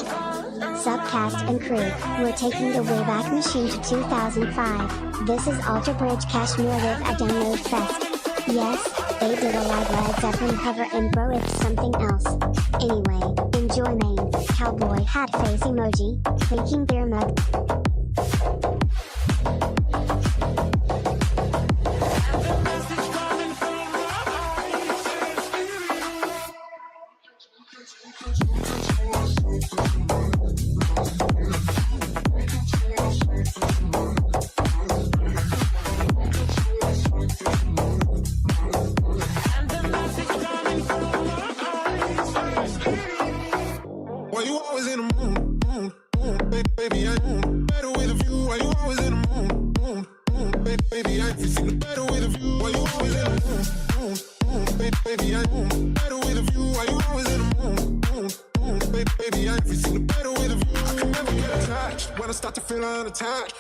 Subcast and crew, we're taking the Wayback Machine to 2005. This is Alter Bridge Kashmir Live at Download Fest. Yes, they did a live Led Zeppelin cover and bro it's something else. Anyway, enjoy main, cowboy hat face emoji, clinking beer mug.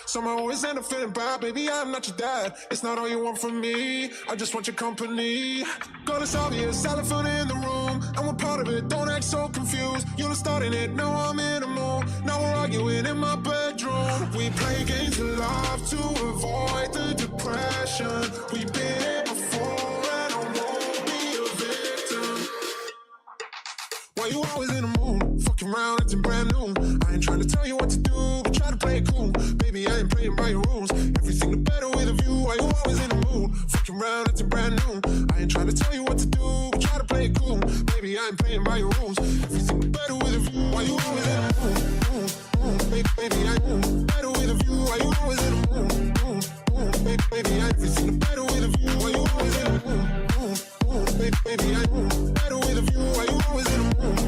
Somehow always end up feeling bad, baby, I'm not your dad. It's not all you want from me, I just want your company. Girl, it's obvious, elephant in the room, and we're part of it, don't act so confused. You're starting it, now I'm in the mood. Now we're arguing in my bedroom. We play games of love to avoid the depression. We've been here before and I won't be a victim. Why you always in the mood? Fucking around, acting brand new. I ain't trying to tell you what to do, but try to play it cool. Baby, I ain't playing by your rules. Everything the better with a view. Why you always in the mood? Fucking around, acting brand new. I ain't trying to tell you what to do, but try to play it cool. Baby, I ain't playing by your rules. Everything the better with a view. Why you always in the mood? Baby, I ain't better with a view. Why you always in the mood? Baby, I everything the better with a view. Why you always in the mood? Baby, I ain't better with a view. Why you always in the mood?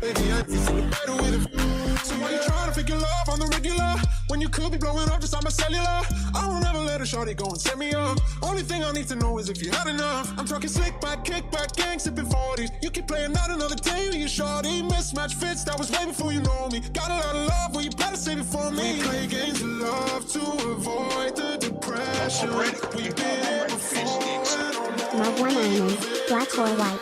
Baby, I everything the better with a view. So why you trying to figure love on the regular when you could be blowing up just on my cellular? I won't ever let a shorty go and set me up. Only thing I need to know is if you had enough. I'm talking slick back, kick back, gang sipping 40s. You keep playing out another day with your shorty. Mismatch fits, that was way before you know me. Got a lot of love, well you better save it for me. We play games of love to avoid the depression. We've been here before. Love one enemy, black or white.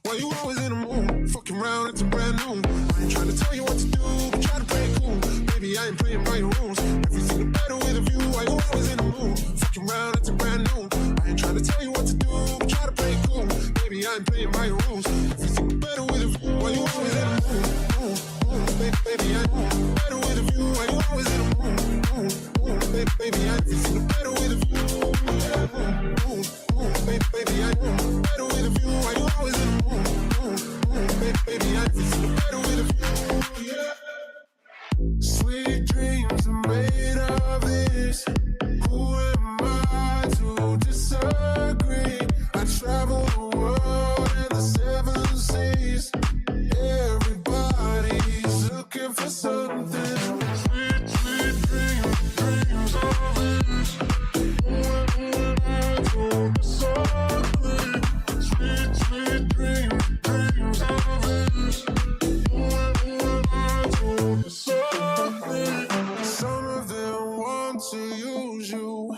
Why you always in the mood? Fucking around, it's brand new. I ain't trying to tell you what to do, but try to play it cool. Baby, I ain't playing by your rules. Everything the better with a view. Why you always in the mood? Fucking around, it's brand new. I ain't trying to tell you what to do, but try to play it cool. Baby, I ain't playing by your rules. Everything the better with a view. Why you always in the mood? Baby, I ain't better with a view. Why you always in the mood? Baby, I everything the better with a view. Baby, I ain't better with a view. Why you always in the mood? Baby, I everything the better with a view. Yeah. Sweet dreams are made of this. Who am I to disagree? I travel the world and the seven seas. Everybody's looking for something. Sweet, sweet dreams of this. Who am I to disagree? Sweet, sweet dreams of this. Who am I to disagree? Some of them want to use you.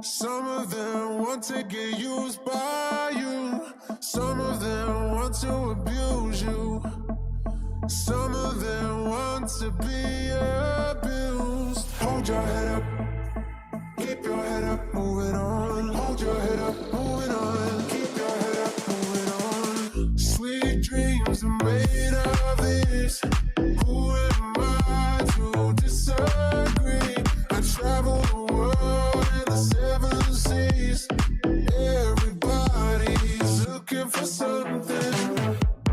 Some of them want to get used by you. Some of them want to abuse you. Some of them want to be abused. Hold your head up. Keep your head up, moving on. Hold your head up, moving on. Keep your head up, moving on. Sweet dreams are made of this. Who am I to disagree? I travel the world and the seven seas. Everybody's looking for something.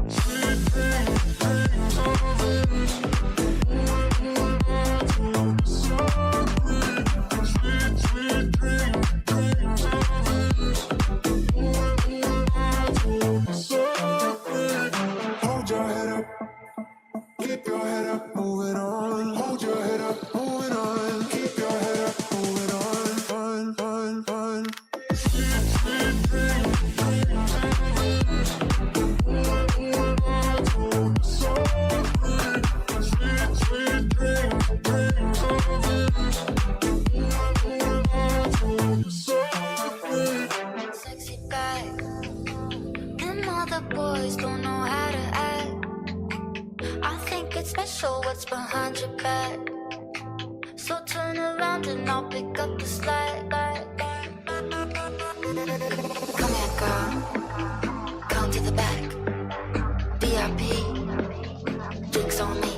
Sweet dreams of this. Who am I to disagree? So turn around and I'll pick up the slack. Come here, girl. Come to the back. VIP. Drinks on me.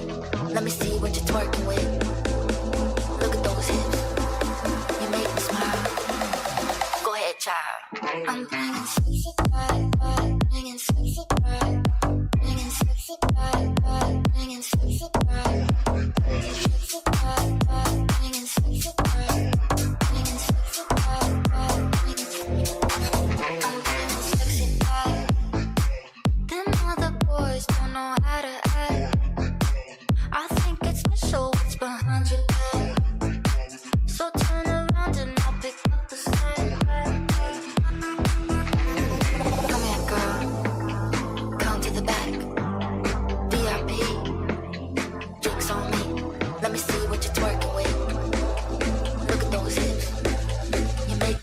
Let me see what you're twerking with. Look at those hips. You make me smile. Go ahead, child. I'm bringing sexy vibe, bringing sexy vibe, bringing sexy vibe, bringing sexy vibe, bringing sexy vibe, bringing sexy vibe, bringing sexy vibe, bringing sexy vibe. I'm bringing sexy vibe. Them other boys don't know how to act. I think it's special what's behind your back. So turn around and I'll pick up the slack. Come here, girl. Come to the back. VIP. Drinks on me. Let me see what you're twerking with. Look at those hips. You make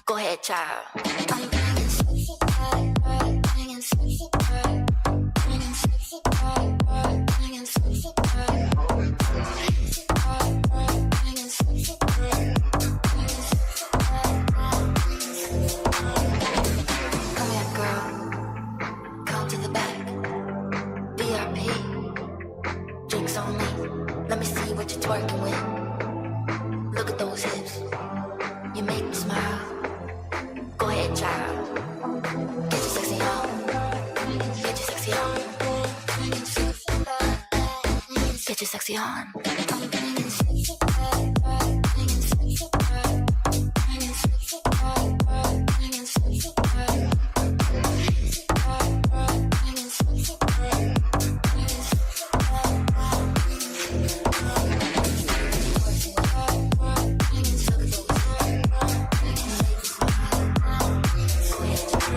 go ahead, child. I'm bringing sexy vibe, bringing sexy vibe, bringing sexy vibe, bringing sexy vibe, bringing sexy vibe, bringing sexy vibe, bringing sexy vibe, bringing sexy vibe. Come here, girl. Come to the back. VIP. Drinks on me. Let me see what you're twerking with. Look at those hips. You make me smile. Go ahead, child. Get your sexy on. Get your sexy on. Get your sexy on. I'm bringing sexy vibe, bringing sexy vibe, bringing sexy vibe, bringing sexy vibe, sexy vibe, bringing sexy vibe, bringing sexy vibe, bringing sexy vibe.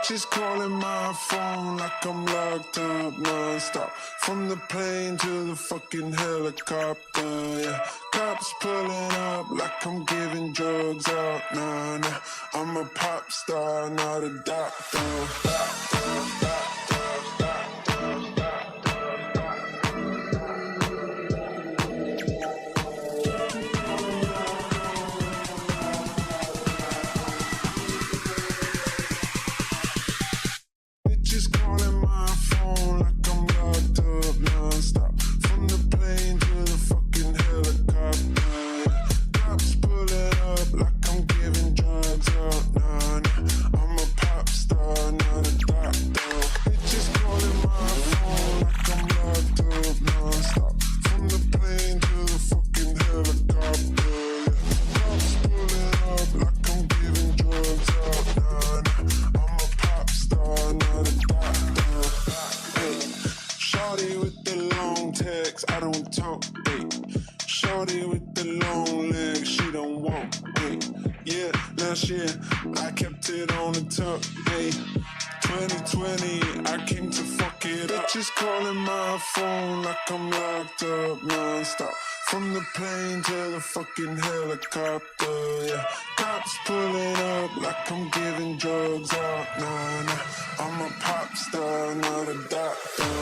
Bitches calling my phone like I'm locked up non-stop. From the plane to the fucking helicopter, yeah. Cops pulling up like I'm giving drugs out, nah, nah. I'm a pop star, not a doctor. I don't talk, wait. Shorty with the long legs, she don't walk, wait. Yeah, last year I kept it on the tuck, hey. 2020, I came to fuck it up. Bitches calling my phone like I'm locked up non-stop. From the plane to the fucking helicopter, yeah. Cops pulling up like I'm giving drugs out, nah, nah. I'm a pop star, not a doctor.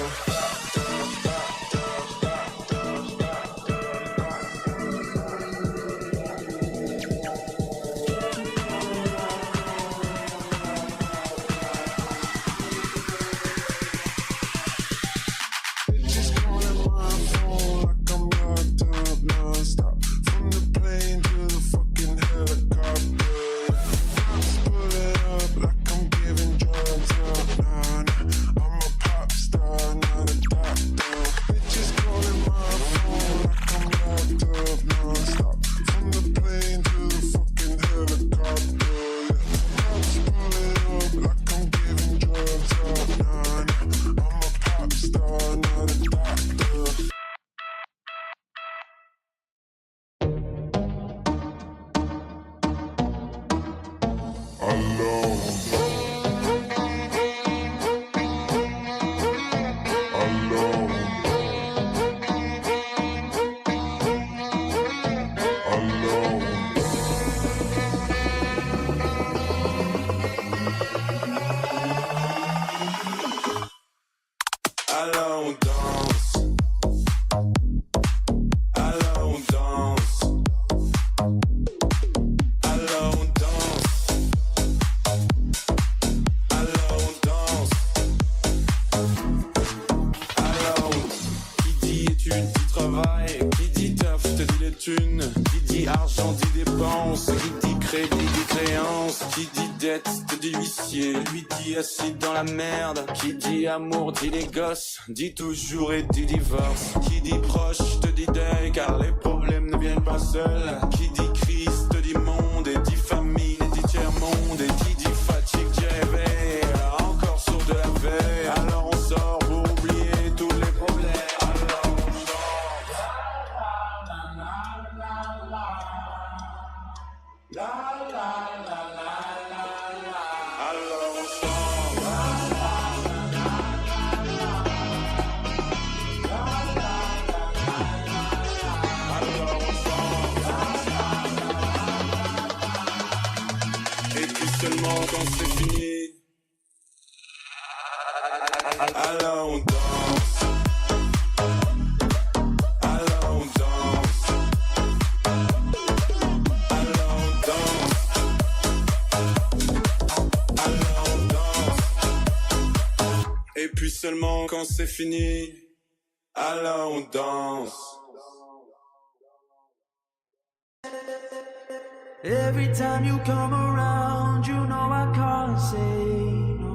Assis dans la merde, qui dit amour dit les gosses, dit toujours et dit divorce, qui dit proche te dit deuil car les problèmes ne viennent pas seuls, qui dit crise te dit monde et dit famine et dit tiers-monde et qui dit fatigue dit réveil, encore sourd de la veille, alors on sort pour oublier tous les problèmes, alors on chante. La la la la la la. Alors on chante. Seulement quand c'est fini, alors on danse, alors on danse, alors on danse, alors on danse, et puis seulement quand c'est fini, alors on danse. Every time you come around, you know I can't say no.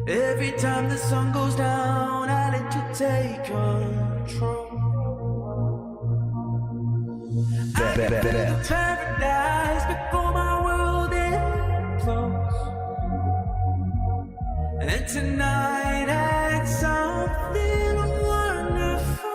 Every time the sun goes down, I let you take control. I get to paradise before my world implodes. And tonight I had something wonderful.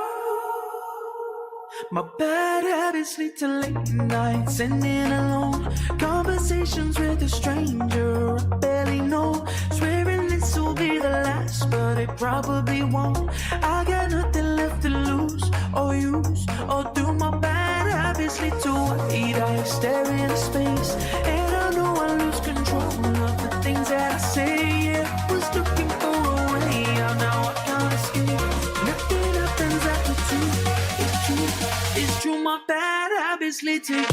My bad habits habits lead to late nights and in alone conversations with a stranger I barely know. Swearing this will be the last, but it probably won't. I got nothing left to lose or use or do. My bad habits lead to white eyes staring into space, and I know I lose control of the things that I say. Yeah, was looking for a way out, now I can't escape. Nothing happens after two. It's true, it's true. My bad habits lead to you.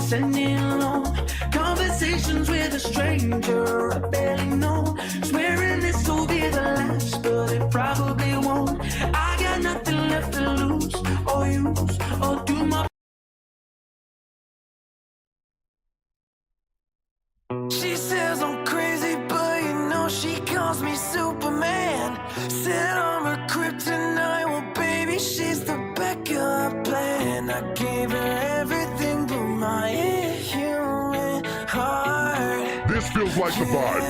Sending alone conversations with a stranger I barely know. Swearing this will be the last, but it probably won't. I got nothing left to lose or use or do. My she says I'm crazy, but you know she calls me Superman. Said I'm her kryptonite, well baby she's the backup plan. I gave her everything but my inhuman heart. This feels like the vibe.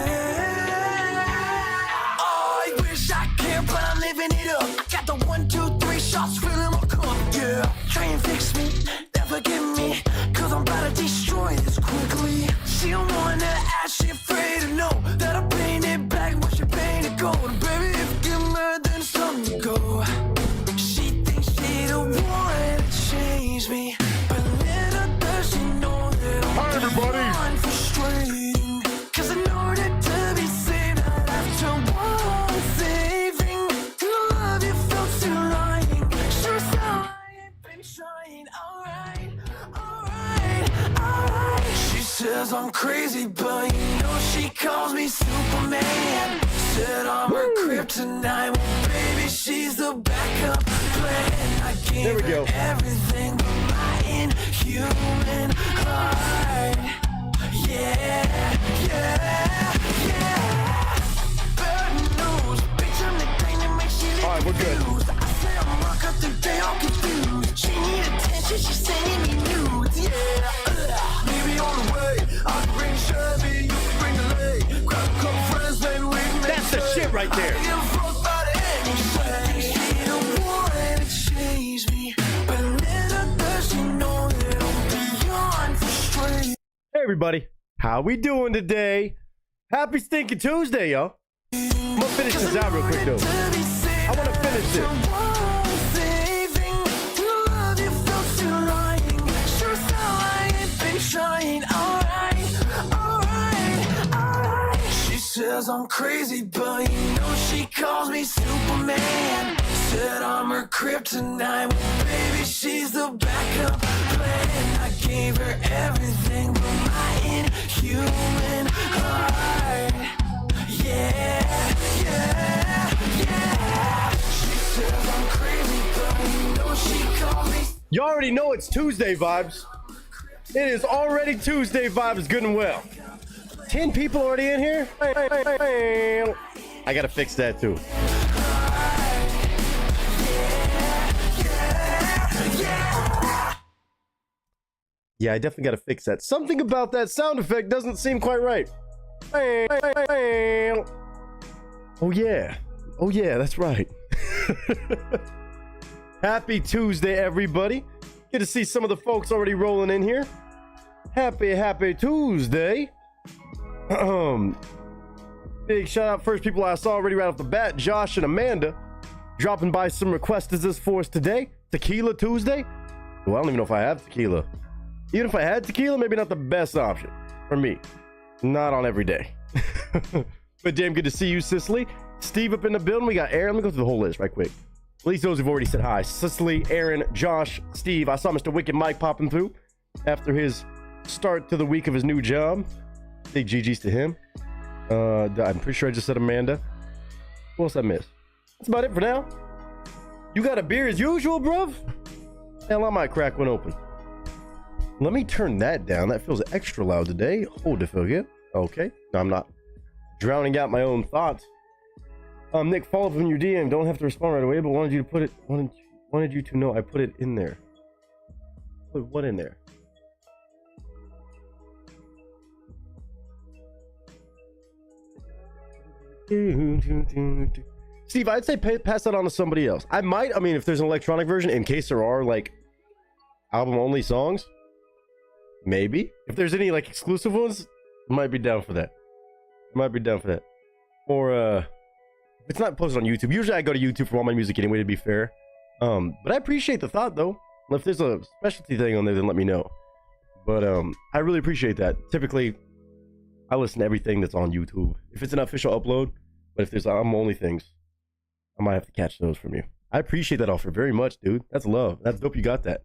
Oh, I wish I cared, but I'm living it up. I got the 1, 2, 3 shots filling my cup. Yeah, try and fix me, never get me, cause I'm about to destroy this quickly. She don't wanna ask, she afraid to know that I painted black when she painted gold. And baby, if you get mad, then it's time to go. She thinks she the one to change me, but little does she know that Hi, everybody. I'm frustrating. Cause in order to be saved, I have to want saving. To love you felt too lying. Sure as hell I ain't been trying. Alright, alright, alright. She says I'm crazy, but you know she calls me Superman. Said I'm her kryptonite, well baby she's the backup plan. I gave her everything but my inhuman heart. Yeah, yeah, yeah. Bad news, bitch, I'm the thing that makes you live. Alright, we're good. I say I'm rock up the day all confused. She need attention, she's sending me nudes. Yeah, maybe on the way I can bring Chevy, you can bring the lake. Grab a couple friends, then we can make That's the shit right there. I give a fuck about anything. She don't want to change me, but little does she know that I'm beyond frustrated. Hey everybody, how we doing today? Happy Stinking Tuesday, yo. I'm gonna finish this out real quick though. I wanna finish it. She says I'm crazy, but you know she calls me Superman. Said I'm her kryptonite, well baby she's the backup plan. I gave her everything but my inhuman heart. Yeah, yeah, yeah. She says I'm crazy, but you know she calls me. You already know it's Tuesday vibes. It is already Tuesday vibes, good and well. 10 people already in here? I gotta fix that too. Yeah, I definitely gotta fix that. Something about that sound effect doesn't seem quite right. Oh yeah. Oh yeah, that's right. Happy Tuesday, everybody. Good to see some of the folks already rolling in here. Happy Tuesday. Big shout out first people I saw already right off the bat, Josh and Amanda dropping by some requests for us today. Tequila Tuesday. Well, I don't even know if I have tequila. Even if I had tequila, maybe not the best option for me. Not on every day. But damn good to see you, Cicely. Steve up in the building. We got Aaron. Let me go through the whole list right quick. At least those who've already said hi. Cicely, Aaron, Josh, Steve. I saw Mr. Wicked Mike popping through after his start to the week of his new job. Big GG's to him. I'm pretty sure I just said Amanda. Who else I missed? That's about it for now. You got a beer as usual, bruv? Hell, I might crack one open. Let me turn that down. That feels extra loud today. Hold it, feel good. Okay. No, I'm not drowning out my own thoughts. Nick, follow up on your DM. Don't have to respond right away, but wanted you to put it. Wanted you to know I put it in there. Put what in there? Steve, I'd say pass that on to somebody else. I mean, if there's an electronic version, in case there are like album-only songs, maybe. If there's any like exclusive ones, I might be down for that. Or it's not posted on YouTube. Usually I go to YouTube for all my music anyway, to be fair. But I appreciate the thought though. If there's a specialty thing on there, then let me know. But I really appreciate that. Typically, I listen to everything that's on YouTube. If it's an official upload, but if there's album-only things, I might have to catch those from you. I appreciate that offer very much, dude. That's love. That's dope you got that.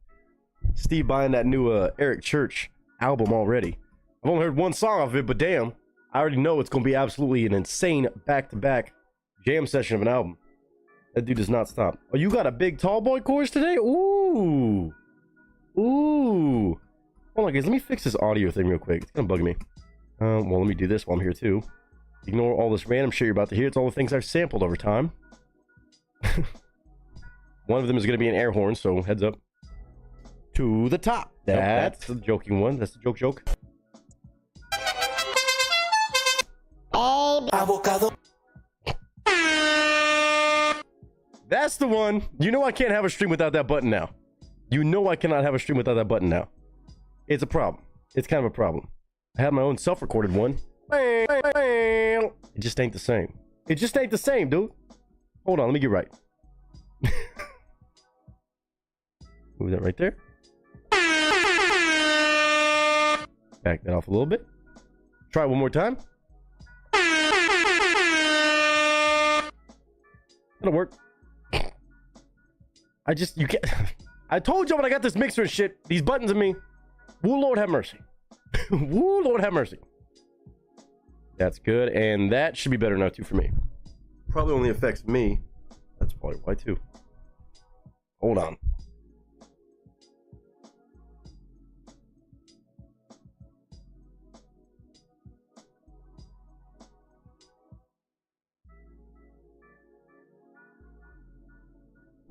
Steve buying that new Eric Church album already. I've only heard one song of it, but damn, I already know it's going to be absolutely an insane back-to-back jam session of an album. That dude does not stop. Oh, you got a big tall boy chorus today? Ooh. Hold on, guys. Let me fix this audio thing real quick. It's going to bug me. Well, let me do this while I'm here, too. Ignore all this random shit you're about to hear. It's all the things I've sampled over time. One of them is going to be an air horn, so heads up. To the top. That's the joking one. That's the joke. Avocado. That's the one. You know I can't have a stream without that button now. You know I cannot have a stream without that button now. It's a problem. It's kind of a problem. I have my own self-recorded one. It just ain't the same. It just ain't the same, dude. Hold on, let me get right. Move that right there. Back that off a little bit. Try it one more time. It'll work. You can't. I told you when I got this mixer and shit, these buttons in me. Woo, Lord have mercy. Woo, Lord have mercy. That's good, and that should be better now too for me. Probably only affects me. That's probably why too. Hold on.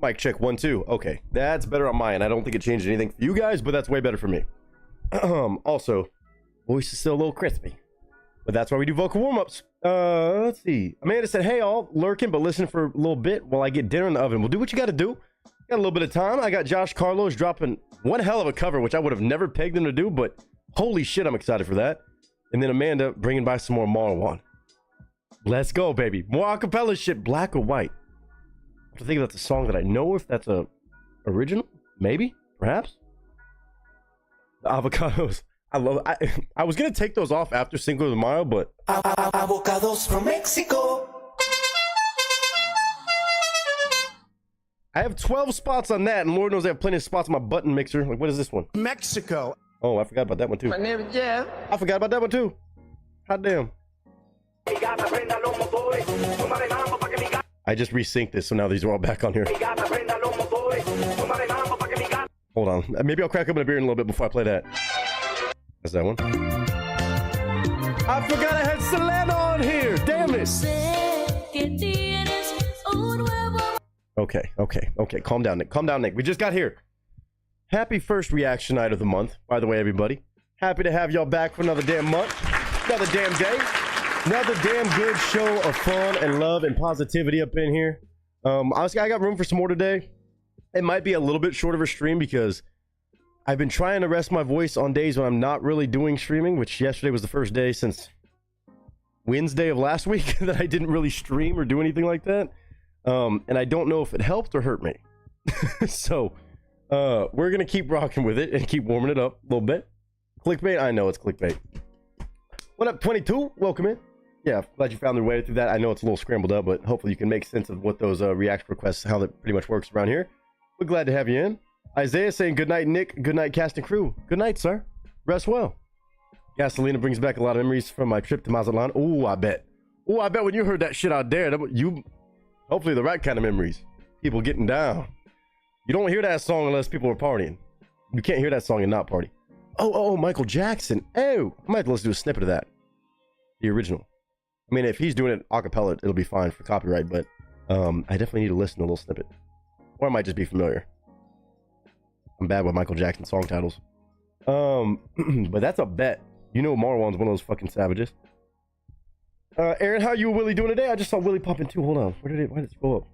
Mic check 1 2. Okay, that's better on my end. I don't think it changed anything for you guys, but that's way better for me. Also, voice is still a little crispy, but that's why we do vocal warm-ups. Let's see. Amanda said, "Hey all, lurking but listen for a little bit while I get dinner in the oven." Well, do what you got to do. Got a little bit of time. I got Josh Carlos dropping one hell of a cover, which I would have never pegged him to do, but holy shit, I'm excited for that. And then Amanda bringing by some more Marwan. Let's go, baby. More acapella shit, black or white. I have to think about the song that I know, if that's a original, maybe, perhaps. The avocados, I love it. I was gonna take those off after Cinco de Mayo, but Avocados from Mexico. I have 12 spots on that, and Lord knows I have plenty of spots on my button mixer. Like, what is this one? Mexico. Oh, I forgot about that one too. My name is Jeff. I forgot about that one too. Hot damn. I just resynced this, so now these are all back on here. Hold on. Maybe I'll crack open a beer in a little bit before I play that. That's that one. I forgot I had Selena on here. Damn it. Okay. Calm down, Nick. We just got here. Happy first reaction night of the month, by the way, everybody. Happy to have y'all back for another damn month. Another damn day. Another damn good show of fun and love and positivity up in here. Honestly, I got room for some more today. It might be a little bit short of a stream because I've been trying to rest my voice on days when I'm not really doing streaming, which yesterday was the first day since Wednesday of last week that I didn't really stream or do anything like that. And I don't know if it helped or hurt me. So we're going to keep rocking with it and keep warming it up a little bit. Clickbait? I know it's clickbait. What up, 22? Welcome in. yeah, glad you found your way through that. I know it's a little scrambled up, but hopefully you can make sense of what those reaction requests, how that pretty much works around here. We're glad to have you in. Isaiah saying good night, Nick. Good night, cast and crew. Good night, sir. Rest well. Gasolina brings back a lot of memories from my trip to Mazatlan. Ooh, I bet. Ooh, I bet when you heard that shit out there, hopefully the right kind of memories. People getting down. You don't hear that song unless people are partying. You can't hear that song and not party. Oh, Michael Jackson. Oh, I might have to listen to a snippet of that. The original. I mean, if he's doing it a cappella, it'll be fine for copyright, but I definitely need to listen to a little snippet. Or I might just be familiar. I'm bad with Michael Jackson song titles. But that's a bet. You know Marwan's one of those fucking savages. Aaron, how you and Willie doing today? I just saw Willie pop in too. Hold on. Why did it scroll up?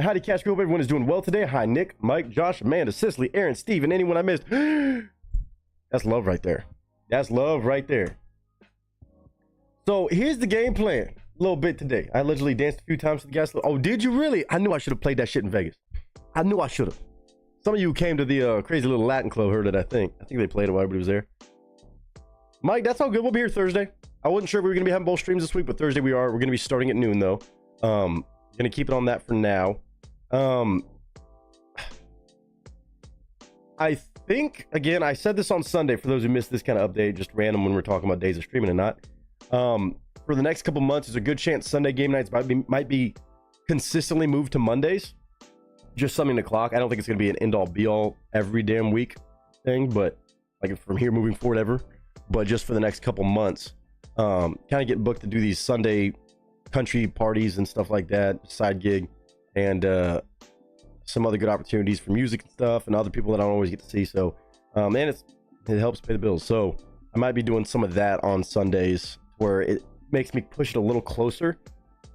Hi to Cash Group. Everyone is doing well today. Hi, Nick, Mike, Josh, Amanda, Cicely, Aaron, Steve, and anyone I missed. That's love right there. That's love right there. So here's the game plan. A little bit today. I allegedly danced a few times to the gas. Oh, did you really? I knew I should have played that shit in Vegas. I knew I should have. Some of you came to the crazy little Latin club, heard it, I think. I think they played it while everybody was there. Mike, that's all good. We'll be here Thursday. I wasn't sure if we were going to be having both streams this week, but Thursday we are. We're going to be starting at noon, though. Going to keep it on that for now. I think, again, I said this on Sunday, for those who missed this kind of update, just random when we're talking about days of streaming and not. For the next couple months, there's a good chance Sunday game nights might be consistently moved to Mondays. Just something to clock. I don't think it's going to be an end-all, be-all every damn week thing, but like from here moving forward ever. But just for the next couple months, kind of getting booked to do these Sunday country parties and stuff like that, side gig, and some other good opportunities for music and stuff, and other people that I don't always get to see. So, and it helps pay the bills. So I might be doing some of that on Sundays, where it makes me push it a little closer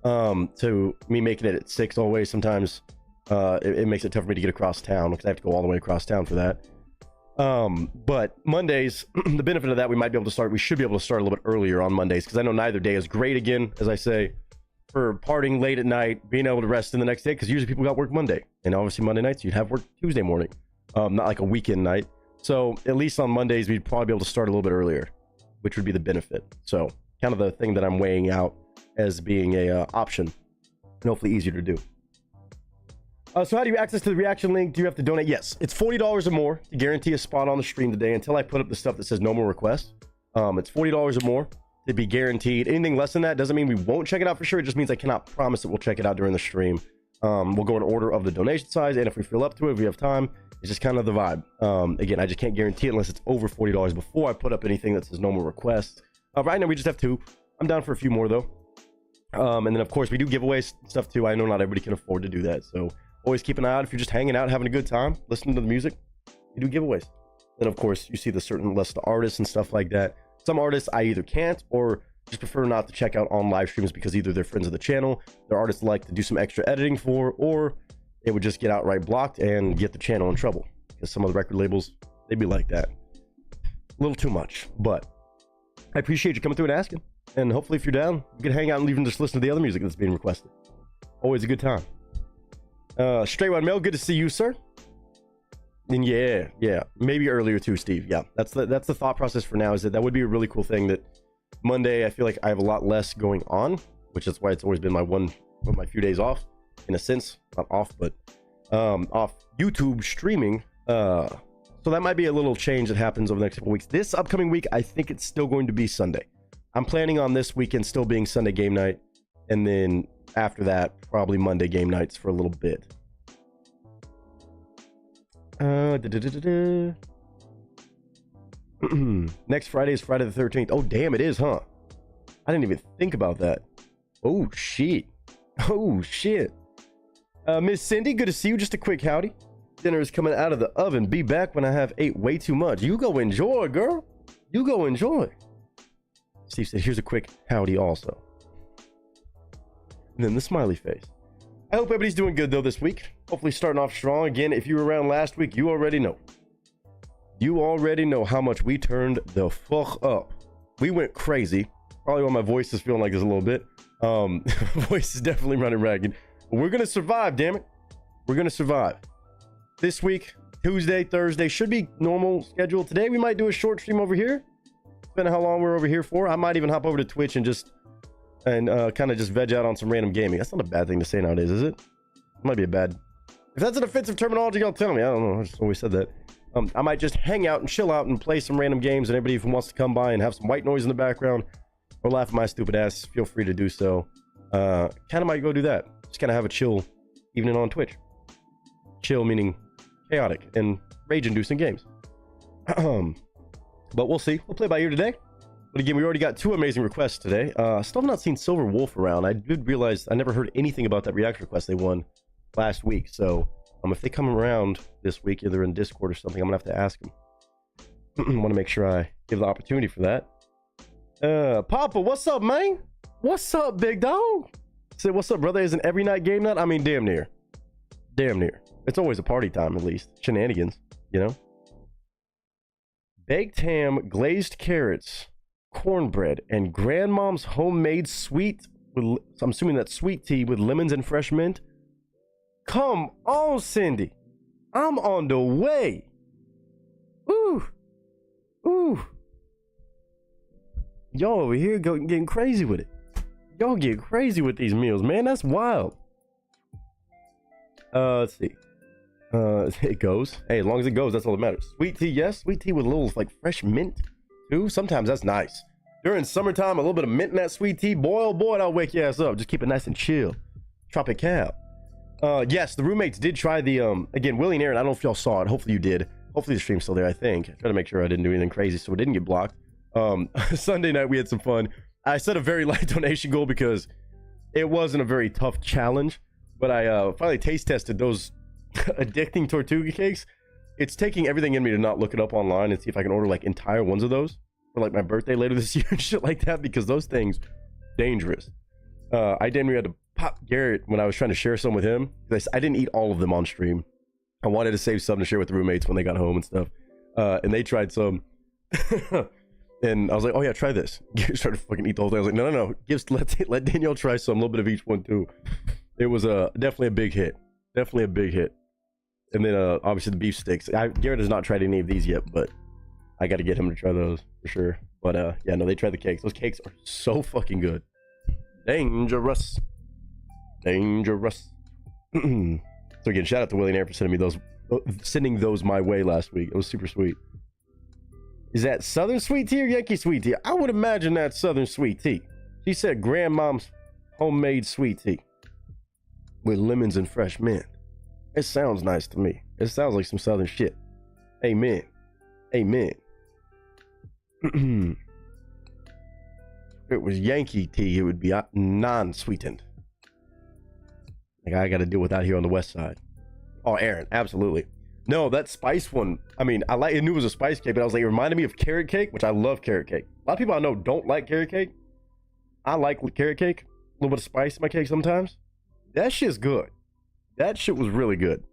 to me making it at 6 always. Sometimes it makes it tough for me to get across town because I have to go all the way across town for that. But Mondays, the benefit of that, we should be able to start a little bit earlier on Mondays, because I know neither day is great, again, as I say, for partying late at night, being able to rest in the next day, because usually people got work Monday, and obviously Monday nights you'd have work Tuesday morning, not like a weekend night. So at least on Mondays we'd probably be able to start a little bit earlier, which would be the benefit. So kind of the thing that I'm weighing out as being a option, and hopefully easier to do. So how do you access to the reaction link? Do you have to donate? Yes, it's $40 or more to guarantee a spot on the stream today until I put up the stuff that says no more requests. It's $40 or more to be guaranteed. Anything less than that doesn't mean we won't check it out for sure. It just means I cannot promise that we'll check it out during the stream. We'll go in order of the donation size, and if we feel up to it, if we have time, it's just kind of the vibe. Again, I just can't guarantee it unless it's over $40 before I put up anything that says no more requests. Right now we just have 2. I'm down for a few more though. And then of course we do giveaways and stuff too. I know not everybody can afford to do that, so always keep an eye out. If you're just hanging out, having a good time, listening to the music, you do giveaways. Then of course you see the certain list of artists and stuff like that. Some artists I either can't or just prefer not to check out on live streams because either they're friends of the channel, they're artists like to do some extra editing for, or it would just get outright blocked and get the channel in trouble, because some of the record labels, they'd be like that. A little too much. But I appreciate you coming through and asking, and hopefully if you're down, you can hang out and even just listen to the other music that's being requested. Always a good time. Straight One Mail, good to see you, sir. And yeah, maybe earlier too, Steve. Yeah, that's the thought process for now, is that would be a really cool thing. That Monday, I feel like I have a lot less going on, which is why it's always been my few days off, in a sense. Not off, but off YouTube streaming. So that might be a little change that happens over the next couple weeks. This upcoming week, I think it's still going to be Sunday. I'm planning on this weekend still being Sunday game night, and then after that, probably Monday game nights for a little bit. Next Friday is Friday the 13th. Oh, damn, it is, huh? I didn't even think about that. Oh, shit. Miss Cindy, good to see you. Just a quick howdy. Dinner is coming out of the oven. Be back when I have ate way too much. You go enjoy, girl. You go enjoy. Steve said, here's a quick howdy also. And then the smiley face. I hope everybody's doing good though this week. Hopefully starting off strong. Again, if you were around last week, you already know. You already know how much we turned the fuck up. We went crazy. Probably why my voice is feeling like this a little bit. Voice is definitely running ragged. But we're gonna survive, damn it. We're gonna survive. This week, Tuesday, Thursday, should be normal schedule. Today we might do a short stream over here. Depending on how long we're over here for. I might even hop over to Twitch and just and kind of just veg out on some random gaming. That's not a bad thing to say nowadays, is it? It might be a bad. If that's an offensive terminology, y'all tell me. I don't know. I just always said that. I might just hang out and chill out and play some random games, and everybody who wants to come by and have some white noise in the background or laugh at my stupid ass, feel free to do so. Kind of might go do that. Just kind of have a chill evening on Twitch. Chill meaning chaotic and rage-inducing games. But we'll see. We'll play by ear today. But again, we already got 2 amazing requests today. Still have not seen Silver Wolf around. I did realize I never heard anything about that reaction request they won last week. So if they come around this week, either in Discord or something, I'm gonna have to ask them. I want to make sure I give the opportunity for that. Papa, what's up, man? What's up, big dog? Say, what's up, brother? Isn't every night game night? I mean, damn near. Damn near. It's always a party time, at least. Shenanigans, you know? Baked ham, glazed carrots, cornbread, and grandmom's homemade sweet, with, I'm assuming that's sweet tea with lemons and fresh mint. Come on, Cindy. I'm on the way. Ooh. Ooh. Y'all over here getting crazy with it. Y'all get crazy with these meals, man. That's wild. Let's see. It goes. Hey, as long as it goes, that's all that matters. Sweet tea, yes. Sweet tea with a little, like, fresh mint, too. Sometimes that's nice. During summertime, a little bit of mint in that sweet tea. Boy, oh boy, that'll wake your ass up. Just keep it nice and chill. Tropical. Yes, the roommates did try the, again, Willie and Aaron, I don't know if y'all saw it. Hopefully you did. Hopefully the stream's still there, I think. I try to make sure I didn't do anything crazy so it didn't get blocked. Sunday night, we had some fun. I set a very light donation goal because it wasn't a very tough challenge. But I finally taste tested those addicting Tortuga cakes. It's taking everything in me to not look it up online and see if I can order like entire ones of those for like my birthday later this year and shit like that, because those things dangerous. I damn near had to pop Garrett when I was trying to share some with him. I didn't eat all of them on stream. I wanted to save some to share with the roommates when they got home and stuff. And they tried some. And I was like, oh yeah, try this. Garrett started fucking eat the whole thing. I was like, no. Let Danielle try some, a little bit of each one too. It was definitely a big hit. Definitely a big hit. And then obviously the beef sticks. Garrett has not tried any of these yet, but I got to get him to try those for sure. But yeah, no, they tried the cakes. Those cakes are so fucking good. Dangerous. Dangerous. So again, shout out to Willie and Aaron for sending those my way last week. It was super sweet. Is that Southern sweet tea or Yankee sweet tea? I would imagine that's Southern sweet tea. She said grandmom's homemade sweet tea with lemons and fresh mint. It sounds nice to me. It sounds like some Southern shit. Amen. Amen. If it was Yankee tea, it would be non-sweetened. Like I got to deal with that here on the west side. Oh, Aaron, absolutely. No, that spice one, I mean, I knew it was a spice cake, but I was like, it reminded me of carrot cake, which I love carrot cake. A lot of people I know don't like carrot cake. I like carrot cake. A little bit of spice in my cake sometimes. That shit's good. That shit was really good.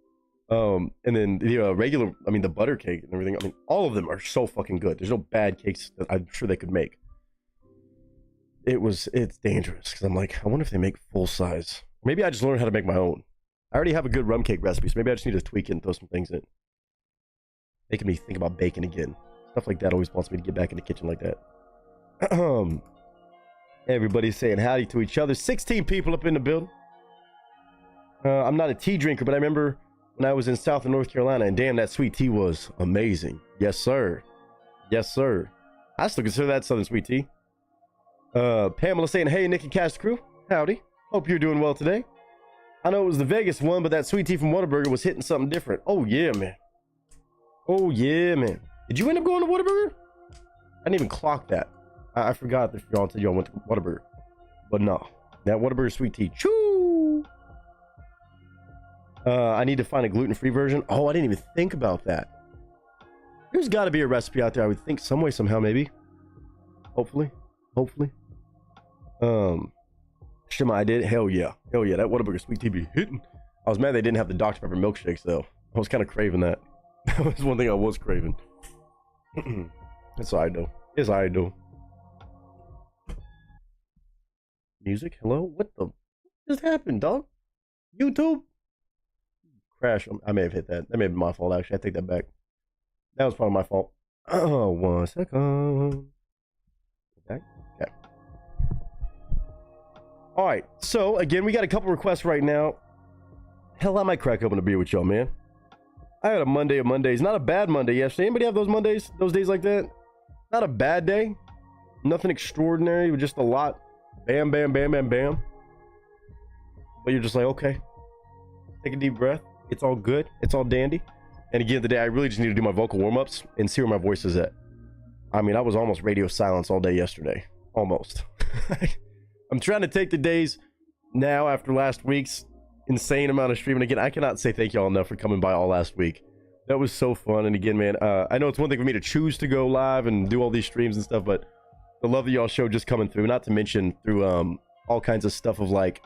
And then the regular, I mean, the butter cake and everything, I mean, all of them are so fucking good. There's no bad cakes that I'm sure they could make. It's dangerous, because I'm like, I wonder if they make full size. Maybe I just learned how to make my own. I already have a good rum cake recipe, so maybe I just need to tweak it and throw some things in. Making me think about baking again. Stuff like that always wants me to get back in the kitchen like that. Everybody's saying howdy to each other. 16 people up in the building. I'm not a tea drinker, but I remember when I was in South and North Carolina, and damn, that sweet tea was amazing. Yes, sir. Yes, sir. I still consider that Southern sweet tea. Pamela saying, hey, Nick and Cast Crew. Howdy. Hope you're doing well today. I know it was the Vegas one, but that sweet tea from Whataburger was hitting something different. Oh, yeah, man. Oh, yeah, man. Did you end up going to Whataburger? I didn't even clock that. I forgot if y'all said y'all went to Whataburger. But no. That Whataburger sweet tea. Choo! I need to find a gluten-free version. Oh, I didn't even think about that. There's got to be a recipe out there, I would think, some way, somehow, maybe. Hopefully. Shima, I did. Hell yeah. That Whataburger sweet tea be hitting. I was mad they didn't have the Dr. Pepper milkshakes, though. I was kind of craving that. That was one thing I was craving. That's all I do. Yes, I do. Music? Hello? What the just happened, dog? YouTube? Crash. I may have hit that. That may have been my fault, actually. I take that back. That was probably my fault. Oh, 1 second. Okay. All right, so again, we got a couple requests right now. Hell, I might crack open a beer with y'all, man. I had a Monday of Mondays. Not a bad Monday yesterday. Anybody have those Mondays? Those days like that? Not a bad day. Nothing extraordinary, but just a lot. Bam, bam, bam, bam, bam. But you're just like, okay. Take a deep breath. It's all good. It's all dandy. And again, today, I really just need to do my vocal warm-ups and see where my voice is at. I mean, I was almost radio silence all day yesterday. Almost. I'm trying to take the days now after last week's insane amount of streaming. Again, I cannot say thank y'all enough for coming by all last week. That was so fun. And again, man, I know it's one thing for me to choose to go live and do all these streams and stuff, but the love that y'all show just coming through, not to mention through all kinds of stuff of like,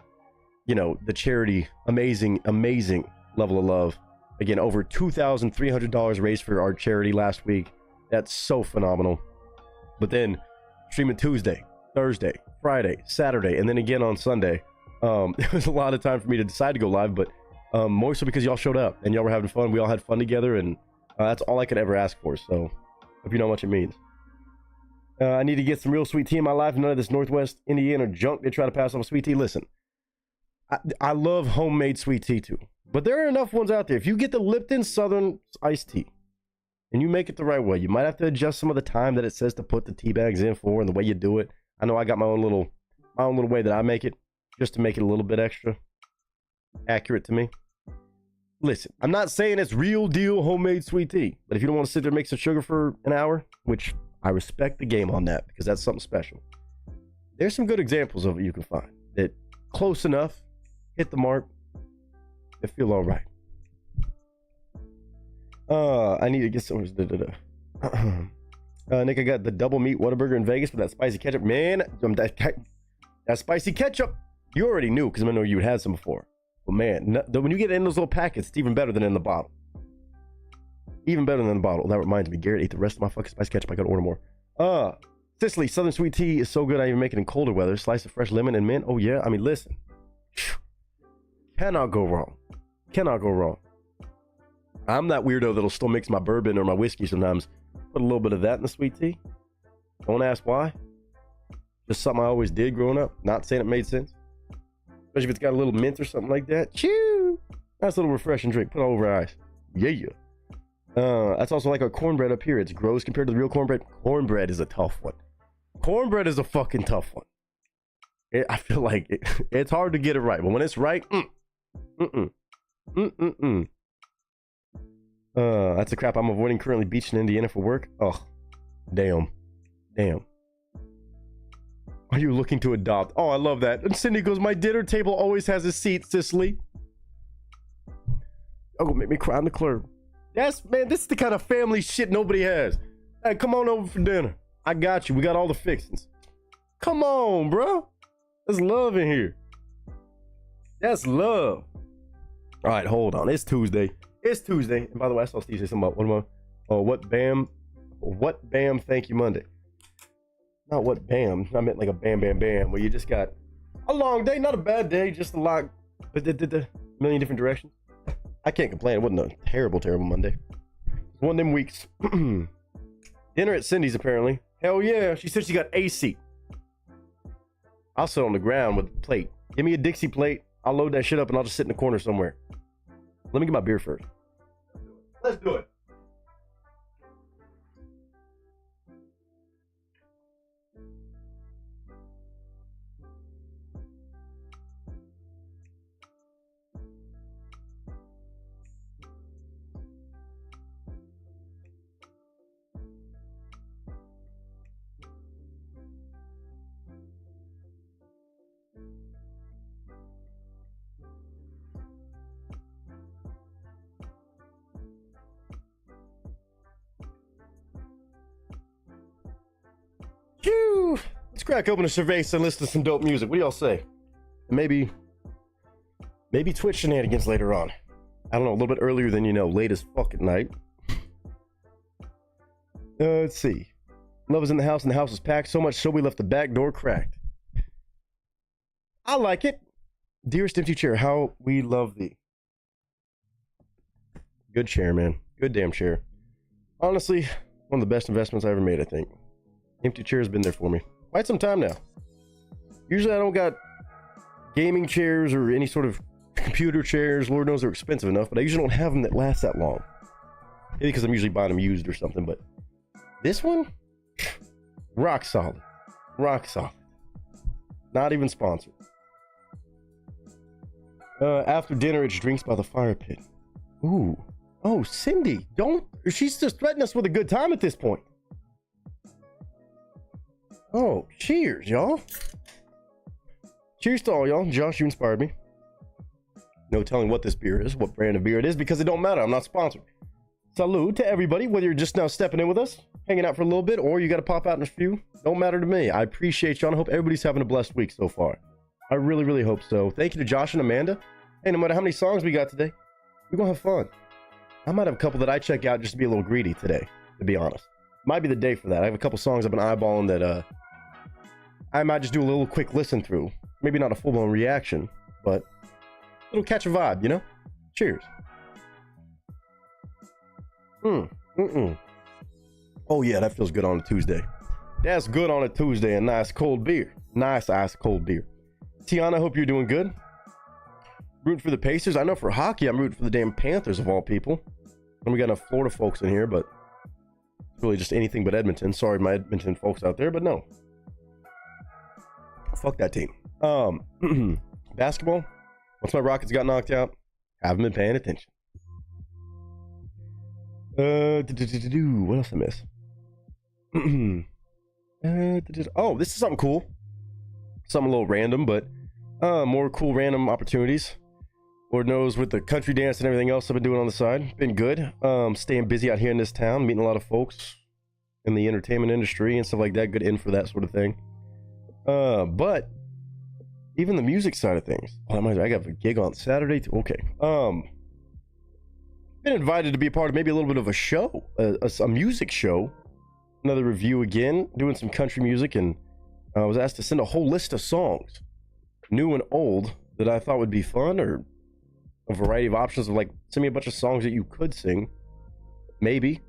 you know, the charity, amazing level of love. Again, over $2,300 raised for our charity last week. That's so phenomenal. But then streaming Tuesday, Thursday, Friday, Saturday, and then again on Sunday. It was a lot of time for me to decide to go live, but more so because y'all showed up and y'all were having fun. We all had fun together, and that's all I could ever ask for. So hope you know how much it means. I need to get some real sweet tea in my life. None of this Northwest Indiana junk they try to pass off sweet tea. Listen, I love homemade sweet tea too, but there are enough ones out there. If you get the Lipton Southern iced tea and you make it the right way, you might have to adjust some of the time that it says to put the tea bags in for and the way you do it. I know I got my own little way that I make it, just to make it a little bit extra accurate to me. Listen, I'm not saying it's real deal homemade sweet tea, but if you don't want to sit there and make some sugar for an hour, which I respect the game on that because that's something special, there's some good examples of it you can find that close enough, hit the mark, they feel all right. I need to get some. Nick, I got the double meat Whataburger in Vegas with that spicy ketchup. Man, that spicy ketchup, you already knew because I know you had some before. But man, when you get it in those little packets, it's even better than in the bottle. Even better than the bottle. That reminds me, Garrett ate the rest of my fucking spicy ketchup. I gotta order more. Sicily, Southern sweet tea is so good I even make it in colder weather. Slice of fresh lemon and mint. Oh yeah, I mean, listen. Cannot go wrong. Cannot go wrong. I'm that weirdo that'll still mix my bourbon or my whiskey sometimes. Put a little bit of that in the sweet tea. Don't ask why. Just something I always did growing up. Not saying it made sense. Especially if it's got a little mint or something like that. Chew! Nice little refreshing drink. Put it over ice. Yeah. That's also like our cornbread up here. It's gross compared to the real cornbread. Cornbread is a tough one. Cornbread is a fucking tough one. I feel like it's hard to get it right. But when it's right, that's the crap I'm avoiding currently. Beach in Indiana for work. Oh, damn. Are you looking to adopt? Oh, I love that. And Cindy goes, my dinner table always has a seat, Cicely. Oh, make me cry on the club. Man, this is the kind of family shit nobody has. Hey, come on over for dinner. I got you. We got all the fixings. Come on, bro. There's love in here. That's love. All right, hold on. It's Tuesday. And by the way, I saw Steve say something about what bam, thank you Monday. Not what bam. I meant like a bam, bam, bam, where you just got a long day, not a bad day, just a lot, but a million different directions. I can't complain. It wasn't a terrible Monday. It's one of them weeks. Dinner at Cindy's, apparently. Hell yeah. She said she got a seat. I'll sit on the ground with a plate. Give me a Dixie plate. I'll load that shit up and I'll just sit in the corner somewhere. Let me get my beer first. Let's do it. Phew. Let's crack open a cerveza and listen to some dope music. What do y'all say? Maybe Twitch shenanigans later on. I don't know, a little bit earlier than late as fuck at night. Let's see. Love is in the house and the house is packed. So much so we left the back door cracked. I like it. Dearest empty chair, how we love thee. Good chair, man. Good damn chair. Honestly, one of the best investments I ever made, I think. Empty chair has been there for me quite some time now. Usually I don't got gaming chairs or any sort of computer chairs. Lord knows they're expensive enough, but I usually don't have them that last that long. Maybe because I'm usually buying them used or something, but this one, rock solid. Rock solid. Not even sponsored. After dinner, it's drinks by the fire pit. Ooh. Oh, Cindy, don't. She's just threatening us with a good time at this point. Oh, cheers, y'all. Cheers to all y'all. Josh, you inspired me. No telling what this beer is, what brand of beer it is, because it don't matter. I'm not sponsored. Salud to everybody, whether you're just now stepping in with us, hanging out for a little bit, or you got to pop out in a few. Don't matter to me. I appreciate y'all. I hope everybody's having a blessed week so far. I really, really hope so. Thank you to Josh and Amanda. Hey, no matter how many songs we got today, we're going to have fun. I might have a couple that I check out just to be a little greedy today, to be honest. Might be the day for that. I have a couple songs I've been eyeballing that I might just do a little quick listen through. Maybe not a full-blown reaction, but it'll catch a vibe, you know? Cheers. Oh yeah, that feels good on a Tuesday. That's good on a Tuesday. A nice cold beer. Nice ice cold beer. Tiana, hope you're doing good. Rooting for the Pacers. I know for hockey, I'm rooting for the damn Panthers of all people. And we got enough Florida folks in here, but it's really just anything but Edmonton. Sorry, my Edmonton folks out there, but no. Fuck that team. Basketball. Once my Rockets got knocked out, haven't been paying attention. What else I miss? Oh, this is something cool. Something a little random, but more cool random opportunities. Lord knows with the country dance and everything else I've been doing on the side. Been good. Staying busy out here in this town, meeting a lot of folks in the entertainment industry and stuff like that. Good in for that sort of thing. But even the music side of things. Oh, I got a gig on Saturday too. Okay. Been invited to be a part of maybe a little bit of a show, a music show. Another review again, doing some country music, and I was asked to send a whole list of songs, new and old, that I thought would be fun, or a variety of options of like, send me a bunch of songs that you could sing, maybe.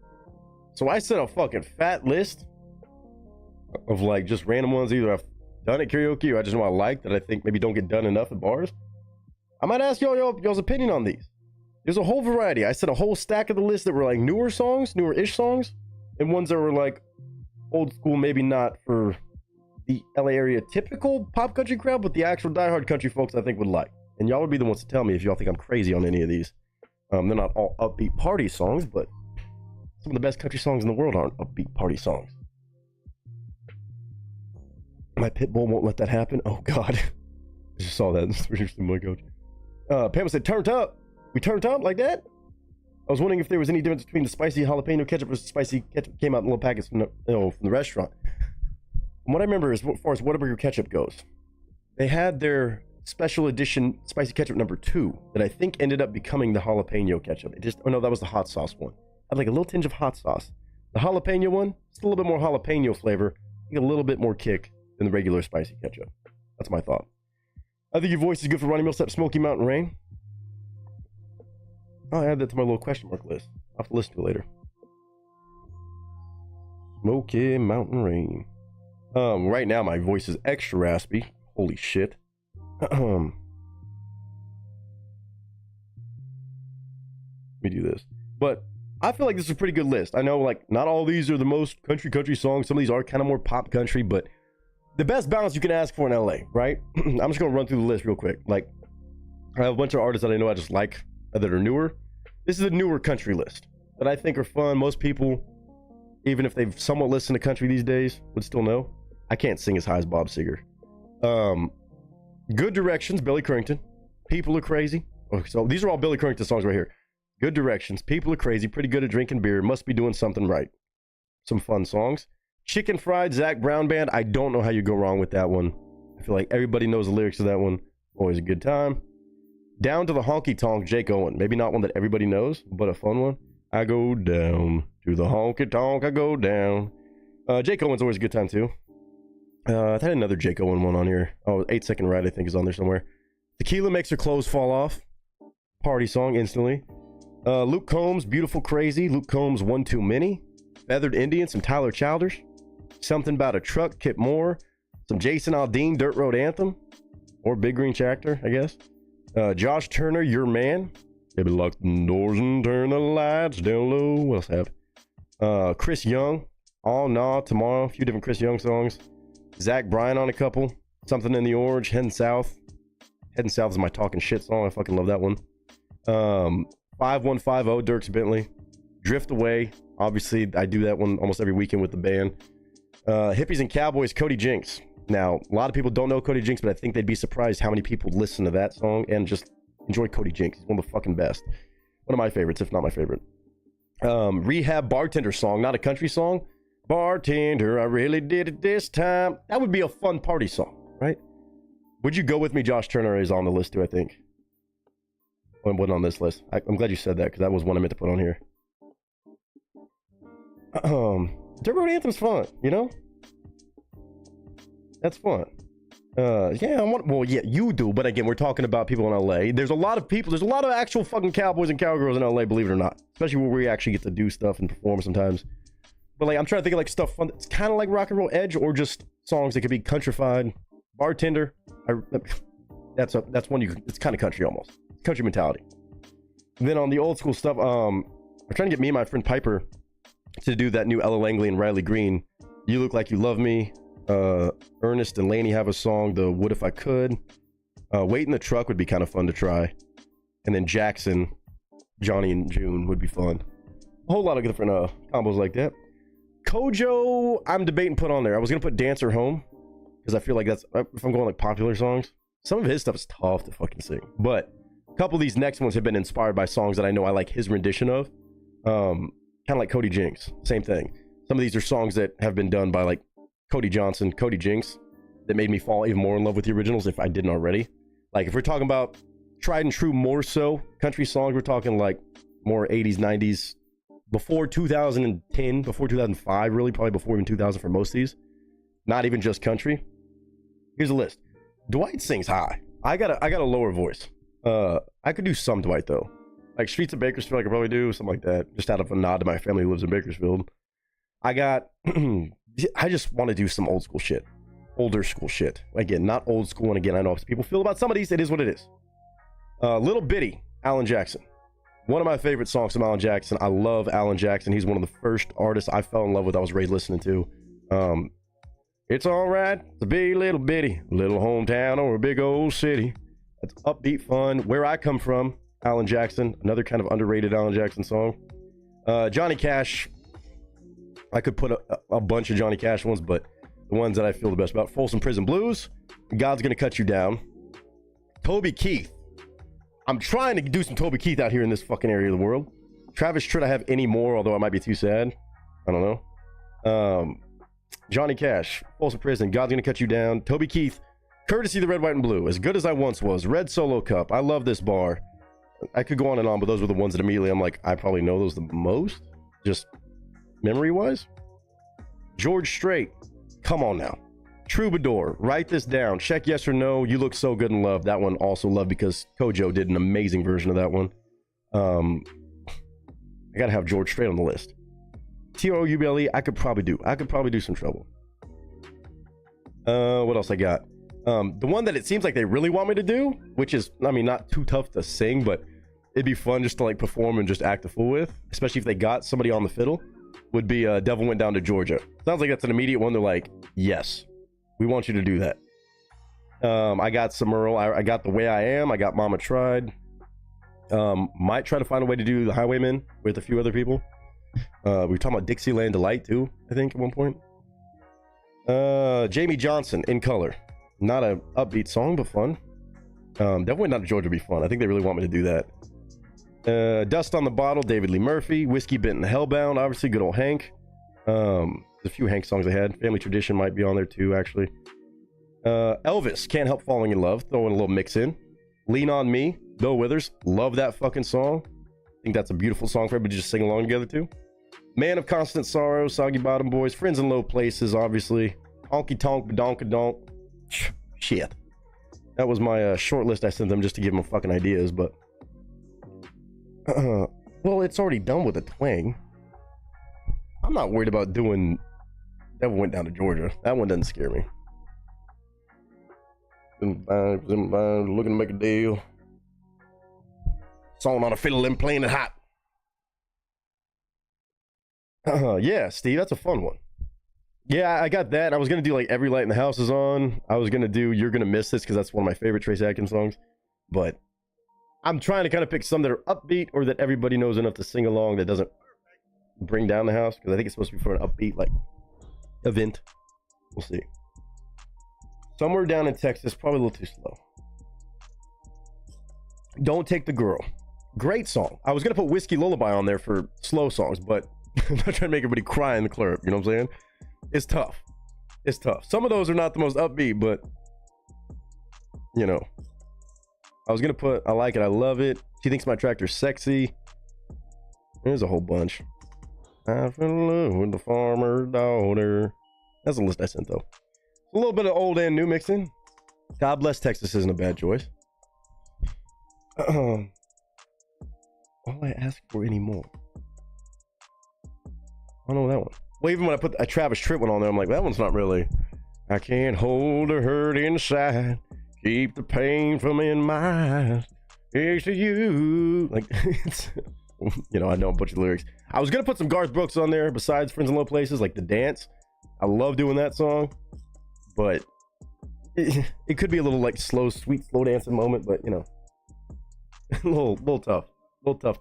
So I sent a fucking fat list of like just random ones either I've done at karaoke or I just know I like that I think maybe don't get done enough at bars. I might ask y'all's opinion on these. There's a whole variety. I sent a whole stack of the list that were like newer songs, newer-ish songs, and ones that were like old school, maybe not for the LA area typical pop country crowd, but the actual diehard country folks I think would like. And y'all would be the ones to tell me if y'all think I'm crazy on any of these. They're not all upbeat party songs, but some of the best country songs in the world aren't upbeat party songs. My pit bull won't let that happen. Oh God, I just saw that. Oh my God. Pam said, "Turned up." We turned up like that? I was wondering if there was any difference between the spicy jalapeno ketchup versus spicy ketchup came out in little packets from the restaurant. From what I remember, as far as Whataburger ketchup goes, they had their special edition spicy ketchup number 2 that I think ended up becoming the jalapeno ketchup. No, that was the hot sauce one. Had like a little tinge of hot sauce. The jalapeno one, just a little bit more jalapeno flavor, a little bit more kick than the regular spicy ketchup. That's my thought. I think your voice is good for Ronnie Millsap, Smoky Mountain Rain. I'll add that to my little question mark list. I'll have to listen to it later. Smoky Mountain Rain. Right now my voice is extra raspy. Holy shit. Let me do this. But I feel like this is a pretty good list. I know like not all these are the most country songs. Some of these are kind of more pop country, but the best balance you can ask for in LA, right? I'm just gonna run through the list real quick. Like I have a bunch of artists that I know I just like that are newer. This is a newer country list that I think are fun. Most people, even if they've somewhat listened to country these days, would still know. I can't sing as high as Bob Seger. Good Directions, Billy Currington. People Are Crazy. Oh, so these are all Billy Currington songs right here. Good Directions, People Are Crazy, Pretty Good at Drinking Beer, Must Be Doing Something Right. Some fun songs. Chicken Fried, Zach Brown Band. I don't know how you go wrong with that one. I feel like everybody knows the lyrics to that one. Always a good time. Down to the Honky Tonk, Jake Owen. Maybe not one that everybody knows, but a fun one. I go down to the honky tonk, I go down. Jake Owen's always a good time too. I had another Jake Owen one on here. Oh, 8 Second Ride I think is on there somewhere. Tequila Makes Her Clothes Fall Off. Party song instantly. Luke Combs, Beautiful Crazy. Luke Combs, One Too Many. Feathered Indian, some Tyler Childers. Something About a Truck, Kip Moore. Some Jason Aldean, Dirt Road Anthem. or Big Green Tractor, I guess. Josh Turner, Your Man. Maybe lock the doors and turn the lights down low. What else I have? Chris Young, All Nah, Tomorrow. A few different Chris Young songs. Zach Bryan on a couple. Something in the Orange, Heading South. Heading South is my talking shit song. I fucking love that one. 5150, Dierks Bentley. Drift Away. Obviously, I do that one almost every weekend with the band. Hippies and Cowboys, Cody Jinks. Now, a lot of people don't know Cody Jinks, but I think they'd be surprised how many people listen to that song and just enjoy Cody Jinks. He's one of the fucking best. One of my favorites, if not my favorite. Rehab Bartender song, not a country song. Bartender, I really did it this time. That would be a fun party song, right? Would you go with me? Josh Turner is on the list too, I think. Well, wasn't on this list. I'm glad you said that because that was one I meant to put on here. Dirt Road Anthem's fun, you know? That's fun. Well, yeah, you do, but again, we're talking about people in LA. There's a lot of people, there's a lot of actual fucking cowboys and cowgirls in LA, believe it or not. Especially where we actually get to do stuff and perform sometimes. But like, I'm trying to think of like stuff fun that's kind of like Rock and Roll Edge, or just songs that could be countrified. Bartender, that's one it's kind of country almost. Country mentality. And then on the old school stuff, we're trying to get me and my friend Piper to do that new Ella Langley and Riley Green. You Look Like You Love Me. Ernest and Laney have a song, the What If I Could. Wait in the Truck would be kind of fun to try. And then Jackson, Johnny and June would be fun. A whole lot of different combos like that. Kojo, I'm debating put on there. I was gonna put Dancer Home because I feel like that's, if I'm going like popular songs, some of his stuff is tough to fucking sing. But a couple of these next ones have been inspired by songs that I know I like his rendition of. Kind of like Cody Jinks, same thing. Some of these are songs that have been done by like Cody Johnson, Cody Jinks, that made me fall even more in love with the originals if I didn't already. Like if we're talking about tried and true, more so country songs, we're talking like more 80s, 90s, before 2010, before 2005, really, probably before even 2000 for most of these. Not even just country. Here's a list. Dwight sings high. I got a lower voice. I could do some Dwight though. Like Streets of Bakersfield, I could probably do something like that. Just out of a nod to my family who lives in Bakersfield. I just want to do some old school shit. Older school shit. Again, not old school. And again, I know how people feel about some of these. It is what it is. Little Bitty, Alan Jackson. One of my favorite songs from Alan Jackson. I love Alan Jackson. He's one of the first artists I fell in love with. I was raised listening to. It's all right to be little bitty, little hometown or a big old city. That's upbeat fun. Where I Come From, Alan Jackson. Another kind of underrated Alan Jackson song. Johnny Cash. I could put a bunch of Johnny Cash ones, but the ones that I feel the best about. Folsom Prison Blues. God's Gonna Cut You Down. Toby Keith. I'm trying to do some Toby Keith out here in this fucking area of the world. Travis Tritt I have any more, although I might be too sad. I don't know. Johnny Cash, Folsom Prison, God's Gonna Cut You Down. Toby Keith, Courtesy the Red, White, and Blue. As Good As I Once Was. Red Solo Cup. I love this bar. I could go on and on, but those were the ones that immediately I'm like, I probably know those the most. Just memory-wise. George Strait. Come on now. Troubadour, Write This Down. Check Yes or No. You Look So Good in Love. That one also love because Kojo did an amazing version of that one. I gotta have George Strait on the list. Trouble. I could probably do some Trouble. What else I got? The one that it seems like they really want me to do, which is, I mean, not too tough to sing, but it'd be fun just to like perform and just act a fool with, especially if they got somebody on the fiddle, would be Devil Went Down to Georgia. Sounds like that's an immediate one. They're like, yes, we want you to do that. I got some Earl. I got The Way I Am. I got Mama Tried. Might try to find a way to do The Highwaymen with a few other people. We were talking about Dixieland Delight too, I think, at one point. Jamie Johnson, In Color. Not a upbeat song, but fun. Devil Went Down to Georgia would be fun. I think they really want me to do that. Dust on the Bottle, David Lee Murphy. Whiskey Bitten Hellbound, obviously, good old Hank. There's a few Hank songs I had. Family Tradition might be on there too, actually. Elvis, Can't Help Falling in Love, throwing a little mix in. Lean on Me, Bill Withers, love that fucking song. I think that's a beautiful song for everybody to just sing along together too. Man of Constant Sorrow, Soggy Bottom Boys, Friends in Low Places, obviously. Honky Tonk, Badonkadonk. Shit. That was my short list I sent them just to give them fucking ideas, but... well, it's already done with a twang. I'm not worried about doing Devil Went Down to Georgia. That one doesn't scare me. Looking to make a deal. Song on a fiddle and playing it hot. Yeah, Steve, that's a fun one. Yeah, I got that. I was gonna do like Every Light in the House is On. I was gonna do You're Gonna Miss This because that's one of my favorite Trace Adkins songs. But I'm trying to kind of pick some that are upbeat or that everybody knows enough to sing along that doesn't bring down the house, because I think it's supposed to be for an upbeat like event. We'll see. Somewhere Down in Texas, probably a little too slow. Don't Take the Girl. Great song. I was gonna put Whiskey Lullaby on there for slow songs, but I'm not trying to make everybody cry in the club. You know what I'm saying? It's tough. It's tough. Some of those are not the most upbeat, but you know. I was gonna put I Like It, I Love It. She Thinks My Tractor's Sexy. There's a whole bunch. I fell in love with the farmer's daughter. That's a list I sent though. A little bit of old and new mixing. God Bless Texas isn't a bad choice. All I ask for anymore. I don't know that one. Well, even when I put a Travis Tritt one on there, I'm like, that one's not really. I can't hold the hurt inside. Keep the pain from in my eyes. It's to you. Like, it's, you know, I know a bunch of lyrics. I was going to put some Garth Brooks on there besides Friends in Low Places, like The Dance. I love doing that song. But it could be a little like slow, sweet, slow dancing moment, but you know, a little tough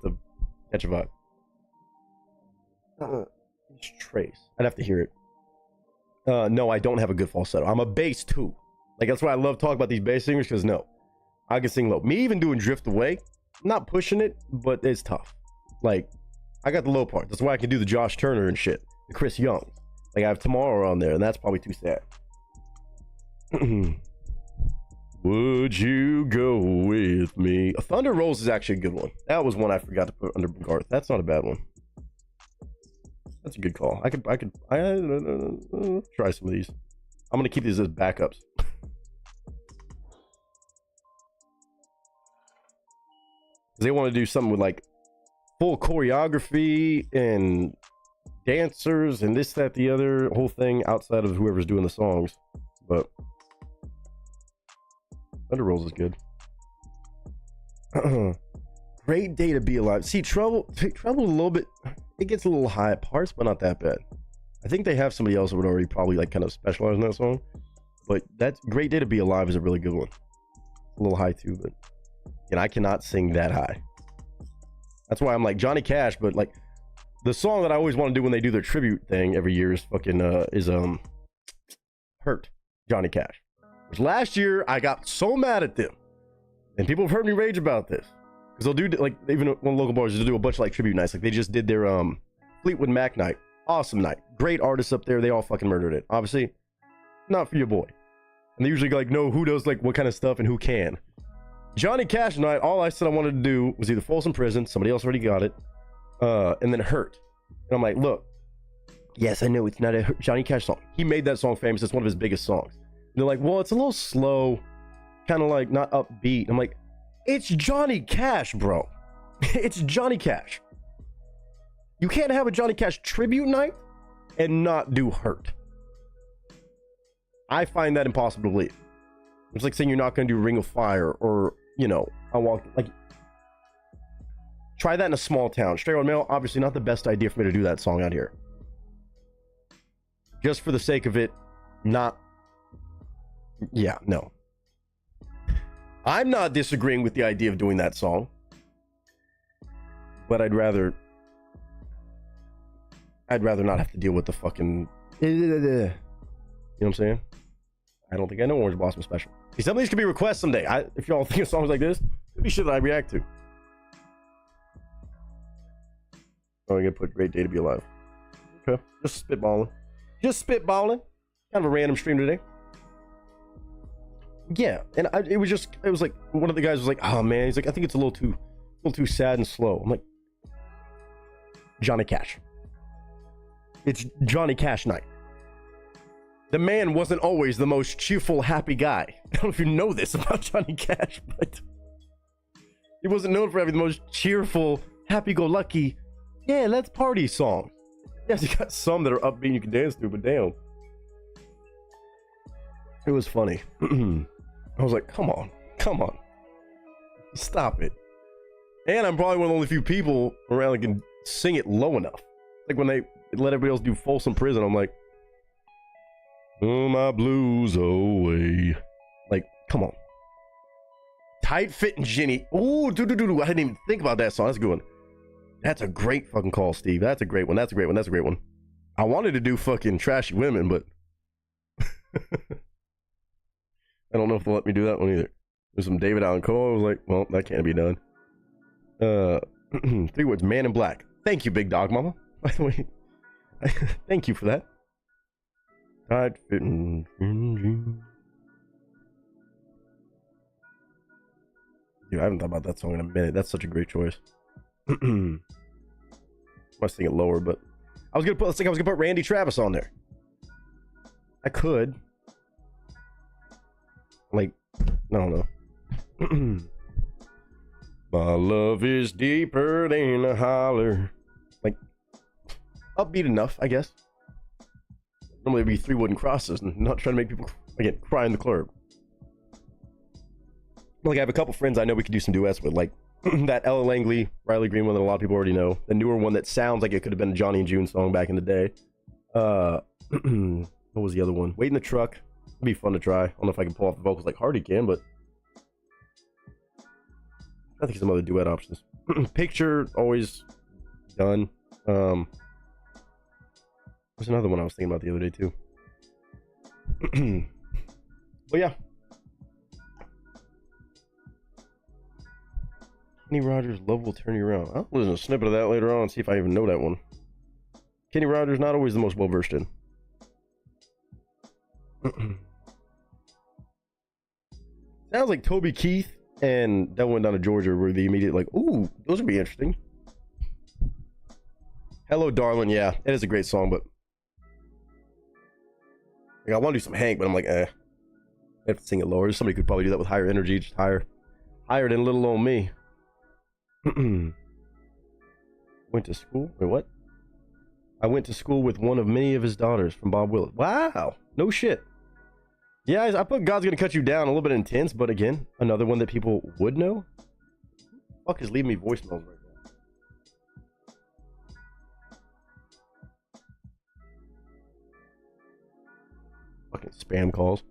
to catch a vibe. It's Trace. I'd have to hear it. No, I don't have a good falsetto. I'm a bass too. Like that's why I love talking about these bass singers, because no, I can sing low. Me even doing Drift Away, I'm not pushing it, but it's tough. Like I got the low part. That's why I can do the Josh Turner and shit, the Chris Young. Like I have Tomorrow on there, and that's probably too sad. Would you go with me? A Thunder Rolls is actually a good one. That was one I forgot to put under Garth. That's not a bad one. That's a good call. I could try some of these. I'm gonna keep these as backups. They want to do something with like full choreography and dancers and this, that, the other, whole thing outside of whoever's doing the songs. But Thunder Rolls is good. Great Day to Be Alive. See, Trouble a little bit, it gets a little high at parts, but not that bad. I think they have somebody else that would already probably like kind of specialize in that song. But that's Great Day to Be Alive is a really good one. A little high too, but and I cannot sing that high. That's why I'm like Johnny Cash, but like the song that I always want to do when they do their tribute thing every year is fucking Hurt, Johnny Cash. Which last year I got so mad at them, and people have heard me rage about this because they'll do like even one local bars they'll do a bunch of like tribute nights. Like they just did their Fleetwood Mac night, awesome night, great artists up there. They all fucking murdered it. Obviously, not for your boy. And they usually go like, no, who does like what kind of stuff and who can. Johnny Cash night, all I said I wanted to do was either Folsom Prison, somebody else already got it, and then Hurt. And I'm like, look, yes, I know it's not a Johnny Cash song. He made that song famous. It's one of his biggest songs. And they're like, well, it's a little slow, kind of like not upbeat. I'm like, it's Johnny Cash, bro. It's Johnny Cash. You can't have a Johnny Cash tribute night and not do Hurt. I find that impossible to believe. It's like saying you're not going to do Ring of Fire or, you know, I walk like. Try that in a small town. Straight on mail, obviously not the best idea for me to do that song out here. Just for the sake of it, not. Yeah, no. I'm not disagreeing with the idea of doing that song, but I'd rather not have to deal with the fucking. You know what I'm saying? I don't think I know Orange Blossom Special. See, some of these could be requests someday. If y'all think of songs like this, could be shit that I react to. Oh, I'm gonna put Great Day to Be Alive. Okay, just spitballing. Kind of a random stream today. Yeah, and it was like one of the guys was like, oh man, he's like, I think it's a little too sad and slow. I'm like, Johnny Cash. It's Johnny Cash night. The man wasn't always the most cheerful, happy guy. I don't know if you know this about Johnny Cash, but he wasn't known for having the most cheerful, happy-go-lucky, yeah, let's party songs. Yes, he got some that are upbeat and you can dance to, but damn. It was funny. I was like, come on, stop it. And I'm probably one of the only few people around that can sing it low enough. Like when they let everybody else do Folsom Prison, I'm like, oh, my blues away. Like, come on. Tight Fitting Jenny. Ooh, I didn't even think about that song. That's a good one. That's a great fucking call, Steve. That's a great one. That's a great one. That's a great one. I wanted to do fucking Trashy Women, but I don't know if they'll let me do that one either. There's some David Allan Coe. I was like, well, that can't be done. 3 words, Man in Black. Thank you, Big Dog Mama. By the way, thank you for that. Tight Fitting jeans. Dude, I haven't thought about that song in a minute. That's such a great choice. I was thinking lower, but I was gonna put Randy Travis on there. I could. Like, I don't know. My love is deeper than a holler. Like, upbeat enough, I guess. Normally it'd be 3 wooden crosses and not trying to make people, again, cry in the club. Like, I have a couple friends I know we could do some duets with, like that Ella Langley, Riley Green one that a lot of people already know. The newer one that sounds like it could have been a Johnny and June song back in the day. What was the other one? Wait in the Truck. It'd be fun to try. I don't know if I can pull off the vocals like Hardy can, but I think some other duet options. Picture, always done. There's another one I was thinking about the other day too. But yeah. Kenny Rogers, Love Will Turn You Around. I'll listen to a snippet of that later on and see if I even know that one. Kenny Rogers, not always the most well versed in. Sounds like Toby Keith and That Went Down to Georgia were the immediate, like, ooh, those would be interesting. Hello, Darling, yeah, it is a great song, but like, I want to do some Hank, but I'm like, I have to sing it lower. Somebody could probably do that with higher energy, just higher than Little Old Me. Went to school? Wait, what? I went to school with one of many of his daughters from Bob Willis. Wow, no shit. Yeah, I put God's Gonna Cut You Down, a little bit intense, but again, another one that people would know. Fuck is leaving me voicemails right now? Fucking spam calls.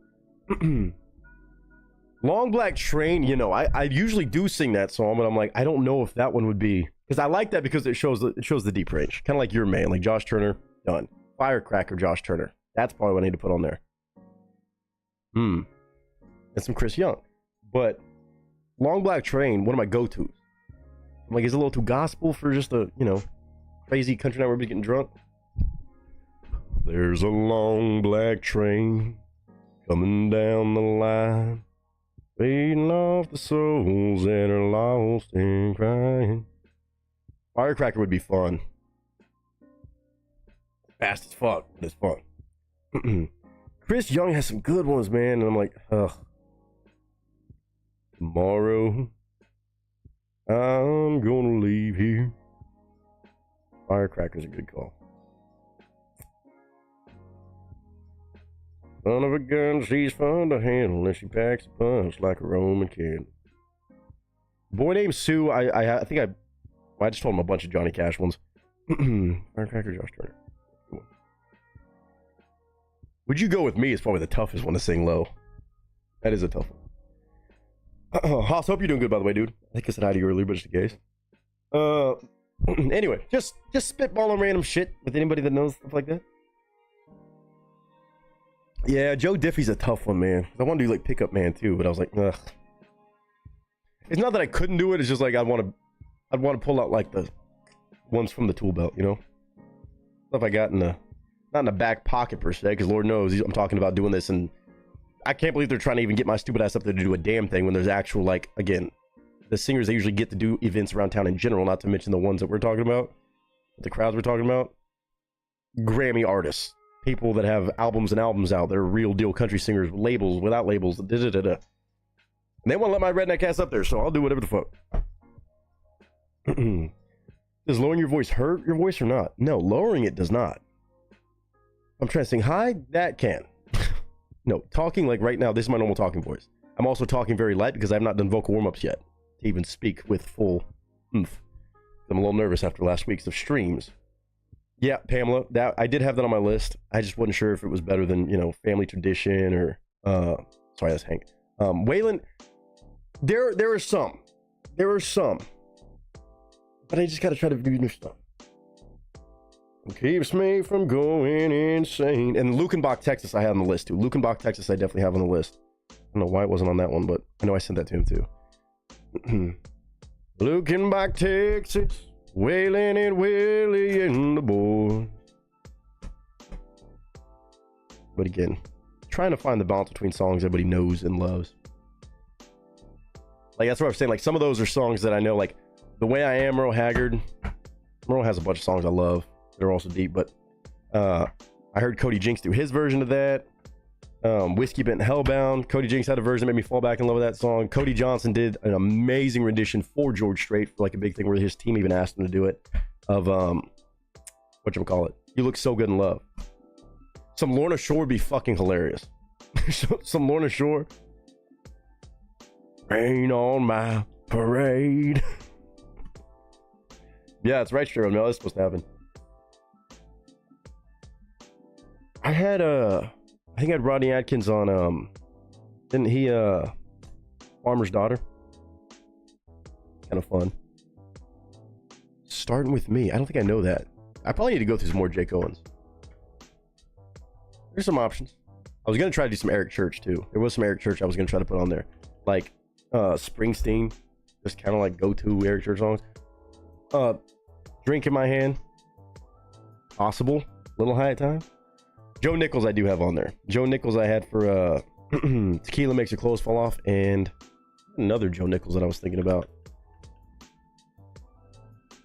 Long Black Train, you know, I usually do sing that song, but I'm like, I don't know if that one would be, because I like that because it shows the deep range, kind of like Your Man, like Josh Turner, done. Firecracker, Josh Turner. That's probably what I need to put on there. And some Chris Young, but Long Black Train, one of my go-tos. I'm like, is it a little too gospel for just a, you know, crazy country night where everybody's getting drunk? There's a long black train coming down the line, fading off the souls that are lost and crying. Firecracker would be fun. Fast as fuck, but it's fun. Chris Young has some good ones, man, and I'm like, ugh. Tomorrow, I'm gonna leave here. Firecracker's a good call. Son of a gun, she's fun to handle, and she packs a punch like a Roman candle. Boy named Sue, I think I just told him a bunch of Johnny Cash ones. Firecracker, Josh Turner. Would You Go With Me is probably the toughest one to sing low. That is a tough one. Haas, hope you're doing good, by the way, dude. I think I said hi to you earlier, but just in case. Anyway, just spitballing random shit with anybody that knows stuff like that. Yeah, Joe Diffie's a tough one, man. I want to do like Pickup Man too, but I was like, ugh. It's not that I couldn't do it. It's just like I'd want to pull out like the ones from the tool belt, you know. Stuff I got in the. Not in the back pocket per se, because Lord knows I'm talking about doing this, and I can't believe they're trying to even get my stupid ass up there to do a damn thing when there's actual, like, again, the singers they usually get to do events around town in general, not to mention the ones that we're talking about, the crowds we're talking about. Grammy artists, people that have albums and albums out, they're real deal country singers, labels, without labels, da-da-da-da. And they want to let my redneck ass up there, so I'll do whatever the fuck. Does lowering your voice hurt your voice or not? No, lowering it does not. I'm trying to sing high, that can. No, talking like right now, this is my normal talking voice. I'm also talking very light because I have not done vocal warm-ups yet to even speak with full oomph. I'm a little nervous after last week's of streams. Yeah, Pamela, that I did have that on my list. I just wasn't sure if it was better than, you know, Family Tradition or sorry, that's Hank. Waylon, there are some. But I just gotta try to do new stuff. It keeps me from going insane. And Lukenbach, Texas, I had on the list too. Lukenbach, Texas, I definitely have on the list. I don't know why it wasn't on that one, but I know I sent that to him too. Lukenbach, Texas, Waylon and Willie and the boys. But again, trying to find the balance between songs everybody knows and loves. Like, that's what I'm saying. Like, some of those are songs that I know, like The Way I Am, Merle Haggard. Merle has a bunch of songs I love. They're also deep, but I heard Cody Jinks do his version of that. Whiskey Bent Hellbound. Cody Jinks had a version that made me fall back in love with that song. Cody Johnson did an amazing rendition for George Strait for like a big thing where his team even asked him to do it. Of whatchamacallit, You Look So Good in Love. Some Lorna Shore would be fucking hilarious. Some Lorna Shore. Rain on my parade. Yeah, that's right, Cheryl. No, that's supposed to happen. I think I had Rodney Atkins on, didn't he, Farmer's Daughter? Kind of fun. Starting With Me. I don't think I know that. I probably need to go through some more Jake Owens. There's some options. I was going to try to do some Eric Church, too. There was some Eric Church I was going to try to put on there. Like, Springsteen. Just kind of like go-to Eric Church songs. Drink in My Hand. Possible. Little High at Times. Joe Nichols I do have on there. Joe Nichols I had for Tequila Makes Your Clothes Fall Off, and another Joe Nichols that I was thinking about.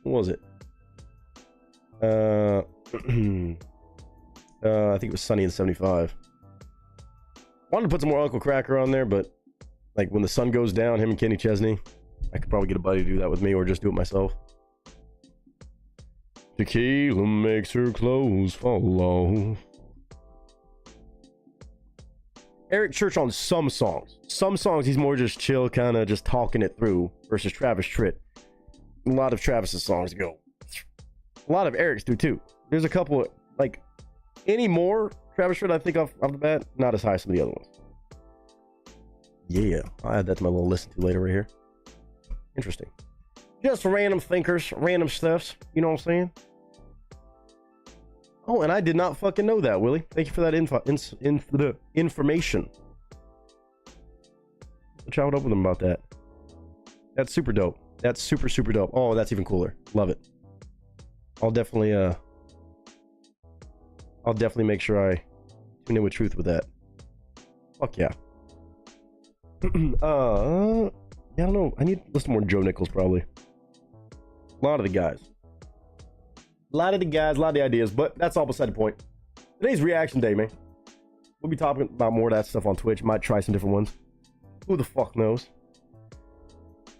What was it? I think it was Sunny in 75. Wanted to put some more Uncle Cracker on there, but like When the Sun Goes Down, him and Kenny Chesney, I could probably get a buddy to do that with me or just do it myself. Tequila makes her clothes fall off. Eric Church on some songs. Some songs he's more just chill, kind of just talking it through, versus Travis Tritt. A lot of Travis's songs go. A lot of Eric's do too. There's a couple of, like, any more Travis Tritt I think off the bat, not as high as some of the other ones. Yeah, I'll add that to my little listen to later right here. Interesting. Just random thinkers, random stuffs. You know what I'm saying? Oh, and I did not fucking know that, Willie. Thank you for that information. I'll chat up with him about that. That's super dope. That's super, super dope. Oh, that's even cooler. Love it. I'll definitely make sure I tune in with Truth with that. Fuck yeah. Yeah, I don't know. I need to listen more to Joe Nichols, probably. A lot of the guys. A lot of the ideas, but that's all beside the point. Today's reaction day, man. We'll be talking about more of that stuff on Twitch. Might try some different ones. Who the fuck knows?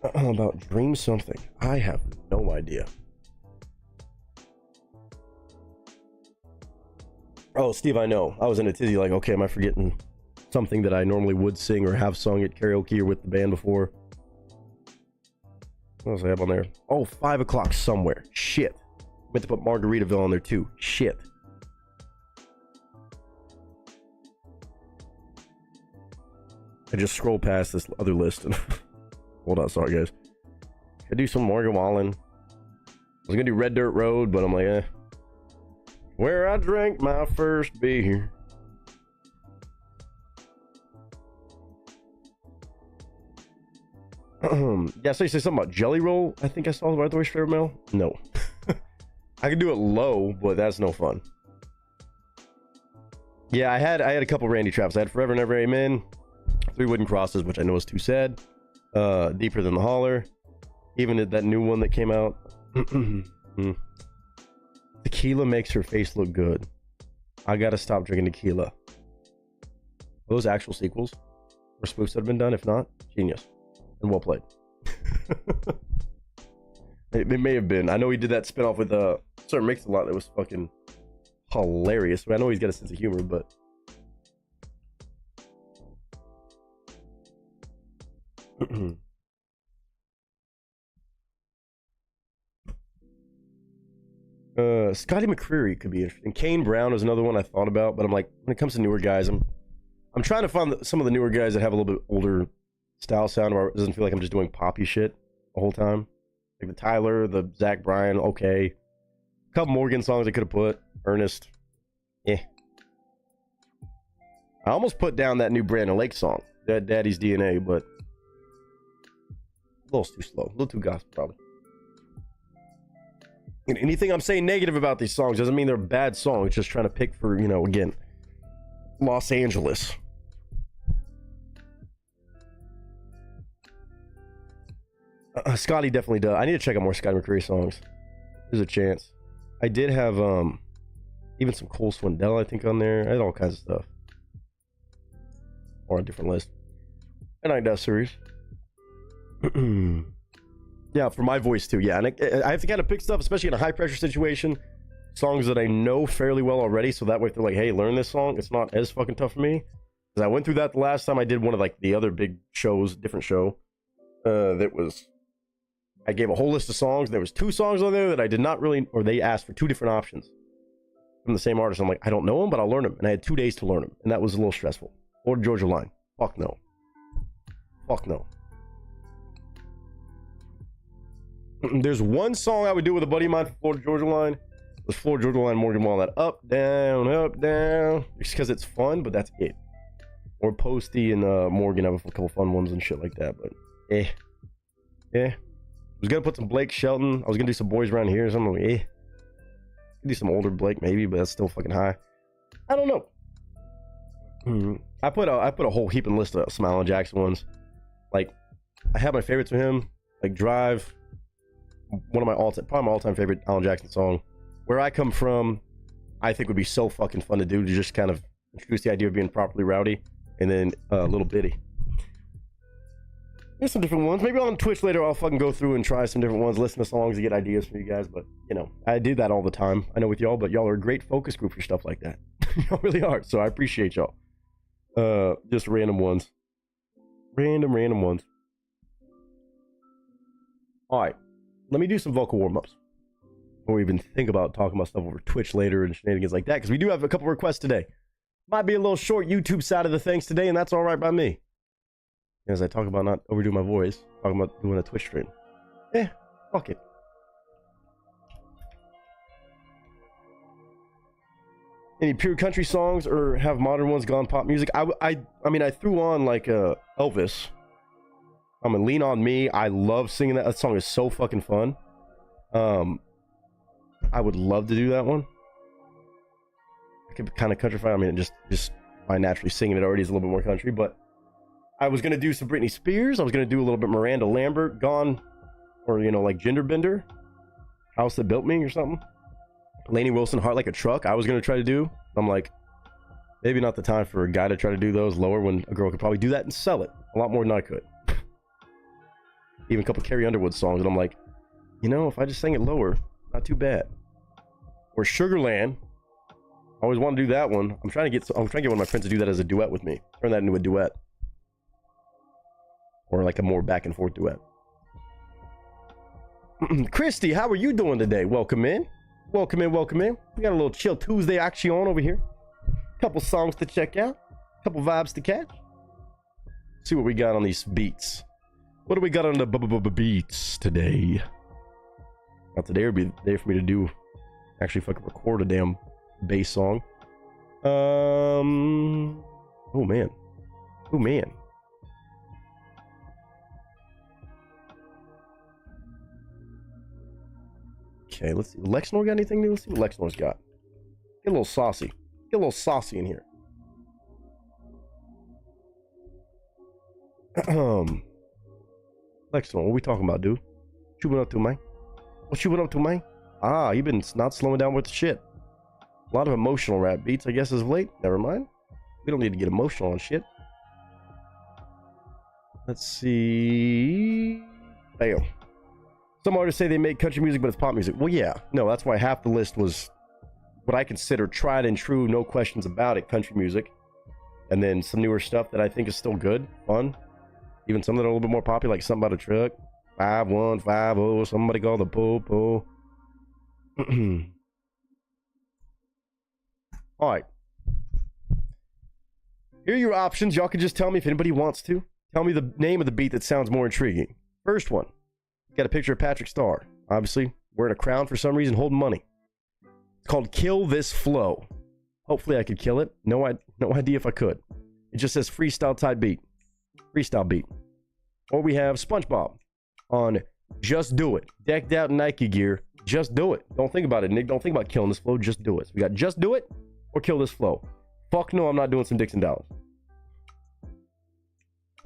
About Dream Something. I have no idea. Oh, Steve, I know. I was in a tizzy like, okay, am I forgetting something that I normally would sing or have sung at karaoke or with the band before? What else I have on there? Oh, 5 o'clock somewhere. Shit. Meant to put Margaritaville on there too. Shit. I just scrolled past this other list and hold on, sorry guys. I do some Morgan Wallen. I was gonna do Red Dirt Road, but I'm like, eh. Where I drank my first beer. Yeah, so you say something about Jelly Roll? I think I saw the right the way favorite mail. No. I could do it low, but that's no fun. Yeah, I had a couple Randy Traps. I had Forever Never Amen, 3 Wooden Crosses, which I know is too sad. Deeper Than the Holler. Even that new one that came out. Tequila Makes Her Face Look Good. I gotta stop drinking tequila. Are those actual sequels or spoofs that have been done? If not, genius and well played. It may have been. I know he did that spinoff with Sir Mix-a-Lot that was fucking hilarious. I know he's got a sense of humor, but Scotty McCreery could be interesting. Kane Brown is another one I thought about, but I'm like, when it comes to newer guys, I'm trying to find some of the newer guys that have a little bit older style sound, where it doesn't feel like I'm just doing poppy shit the whole time. Like the Tyler, the Zach Bryan, okay. A couple Morgan songs I could have put. Ernest, eh. I almost put down that new Brandon Lake song, that Daddy's DNA, but a little too slow, a little too gospel probably. And anything I'm saying negative about these songs doesn't mean they're bad songs. Just trying to pick for, you know, again, Los Angeles. Scotty definitely does. I need to check out more Scotty McCreery songs. There's a chance. I did have even some Cole Swindell, I think, on there. I had all kinds of stuff. Or a different list. And I Death series. Yeah, for my voice too. Yeah, and I have to kind of pick stuff, especially in a high pressure situation. Songs that I know fairly well already, so that way if they're like, hey, learn this song, it's not as fucking tough for me. Because I went through that the last time I did one of like the other big shows, different show. That was, I gave a whole list of songs. There was 2 songs on there that I did not really, or they asked for 2 different options from the same artist. I'm like, I don't know them, but I'll learn them. And I had 2 days to learn them, and that was a little stressful. Or Georgia Line. Fuck no. Fuck no. There's one song I would do with a buddy of mine for Florida Georgia Line. It was Florida Georgia Line, Morgan Walnut. Up, down, just because it's fun, but that's it. Or Posty and Morgan have a couple fun ones and shit like that, but eh. I was gonna put some Blake Shelton. I was gonna do some Boys Around Here or something. Like, do some older Blake maybe, but that's still fucking high. I don't know. I put a whole heaping list of some Alan Jackson ones. Like, I have my favorites with him, like Drive. One of my probably my all-time favorite Alan Jackson song. Where I Come From, I think would be so fucking fun to do, to just kind of introduce the idea of being properly rowdy. And then Little Bitty. There's some different ones. Maybe on Twitch later I'll fucking go through and try some different ones, listen to songs to get ideas from you guys. But, you know, I do that all the time. I know with y'all, but y'all are a great focus group for stuff like that. Y'all really are. So I appreciate y'all. Just random ones. Random ones. Alright. Let me do some vocal warm-ups. Or even think about talking about stuff over Twitch later and shenanigans like that. Because we do have a couple requests today. Might be a little short YouTube side of the things today, and that's alright by me. As I talk about not overdoing my voice, talking about doing a Twitch stream. Fuck it. Any pure country songs or have modern ones gone pop music? I mean, I threw on like Elvis. I'm gonna Lean on Me. I love singing that. That song is so fucking fun. I would love to do that one. I could kind of countrify. I mean, just by naturally singing it already is a little bit more country, but I was gonna do some Britney Spears. I was gonna do a little bit Miranda Lambert, Gone, or you know, like Gender Bender, House That Built Me, or something. Lainey Wilson, Heart Like a Truck. I was gonna try to do. I'm like, maybe not the time for a guy to try to do those lower when a girl could probably do that and sell it a lot more than I could. Even a couple Carrie Underwood songs, and I'm like, you know, if I just sang it lower, not too bad. Or Sugarland. I always want to do that one. I'm trying to get one of my friends to do that as a duet with me. Turn that into a duet. Or like a more back and forth duet. Christy, how are you doing today? Welcome in. Welcome in. We got a little chill Tuesday action on over here. Couple songs to check out. Couple vibes to catch. See what we got on these beats. What do we got on the beats today? Now today would be the day for me to do, actually fucking record a damn bass song. Oh man. Okay, let's see. Lexnor got anything new? Let's see what Lexnor's got. Get a little saucy. Get a little saucy in here. Lexnor, what are we talking about, dude? What you been up to, man? What you been up to, man? Ah, you been not slowing down with the shit. A lot of emotional rap beats, I guess, as of late. Never mind. We don't need to get emotional on shit. Let's see. Bam. Some artists say they make country music, but it's pop music. Well, yeah. No, that's why half the list was what I consider tried and true, no questions about it, country music. And then some newer stuff that I think is still good, fun. Even some that are a little bit more popular, like something about a truck. 5150, somebody call the po-po. All right. Here are your options. Y'all can just tell me if anybody wants to. Tell me the name of the beat that sounds more intriguing. First one. Got a picture of Patrick Starr. Obviously, wearing a crown for some reason, holding money. It's called Kill This Flow. Hopefully I could kill it. No idea if I could. It just says freestyle type beat. Freestyle beat. Or we have SpongeBob on Just Do It. Decked out in Nike gear. Just do it. Don't think about it, Nick. Don't think about killing this flow. Just do it. So we got Just Do It or Kill This Flow. Fuck no, I'm not doing some Dixon Dollars.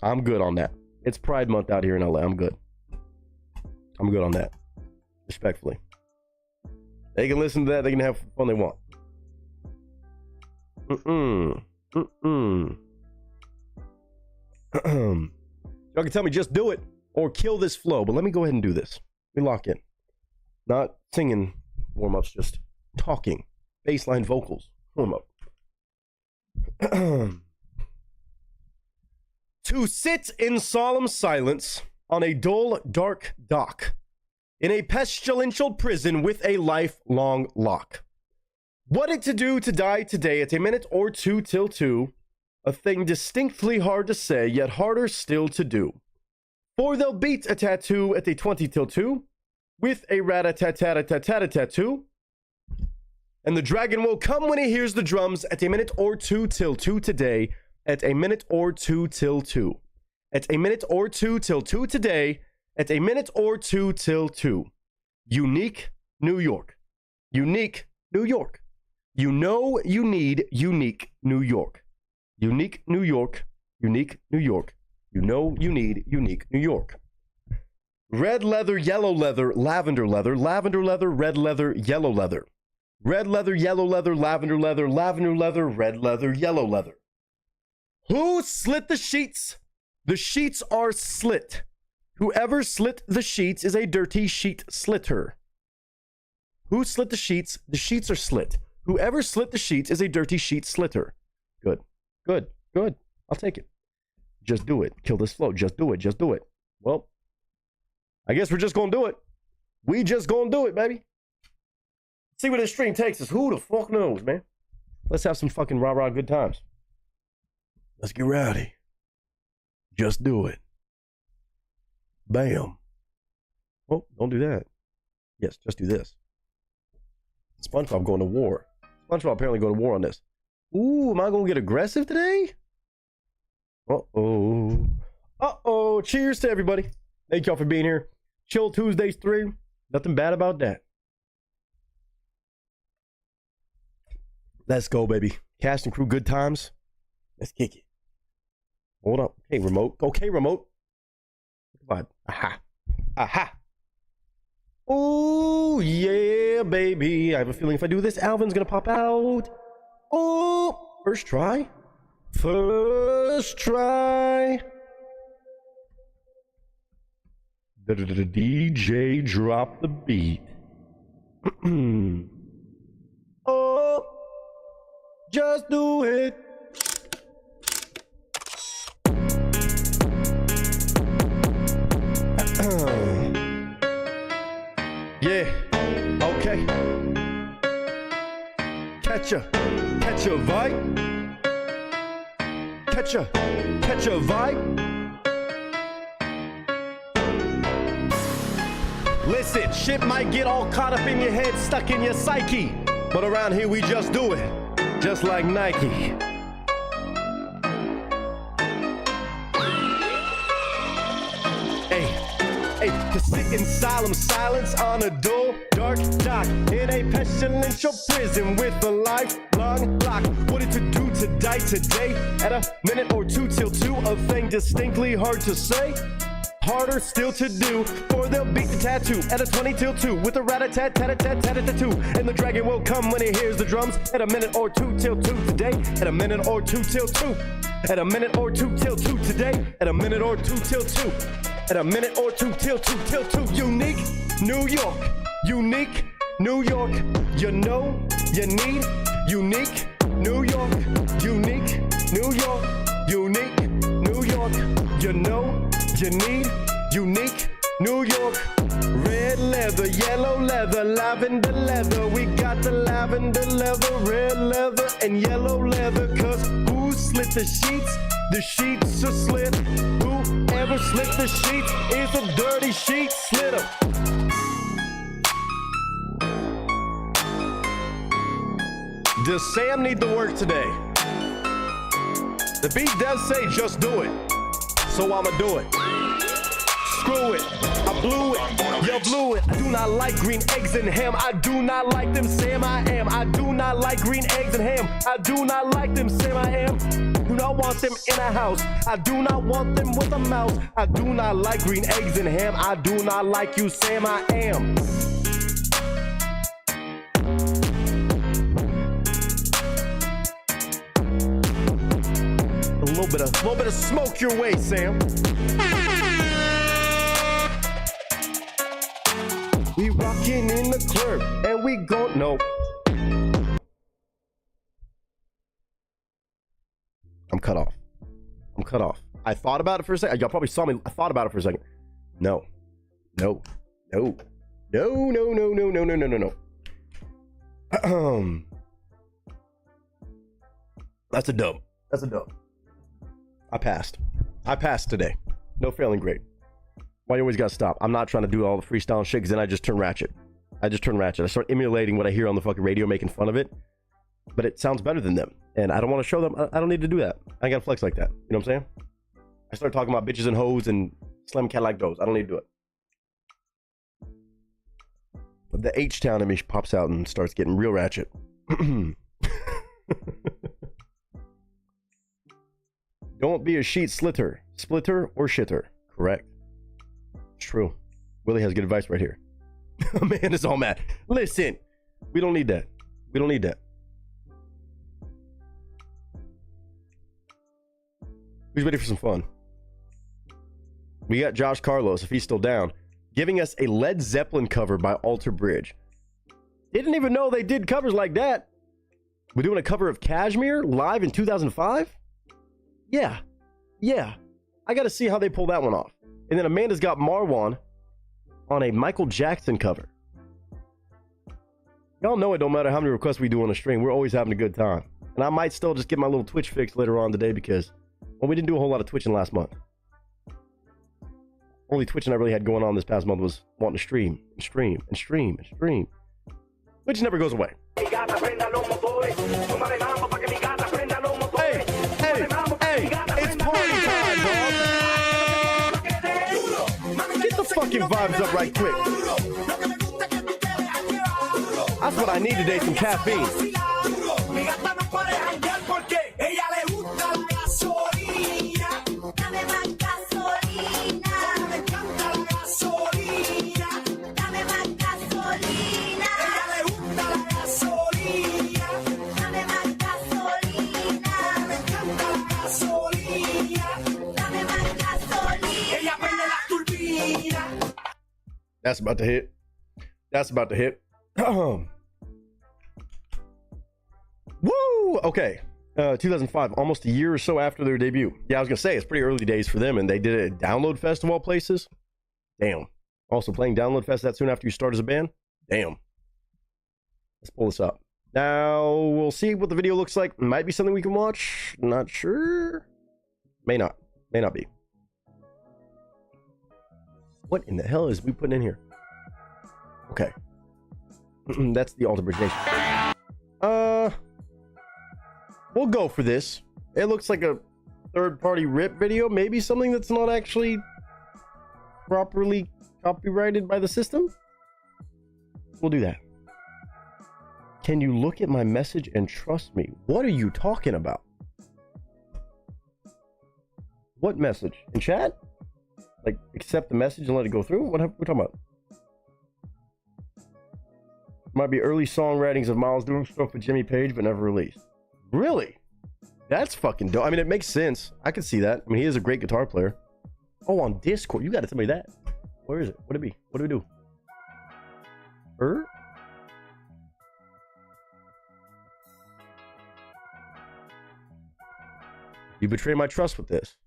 I'm good on that. It's Pride Month out here in LA. I'm good. I'm good on that. Respectfully. They can listen to that. They can have fun they want. Y'all can tell me just do it or kill this flow. But let me go ahead and do this. Let me lock in. Not singing warm-ups, just talking. Baseline vocals. Warm-up. To sit in solemn silence on a dull, dark dock in a pestilential prison with a lifelong lock. What it to do to die today at a minute or two till two, a thing distinctly hard to say, yet harder still to do. For they'll beat a tattoo at a 20 till 2, with a rat-a-tat-tat-a-tat-tat-a-tattoo, and the dragon will come when he hears the drums at a minute or two till 2 today, at a minute or two till 2. At a minute or two till 2 today, at a minute or two till 2. Unique New York. Unique New York. You know you need unique New York. Unique New York. Unique New York. You know you need unique New York. Red leather, yellow leather, lavender leather, lavender leather, red leather, yellow leather. Red leather, yellow leather, lavender leather, lavender leather, red leather, yellow leather. Who slit the sheets? The sheets are slit. Whoever slit the sheets is a dirty sheet slitter. Who slit the sheets? The sheets are slit. Whoever slit the sheets is a dirty sheet slitter. Good. Good. Good. I'll take it. Just do it. Kill this flow. Just do it. Just do it. Well, I guess we're just gonna do it. We just gonna do it, baby. See where this stream takes us. Who the fuck knows, man? Let's have some fucking rah-rah good times. Let's get rowdy. Just do it. Bam. Oh, don't do that. Yes, just do this. SpongeBob going to war. SpongeBob apparently going to war on this. Ooh, am I going to get aggressive today? Uh-oh. Uh-oh. Cheers to everybody. Thank y'all for being here. Chill Tuesdays 3. Nothing bad about that. Let's go, baby. Cast and crew, good times. Let's kick it. Hold up. Okay, remote. Okay, remote. Vibe. Aha. Aha. Oh, yeah, baby. I have a feeling if I do this, Alvin's going to pop out. Oh, first try. First try. The DJ drop the beat. Oh, just do it. Yeah, okay. Catch a vibe. Catch a vibe. Listen, shit might get all caught up in your head, stuck in your psyche. But around here we just do it, just like Nike. Hey, to sit in solemn silence on a dull, dark dock in a pestilential prison with a lifelong lock. What it to do to die today at a minute or two till 2? A thing distinctly hard to say, harder still to do. For they'll beat the tattoo at a 20 till 2 with a rat-a-tat-tat-tat-tat-tat-tattoo. And the dragon will come when he hears the drums at a minute or two till 2 today. At a minute or two till 2. At a minute or two till 2 today. At a minute or two till 2. At a minute or two till 2 till 2. Unique New York. Unique New York. You know you need unique New York. Unique New York. Unique New York. You know You need unique New York. Red leather, yellow leather, lavender leather. We got the lavender leather, red leather, and yellow leather. Cause who slit the sheets? The sheets are slit. Whoever slit the sheets is a dirty sheet slitter. Does Sam need to work today? The beat does say just do it. So I'ma do it. Screw it. I blew it. You blew it. I do not like green eggs and ham. I do not like them, Sam. I am. I do not like green eggs and ham. I do not like them, Sam. I am. Do not want them in a house. I do not want them with a mouse. I do not like green eggs and ham. I do not like you, Sam. I am. A little bit of smoke your way, Sam. We rockin' in the club and we gon' no. I'm cut off. I'm cut off. I thought about it for a second. Y'all probably saw me. I thought about it for a second. No. No. No. No, no, no, no, no, no, no, no, no. That's a dub. That's a dub. I passed. I passed today. No failing grade. Why you always gotta stop? I'm not trying to do all the freestyle shit because then I just turn ratchet. I start emulating what I hear on the fucking radio, making fun of it. But it sounds better than them. And I don't want to show them. I don't need to do that. I ain't gotta flex like that. You know what I'm saying? I start talking about bitches and hoes and slim Cadillac doors. I don't need to do it. But the H-Town in me pops out and starts getting real ratchet. Don't be a sheet slitter. Splitter or shitter. Correct. It's true. Willie has good advice right here. Man, it's all mad. Listen, we don't need that. We don't need that. Who's ready for some fun? We got Josh Carlos, if he's still down, giving us a Led Zeppelin cover by Alter Bridge. Didn't even know they did covers like that. We're doing a cover of Kashmir live in 2005? Yeah. I got to see how they pull that one off. And then Amanda's got Marwan on a Michael Jackson cover. Y'all know it don't matter how many requests we do on the stream. We're always having a good time. And I might still just get my little Twitch fix later on today because, well, we didn't do a whole lot of Twitching last month. Only Twitching I really had going on this past month was wanting to stream and stream and stream and stream. Which never goes away. Hey, it's party time, dog. Get the fucking vibes up right quick. That's what I need today, some caffeine. That's about to hit. That's about to hit. Woo! Okay. 2005, almost a year or so after their debut. Yeah, I was going to say, it's pretty early days for them, and they did it at Download Fest of all places. Damn. Also playing Download Fest that soon after you start as a band? Damn. Let's pull this up. Now, we'll see what the video looks like. Might be something we can watch. Not sure. May not. May not be. What in the hell is we putting in here? Okay. That's the Alter Bridge Nation. We'll go for this. It looks like a third-party rip video. Maybe something that's not actually properly copyrighted by the system. We'll do that. Can you look at my message and trust me? What are you talking about? What message? In chat? Like, accept the message and let it go through? What are we talking about? Might be early songwritings of Miles doing stuff with Jimmy Page, but never released. Really? That's fucking dope. I mean, it makes sense. I can see that. I mean, he is a great guitar player. Oh, on Discord. You got to tell me that. Where is it? What do it be? What do we do? You betray my trust with this.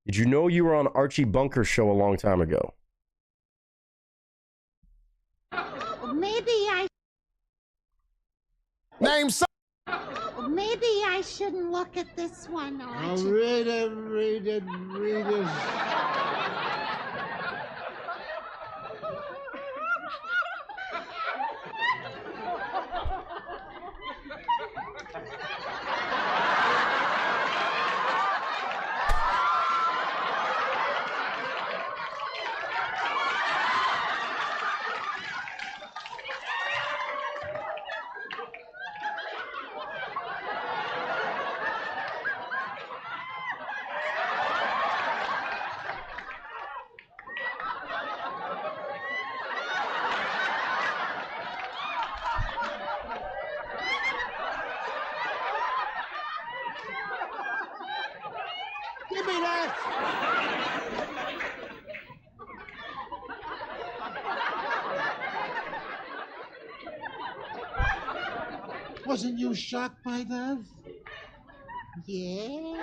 Did you know you were on Archie Bunker's show a long time ago? Maybe I. Name some. Maybe I shouldn't look at this one, Archie. Read it. Give me that! Wasn't you shocked by that? Yeah.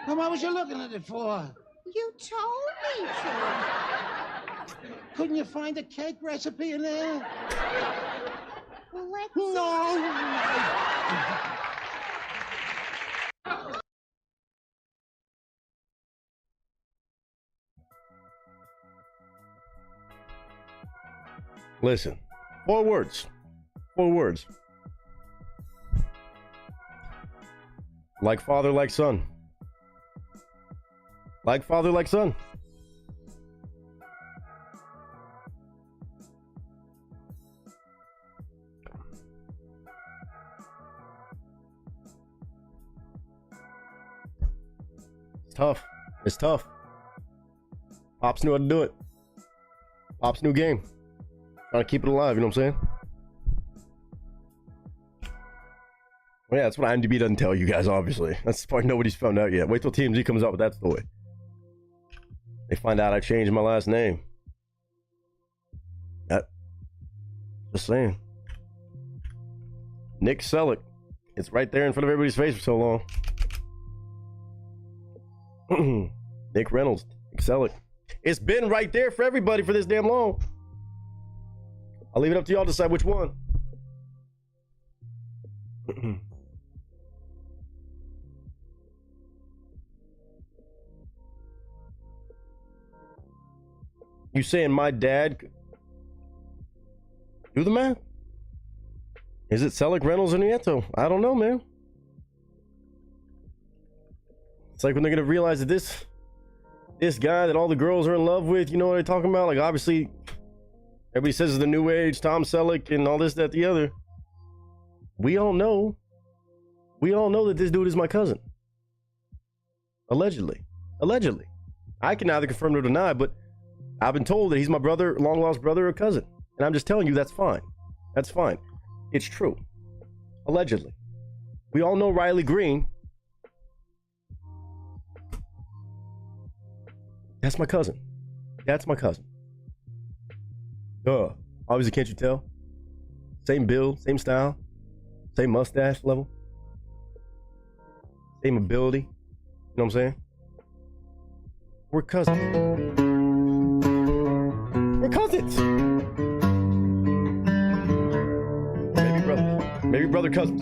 Well, what was you looking at it for? You told me to. Couldn't you find a cake recipe in there? Well, let's No! Listen, 4 words. 4 words. Like father, like son. Like father, like son. It's tough. It's tough. Pops knew how to do it. Pops new game. Trying to keep it alive, you know what I'm saying? Well, yeah, that's what IMDb doesn't tell you guys, obviously. That's the part nobody's found out yet. Wait till TMZ comes out with that story. They find out I changed my last name. Just saying. Nick Selleck. It's right there in front of everybody's face for so long. Nick Reynolds. Nick Selleck. It's been right there for everybody for this damn long. I'll leave it up to y'all to decide which one. You saying my dad? Do the math. Is it Selleck, Reynolds, or Nieto? I don't know, man. It's like when they're gonna realize that this guy that all the girls are in love with, you know what I'm talking about? Like, obviously, everybody says it's the new age, Tom Selleck, and all this, that, the other. We all know that this dude is my cousin. Allegedly. I can neither confirm nor deny, but I've been told that he's my brother, long lost brother or cousin. And I'm just telling you, that's fine. That's fine. It's true. Allegedly. We all know Riley Green. That's my cousin. That's my cousin. Duh. Obviously, can't you tell? Same build, same style, same mustache level, same ability. You know what I'm saying? We're cousins. We're cousins. Maybe brothers. Maybe brother cousins.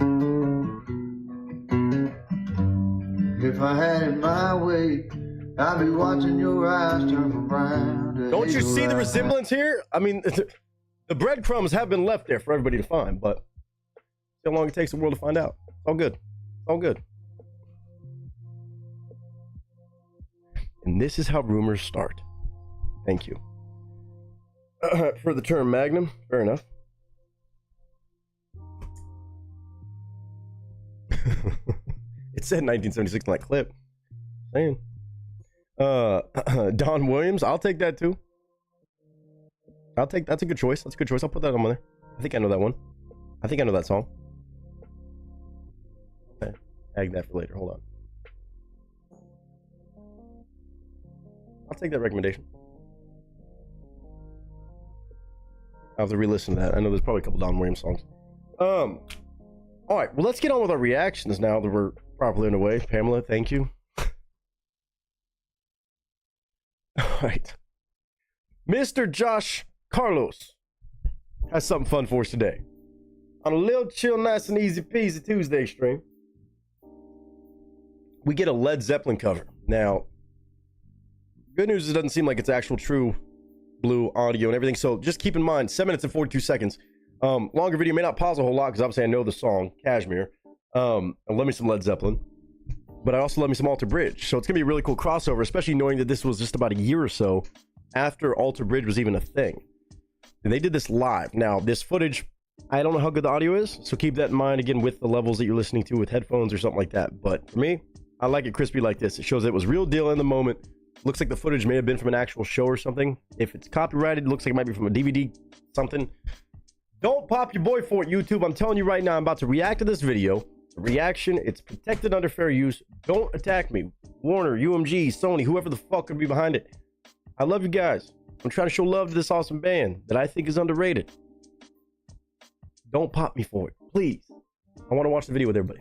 If I had it my way, I'd be watching your eyes turn from brown to Don't you hazel see the eyes. resemblance here? I mean, the breadcrumbs have been left there for everybody to find, but see how long it takes the world to find out. It's all good. It's all good. And this is how rumors start. Thank you. For the term magnum, fair enough. It said 1976 in that clip. Saying. Don Williams, I'll take that too. That's a good choice. That's a good choice. I'll put that on there. I think I know that one. I think I know that song. Okay. Tag that for later. Hold on. I'll take that recommendation. I'll have to re-listen to that. I know there's probably a couple Don Williams songs. All right. Well, let's get on with our reactions now that we're properly underway. Pamela, thank you. All right. Mr. Josh Carlos has something fun for us today. On a little chill, nice and easy peasy Tuesday stream, we get a Led Zeppelin cover. Now, good news is it doesn't seem like it's actual true blue audio and everything. So just keep in mind, 7 minutes and 42 seconds. Longer video may not pause a whole lot because obviously I know the song, Kashmir. I love me some Led Zeppelin. But I also love me some Alter Bridge. So it's going to be a really cool crossover, especially knowing that this was just about a year or so after Alter Bridge was even a thing. And they did this live. Now, this footage, I don't know how good the audio is, so keep that in mind, again, with the levels that you're listening to with headphones or something like that. But for me, I like it crispy like this. It shows that it was real deal in the moment. Looks like the footage may have been from an actual show or something. If it's copyrighted, it looks like it might be from a DVD, something. Don't pop your boy for it, YouTube. I'm telling you right now, I'm about to react to this video. The reaction, it's protected under fair use. Don't attack me. Warner, UMG, Sony, whoever the fuck could be behind it. I love you guys. I'm trying to show love to this awesome band that I think is underrated. Don't pop me for it, please. I want to watch the video with everybody.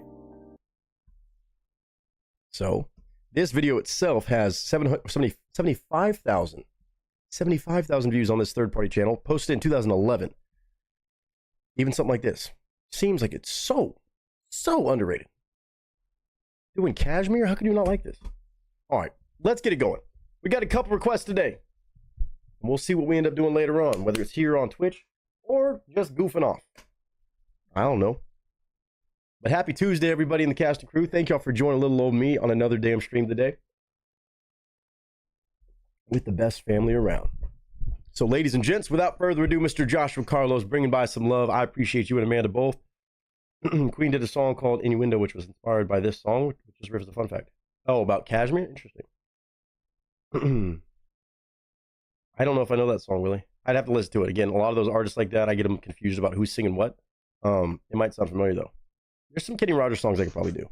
So, this video itself has 75,000 views on this third-party channel, posted in 2011. Even something like this. Seems like it's so underrated. Doing Kashmir? How can you not like this? All right, let's get it going. We got a couple requests today. And we'll see what we end up doing later on, whether it's here on Twitch or just goofing off. I don't know. But happy Tuesday, everybody in the cast and crew. Thank y'all for joining little old me on another damn stream today. With the best family around. So, ladies and gents, without further ado, Mr. Joshua Carlos bringing by some love. I appreciate you and Amanda both. Queen did a song called Innuendo, which was inspired by this song, which just serves as a fun fact. Oh, about Kashmir? Interesting. I don't know if I know that song, really. I'd have to listen to it. Again, a lot of those artists like that, I get them confused about who's singing what. It might sound familiar, though. There's some Kenny Rogers songs I could probably do.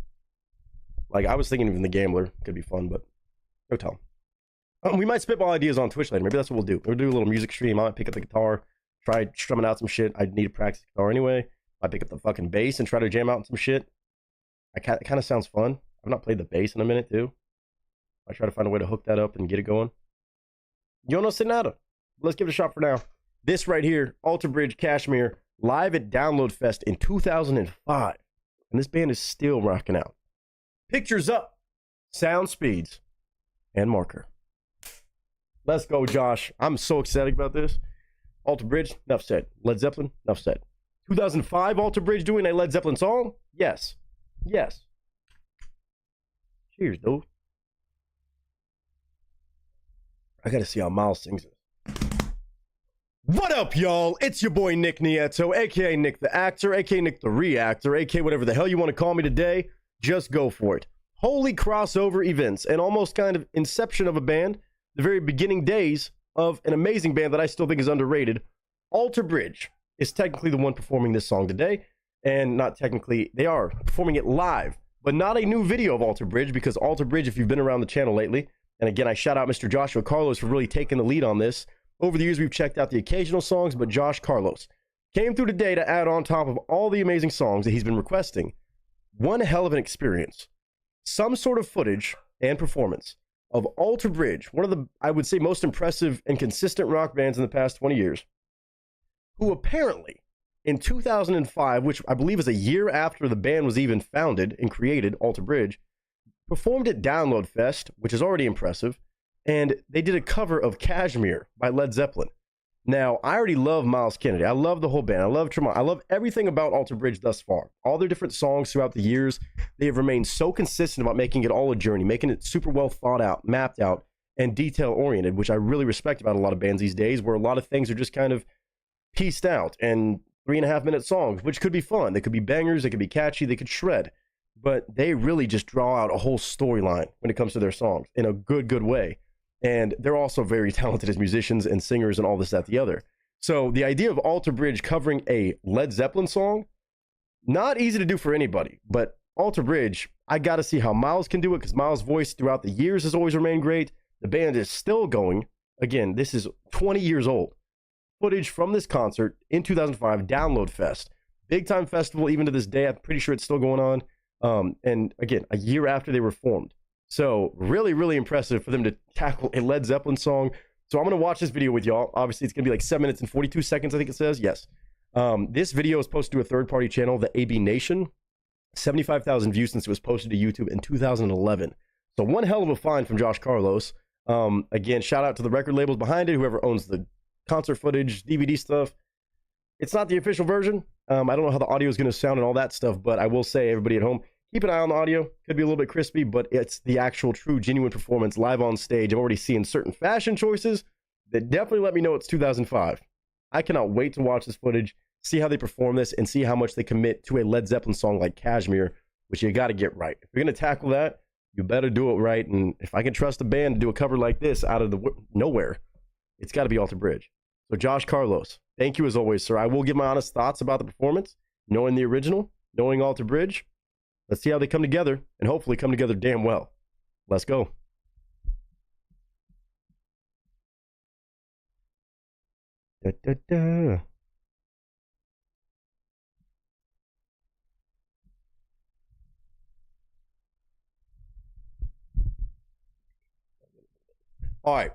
Like, I was thinking even The Gambler could be fun, but go tell. We might spitball ideas on Twitch later. Maybe that's what we'll do. We'll do a little music stream. I might pick up the guitar, try strumming out some shit. I need to practice guitar anyway. I pick up the fucking bass and try to jam out some shit. It kind of sounds fun. I've not played the bass in a minute, too. I try to find a way to hook that up and get it going. Yo no sé nada. Let's give it a shot for now. This right here, Alter Bridge Kashmir, live at Download Fest in 2005. And this band is still rocking out. Pictures up, sound speeds, and marker. Let's go, Josh. I'm so excited about this. Alter Bridge, enough said. Led Zeppelin, enough said. 2005, Alter Bridge doing a Led Zeppelin song? Yes. Yes. Cheers, dude. I gotta see how Miles sings it. What up, y'all? It's your boy Nick Nieto, aka Nick the Actor, aka Nick the Reactor, aka whatever the hell you want to call me today. Just go for it. Holy crossover events and almost kind of inception of a band. The very beginning days of an amazing band that I still think is underrated. Alter Bridge is technically the one performing this song today. And not technically, they are performing it live. But not a new video of Alter Bridge, because Alter Bridge, if you've been around the channel lately, and again, I shout out Mr. Joshua Carlos for really taking the lead on this. Over the years, we've checked out the occasional songs, but Josh Carlos came through today to add on top of all the amazing songs that he's been requesting. One hell of an experience. Some sort of footage and performance of Alter Bridge, one of the, I would say, most impressive and consistent rock bands in the past 20 years, who apparently, in 2005, which I believe is a year after the band was even founded and created, Alter Bridge, performed at Download Fest, which is already impressive, and they did a cover of Kashmir by Led Zeppelin. Now, I already love Miles Kennedy. I love the whole band. I love Tremont. I love everything about Alter Bridge thus far. All their different songs throughout the years, they have remained so consistent about making it all a journey, making it super well thought out, mapped out, and detail-oriented, which I really respect about a lot of bands these days, where a lot of things are just kind of pieced out and 3.5-minute songs, which could be fun. They could be bangers. They could be catchy. They could shred. But they really just draw out a whole storyline when it comes to their songs in a good way. And they're also very talented as musicians and singers and all this, that, the other. So the idea of Alter Bridge covering a Led Zeppelin song, not easy to do for anybody. But Alter Bridge, I got to see how Miles can do it, because Miles' voice throughout the years has always remained great. The band is still going. Again, this is 20 years old. Footage from this concert in 2005, Download Fest. Big time festival, even to this day. I'm pretty sure it's still going on. And again, a year after they were formed. So really, really impressive for them to tackle a Led Zeppelin song. So I'm going to watch this video with y'all. Obviously, it's going to be like 7 minutes and 42 seconds, I think it says. Yes. This video is posted to a third-party channel, the AB Nation. 75,000 views since it was posted to YouTube in 2011. So one hell of a find from Josh Carlos. Again, shout out to the record labels behind it, whoever owns the concert footage, DVD stuff. It's not the official version. I don't know how the audio is going to sound and all that stuff, but I will say, everybody at home, keep an eye on the audio. Could be a little bit crispy, but it's the actual true, genuine performance live on stage. I'm already seeing certain fashion choices that definitely let me know it's 2005. I cannot wait to watch this footage, see how they perform this, and see how much they commit to a Led Zeppelin song like Kashmir, which you got to get right. If you're going to tackle that, you better do it right. And if I can trust a band to do a cover like this out of the nowhere, it's got to be Alter Bridge. So Josh Carlos, thank you as always, sir. I will give my honest thoughts about the performance, knowing the original, knowing Alter Bridge. Let's see how they come together, and hopefully come together damn well. Let's go. Da, da, da. All right.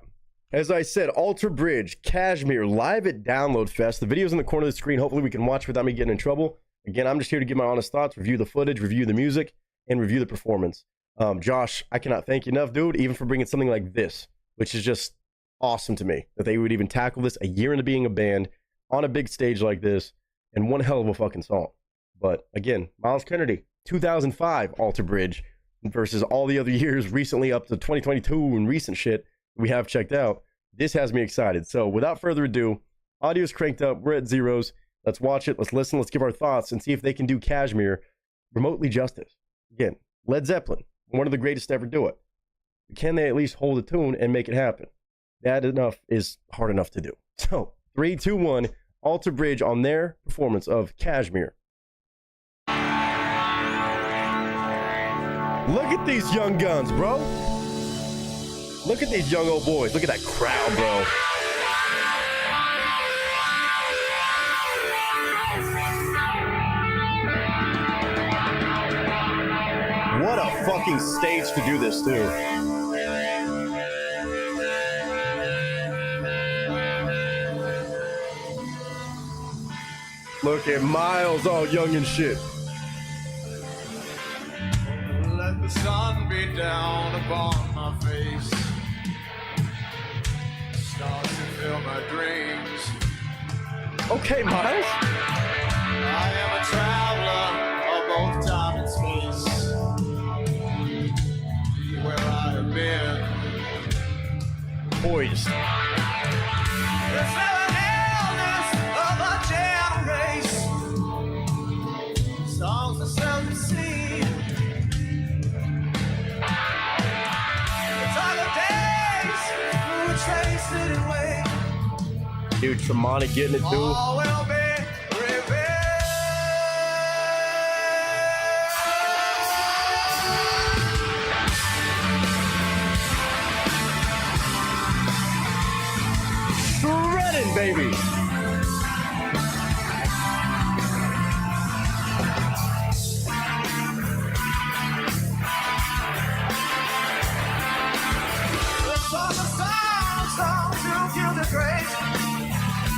As I said, Alter Bridge, Kashmir, live at Download Fest. The video's in the corner of the screen. Hopefully we can watch without me getting in trouble. Again, I'm just here to give my honest thoughts, review the footage, review the music, and review the performance. Josh, I cannot thank you enough, dude, even for bringing something like this, which is just awesome to me, that they would even tackle this a year into being a band on a big stage like this, and one hell of a fucking song. But again, Miles Kennedy, 2005 Alter Bridge versus all the other years recently up to 2022 and recent shit we have checked out. This has me excited. So without further ado, audio's cranked up. We're at zeros. Let's watch it. Let's listen. Let's give our thoughts and see if they can do Kashmir remotely justice. Again, Led Zeppelin, one of the greatest to ever do it. Can they at least hold a tune and make it happen? That enough is hard enough to do. So 3, 2, 1, Alter Bridge on their performance of Kashmir. Look at these young guns, bro. Look at these young old boys. Look at that crowd, bro. What a fucking stage to do this, too. Look at Miles all young and shit. Let the sun beat down upon my face. Start to fill my dreams. Okay, Miles. I am a traveler of both time and space. Where I have been. Poised. The seven elders of a generation. Songs that seldom seen. The time of days we trace it away. Dude, Tremonti getting it, too. All will be Shredding, baby.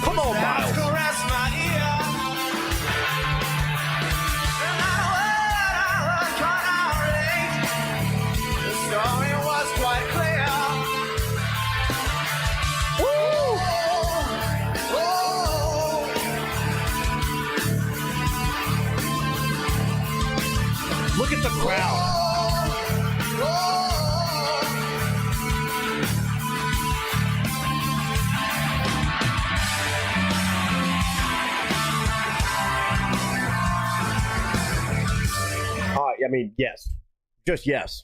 Come on, Miles. Caress my ear. And not a word I was trying to relate. The story was quite clear. Woo! Look at the crowd. I mean, yes. Just yes.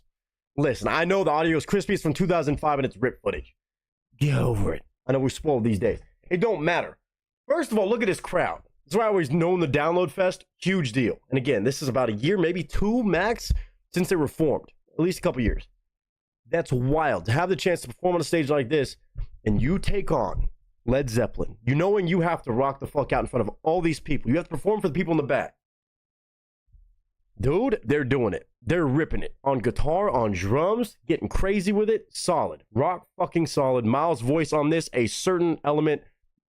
Listen, I know the audio is crispy. It's from 2005 and it's ripped footage. Get over it. I know we're spoiled these days. It don't matter. First of all, look at this crowd. That's why I always known the Download Fest. Huge deal. And again, this is about a year, maybe 2 max, since they were formed. At least a couple years. That's wild. To have the chance to perform on a stage like this, and you take on Led Zeppelin. You knowing you have to rock the fuck out in front of all these people. You have to perform for the people in the back. Dude, they're doing it. They're ripping it on guitar, on drums, getting crazy with it. Solid. Rock fucking solid. Miles' voice on this, a certain element.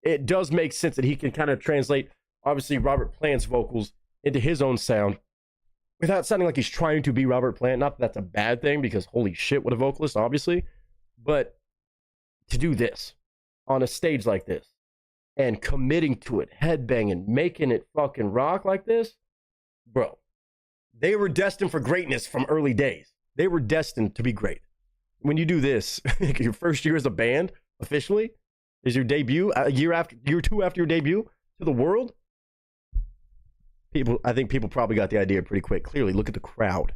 It does make sense that he can kind of translate, obviously, Robert Plant's vocals into his own sound without sounding like he's trying to be Robert Plant. Not that that's a bad thing, because holy shit, what a vocalist, obviously. But to do this on a stage like this and committing to it, headbanging, making it fucking rock like this, bro. They were destined for greatness from early days. They were destined to be great. When you do this, your first year as a band, officially, is your debut, year or two after your debut to the world. I think people probably got the idea pretty quick. Clearly, look at the crowd.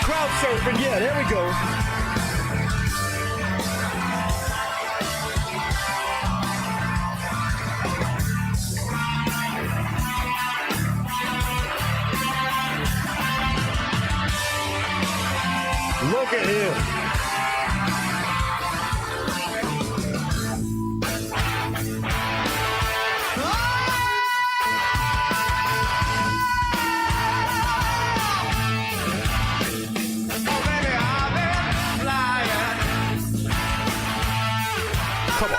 Crowd surfing, yeah, there we go. Look at him. Come on.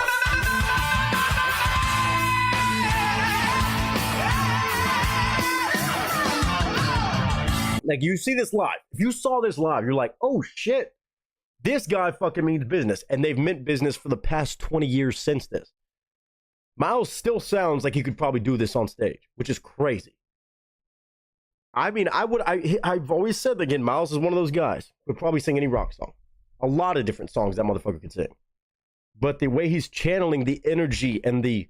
Like, you see this live. If you saw this live, you're like, oh shit, this guy fucking means business. And they've meant business for the past 20 years since this. Miles still sounds like he could probably do this on stage, which is crazy. I mean, I've always said, again, Miles is one of those guys who could probably sing any rock song. A lot of different songs that motherfucker could sing. But the way he's channeling the energy and the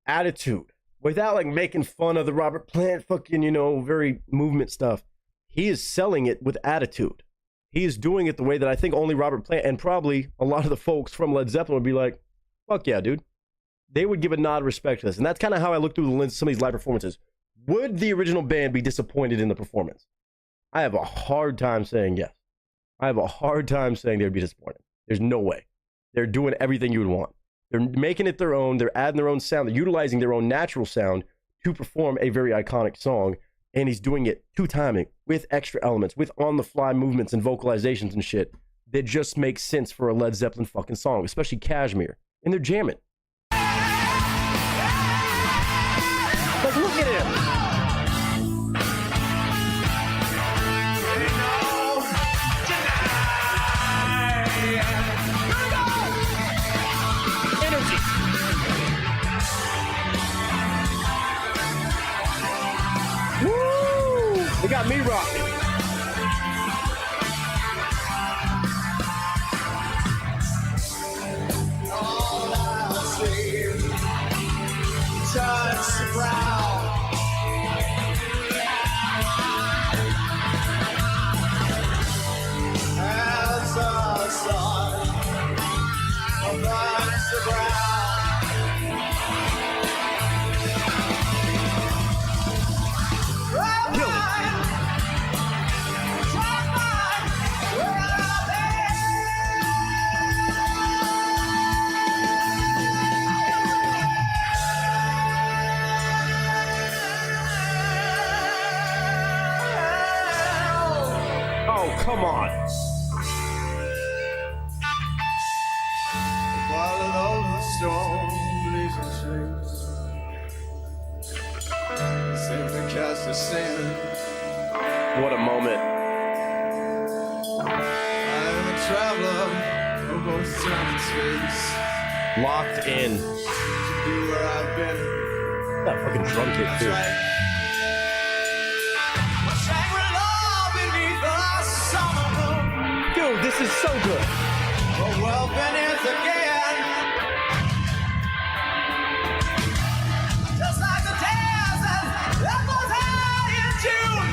attitude without like making fun of the Robert Plant fucking, you know, very movement stuff. He is selling it with attitude. He is doing it the way that I think only Robert Plant and probably a lot of the folks from Led Zeppelin would be like, fuck yeah, dude. They would give a nod of respect to this. And that's kind of how I look through the lens of some of these live performances. Would the original band be disappointed in the performance? I have a hard time saying yes. I have a hard time saying they would be disappointed. There's no way. They're doing everything you would want. They're making it their own. They're adding their own sound. They're utilizing their own natural sound to perform a very iconic song. And he's doing it to timing with extra elements, with on-the-fly movements and vocalizations and shit that just makes sense for a Led Zeppelin fucking song, especially Kashmir. And they're jamming. Like, look at him. Energy. Woo! They got me rocking. All I see, touch the ground. As the sun burns the ground. Oh, come on. While of the storm leaves a trace, simply cast a sin. What a moment. I'm a traveler of both time and space. Locked in. To be where I've been. That fucking drum kit, too. Dude, this is so good. Well, beneath again. Just like the desert that was out in June.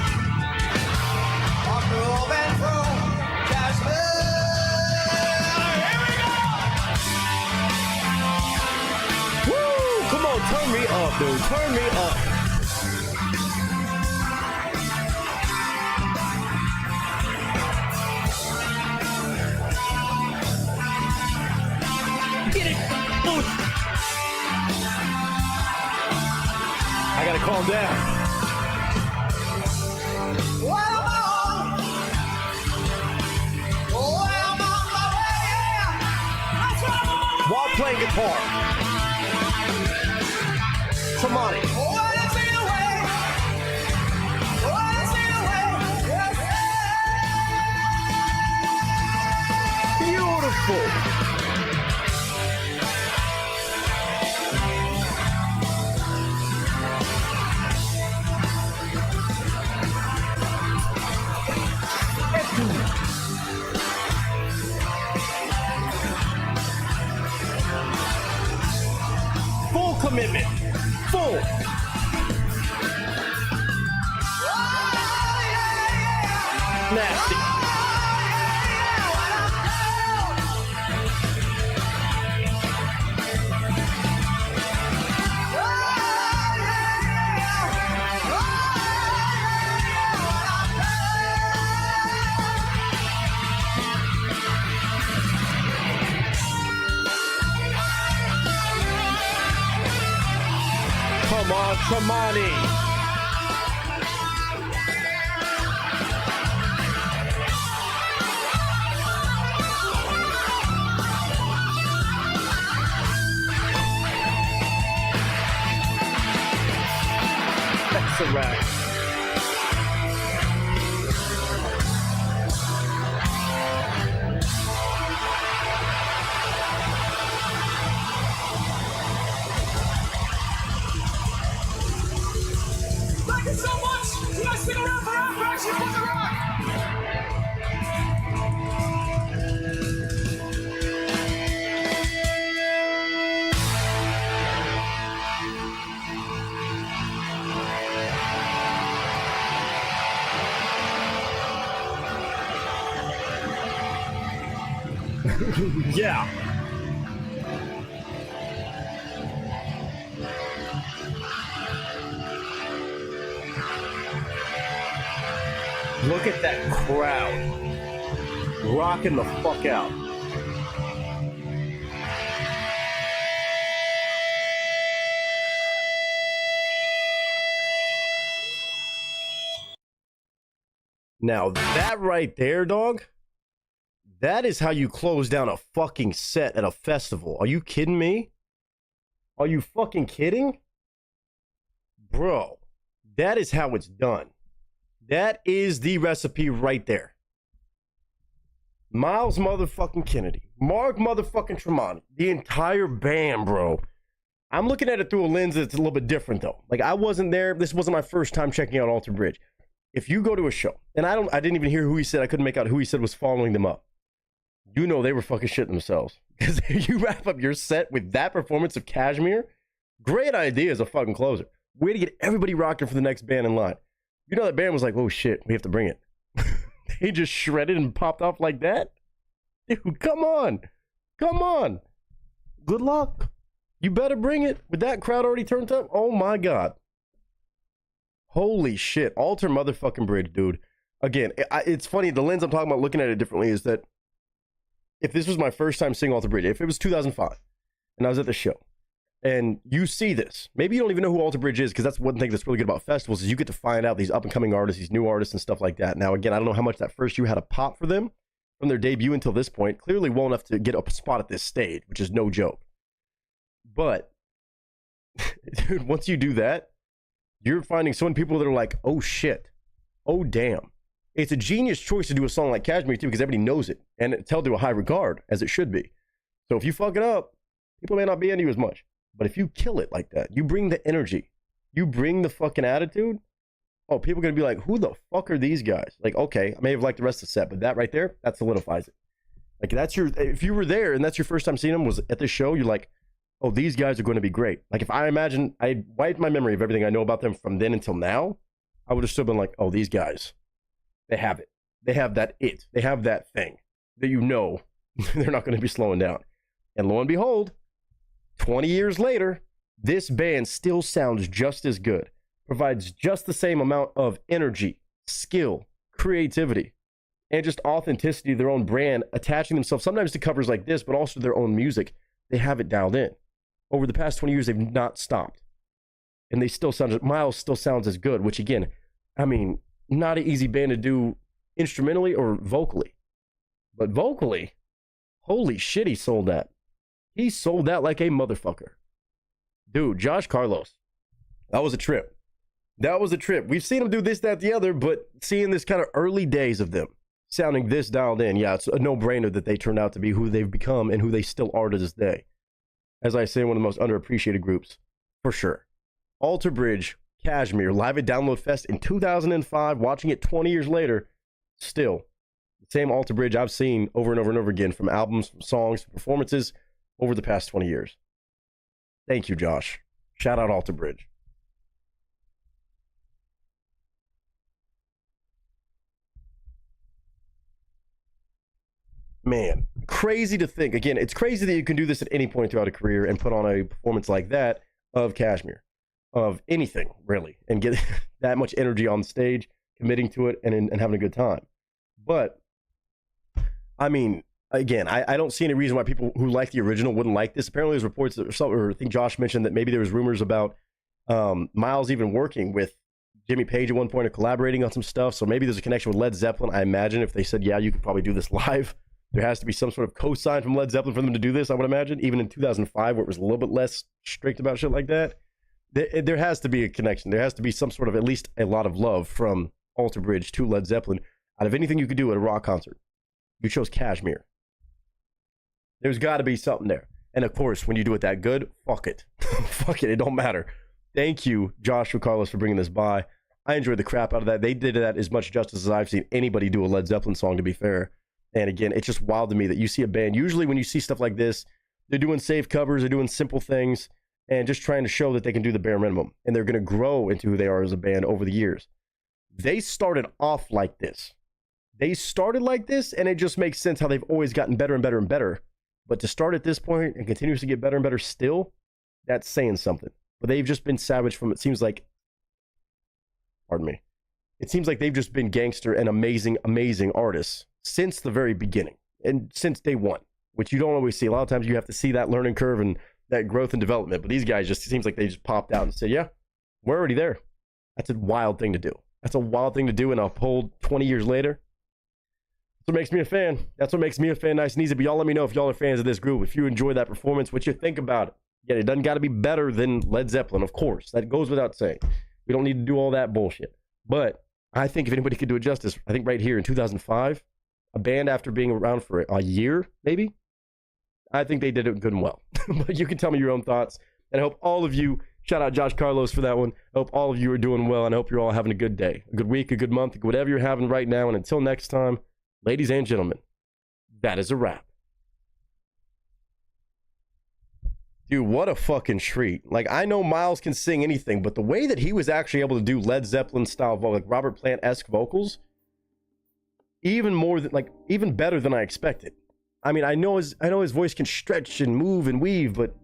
I'm moving through Kashmir. Here we go. Woo! Come on, turn me up, dude. Turn me up. Get it. Boost. calm down. While playing guitar. Tremonti. Beautiful. Full commitment. Full. Nasty. Come on, Tremonti. That's a wrap. Thank you so much. You guys stick around for after action for the rock. Yeah. Look at that crowd. Rocking the fuck out. Now that right there, dog, that is how you close down a fucking set at a festival. Are you kidding me? Are you fucking kidding? Bro, that is how it's done. That is the recipe right there. Miles motherfucking Kennedy, Mark motherfucking Tremonti, the entire band, bro. I'm looking at it through a lens that's a little bit different though. Like I wasn't there. This wasn't my first time checking out Alter Bridge. If you go to a show, and I didn't even hear who he said. I couldn't make out who he said was following them up. You know they were fucking shitting themselves. Because you wrap up your set with that performance of Kashmir. Great idea as a fucking closer. Way to get everybody rocking for the next band in line. You know that band was like, oh shit, we have to bring it. They just shredded and popped off like that? Dude, come on. Come on. Good luck. You better bring it. With that crowd already turned up? Oh my God. Holy shit. Alter motherfucking Bridge, dude. Again, it's funny. The lens I'm talking about looking at it differently is that if this was my first time seeing Alter Bridge, if it was 2005 and I was at the show, and you see this, maybe you don't even know who Alter Bridge is, because that's one thing that's really good about festivals is you get to find out these up-and-coming artists, these new artists and stuff like that. Now, again, I don't know how much that first year had a pop for them from their debut until this point. Clearly well enough to get a spot at this stage, which is no joke. But, dude, once you do that, you're finding so many people that are like, oh, shit. Oh, damn. It's a genius choice to do a song like Kashmir, too, because everybody knows it, and it's held to a high regard, as it should be. So if you fuck it up, people may not be into you as much. But if you kill it like that, you bring the energy, you bring the fucking attitude, oh, people are going to be like, who the fuck are these guys? Like, okay, I may have liked the rest of the set, but that right there, that solidifies it. Like, that's your, if you were there and that's your first time seeing them was at this show, you're like, oh, these guys are going to be great. Like, if I imagine, I wiped my memory of everything I know about them from then until now, I would have still been like, oh, these guys, they have it. They have that it. They have that thing that you know they're not going to be slowing down. And lo and behold, 20 years later, this band still sounds just as good, provides just the same amount of energy, skill, creativity, and just authenticity to their own brand, attaching themselves sometimes to covers like this, but also their own music. They have it dialed in. Over the past 20 years, they've not stopped. and they still sound, Miles still sounds as good, which again, I mean, not an easy band to do instrumentally or vocally. But vocally, holy shit, he sold that. He sold that like a motherfucker. Dude, Josh Carlos, that was a trip. That was a trip. We've seen him do this, that, the other, but seeing this kind of early days of them sounding this dialed in, yeah, it's a no-brainer that they turned out to be who they've become and who they still are to this day. As I say, one of the most underappreciated groups, for sure. Alter Bridge, Kashmir, live at Download Fest in 2005, watching it 20 years later, still the same Alter Bridge I've seen over and over and over again from albums, from songs, from performances over the past 20 years. Thank you, Josh. Shout out Alter Bridge. Man, crazy to think. Again, it's crazy that you can do this at any point throughout a career and put on a performance like that of Kashmir, of anything, really, and get that much energy on stage, committing to it, and having a good time. But, I mean, again, I don't see any reason why people who like the original wouldn't like this. Apparently, there's reports that, or I think Josh mentioned that maybe there was rumors about Miles even working with Jimmy Page at one point or collaborating on some stuff. So maybe there's a connection with Led Zeppelin. I imagine if they said, yeah, you could probably do this live, there has to be some sort of cosign from Led Zeppelin for them to do this, I would imagine. Even in 2005, where it was a little bit less strict about shit like that, there has to be a connection. There has to be some sort of, at least a lot of love from Alter Bridge to Led Zeppelin. Out of anything you could do at a rock concert, you chose Kashmir. There's got to be something there. And of course, when you do it that good, fuck it. Fuck it, it don't matter. Thank you, Joshua Carlos, for bringing this by. I enjoyed the crap out of that. They did that as much justice as I've seen anybody do a Led Zeppelin song, to be fair. And again, it's just wild to me that you see a band, usually when you see stuff like this, they're doing safe covers, they're doing simple things, and just trying to show that they can do the bare minimum. And they're going to grow into who they are as a band over the years. They started off like this. They started like this, and it just makes sense how they've always gotten better and better and better. But to start at this point and continuously get better and better still, that's saying something. But they've just been savage from, it seems like, pardon me, it seems like they've just been gangster and amazing, amazing artists since the very beginning and since day one, which you don't always see. A lot of times you have to see that learning curve and that growth and development. But these guys just, it seems like they just popped out and said, yeah, we're already there. That's a wild thing to do. That's a wild thing to do and uphold 20 years later. That's what makes me a fan. That's what makes me a fan, nice and easy. But y'all let me know if y'all are fans of this group. If you enjoy that performance, what you think about it. Yeah, it doesn't got to be better than Led Zeppelin, of course. That goes without saying. We don't need to do all that bullshit. But I think if anybody could do it justice, I think right here in 2005, a band after being around for a year, maybe, I think they did it good and well. But you can tell me your own thoughts. And I hope all of you, shout out Josh Carlos for that one. I hope all of you are doing well, and I hope you're all having a good day, a good week, a good month, whatever you're having right now. And until next time, ladies and gentlemen, that is a wrap. Dude, what a fucking treat. Like, I know Miles can sing anything, but the way that he was actually able to do Led Zeppelin style vocals, like Robert Plant-esque vocals, even better than I expected. I mean, I know his voice can stretch and move and weave, but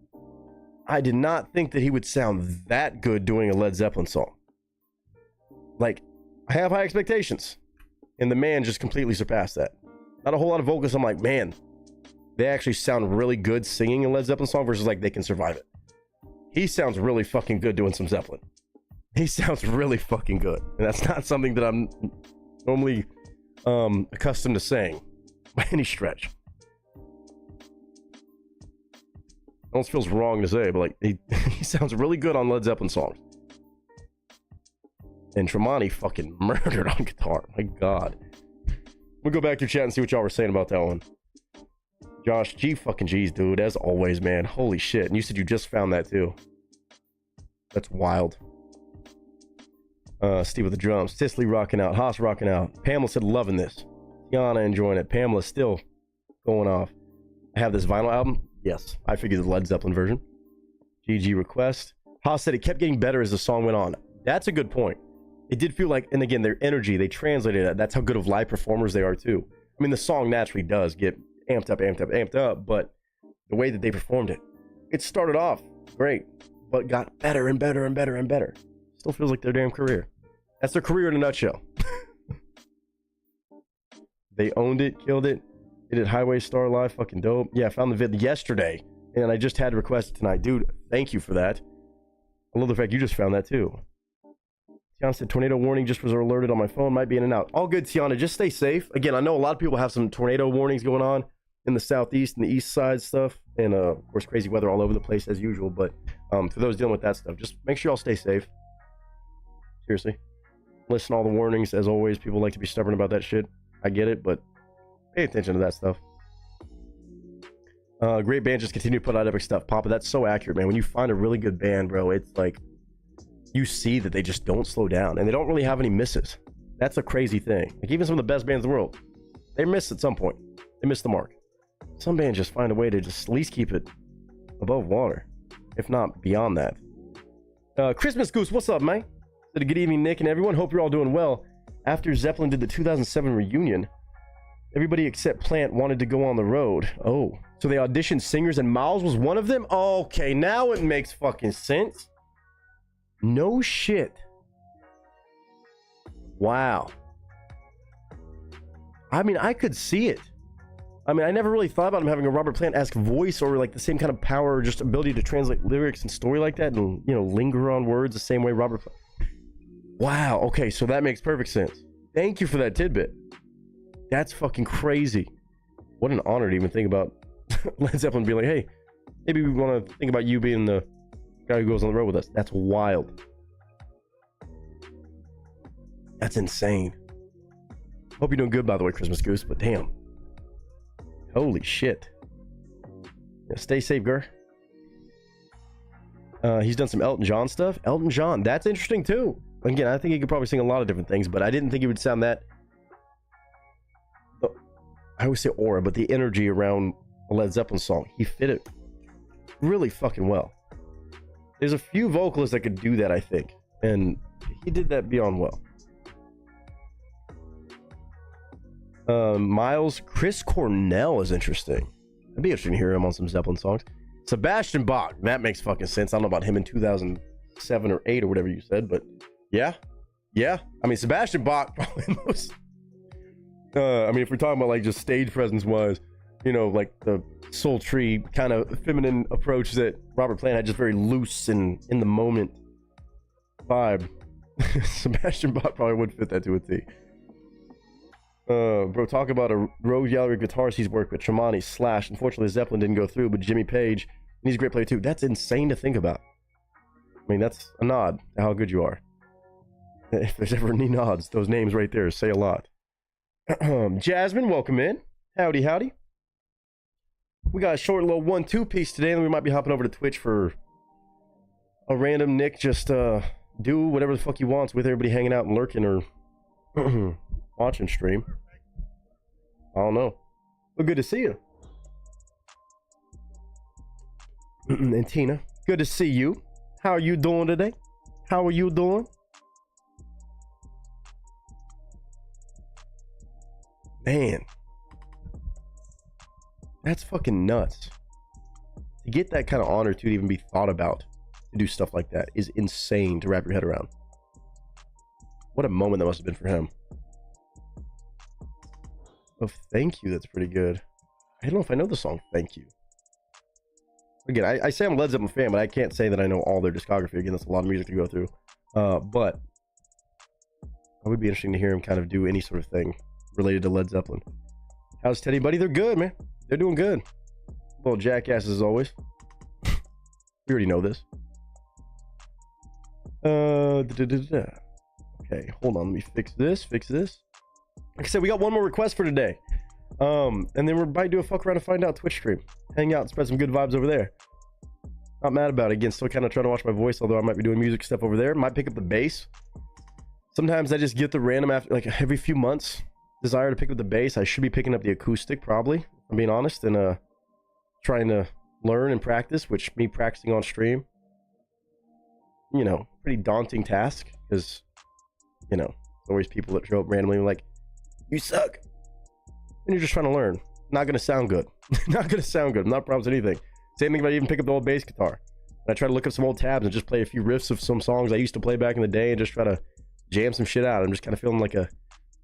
I did not think that he would sound that good doing a Led Zeppelin song. Like, I have high expectations, and the man just completely surpassed that. Not a whole lot of vocals. I'm like, man, they actually sound really good singing a Led Zeppelin song versus like they can survive it. He sounds really fucking good doing some Zeppelin. He sounds really fucking good, and that's not something that I'm normally accustomed to saying by any stretch. Almost feels wrong to say, but like he sounds really good on Led Zeppelin songs. And Tremonti fucking murdered on guitar. My God. We'll go back to chat and see what y'all were saying about that one. Josh, G fucking G's, dude. As always, man. Holy shit. And you said you just found that too. That's wild. Steve with the drums. Cicely rocking out. Haas rocking out. Pamela said loving this. Tiana enjoying it. Pamela still going off. I have this vinyl album. Yes, I figured the Led Zeppelin version. GG request. Haas said it kept getting better as the song went on. That's a good point. It did feel like, and again, their energy, they translated that. That's how good of live performers they are too. I mean, the song naturally does get amped up, but the way that they performed it, it started off great, but got better and better and better and better. Still feels like their damn career. That's their career in a nutshell. They owned it, killed it. They did Highway Star Live, fucking dope. Yeah, I found the vid yesterday, and I just had requested tonight. Dude, thank you for that. I love the fact you just found that too. Tiana said tornado warning just was alerted on my phone. Might be in and out. All good, Tiana. Just stay safe. Again, I know a lot of people have some tornado warnings going on in the southeast and the east side stuff. And of course, crazy weather all over the place as usual. But for those dealing with that stuff, just make sure y'all stay safe. Seriously. Listen to all the warnings. As always, people like to be stubborn about that shit. I get it, but pay attention to that stuff. Great band, just continue to put out epic stuff. Papa, that's so accurate, man. When you find a really good band, bro, it's like you see that they just don't slow down and they don't really have any misses. That's a crazy thing. Like even some of the best bands in the world, they miss at some point. They miss the mark. Some bands just find a way to just at least keep it above water, if not beyond that. Christmas Goose, what's up, man? Said good evening, Nick and everyone. Hope you're all doing well. After Zeppelin did the 2007 reunion, everybody except Plant wanted to go on the road. Oh, so they auditioned singers and Miles was one of them? Okay, now it makes fucking sense. No shit. Wow. I mean, I could see it. I mean, I never really thought about him having a Robert Plant-esque voice or like the same kind of power or just ability to translate lyrics and story like that and, you know, linger on words the same way Robert Plant. Wow, okay, so that makes perfect sense. Thank you for that tidbit. That's fucking crazy. What an honor to even think about Led Zeppelin being like, hey, maybe we want to think about you being the guy who goes on the road with us. That's wild. That's insane. Hope you're doing good, by the way, Christmas Goose, but damn. Holy shit. Yeah, stay safe, girl. He's done some Elton John stuff. Elton John, that's interesting too. Again, I think he could probably sing a lot of different things, but I didn't think he would sound that... I always say aura, but the energy around a Led Zeppelin song, he fit it really fucking well. There's a few vocalists that could do that, I think, and he did that beyond well. Miles, Chris Cornell is interesting. It'd be interesting to hear him on some Zeppelin songs. Sebastian Bach, that makes fucking sense. I don't know about him in 2007 or 8 or whatever you said, but yeah. I mean, Sebastian Bach probably most... I mean, if we're talking about like just stage presence wise, you know, like the sultry kind of feminine approach that Robert Plant had, just very loose and in the moment vibe. Sebastian Bach probably would fit that to a T. Bro, talk about a rogue gallery of guitarists he's worked with. Tremonti, Slash. Unfortunately, Zeppelin didn't go through, but Jimmy Page, and he's a great player too. That's insane to think about. I mean, that's a nod to how good you are. If there's ever any nods, those names right there say a lot. Jasmine, welcome in. Howdy, howdy. We got a short little 1-2 piece today, and we might be hopping over to Twitch for a random Nick just do whatever the fuck he wants with everybody hanging out and lurking or watching stream. I don't know. But good to see you. And Tina, good to see you. How are you doing today? How are you doing? Man, that's fucking nuts. To get that kind of honor to even be thought about to do stuff like that is insane to wrap your head around. What a moment that must have been for him. Oh, Thank You, that's pretty good. I don't know if I know the song Thank You. Again, I say I'm a Led Zeppelin fan, but I can't say that I know all their discography. Again, that's a lot of music to go through. But it would be interesting to hear him kind of do any sort of thing related to Led Zeppelin. How's Teddy, buddy? They're good, man. They're doing good. Little jackasses as always. We already know this. Okay, hold on. Let me fix this. Like I said, we got one more request for today. And then we're about to do a fuck around and find out Twitch stream. Hang out and spread some good vibes over there. Not mad about it. Again, still kind of trying to watch my voice, although I might be doing music stuff over there. Might pick up the bass. Sometimes I just get the random, after like every few months, desire to pick up the bass. I should be picking up the acoustic, probably, if I'm being honest, and trying to learn and practice, which me practicing on stream, you know, pretty daunting task, because, you know, there's always people that show up randomly and like, you suck. And you're just trying to learn. Not going to sound good. Not going to sound good. I'm not promising anything. Same thing if I even pick up the old bass guitar. And I try to look up some old tabs and just play a few riffs of some songs I used to play back in the day and just try to jam some shit out. I'm just kind of feeling like a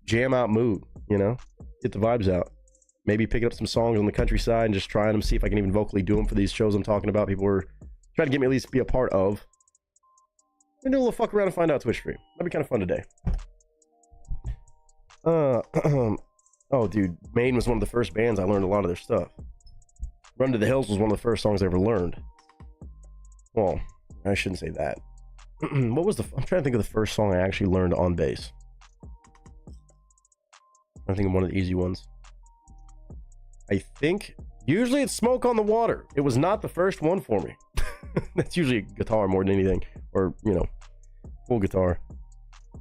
jam out mood, you know? Get the vibes out. Maybe picking up some songs on the countryside and just trying them, see if I can even vocally do them for these shows I'm talking about. People were trying to get me at least be a part of. We're gonna do a little fuck around and find out Twitch stream. That'd be kind of fun today. Oh, dude, Maine was one of the first bands I learned a lot of their stuff. Run to the Hills was one of the first songs I ever learned. Well, I shouldn't say that. What was I'm trying to think of the first song I actually learned on bass. I think of one of the easy ones. I think usually it's Smoke on the Water. It was not the first one for me. That's usually guitar more than anything, or you know, full guitar.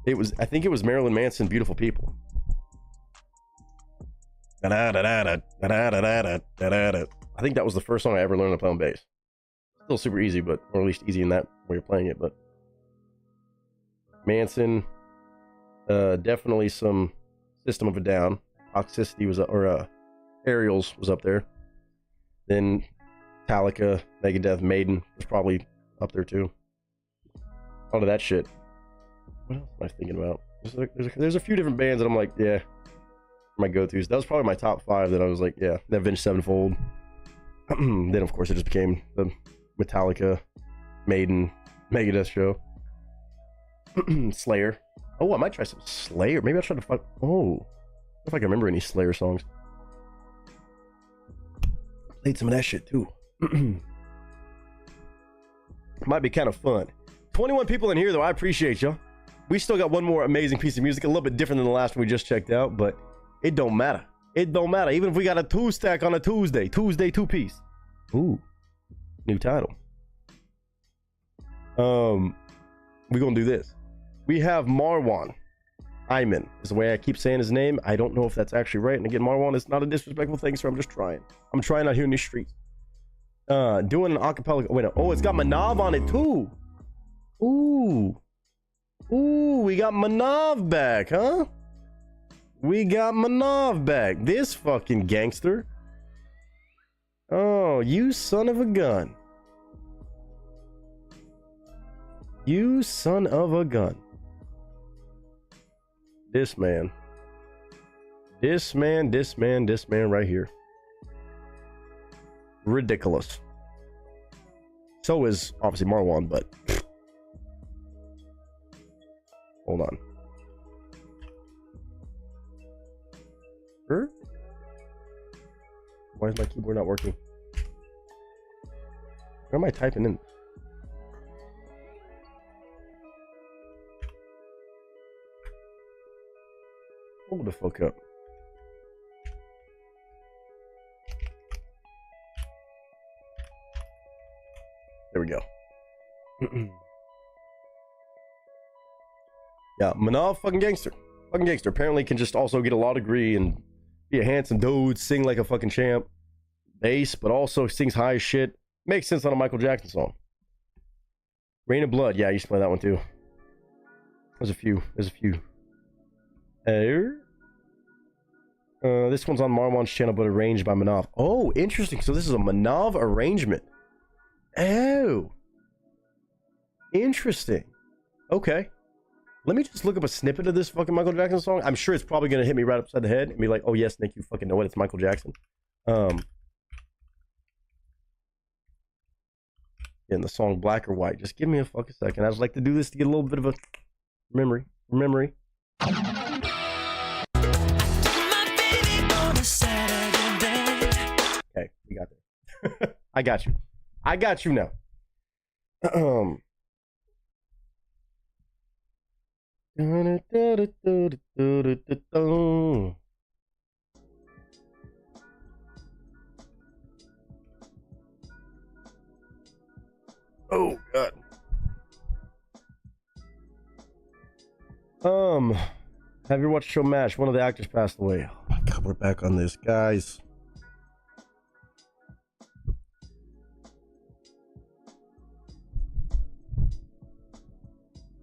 I think it was Marilyn Manson, Beautiful People. I think that was the first song I ever learned to play on bass. Still super easy, but or at least easy in that way you're playing it. But Manson, definitely some System of a Down. Toxicity was Aerials was up there. Then Metallica, Megadeth, Maiden was probably up there too. All of that shit. What else am I thinking about? There's a few different bands that I'm like, yeah, my go-tos. That was probably my top 5 that I was like, yeah, the Avenged Sevenfold. Then of course it just became the Metallica, Maiden, Megadeth show. Slayer. Oh, I might try some Slayer. Maybe I'll try to find. Oh, if I can remember any Slayer songs. Played some of that shit too. Might be kind of fun. 21 people in here though. I appreciate y'all. We still got one more amazing piece of music, a little bit different than the last one we just checked out, but it don't matter. It don't matter. Even if we got a 2-stack on a Tuesday 2-piece. Ooh, new title. We're gonna do this. We have Marwan Ayman is the way I keep saying his name. I don't know if that's actually right. And again, Marwan is not a disrespectful thing, so I'm just trying. I'm trying out here in these streets. Doing an acapella. Wait, oh, it's got Manav on it too. Ooh, we got Manav back, huh? We got Manav back. This fucking gangster. Oh, you son of a gun. You son of a gun. This man right here. Ridiculous. So is obviously Marwan, but hold on. Why is my keyboard not working? Where am I typing in? Hold the fuck up. There we go. Yeah, Manav fucking gangster. Fucking gangster. Apparently can just also get a law degree and be a handsome dude, sing like a fucking champ. Bass, but also sings high as shit. Makes sense on a Michael Jackson song. Rain of Blood. Yeah, I used to play that one too. There's a few. This one's on Marwan's channel, but arranged by Manav. Oh, interesting. So this is a Manav arrangement. Oh, interesting. Okay, let me just look up a snippet of this fucking Michael Jackson song. I'm sure it's probably gonna hit me right upside the head and be like, "Oh yes, Nick, you fucking know it. It's Michael Jackson." In the song Black or White. Just give me a fucking second. I just like to do this to get a little bit of a memory. Okay, we got this. I got you now. Oh god. Have you watched show MASH? One of the actors passed away. Oh my god, we're back on this, guys.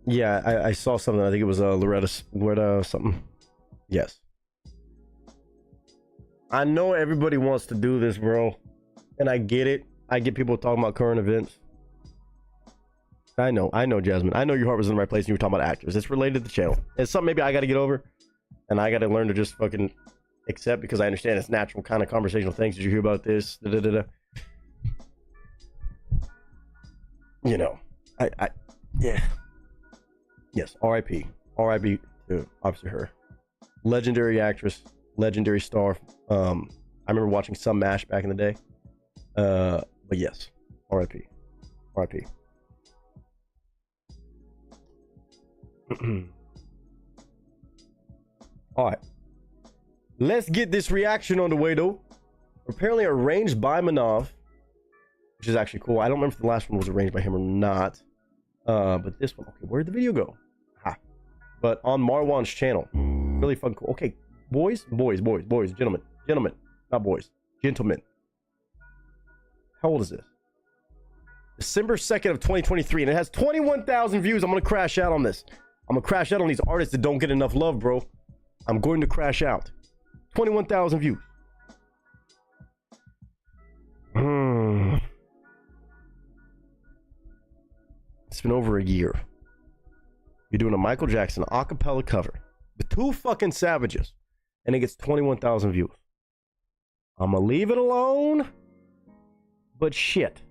Yeah, I saw something. I think it was Loretta something. Yes. I know everybody wants to do this, bro. And I get it. I get people talking about current events. I know, Jasmine. I know your heart was in the right place and you were talking about actors. It's related to the channel. It's something maybe I got to get over. And I got to learn to just fucking accept, because I understand it's natural kind of conversational things. Did you hear about this? You know, yeah. Yes, R.I.P. R.I.P. to obviously her. Legendary actress, legendary star. I remember watching some MASH back in the day. But yes, R.I.P. R.I.P. All right. Let's get this reaction on the way, though. Apparently arranged by Manav, which is actually cool. I don't remember if the last one was arranged by him or not. But this one, okay, where'd the video go? Ha. But on Marwan's channel. Really fun, cool. Okay, boys, gentlemen, not boys, gentlemen. How old is this? December 2nd of 2023, and it has 21,000 views. I'm gonna crash out on this. I'm gonna crash out on these artists that don't get enough love, bro. I'm going to crash out. 21,000 views. It's been over a year. You're doing a Michael Jackson a cappella cover with two fucking savages, and it gets 21,000 views. I'm gonna leave it alone, but shit.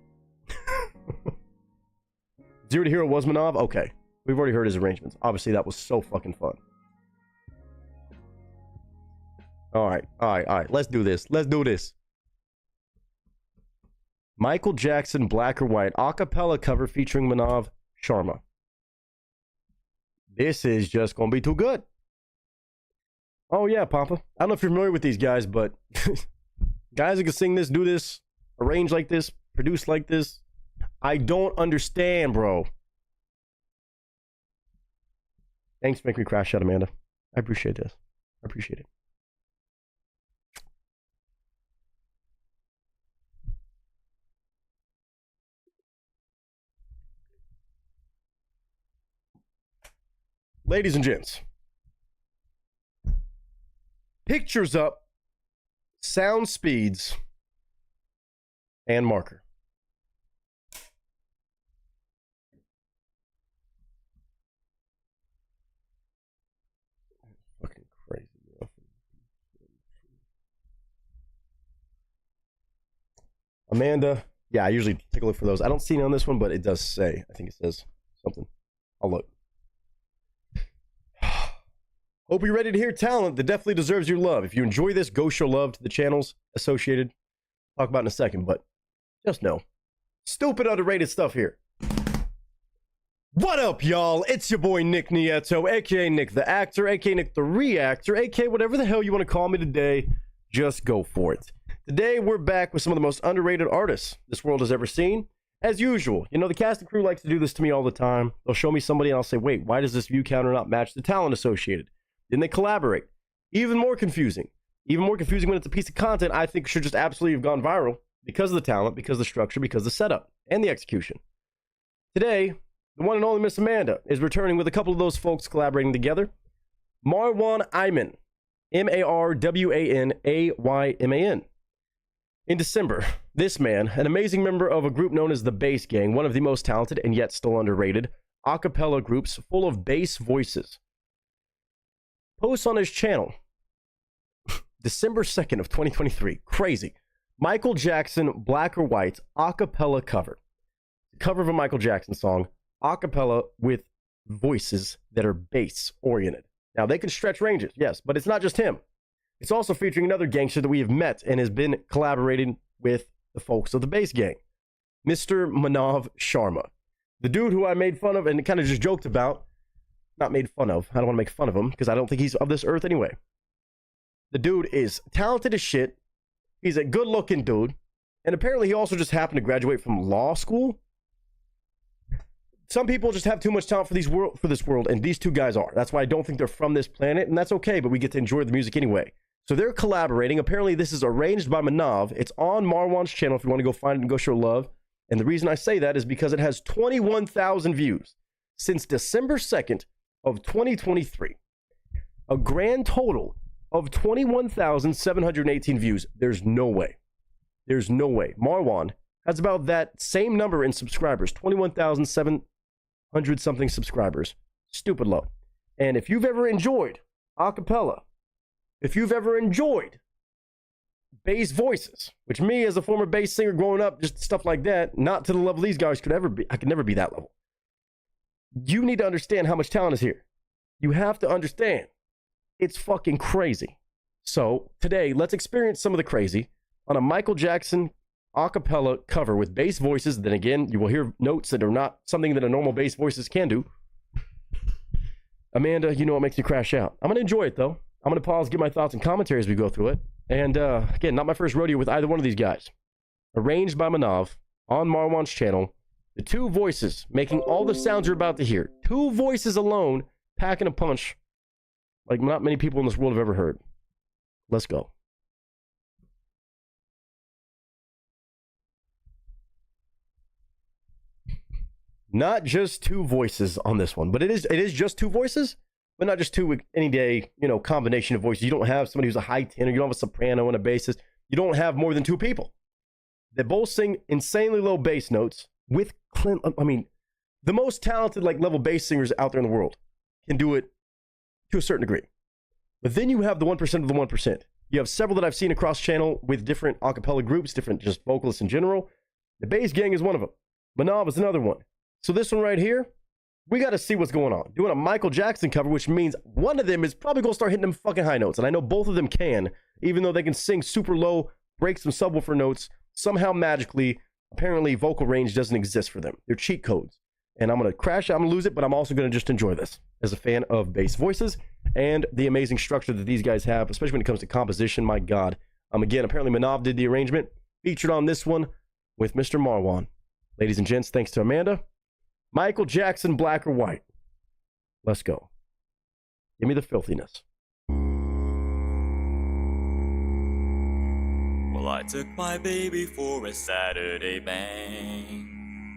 Zero to Hero was Manav? Okay. We've already heard his arrangements. Obviously, that was so fucking fun. All right. Let's do this. Michael Jackson, Black or White, a cappella cover featuring Manav Sharma. This is just gonna be too good. Oh yeah, Papa. I don't know if you're familiar with these guys, but guys that can sing this, do this, arrange like this, produce like this, I don't understand, bro. Thanks for making me crash out, Amanda. I appreciate this. I appreciate it. Ladies and gents, pictures up, sound speeds, and marker. Fucking crazy. Amanda, yeah, I usually take a look for those. I don't see it on this one, but it does say, I think it says something. I'll look. Hope you're ready to hear talent that definitely deserves your love. If you enjoy this, go show love to the channels associated. Talk about in a second, but just know, stupid underrated stuff here. What up, y'all? It's your boy Nick Nieto, aka Nick the Actor, aka Nick the Reactor, aka whatever the hell you want to call me today. Just go for it. Today, we're back with some of the most underrated artists this world has ever seen. As usual, you know, the cast and crew likes to do this to me all the time. They'll show me somebody and I'll say, wait, why does this view counter not match the talent associated? Then they collaborate. Even more confusing. Even more confusing when it's a piece of content I think should just absolutely have gone viral because of the talent, because of the structure, because of the setup, and the execution. Today, the one and only Miss Amanda is returning with a couple of those folks collaborating together. Marwan Ayman. M-A-R-W-A-N-A-Y-M-A-N. In December, this man, an amazing member of a group known as the Bass Gang, one of the most talented and yet still underrated a cappella groups full of bass voices, posts on his channel December 2nd of 2023. Crazy. Michael Jackson, Black or White, a cappella cover. Cover of a Michael Jackson song, a cappella with voices that are bass oriented. Now, they can stretch ranges, yes, but it's not just him. It's also featuring another gangster that we have met and has been collaborating with the folks of the Bass Gang, Mr. Manav Sharma. The dude who I made fun of and kind of just joked about. Not made fun of. I don't want to make fun of him because I don't think he's of this earth anyway. The dude is talented as shit. He's a good looking dude. And apparently he also just happened to graduate from law school. Some people just have too much talent for this world, and these two guys are. That's why I don't think they're from this planet, and that's okay, but we get to enjoy the music anyway. So they're collaborating. Apparently this is arranged by Manav. It's on Marwan's channel if you want to go find it and go show love. And the reason I say that is because it has 21,000 views since December 2nd of 2023. A grand total of 21,718 views. There's no way. There's no way. Marwan has about that same number in subscribers, 21,700 something subscribers. Stupid low. And if you've ever enjoyed a cappella, if you've ever enjoyed bass voices, which me as a former bass singer growing up, just stuff like that, not to the level these guys could ever be. I could never be that level. you need to understand how much talent is here. You have to understand. It's fucking crazy. So today, let's experience some of the crazy on a Michael Jackson a cappella cover with bass voices. Then again, you will hear notes that are not something that a normal bass voices can do. Amanda, you know what makes me crash out. I'm going to enjoy it, though. I'm going to pause, give my thoughts and commentary as we go through it. And again, not my first rodeo with either one of these guys. Arranged by Manav on Marwan's channel. The two voices making all the sounds you're about to hear. Two voices alone packing a punch like not many people in this world have ever heard. Let's go. Not just two voices on this one, but it is just two voices, but not just two any day, combination of voices. You don't have somebody who's a high tenor, you don't have a soprano and a bassist. You don't have more than two people. They both sing insanely low bass notes with the most talented level bass singers out there in the world can do it to a certain degree. But then you have the 1% of the 1%. You have several that I've seen across channel with different a cappella groups, different just vocalists in general. The Bass Gang is one of them. Manav is another one. So this one right here, we got to see what's going on. Doing a Michael Jackson cover, which means one of them is probably going to start hitting them fucking high notes. And I know both of them can, even though they can sing super low, break some subwoofer notes. Somehow magically, apparently vocal range doesn't exist for them. They're cheat codes. And I'm going to crash out, I'm going to lose it, but I'm also going to just enjoy this as a fan of bass voices and the amazing structure that these guys have, especially when it comes to composition. My God. Again, apparently Manav did the arrangement, featured on this one with Mr. Marwan. Ladies and gents, thanks to Amanda. Michael Jackson, Black or White. Let's go. Give me the filthiness. Well, I took my baby for a Saturday bang.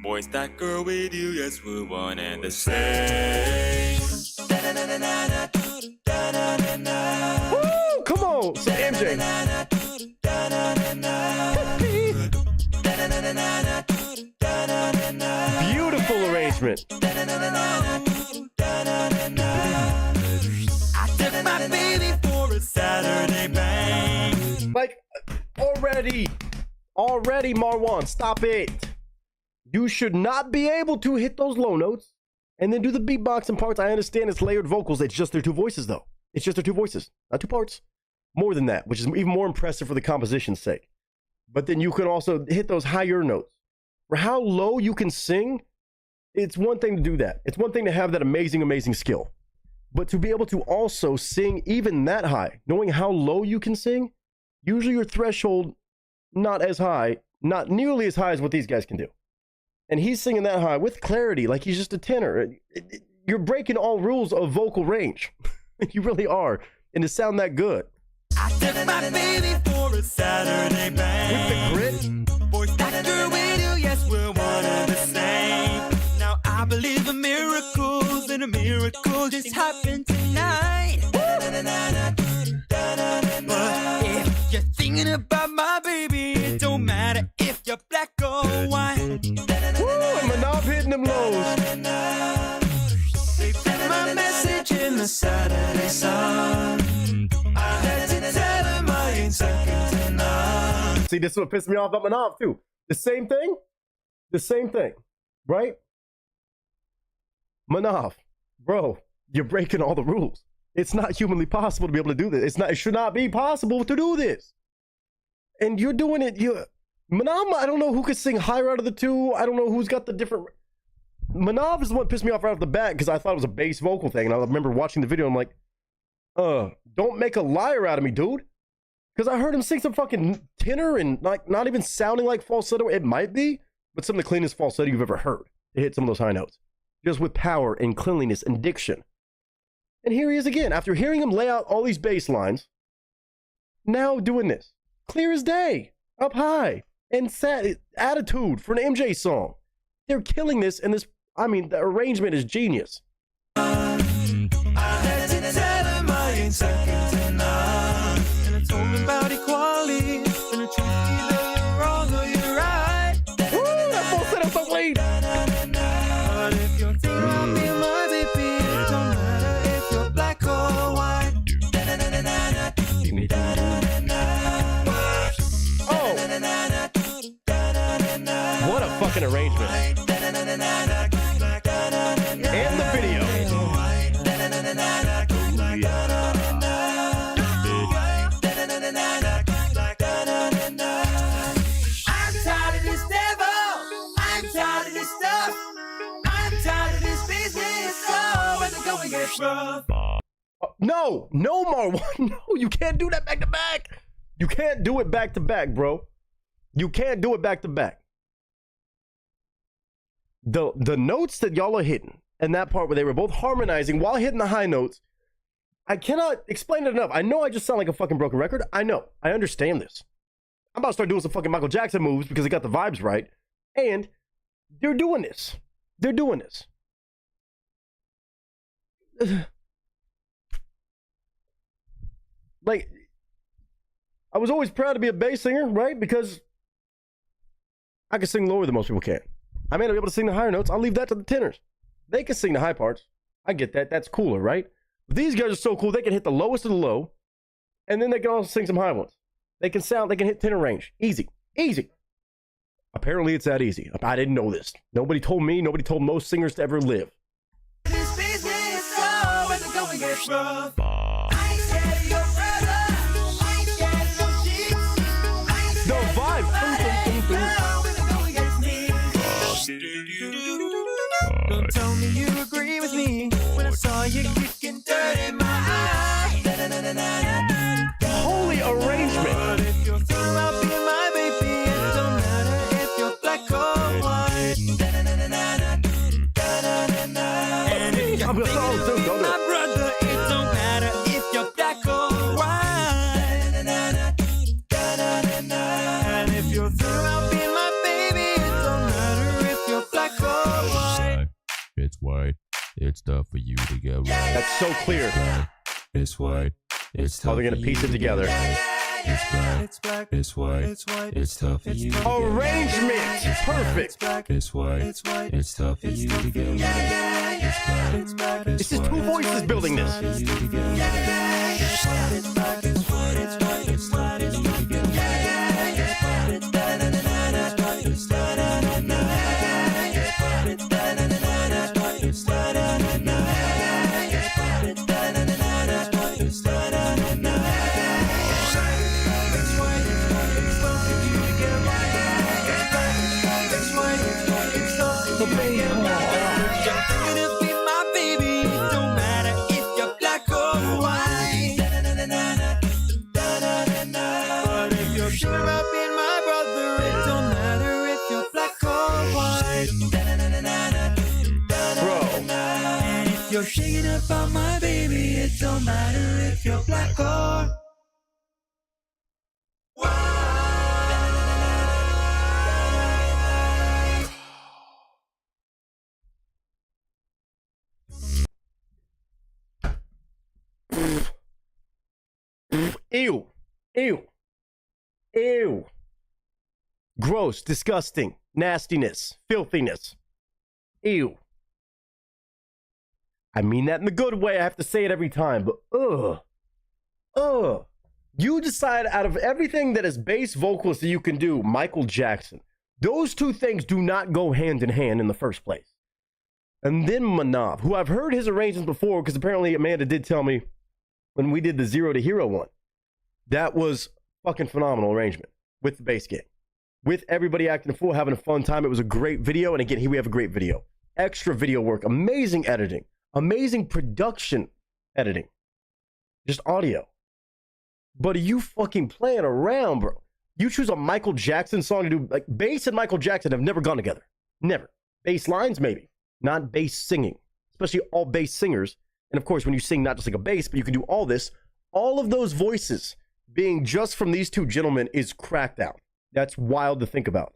Boys, that girl with you, yes, we're one and the same. Woo! Come on, some MJ. Beautiful arrangement. I took my baby for a Saturday bang. Already, Marwan, stop it. You should not be able to hit those low notes and then do the beatboxing parts. I understand it's layered vocals. It's just their two voices, though. It's just their two voices, not two parts. More than that, which is even more impressive for the composition's sake. But then you can also hit those higher notes. For how low you can sing, it's one thing to do that. It's one thing to have that amazing, amazing skill. But to be able to also sing even that high, knowing how low you can sing, usually your threshold not as high, not nearly as high as what these guys can do. And he's singing that high with clarity, like he's just a tenor. You're breaking all rules of vocal range. You really are. And to sound that good. I took my baby for a Saturday bang. With the grit. Boys, that girl with you, yes, we're one and the same. Now I believe in miracles, and a miracle just happened tonight. But if you're thinking about my baby, it don't matter if you're black or white. Woo, and Manav hitting them lows. They put my message in the Saturday Sun. I had to tell him I ain't second to none. See, this is what pissed me off about Manav, too. The same thing, right? Manav, bro, you're breaking all the rules. It's not humanly possible to be able to do this. It should not be possible to do this. And you're doing it. Manav, I don't know who could sing higher out of the two. I don't know who's got the different. Manav is the one that pissed me off right off the bat because I thought it was a bass vocal thing. And I remember watching the video. I'm like, don't make a liar out of me, dude. Because I heard him sing some fucking tenor and not even sounding like falsetto. It might be, but some of the cleanest falsetto you've ever heard to hit some of those high notes. Just with power and cleanliness and diction. And here he is again, after hearing him lay out all these bass lines, now doing this. Clear as day, up high, and sad attitude for an MJ song. They're killing this, and the arrangement is genius. I had to tell him I ain't second to none. And I told him about equality, and the truth either you're wrong or you're right. Woo, that full set up so late. But if you're thinking about me, my baby, it don't matter if you're black or white. Oh, what a fucking arrangement. And No, Marwan. No, you can't do that back to back. You can't do it back to back, bro. You can't do it back to back. The notes that y'all are hitting, and that part where they were both harmonizing while hitting the high notes, I cannot explain it enough. I know I just sound like a fucking broken record. I know. I understand this. I'm about to start doing some fucking Michael Jackson moves because I got the vibes right. And they're doing this. They're doing this. Like, I was always proud to be a bass singer, right? Because I can sing lower than most people can. I may not be able to sing the higher notes. I'll leave that to the tenors. They can sing the high parts. I get that. That's cooler, right? But these guys are so cool. They can hit the lowest of the low, and then they can also sing some high ones. They can hit tenor range. Easy. Easy. Apparently, it's that easy. I didn't know this. Nobody told me. Nobody told most singers to ever live. This business, so when the going gets rough, I ain't scared of your brother. I ain't scared of no shit. The vibe. Don't tell me you agree with me when I saw you kicking dirt in my eye. Holy arrangement. But if you're thinking about being my baby, it don't matter if you're black or white. And if you're thinking about being my brother, it don't matter if you're black or white. And if you're thinking about being my baby, it don't matter if you're black or white. It's white. It's tough for you to get right. That's so clear. It's white. It's tough. Oh, they're gonna piece it together. It's black. It's black. It's white. It's white. It's tough for you to get right. Arrangement. Perfect. It's white. It's white. It's tough for you to get right. It's black. It's black. It's just two voices building this. It's black. It's white. It's white. It's white. It's white. It's white. It's you're shaking about my baby, it don't matter if you're black or Ew. Ew. Ew. Gross, disgusting, nastiness, filthiness. Ew. I mean that in the good way. I have to say it every time, but you decide out of everything that is bass vocals that you can do, Michael Jackson. Those two things do not go hand in hand in the first place. And then Manav, who I've heard his arrangements before, because apparently Amanda did tell me when we did the Zero to Hero one, that was fucking phenomenal arrangement with the bass game. With everybody acting a fool, having a fun time. It was a great video. And again, here we have a great video. Extra video work, amazing editing, amazing production editing. Just audio. But are you fucking playing around, bro? You choose a Michael Jackson song to do, like, bass and Michael Jackson have never gone together. Never. Bass lines, maybe. Not bass singing. Especially all bass singers. And of course, when you sing not just like a bass, but you can do all this, all of those voices being just from these two gentlemen is cracked out. That's wild to think about.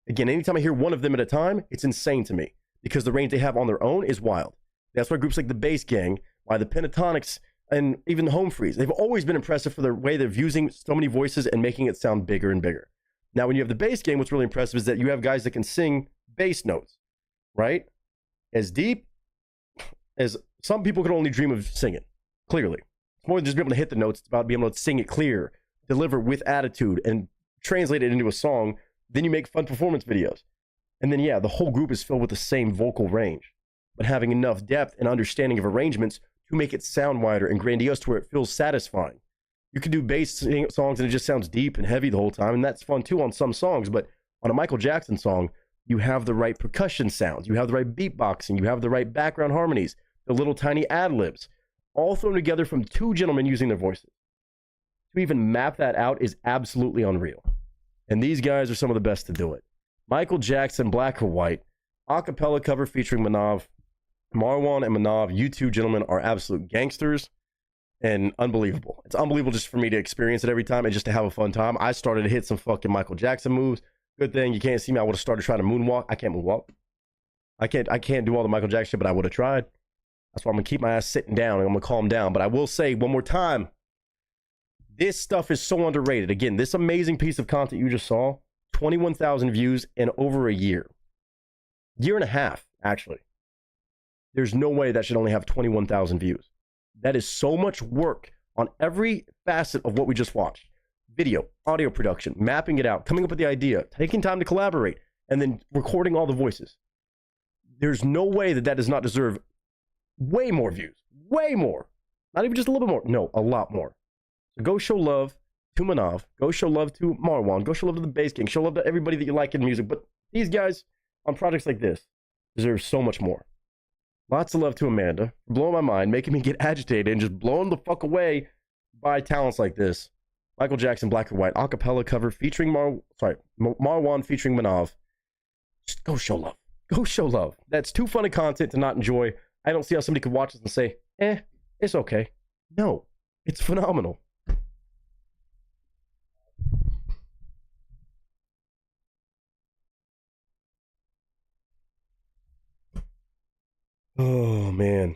Again, anytime I hear one of them at a time, it's insane to me. Because the range they have on their own is wild. That's why groups like the Bass Gang, why the Pentatonics, and even the Home Freeze, they've always been impressive for the way they're using so many voices and making it sound bigger and bigger. Now, when you have the Bass Gang, what's really impressive is that you have guys that can sing bass notes, right? As deep as some people can only dream of singing, clearly. It's more than just being able to hit the notes. It's about being able to sing it clear, deliver with attitude, and translate it into a song. Then you make fun performance videos. And then, yeah, the whole group is filled with the same vocal range, but having enough depth and understanding of arrangements to make it sound wider and grandiose to where it feels satisfying. You can do bass songs and it just sounds deep and heavy the whole time, and that's fun too on some songs, but on a Michael Jackson song, you have the right percussion sounds, you have the right beatboxing, you have the right background harmonies, the little tiny ad-libs. all thrown together from two gentlemen using their voices. To even map that out is absolutely unreal. And these guys are some of the best to do it. Michael Jackson, Black or White, acapella cover featuring Manav. Marwan and Manav, you two gentlemen are absolute gangsters and unbelievable. It's unbelievable just for me to experience it every time and just to have a fun time. I started to hit some fucking Michael Jackson moves. Good thing you can't see me. I would have started trying to moonwalk. I can't moonwalk. I can't do all the Michael Jackson shit, but I would have tried. That's why I'm gonna keep my ass sitting down and I'm gonna calm down. But I will say one more time, this stuff is so underrated. Again, this amazing piece of content you just saw, 21,000 views in over a year. Year and a half, actually. There's no way that should only have 21,000 views. That is so much work on every facet of what we just watched. Video, audio production, mapping it out, coming up with the idea, taking time to collaborate, and then recording all the voices. There's no way that that does not deserve way more views. Way more. Not even just a little bit more. No, a lot more. So go show love to Manav. Go show love to Marwan. Go show love to the Bass King. Show love to everybody that you like in music. But these guys on projects like this deserve so much more. Lots of love to Amanda for blowing my mind, making me get agitated and just blown the fuck away by talents like this. Michael Jackson, Black or White, acapella cover featuring Marwan featuring Manav. Just go show love. Go show love. That's too funny content to not enjoy. I don't see how somebody could watch this and say, it's okay. No, it's phenomenal. Oh, man.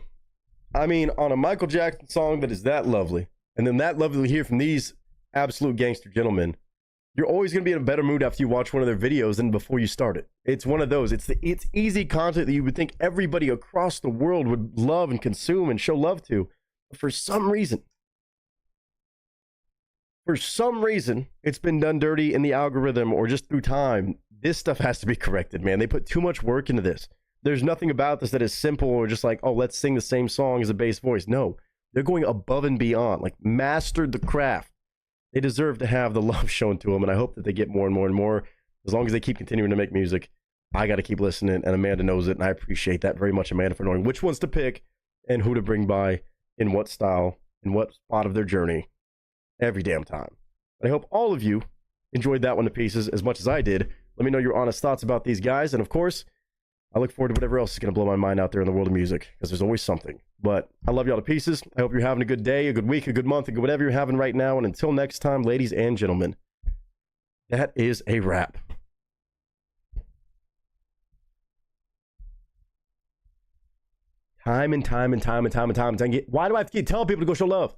I mean, on a Michael Jackson song that is that lovely, and then that lovely to hear from these absolute gangster gentlemen, you're always going to be in a better mood after you watch one of their videos than before you start it. It's one of those. It's easy content that you would think everybody across the world would love and consume and show love to. But for some reason, it's been done dirty in the algorithm or just through time. This stuff has to be corrected, man. They put too much work into this. There's nothing about this that is simple or just like, oh, let's sing the same song as a bass voice. No, they're going above and beyond, like mastered the craft. They deserve to have the love shown to them, and I hope that they get more and more and more. As long as they keep continuing to make music, I got to keep listening, and Amanda knows it, and I appreciate that very much, Amanda, for knowing which ones to pick and who to bring by in what style, in what spot of their journey every damn time. But I hope all of you enjoyed that one to pieces as much as I did. Let me know your honest thoughts about these guys, and of course, I look forward to whatever else is going to blow my mind out there in the world of music, because there's always something. But I love y'all to pieces. I hope you're having a good day, a good week, a good month, a good whatever you're having right now. And until next time, ladies and gentlemen, that is a wrap. Time and time. Why do I have to keep telling people to go show love?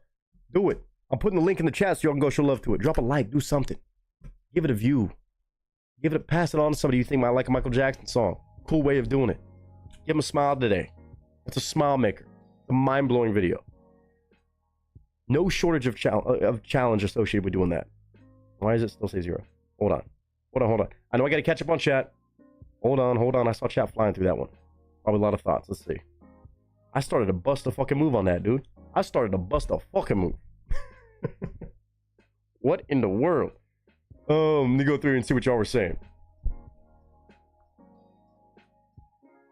Do it. I'm putting the link in the chat so y'all can go show love to it. Drop a like. Do something. Give it a view. Pass it on to somebody you think might like a Michael Jackson song. Cool way of doing it. Give them a smile today. It's a smile maker. It's a mind-blowing video. No shortage of challenge associated with doing that. Why does it still say 0? Hold on. I know I got to catch up on chat. Hold on. I saw chat flying through that one. Probably a lot of thoughts. Let's see. I started to bust a fucking move on that, dude. What in the world? Let me go through and see what y'all were saying.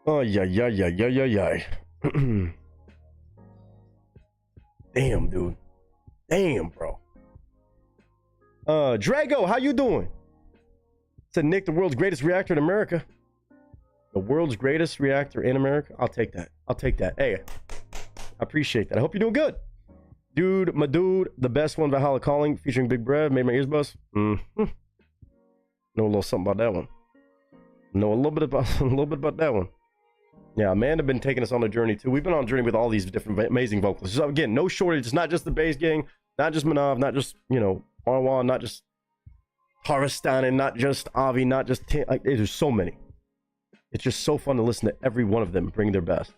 Oh, yeah. Damn, dude. Damn, bro. Drago, how you doing? Said Nick, the world's greatest reactor in America. The world's greatest reactor in America? I'll take that. Hey, I appreciate that. I hope you're doing good. Dude, my dude, the best one, Valhalla Calling, featuring Big Brev, made my ears buzz. Know a little something about that one. Know a little bit about that one. Yeah, Amanda been taking us on a journey too. We've been on a journey with all these different amazing vocalists. So again, no shortage. It's not just the Bass Gang, not just Manav, not just, Marwan, not just Harastani, not just Avi, not just Tim. Like, there's so many. It's just so fun to listen to every one of them bring their best.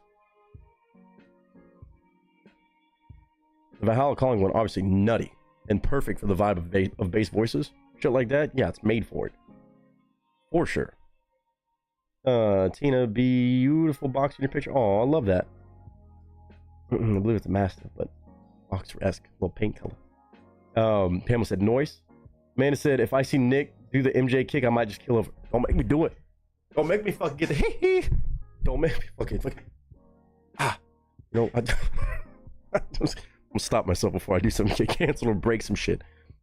The Valhalla Calling one, obviously nutty and perfect for the vibe of bass voices. Shit like that, yeah, it's made for it. For sure. Tina, beautiful box in your picture. Oh, I love that. I believe it's a Mastiff, but boxer-esque, little paint color. Pamela said noise. Amanda said, if I see Nick do the MJ kick, I might just kill over. Don't make me do it. Don't make me fucking get the hee. Don't make me fucking. I'm gonna stop myself before I do something, get canceled or break some shit.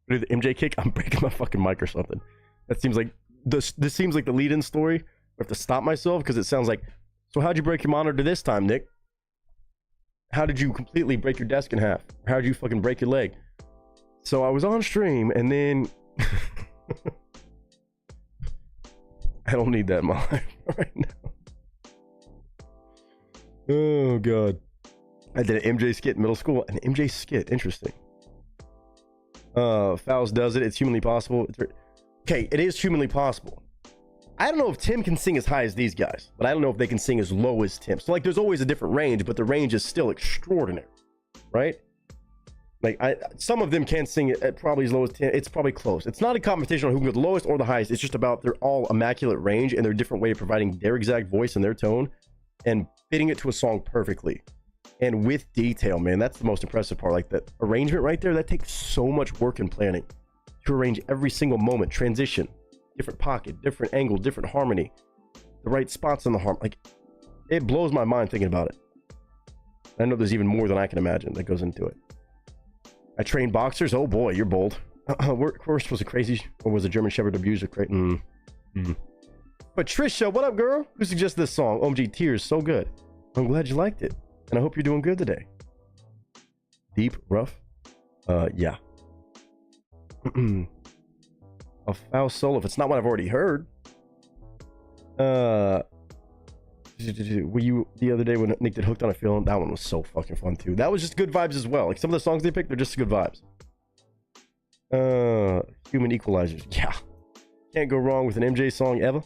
Do the MJ kick, I'm breaking my fucking mic or something. That seems like this seems like the lead-in story. I have to stop myself because it sounds like, so how'd you break your monitor this time, Nick? How did you completely break your desk in half? How'd you fucking break your leg? So I was on stream and then I don't need that in my life right now. Oh god. I did an MJ skit in middle school. An MJ skit, interesting. Fouls does it. It's humanly possible. Okay, it is humanly possible. I don't know if Tim can sing as high as these guys, but I don't know if they can sing as low as Tim. So like, there's always a different range, but the range is still extraordinary, right? Like, some of them can sing at probably as low as Tim. It's probably close. It's not a competition on who can go the lowest or the highest. It's just about they're all immaculate range and their different way of providing their exact voice and their tone and fitting it to a song perfectly. And with detail, man, that's the most impressive part. Like, that arrangement right there, that takes so much work and planning to arrange every single moment, transition, different pocket, different angle, different harmony, the right spots on the harmony. Like, it blows my mind thinking about it. I know there's even more than I can imagine that goes into it. I trained boxers. Oh boy, you're bold. Workhorse was a crazy, or was a German Shepherd abused? Patricia, what up, girl? Who suggested this song? OMG, Tears, so good. I'm glad you liked it, and I hope you're doing good today. Deep, rough. Yeah. A foul solo. If it's not what I've already heard. Were you the other day when Nick did Hooked on a Feeling? That one was so fucking fun too. That was just good vibes as well. Like, some of the songs they picked, they're just good vibes. Human Equalizers. Yeah. Can't go wrong with an MJ song ever.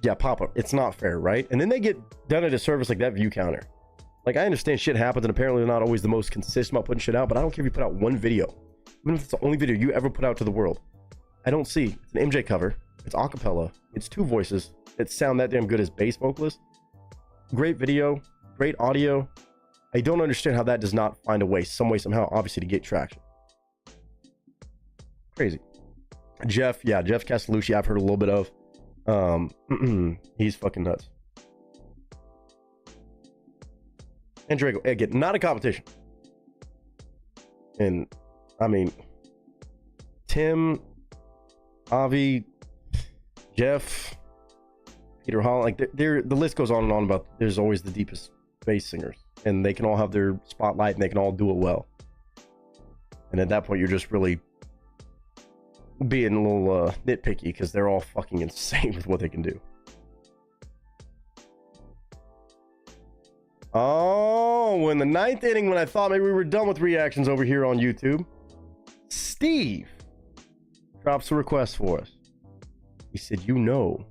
Yeah, Papa. It's not fair, right? And then they get done a disservice like that view counter. Like, I understand shit happens and apparently they're not always the most consistent about putting shit out, but I don't care if you put out one video. Even if it's the only video you ever put out to the world. I don't see. It's an MJ cover. It's acapella. It's two voices that sound that damn good as bass vocalists. Great video. Great audio. I don't understand how that does not find a way, some way, somehow, obviously, to get traction. Crazy. Jeff. Yeah, Jeff Castellucci, I've heard a little bit of. He's fucking nuts. And Drago. Again, not a competition. And, I mean, Tim, Avi, Jeff, Peter Holland, like, the list goes on and on about there's always the deepest bass singers, and they can all have their spotlight and they can all do it well. And at that point, you're just really being a little nitpicky because they're all fucking insane with what they can do. Oh, in the ninth inning, when I thought maybe we were done with reactions over here on YouTube, Steve drops a request for us. He said, you know.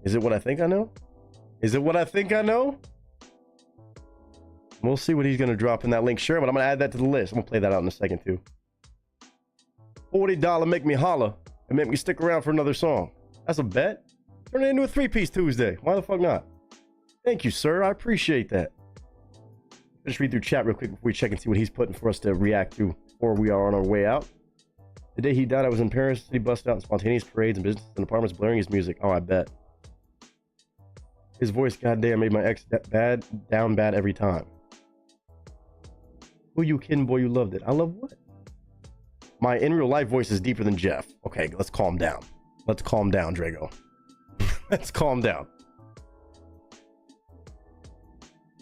Is it what I think I know? Is it what I think I know? We'll see what he's going to drop in that link. Sure, but I'm going to add that to the list. I'm going to play that out in a second, too. $40 make me holler and make me stick around for another song. That's a bet. Turn it into a 3-piece Tuesday. Why the fuck not? Thank you, sir. I appreciate that. Just read through chat real quick before we check and see what he's putting for us to react to, or we are on our way out. The day he died, I was in Paris. He busted out in spontaneous parades and businesses and apartments, blaring his music. Oh, I bet. His voice, goddamn, made my ex down bad every time. Who you kidding, boy? You loved it. I love what? My in real life voice is deeper than Jeff. Okay, let's calm down. Let's calm down, Drago. Let's calm down.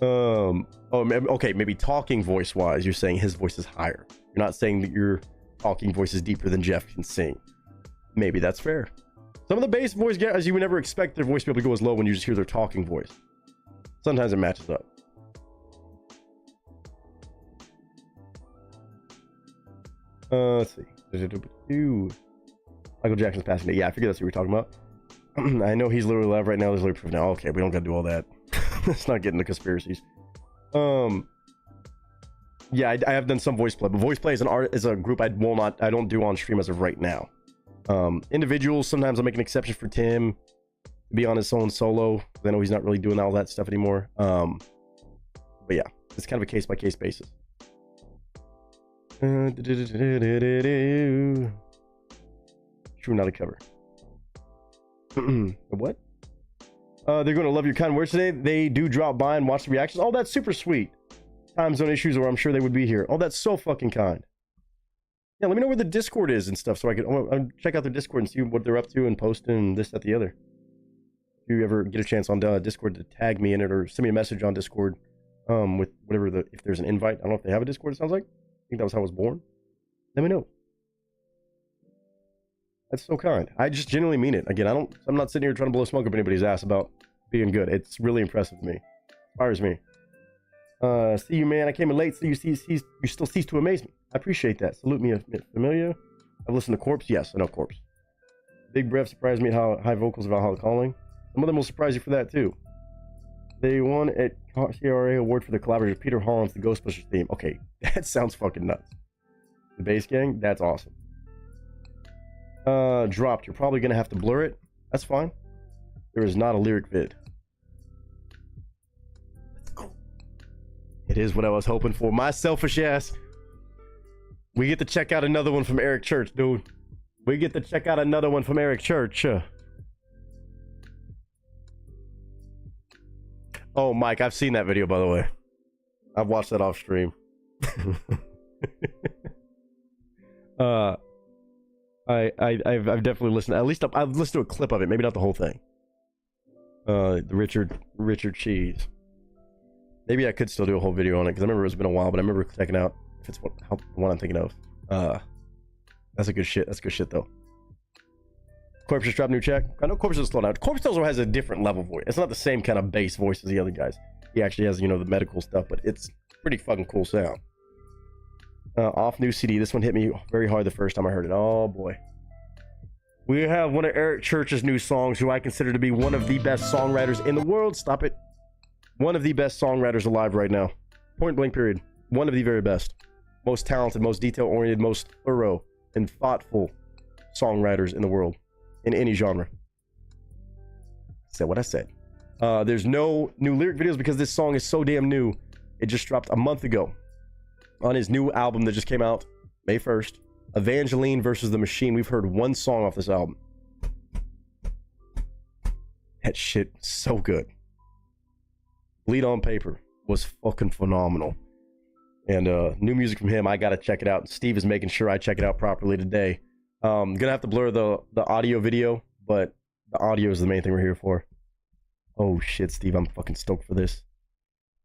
Okay, maybe talking voice wise, you're saying his voice is higher. You're not saying that your talking voice is deeper than Jeff can sing. Maybe that's fair. Some of the bass voice guys, you would never expect their voice to be able to go as low when you just hear their talking voice. Sometimes it matches up. Let's see. Michael Jackson's passing day. Yeah, I figured that's what we were talking about. I know he's literally alive right now. There's literally proof now. Okay, we don't gotta do all that. Let's not get into conspiracies. Yeah, I have done some voice play, but voice play as an art, as a group, I don't do on stream as of right now. Individuals, sometimes I'll make an exception for Tim to be on his own solo. I know he's not really doing all that stuff anymore. But yeah, it's kind of a case by case basis. True, not a cover. What? They're going to love your kind words today. They do drop by and watch the reactions. Oh, that's super sweet. time zone issues, or I'm sure they would be here. Oh, that's so fucking kind. Yeah, let me know where the Discord is and stuff so I can check out their Discord and see what they're up to and posting and this, that, the other. If you ever get a chance on Discord to tag me in it or send me a message on Discord with whatever if there's an invite. I don't know if they have a Discord, it sounds like. I think that was how I was born. Let me know. That's so kind. I just genuinely mean it. Again, I'm not sitting here trying to blow smoke up anybody's ass about being good. It's really impressive to me. Inspires me. See you, man. I came in late, so you still cease to amaze me. I appreciate that. Salute me, familiar. I've listened to Corpse. Yes, I know Corpse. Big Breath surprised me at how high vocals about Valhalla Calling. Some of them will surprise you for that too. They won a CRA award for the collaboration Peter Holland's The Ghostbusters theme. Okay, that sounds fucking nuts. The Bass Gang, that's awesome. Dropped. You're probably gonna have to blur it. That's fine. There is not a lyric vid. It is what I was hoping for. My selfish ass. We get to check out another one from Eric Church, dude. We get to check out another one from Eric Church. Oh, Mike, I've seen that video, by the way. I've watched that off stream. I've definitely listened. At least I've listened to a clip of it. Maybe not the whole thing. The Richard Cheese. Maybe I could still do a whole video on it because I remember it's been a while, but I remember checking out if it's what I'm thinking of. That's a good shit. That's good shit though. Corpse just dropped a new check. I know Corpse is slow down. Corpse also has a different level voice. It's not the same kind of bass voice as the other guys. He actually has, you know, the medical stuff, but it's pretty fucking cool sound. Off new CD. This one hit me very hard the first time I heard it. Oh boy. We have one of Eric Church's new songs, who I consider to be one of the best songwriters in the world. Stop it. One of the best songwriters alive right now. Point blank period. One of the very best. Most talented, most detail-oriented, most thorough and thoughtful songwriters in the world. In any genre. Said what I said. There's no new lyric videos because this song is so damn new. It just dropped a month ago on his new album that just came out May 1st. Evangeline versus the Machine. We've heard one song off this album. That shit so good. Bleed on Paper was fucking phenomenal. And new music from him, I gotta check it out. Steve is making sure I check it out properly today. Gonna have to blur the audio video, but the audio is the main thing we're here for. Oh shit, Steve, I'm fucking stoked for this.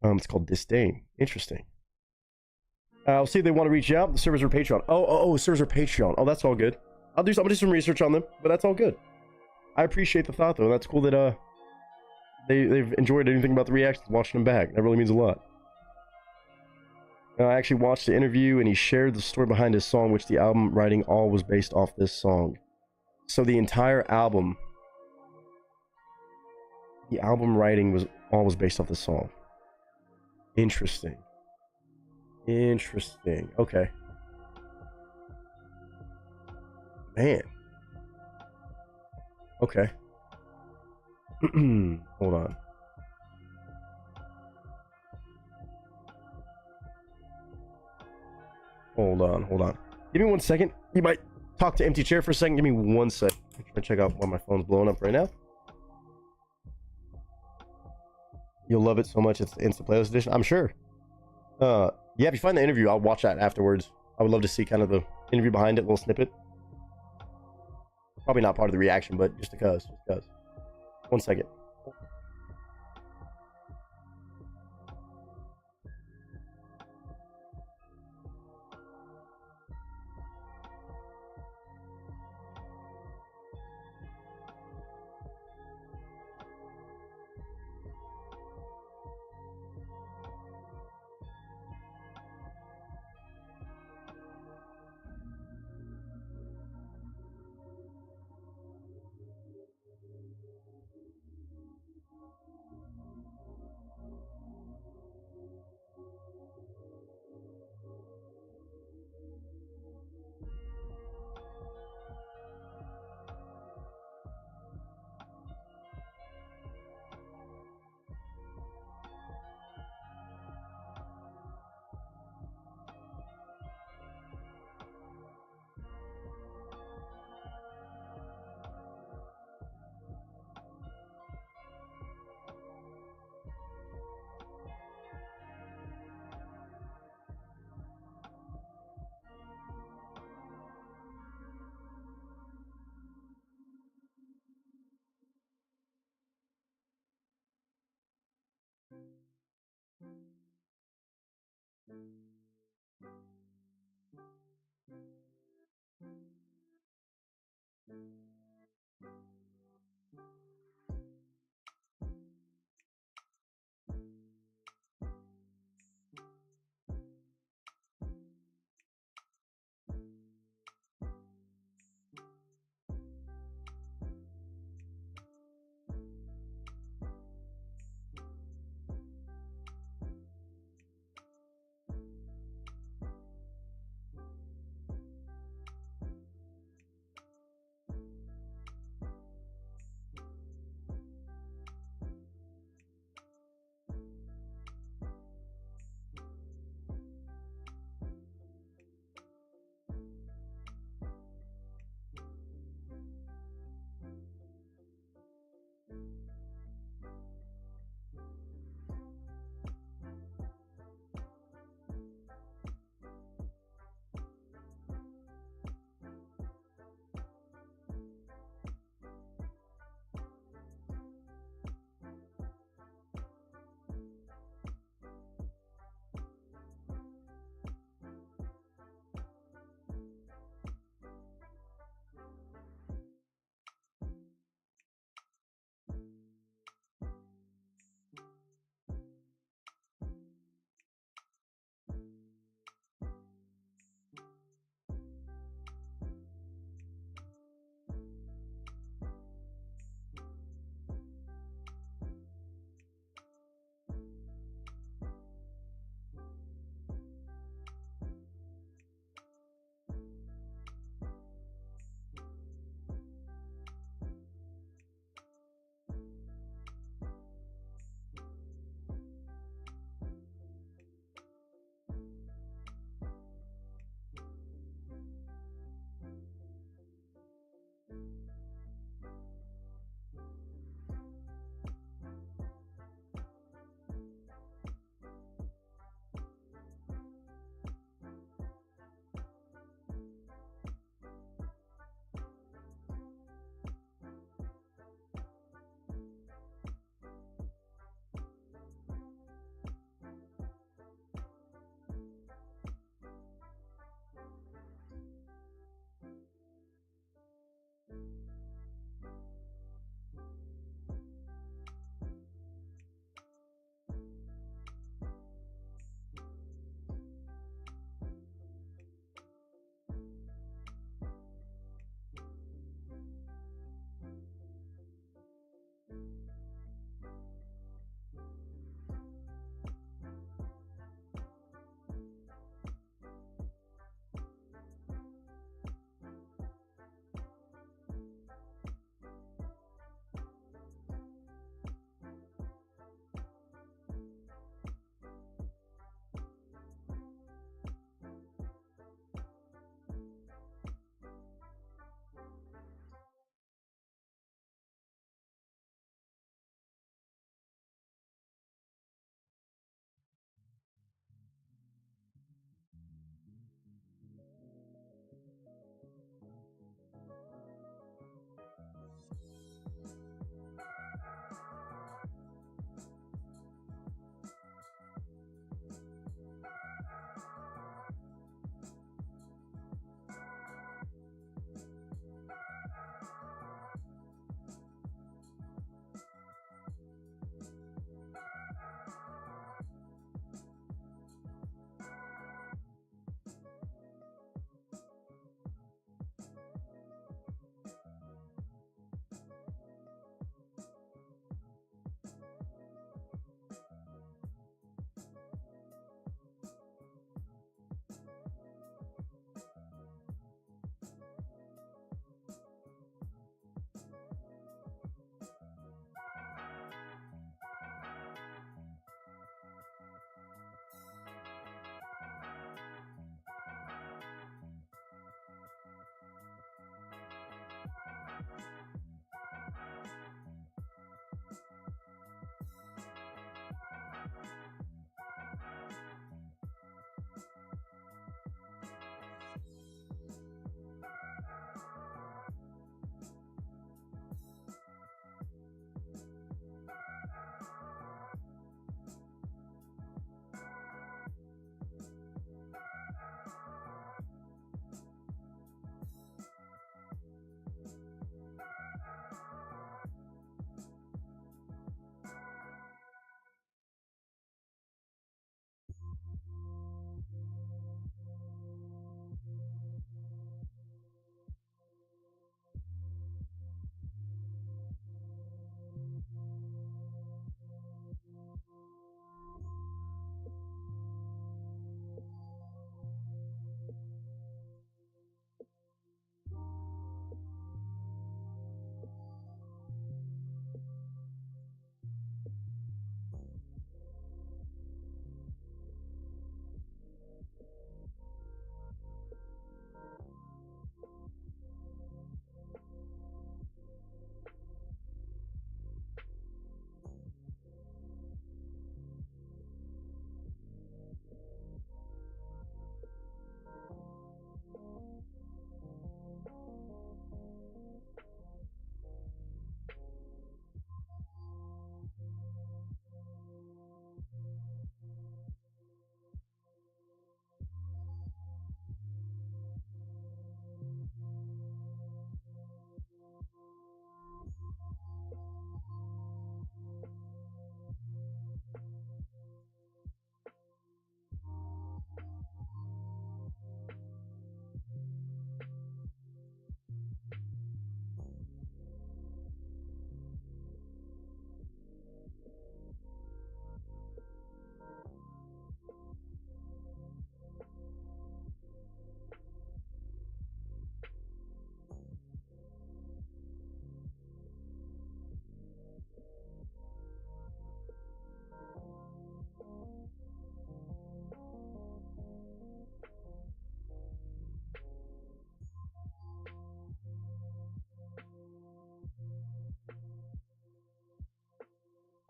It's called Disdain. Interesting. I'll see if they want to reach out. The servers are Patreon. Oh, servers are Patreon. Oh, that's all good. I'm gonna do some research on them, but that's all good. I appreciate the thought though. That's cool that they've enjoyed anything about the reactions, watching them back. That really means a lot. I actually watched the interview and he shared the story behind his song, which the album writing all was based off this song. So the entire album, the album writing was based off this song. Interesting. Interesting. Okay. Man. Okay. Hold on. Hold on. Give me 1 second. You might talk to empty chair for a second. Give me 1 sec. I'm trying to check out why my phone's blowing up right now. You'll love it so much. It's the instant playlist edition. I'm sure. Yeah, if you find the interview, I'll watch that afterwards. I would love to see kind of the interview behind it, a little snippet. Probably not part of the reaction, but just because. 1 second.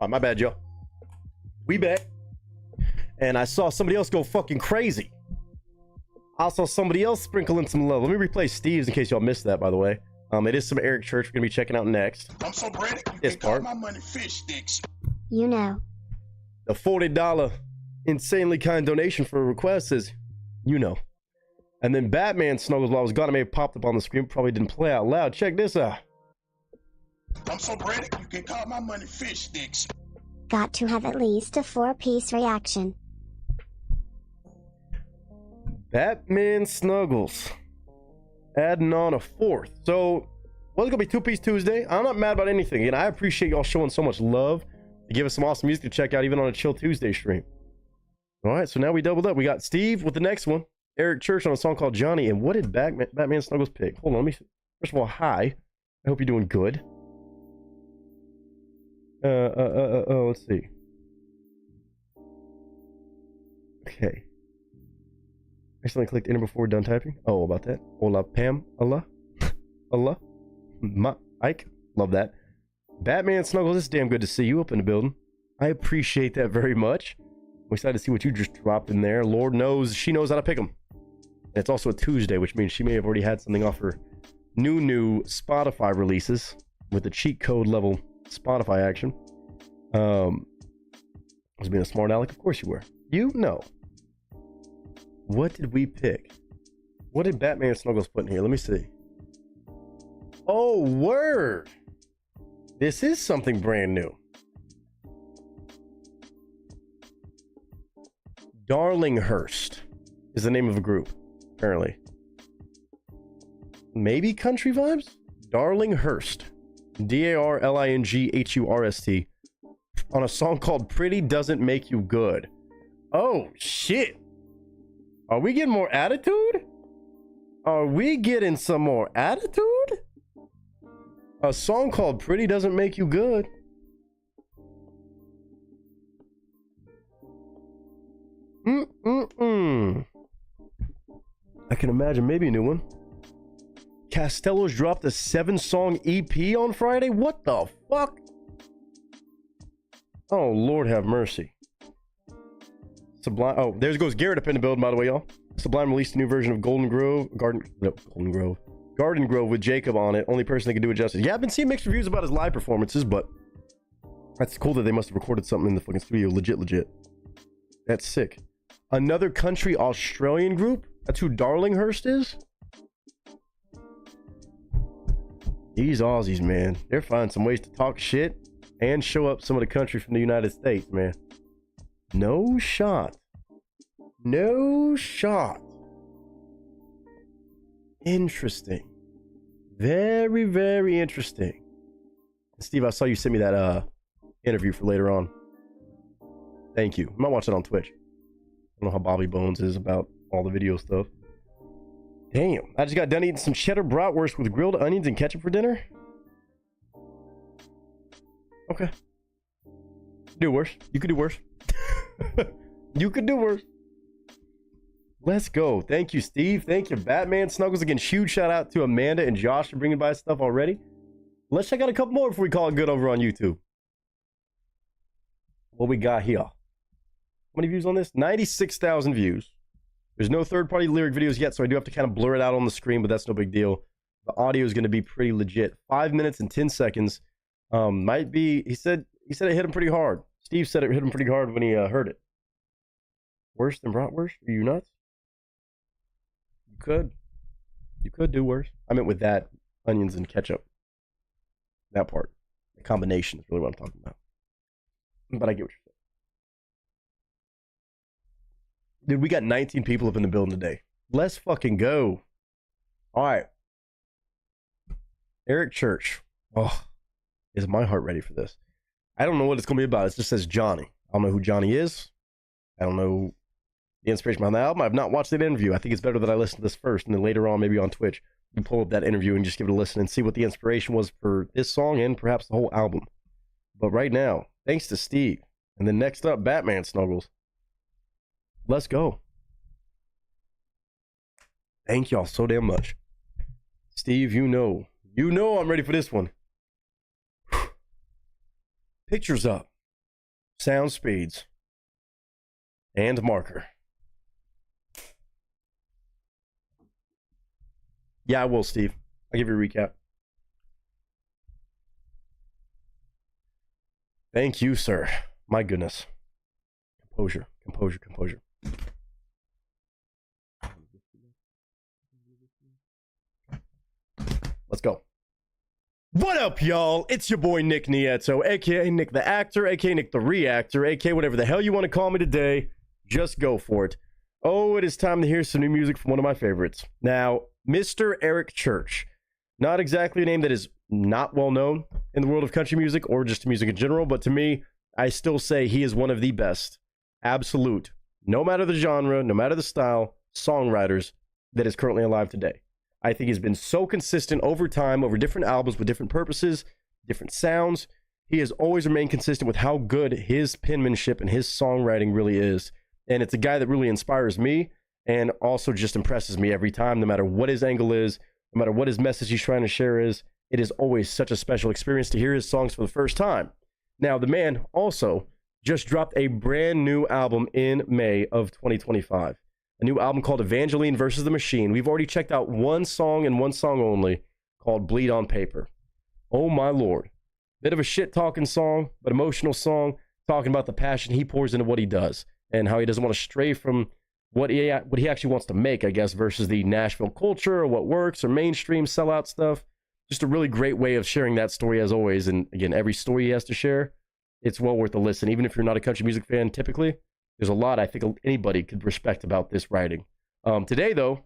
Oh, my bad, y'all. We back. And I saw somebody else go fucking crazy. I saw somebody else sprinkling some love. Let me replay Steve's in case y'all missed that, by the way. It is some Eric Church we're gonna be checking out next. I'm so ready. This part. My money fish sticks. You know. The $40 insanely kind donation for a request is, you know. And then Batman Snuggles, while I was gone, I may have popped up on the screen, probably didn't play out loud. Check this out. I'm so ready. You can call my money fish sticks. Got to have at least a 4-piece reaction. Batman Snuggles. Adding on a fourth. So, well, it's gonna be Two-Piece Tuesday. I'm not mad about anything. And I appreciate y'all showing so much love to give us some awesome music to check out, even on a Chill Tuesday stream. All right, so now we doubled up. We got Steve with the next one. Eric Church on a song called Johnny. And what did Batman Snuggles pick? Hold on, let me see. First of all, hi. I hope you're doing good. Let's see. Okay. I accidentally clicked enter before done typing. Oh, about that. Hola, Pam. Allah. Allah. Ike. Love that. Batman Snuggles, it's damn good to see you up in the building. I appreciate that very much. I'm excited to see what you just dropped in there. Lord knows she knows how to pick them. And it's also a Tuesday, which means she may have already had something off her new Spotify releases with the cheat code level Spotify action. I was being a smart aleck. Of course you were. You know. What did we pick? What did Batman Snuggles put in here? Let me see. Oh, word. This is something brand new. Darlinghurst is the name of a group, apparently. Maybe Country Vibes? Darlinghurst. Darlinghurst. On a song called Pretty Doesn't Make You Good. Oh, shit. Are we getting more attitude? Are we getting some more attitude? A song called Pretty Doesn't Make You Good. I can imagine maybe a new one. Castello's dropped a 7-song EP on Friday? What the fuck? Oh, Lord have mercy. Sublime. Oh, there goes Garrett up in the building, by the way, y'all. Sublime released a new version of Garden Grove with Jacob on it. Only person that can do it justice. Yeah, I've been seeing mixed reviews about his live performances, but that's cool that they must have recorded something in the fucking studio. Legit. That's sick. Another country Australian group? That's who Darlinghurst is? These Aussies, man. They're finding some ways to talk shit and show up some of the country from the United States, man. No shot. No shot. Interesting. Very, very interesting. Steve, I saw you send me that interview for later on. Thank you. I might watch it on Twitch. I don't know how Bobby Bones is about all the video stuff. Damn. I just got done eating some cheddar bratwurst with grilled onions and ketchup for dinner. Okay. Do worse. You could do worse. You could do worse. Let's go. Thank you, Steve. Thank you, Batman Snuggles. Again, huge shout out to Amanda and Josh for bringing by stuff already. Let's check out a couple more before we call it good over on YouTube. What we got here? How many views on this? 96,000 views. There's no third-party lyric videos yet, so I do have to kind of blur it out on the screen, but that's no big deal. The audio is going to be pretty legit. 5 minutes and 10 seconds. Might be. He said it hit him pretty hard. Steve said it hit him pretty hard when he heard it. Worse than bratwurst? Are you nuts? You could do worse. I meant with that, onions and ketchup. That part. The combination is really what I'm talking about. But I get what you're saying. Dude, we got 19 people up in the building today. Let's fucking go. All right. Eric Church. Oh, is my heart ready for this? I don't know what it's going to be about. It just says Johnny. I don't know who Johnny is. I don't know the inspiration behind the album. I've not watched that interview. I think it's better that I listen to this first, and then later on, maybe on Twitch, you can pull up that interview and just give it a listen and see what the inspiration was for this song and perhaps the whole album. But right now, thanks to Steve. And then next up, Batman Snuggles. Let's go. Thank y'all so damn much. Steve, you know I'm ready for this one. Pictures up. sound speeds, and marker. Yeah, I will, Steve. I'll give you a recap. Thank you, sir. My goodness. Composure, composure, composure. Let's go. What up, y'all? It's your boy Nick Nieto, aka Nick the Actor, aka Nick the Reactor, aka whatever the hell you want to call me today. Just go for it. Oh, it is time to hear some new music from one of my favorites. Now, Mr. Eric Church. Not exactly a name that is not well known in the world of country music or just music in general, but to me, I still say he is one of the best, absolute, no matter the genre, no matter the style, songwriters that is currently alive today. I think he's been so consistent over time, over different albums with different purposes, different sounds. He has always remained consistent with how good his penmanship and his songwriting really is. And it's a guy that really inspires me and also just impresses me every time, no matter what his angle is, no matter what his message he's trying to share is. It is always such a special experience to hear his songs for the first time. Now, the man also just dropped a brand new album in May of 2025. A new album called Evangeline versus the Machine. We've already checked out one song and one song only called Bleed on Paper. Oh my Lord. Bit of a shit-talking song, but emotional song, talking about the passion he pours into what he does and how he doesn't want to stray from what he actually wants to make, I guess, versus the Nashville culture or what works or mainstream sellout stuff. Just a really great way of sharing that story as always. And again, every story he has to share, it's well worth a listen. Even if you're not a country music fan, typically, there's a lot I think anybody could respect about this writing. Today, though,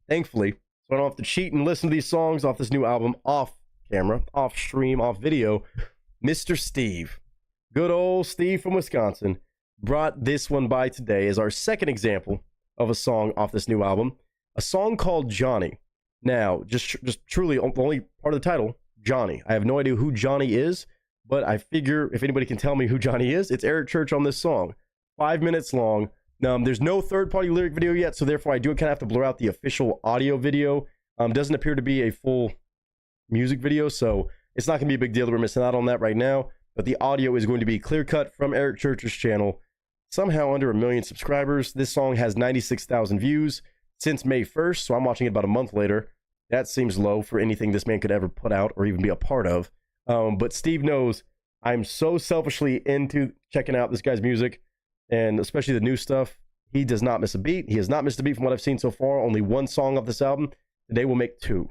thankfully, so I don't have to cheat and listen to these songs off this new album, off camera, off stream, off video, Mr. Steve, good old Steve from Wisconsin, brought this one by today as our second example of a song off this new album, a song called Johnny. Now, just truly, the only part of the title, Johnny. I have no idea who Johnny is, but I figure if anybody can tell me who Johnny is, it's Eric Church on this song. 5 minutes long. There's no third-party lyric video yet, so therefore I do kind of have to blur out the official audio video. Doesn't appear to be a full music video, so it's not going to be a big deal that we're missing out on that right now, but the audio is going to be clear-cut from Eric Church's channel. Somehow under 1 million subscribers. This song has 96,000 views since May 1st, so I'm watching it about a month later. That seems low for anything this man could ever put out or even be a part of. But Steve knows I'm so selfishly into checking out this guy's music, and especially the new stuff. He does not miss a beat. He has not missed a beat from what I've seen so far. Only one song off this album. Today we'll make two.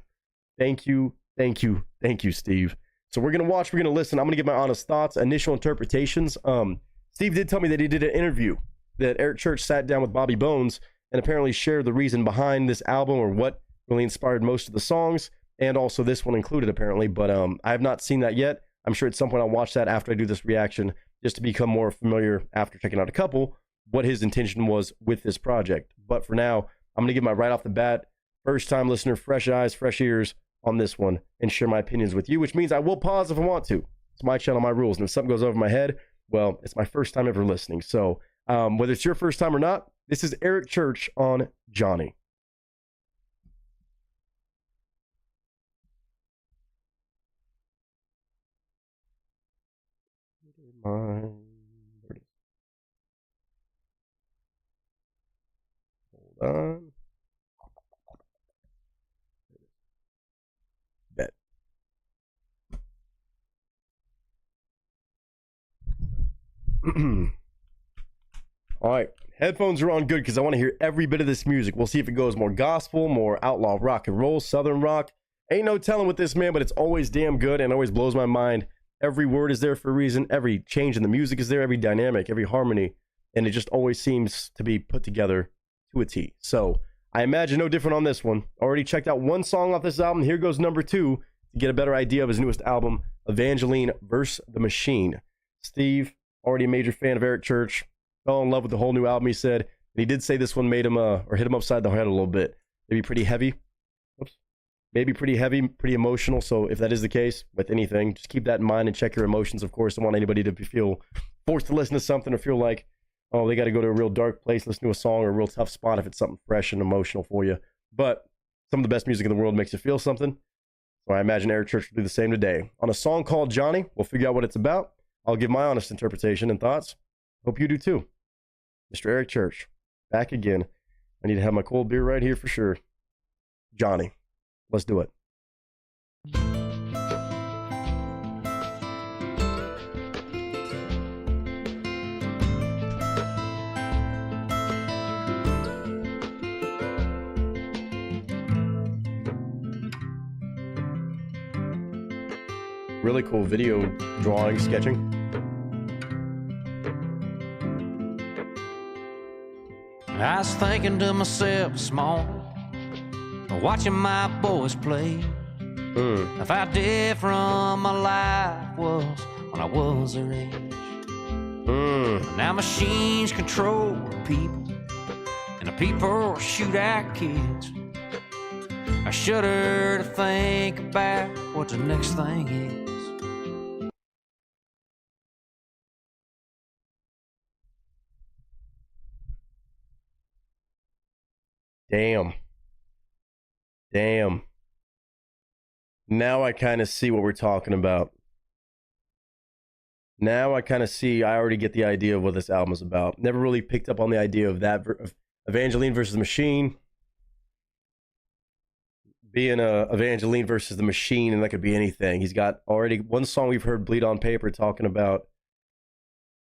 Thank you, thank you, thank you, Steve. So we're going to watch, we're going to listen. I'm going to give my honest thoughts, initial interpretations. Steve did tell me that he did an interview that Eric Church sat down with Bobby Bones and apparently shared the reason behind this album or what really inspired most of the songs, and also this one included apparently, but I have not seen that yet. I'm sure at some point I'll watch that after I do this reaction just to become more familiar after checking out a couple what his intention was with this project. But for now, I'm going to give my right off the bat, first time listener, fresh eyes, fresh ears on this one and share my opinions with you, which means I will pause if I want to. It's my channel, my rules, and if something goes over my head, well, it's my first time ever listening. So whether it's your first time or not, this is Eric Church on Johnny. Hold on. Bet. All right, headphones are on good because I want to hear every bit of this music. We'll see if it goes more gospel, more outlaw rock and roll, southern rock. Ain't no telling with this man, but it's always damn good and always blows my mind. Every word is there for a reason. Every change in the music is there. Every dynamic, every harmony. And it just always seems to be put together to a T. So I imagine no different on this one. Already checked out one song off this album. Here goes number 2 to get a better idea of his newest album, Evangeline versus the Machine. Steve, already a major fan of Eric Church. Fell in love with the whole new album, he said. And he did say this one made him, or hit him upside the head a little bit. Maybe pretty heavy. Oops. Maybe pretty heavy, pretty emotional. So if that is the case with anything, just keep that in mind and check your emotions. Of course, I don't want anybody to feel forced to listen to something or feel like, oh, they got to go to a real dark place, listen to a song or a real tough spot if it's something fresh and emotional for you. But some of the best music in the world makes you feel something. So I imagine Eric Church will do the same today. On a song called Johnny, we'll figure out what it's about. I'll give my honest interpretation and thoughts. Hope you do too. Mr. Eric Church, back again. I need to have my cold beer right here for sure. Johnny, let's do it. Really cool video drawing, sketching. I was thinking to myself this morning, watching my boys play, of how different my life was when I was their age. Now machines control the people, and the people shoot at kids. I shudder to think about what the next thing is. Damn. Now I kind of see what we're talking about. Now I kind of see, I already get the idea of what this album is about. Never really picked up on the idea of that, of Evangeline versus the Machine. Being Evangeline versus the Machine, and that could be anything. He's got already one song we've heard, Bleed on Paper, talking about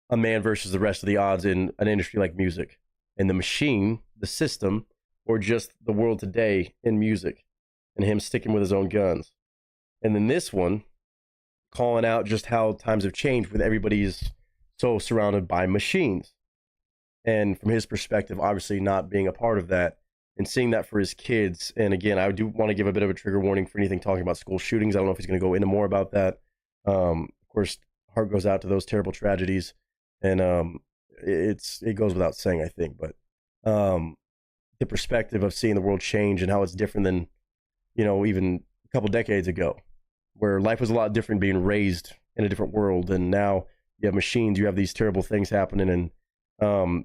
a man versus the rest of the odds in an industry like music. And the machine, the system, or just the world today in music, and him sticking with his own guns. And then this one, calling out just how times have changed with everybody's so surrounded by machines. And from his perspective, obviously not being a part of that and seeing that for his kids. And again, I do want to give a bit of a trigger warning for anything talking about school shootings. I don't know if he's going to go into more about that. Of course, heart goes out to those terrible tragedies. And it goes without saying, I think, but the perspective of seeing the world change and how it's different than, even a couple decades ago, where life was a lot different, being raised in a different world. And now you have machines, you have these terrible things happening. And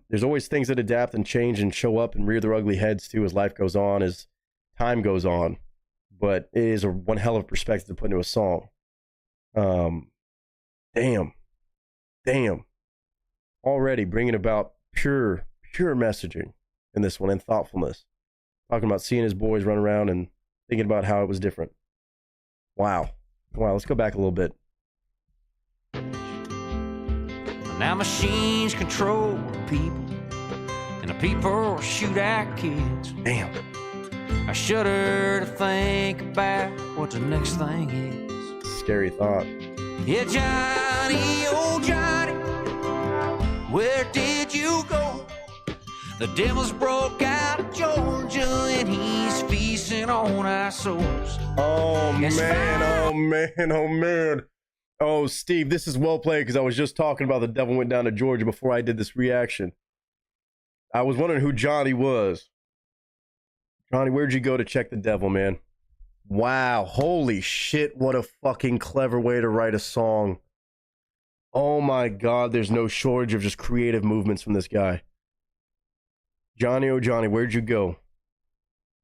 there's always things that adapt and change and show up and rear their ugly heads too as life goes on, as time goes on. But it is one hell of a perspective to put into a song. Damn. Already bringing about pure messaging in this one, and thoughtfulness. Talking about seeing his boys run around and thinking about how it was different. Wow, let's go back a little bit. Now machines control the people, and the people shoot at kids. Damn. I shudder to think about what the next thing is. Scary thought. Yeah, Johnny, oh Johnny, where did you go? The devil's broke out of Georgia, and he's feasting on our souls. Oh man. Oh, Steve, this is well played, because I was just talking about the devil went down to Georgia before I did this reaction. I was wondering who Johnny was. Johnny, where'd you go to check the devil, man? Wow, holy shit, what a fucking clever way to write a song. Oh my God, there's no shortage of just creative movements from this guy. Johnny, oh Johnny, where'd you go?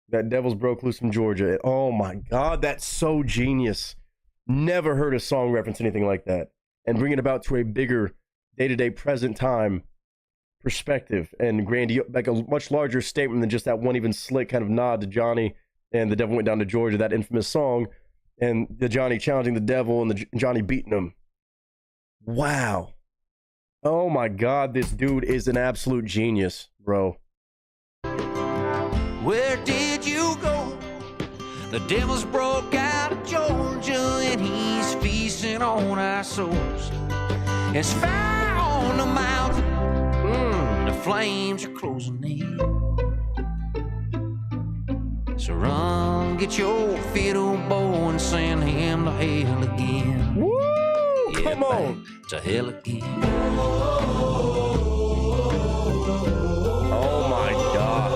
That devil's broke loose from Georgia. Oh my God, that's so genius. Never heard a song reference anything like that. And bring it about to a bigger day-to-day present time perspective and like a much larger statement than just that one even slick kind of nod to Johnny and the devil went down to Georgia, that infamous song, and the Johnny challenging the devil and the Johnny beating him. Wow. Oh my God, this dude is an absolute genius, bro. Where did you go? The devil's broke out of Georgia, and he's feasting on our souls. It's fire on the mountain, the flames are closing in. So run, get your fiddle bow and send him to hell again. Woo! Yeah, come on. To hell again. Oh my God.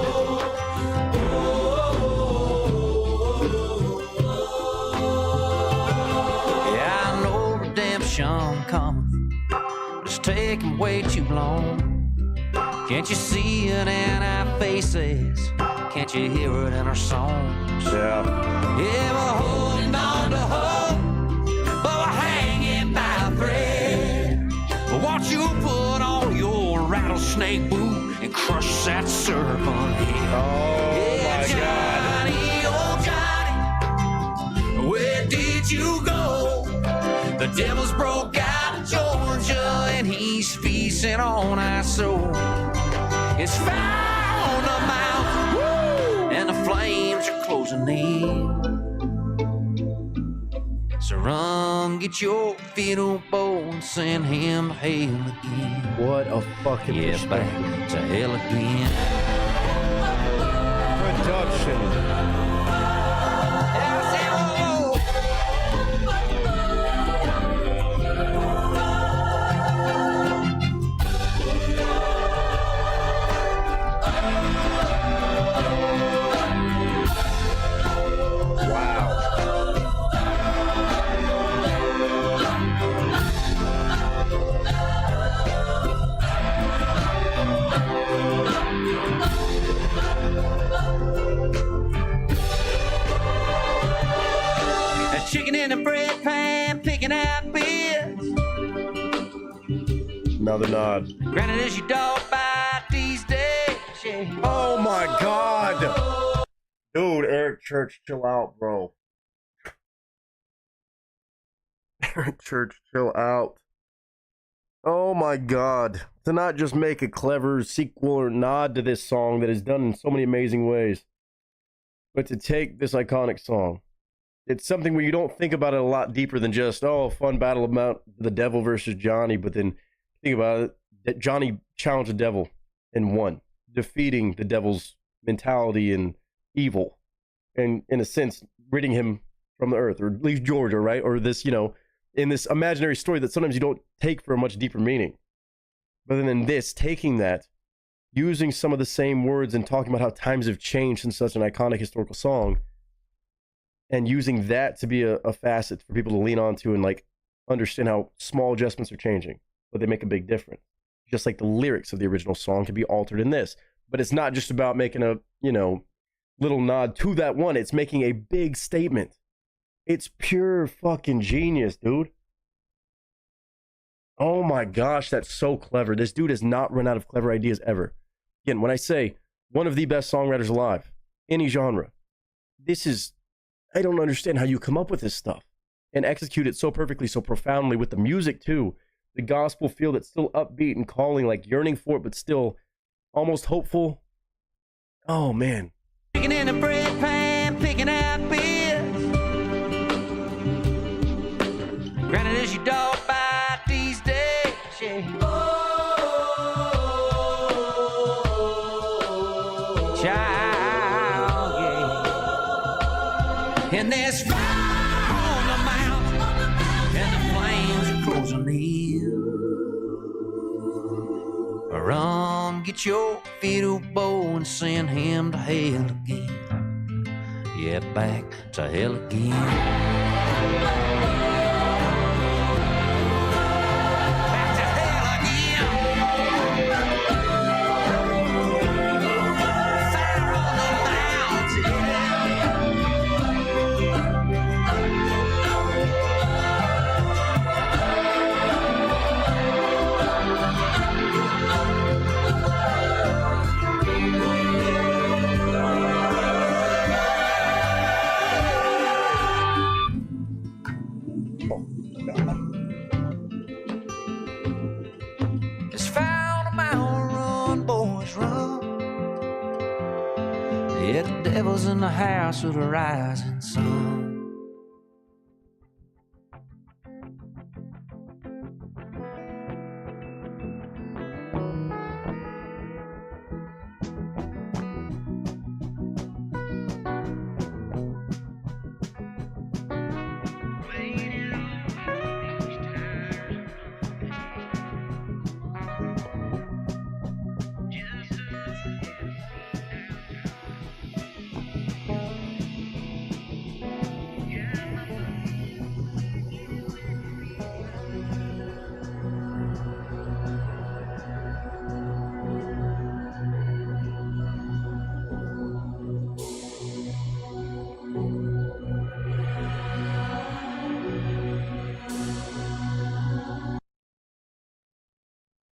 Yeah, I know redemption coming, but it's taking way too long. Can't you see it in our faces? Can't you hear it in our songs? Yeah. Yeah, we're holding on to hope, but we're hanging by a thread. snake boot and crush that syrup on him. Oh Yeah, my God. Johnny, oh Johnny, where did you go? The devil's broke out of Georgia and he's feasting on our soul. It's found a mountain, woo, and the flames are closing in. So run, get your fiddle bow and send him to hell again. What a fucking Yeah, back to hell again. production. Chicken in a bread pan, picking out bits. Another nod. Granted, as your dog bite these days. Yeah. Oh my God. Dude, Eric Church, chill out, bro. Eric Church, chill out. Oh my God. To not just make a clever sequel or nod to this song that is done in so many amazing ways, but to take this iconic song. It's something where you don't think about it a lot deeper than just, oh, a fun battle about the devil versus Johnny. But then think about it, that Johnny challenged the devil and won, defeating the devil's mentality and evil. And in a sense, ridding him from the earth, or at least Georgia, right? Or this, you know, in this imaginary story that sometimes you don't take for a much deeper meaning. But then in this, taking that, using some of the same words and talking about how times have changed since such an iconic historical song, and using that to be a facet for people to lean onto and like understand how small adjustments are changing, but they make a big difference. Just like the lyrics of the original song can be altered in this, but it's not just about making a, you know, little nod to that one. It's making a big statement. It's pure fucking genius, dude. Oh my gosh, that's so clever. This dude has not run out of clever ideas ever. Again, when I say one of the best songwriters alive, any genre, this is, I don't understand how you come up with this stuff and execute it so perfectly, so profoundly with the music too. The gospel feel that's still upbeat and calling, like yearning for it, but still almost hopeful. Oh man. Chicken in a bread pan, picking out bits. Granted, as your dog bite these days. Yeah. Child, yeah. And there's fire on the mountain, and the flames are closing in. Run, get your fiddle bow and send him to hell again. Yeah, back to hell again. Yeah, the devil's in the house of the rising sun.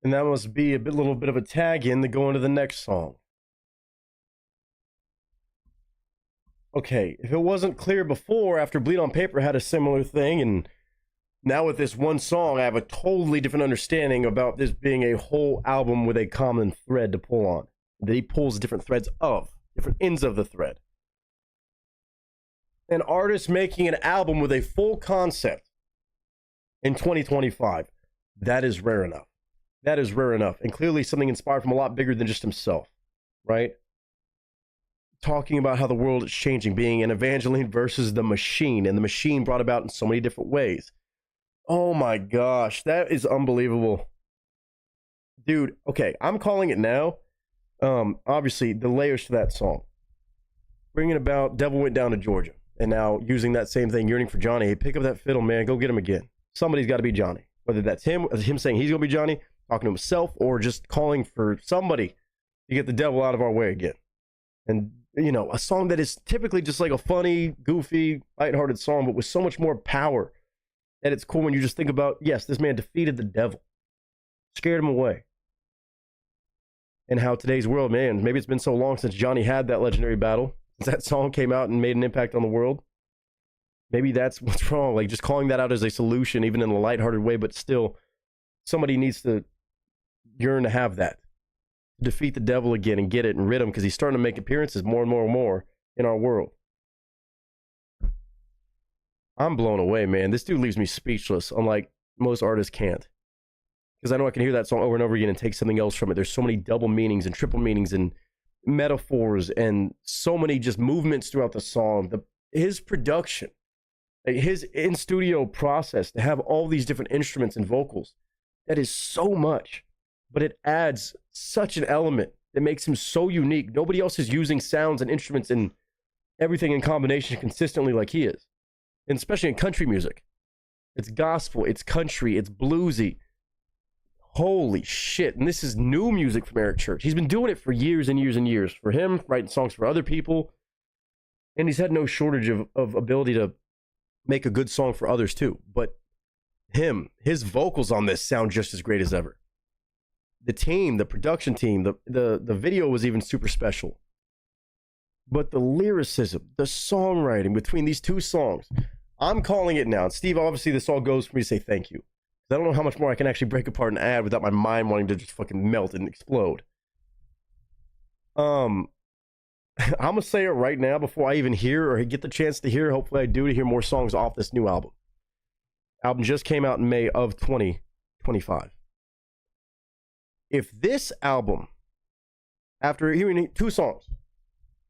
And that must be a little bit of a tag in to go into the next song. Okay, if it wasn't clear before, after Bleed on Paper had a similar thing, and now with this one song, I have a totally different understanding about this being a whole album with a common thread to pull on. That he pulls different threads of, different ends of the thread. An artist making an album with a full concept in 2025, that is rare enough. That is rare enough. And clearly something inspired from a lot bigger than just himself, right? Talking about how the world is changing, being an Evangeline versus the machine, and the machine brought about in so many different ways. Oh my gosh, that is unbelievable. Dude, okay, I'm calling it now. Obviously, the layers to that song. Bringing about Devil Went Down to Georgia. And now using that same thing, Yearning for Johnny. Hey, pick up that fiddle, man. Go get him again. Somebody's got to be Johnny. Whether that's him saying he's going to be Johnny, talking to himself, or just calling for somebody to get the devil out of our way again. And, you know, a song that is typically just like a funny, goofy, lighthearted song, but with so much more power that it's cool when you just think about, yes, this man defeated the devil, scared him away. And how today's world, man, maybe it's been so long since Johnny had that legendary battle, since that song came out and made an impact on the world. Maybe that's what's wrong, like just calling that out as a solution, even in a lighthearted way, but still, somebody needs to yearn to have that. Defeat the devil again and get it and rid him, because he's starting to make appearances more and more and more in our world. I'm blown away, man. This dude leaves me speechless, unlike most artists can't. Because I know I can hear that song over and over again and take something else from it. There's so many double meanings and triple meanings and metaphors and so many just movements throughout the song. His production, his in-studio process to have all these different instruments and vocals, that is so much. But it adds such an element that makes him so unique. Nobody else is using sounds and instruments and everything in combination consistently like he is. And especially in country music. It's gospel, it's country, it's bluesy. Holy shit. And this is new music from Eric Church. He's been doing it for years and years and years. For him, writing songs for other people. And he's had no shortage of ability to make a good song for others too. But his vocals on this sound just as great as ever. The team, the production team, the video was even super special. But the lyricism, the songwriting between these two songs, I'm calling it now. And Steve, obviously this all goes for me to say thank you. I don't know how much more I can actually break apart and add without my mind wanting to just fucking melt and explode. I'm going to say it right now before I even hear or get the chance to hear. Hopefully I do, to hear more songs off this new album. Album just came out in May of 2025. If this album, after hearing two songs,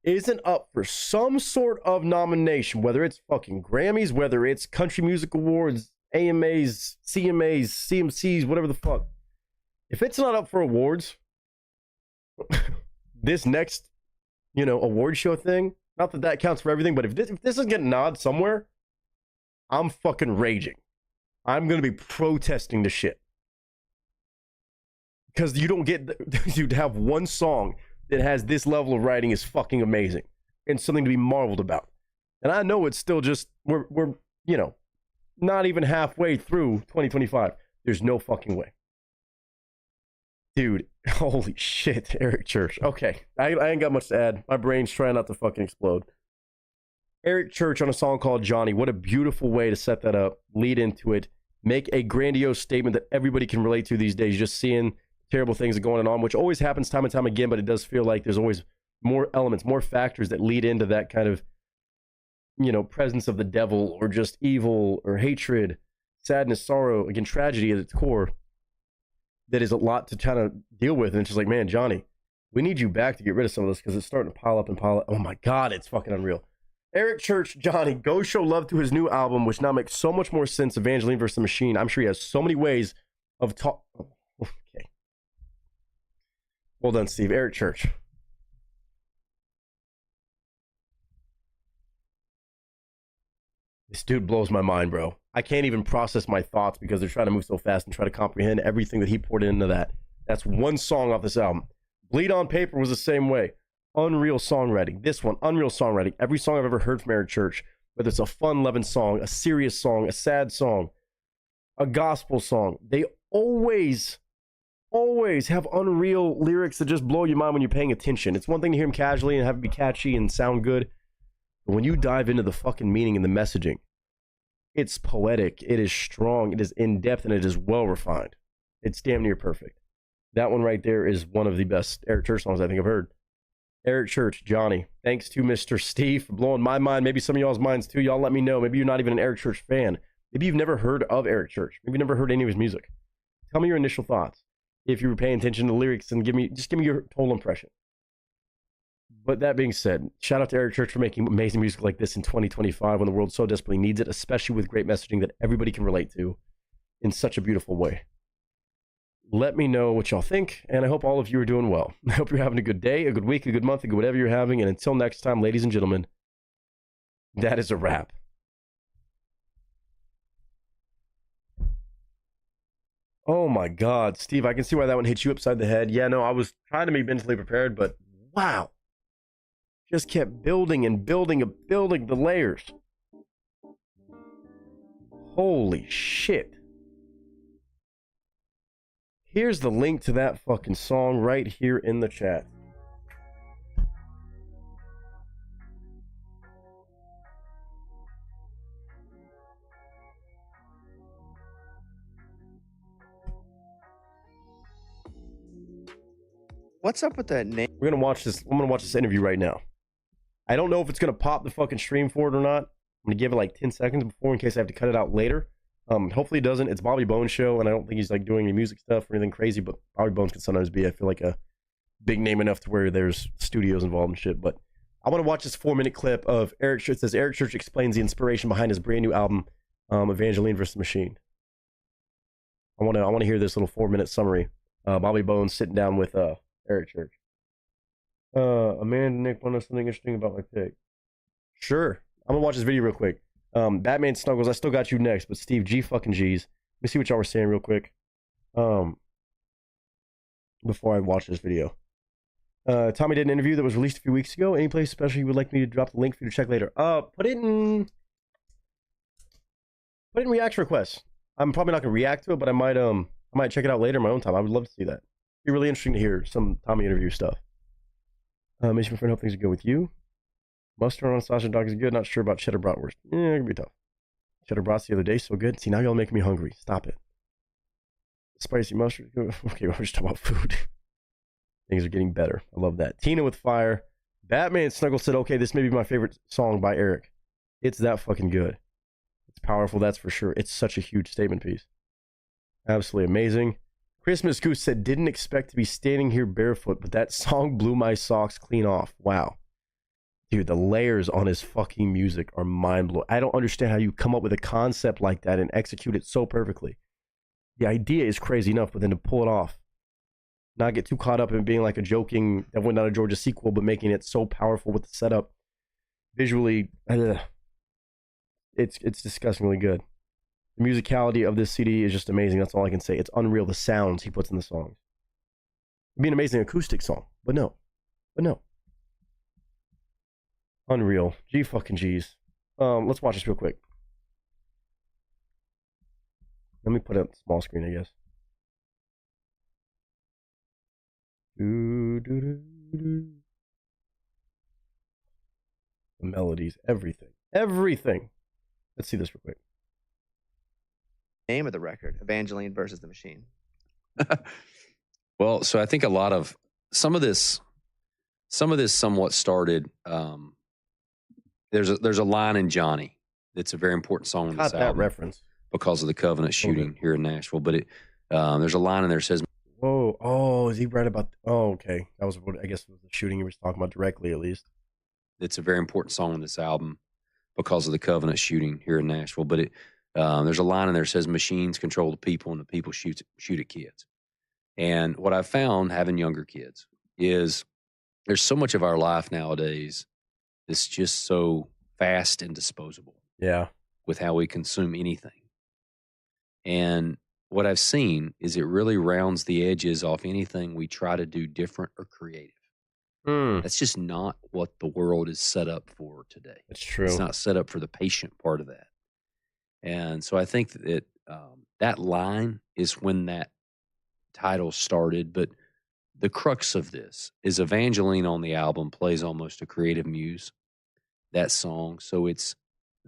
isn't up for some sort of nomination, whether it's fucking Grammys, whether it's Country Music Awards, AMAs, CMAs, CMCs, whatever the fuck. If it's not up for awards, this next, award show thing, not that that counts for everything, but if this is getting nods somewhere, I'm fucking raging. I'm going to be protesting the shit. Because you don't get, dude, to have one song that has this level of writing is fucking amazing. And something to be marveled about. And I know it's still just, we're not even halfway through 2025. There's no fucking way. Dude, holy shit, Eric Church. Okay, I ain't got much to add. My brain's trying not to fucking explode. Eric Church on a song called Johnny. What a beautiful way to set that up, lead into it, make a grandiose statement that everybody can relate to these days, just seeing terrible things going on, which always happens time and time again, but it does feel like there's always more elements, more factors that lead into that kind of, presence of the devil or just evil or hatred, sadness, sorrow, again, tragedy at its core. That is a lot to kind of deal with. And it's just like, man, Johnny, we need you back to get rid of some of this because it's starting to pile up and pile up. Oh my God, it's fucking unreal. Eric Church, Johnny, go show love to his new album, which now makes so much more sense. Evangeline versus the Machine. I'm sure he has so many ways of talk. Okay. Well done, Steve. Eric Church. This dude blows my mind, bro. I can't even process my thoughts because they're trying to move so fast and try to comprehend everything that he poured into that. That's one song off this album. Bleed on Paper was the same way. Unreal songwriting. This one, unreal songwriting. Every song I've ever heard from Eric Church, whether it's a fun-loving song, a serious song, a sad song, a gospel song, they always always have unreal lyrics that just blow your mind when you're paying attention. It's one thing to hear them casually and have it be catchy and sound good, but when you dive into the fucking meaning and the messaging, it's poetic, it is strong, it is in-depth, and it is well-refined. It's damn near perfect. That one right there is one of the best Eric Church songs I think I've heard. Eric Church, Johnny. Thanks to Mr. Steve for blowing my mind. Maybe some of y'all's minds too. Y'all let me know. Maybe you're not even an Eric Church fan. Maybe you've never heard of Eric Church. Maybe you've never heard any of his music. Tell me your initial thoughts. If you were paying attention to the lyrics, and give me your total impression. But that being said, shout out to Eric Church for making amazing music like this in 2025 when the world so desperately needs it, especially with great messaging that everybody can relate to in such a beautiful way. Let me know what y'all think, and I hope all of you are doing well. I hope you're having a good day, a good week, a good month, a good whatever you're having, and until next time, ladies and gentlemen, that is a wrap. Oh my God, Steve, I can see why that one hit you upside the head. Yeah, no, I was trying to be mentally prepared, but wow. Just kept building and building and building the layers. Holy shit. Here's the link to that fucking song right here in the chat. What's up with that name? We're gonna watch this. I'm gonna watch this interview right now. I don't know if it's gonna pop the fucking stream for it or not. I'm gonna give it like 10 seconds before in case I have to cut it out later. Hopefully it doesn't. It's Bobby Bones' show, and I don't think he's like doing any music stuff or anything crazy, but Bobby Bones can sometimes be, I feel like, a big name enough to where there's studios involved and shit. But I want to watch this 4-minute clip of Eric Church. It says Eric Church explains the inspiration behind his brand new album, Evangeline vs. the Machine. I want to hear this little 4-minute summary. Bobby Bones sitting down with Eric Church. Amanda and Nick want to know something interesting about my pick. Sure. I'm gonna watch this video real quick. Batman Snuggles, I still got you next, but Steve, G fucking G's. Let me see what y'all were saying real quick. Before I watch this video. Tommy did an interview that was released a few weeks ago. Any place special you would like me to drop the link for you to check later? Put it in reaction requests. I'm probably not gonna react to it, but I might check it out later in my own time. I would love to see that. It'd be really interesting to hear some Tommy interview stuff. Miss my friend, hope things are good with you. Mustard on sausage dog is good. Not sure about cheddar bratwurst. Yeah, it could be tough. Cheddar brats the other day, so good. See, now y'all making me hungry. Stop it. Spicy mustard. Okay, we're just talking about food. Things are getting better. I love that. Tina with fire. Batman Snuggle said, okay, this may be my favorite song by Eric. It's that fucking good. It's powerful, that's for sure. It's such a huge statement piece. Absolutely amazing. Christmas Goose said, didn't expect to be standing here barefoot, but that song blew my socks clean off. Wow. Dude, the layers on his fucking music are mind-blowing. I don't understand how you come up with a concept like that and execute it so perfectly. The idea is crazy enough, but then to pull it off, not get too caught up in being like a joking That Went Out of Georgia sequel, but making it so powerful with the setup. Visually, it's disgustingly good. The musicality of this CD is just amazing. That's all I can say. It's unreal, the sounds he puts in the songs. It'd be an amazing acoustic song, but no. Unreal. G fucking G's. Let's watch this real quick. Let me put it on small screen, I guess. The melodies, everything. Let's see this real quick. Name of the record, Evangeline versus the Machine. Well, so I think a lot of some of this somewhat started. There's a line in Johnny that's a very important song in this Got that album reference because of the Covenant shooting here in Nashville. But there's a line in there that says, "Whoa, oh, is he right about? Oh, okay, that was what I guess was the shooting he was talking about directly, at least." It's a very important song in this album because of the Covenant shooting here in Nashville. But there's a line in there that says, "Machines control the people, and the people shoot at kids." And what I've found having younger kids is there's so much of our life nowadays that's just so fast and disposable. Yeah. With how we consume anything. And what I've seen is it really rounds the edges off anything we try to do different or creative. That's just not what the world is set up for today. It's true. It's not set up for the patient part of that. And so I think that that line is when that title started, but the crux of this is Evangeline on the album plays almost a creative muse, that song. So it's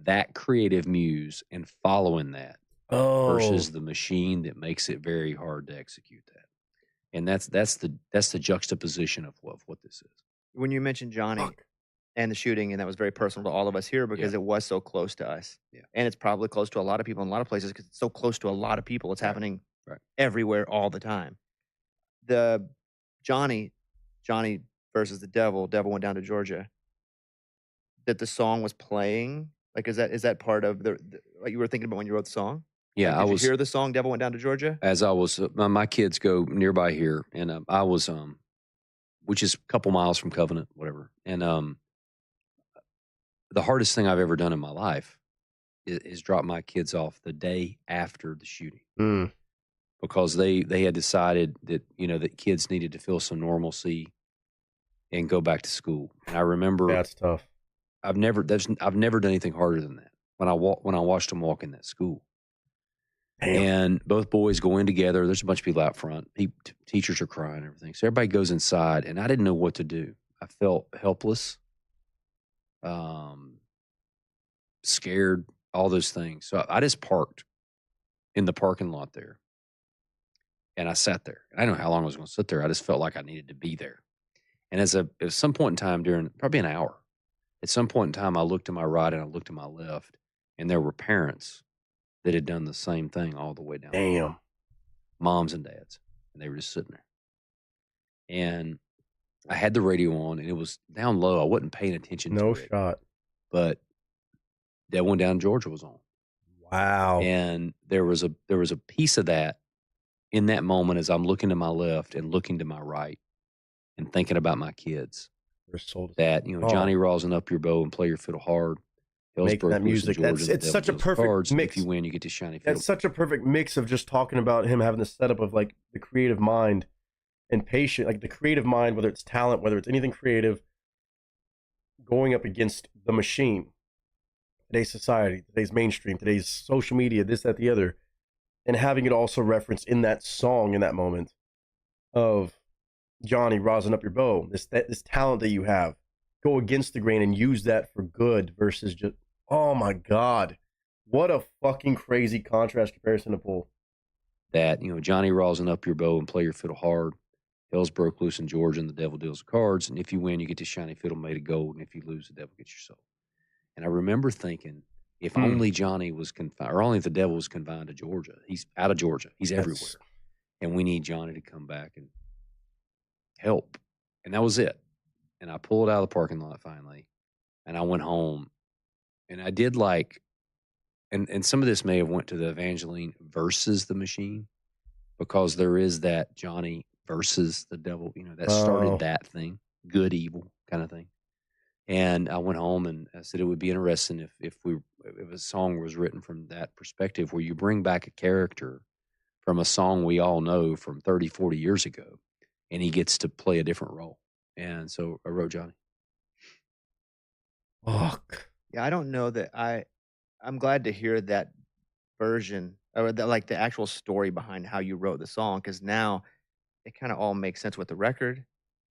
that creative muse and following that versus the machine that makes it very hard to execute that. And that's the juxtaposition of what this is. When you mentioned Johnny and the shooting, and that was very personal to all of us here because it was so close to us. Yeah. And it's probably close to a lot of people in a lot of places because it's so close to a lot of people. It's happening everywhere all the time. The Johnny versus the Devil went down to Georgia. That the song was playing. Like, is that part of the what you were thinking about when you wrote the song? Yeah, like, I did was you hear the song "Devil Went Down to Georgia"? As I was, my kids go nearby here, and I was, which is a couple miles from Covenant, whatever. And the hardest thing I've ever done in my life is drop my kids off the day after the shooting, because they had decided that that kids needed to feel some normalcy and go back to school. And I remember that's tough. I've never done anything harder than that. When I watched them walk in that school. Damn. And both boys go in together. There's a bunch of people out front. Teachers are crying and everything. So everybody goes inside, and I didn't know what to do. I felt helpless, scared, all those things. So I just parked in the parking lot there, and I sat there. I didn't know how long I was going to sit there. I just felt like I needed to be there. And at some point in time during probably an hour, at some point in time, I looked to my right and I looked to my left, and there were parents that had done the same thing all the way down. Damn. Moms and dads. And they were just sitting there. And I had the radio on, and it was down low. I wasn't paying attention to it. No shot. But that one down in Georgia was on. Wow. And there was a piece of that in that moment as I'm looking to my left and looking to my right and thinking about my kids. That, Johnny rosin up your bow and play your fiddle hard. Making that music. It's such a perfect mix. If you win, you get to shiny. That's such a perfect mix of just talking about him having the setup of like the creative mind and patient, like the creative mind, whether it's talent, whether it's anything creative, going up against the machine, today's society, today's mainstream, today's social media, this, that, the other, and having it also referenced in that song in that moment of Johnny rosin up your bow, this talent that you have, go against the grain and use that for good versus just. Oh my God. What a fucking crazy contrast comparison to pull. That, Johnny rosin up your bow and play your fiddle hard. Hell's broke loose in Georgia and the devil deals the cards. And if you win, you get this shiny fiddle made of gold. And if you lose, the devil gets your soul. And I remember thinking, if only Johnny was confined, or only if the devil was confined to Georgia. He's out of Georgia. He's everywhere. And we need Johnny to come back and help. And that was it. And I pulled out of the parking lot finally. And I went home. And I did and some of this may have went to the Evangeline versus the machine, because there is that Johnny versus the devil, that started that thing, good, evil kind of thing. And I went home and I said it would be interesting if a song was written from that perspective, where you bring back a character from a song we all know from 30, 40 years ago, and he gets to play a different role. And so I wrote Johnny. Fuck. Yeah, I don't know that I'm glad to hear that version, or the actual story behind how you wrote the song, because now it kind of all makes sense with the record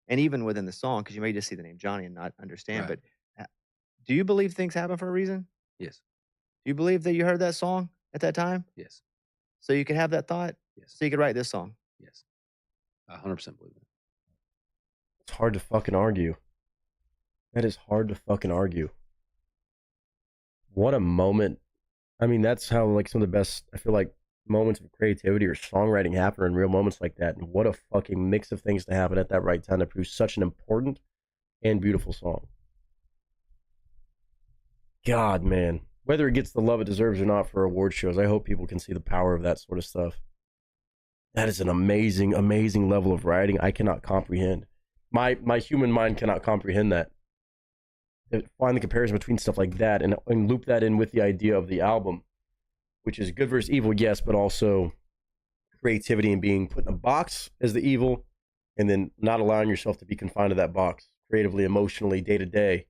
and even within the song, because you may just see the name Johnny and not understand. Right. But do you believe things happen for a reason? Yes. Do you believe that you heard that song at that time? Yes. So you could have that thought? Yes. So you could write this song? Yes. I 100% believe that. It's hard to fucking argue. That is hard to fucking argue. What a moment. I mean, that's how some of the best, I feel like, moments of creativity or songwriting happen in real moments like that. And what a fucking mix of things to happen at that right time to produce such an important and beautiful song. God, man. Whether it gets the love it deserves or not for award shows, I hope people can see the power of that sort of stuff. That is an amazing, amazing level of writing I cannot comprehend. My human mind cannot comprehend that. Find the comparison between stuff like that and loop that in with the idea of the album, which is good versus evil, yes, but also creativity and being put in a box as the evil, and then not allowing yourself to be confined to that box creatively, emotionally, day to day.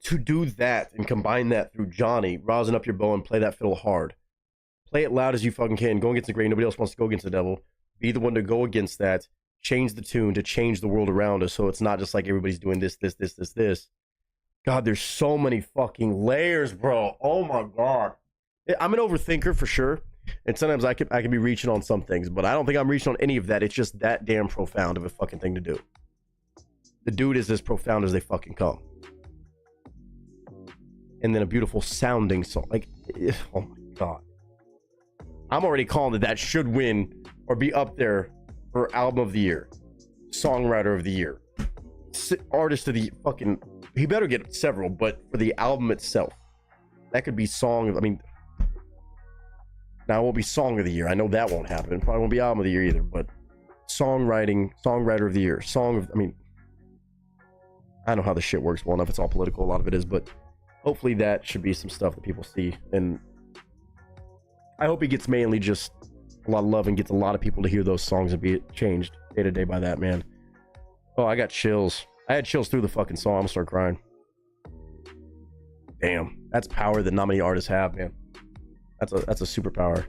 To do that and combine that through Johnny, rosin up your bow and play that fiddle hard. Play it loud as you fucking can. Go against the grain. Nobody else wants to go against the devil. be the one to go against that, change the tune to change the world around us, so it's not just like everybody's doing this. God, there's so many fucking layers, bro. Oh my God. I'm an overthinker for sure, and sometimes I can be reaching on some things, but I don't think I'm reaching on any of that. It's just that damn profound of a fucking thing to do. The dude is as profound as they fucking come. And then a beautiful sounding song. Like, oh my God. I'm already calling that should win or be up there for album of the year, songwriter of the year, artist of the fucking, he better get several, but for the album itself, that could be song. I mean, now it won't be song of the year. I know that won't happen. Probably won't be album of the year either, but songwriter of the year, I mean, I don't know how this shit works well enough. It's all political. A lot of it is, but hopefully that should be some stuff that people see. And I hope he gets mainly just a lot of love and gets a lot of people to hear those songs and be changed day to day by that, man. Oh, I got chills. I had chills through the fucking song. I'm gonna start crying. Damn, that's power that not many artists have, man. That's a superpower.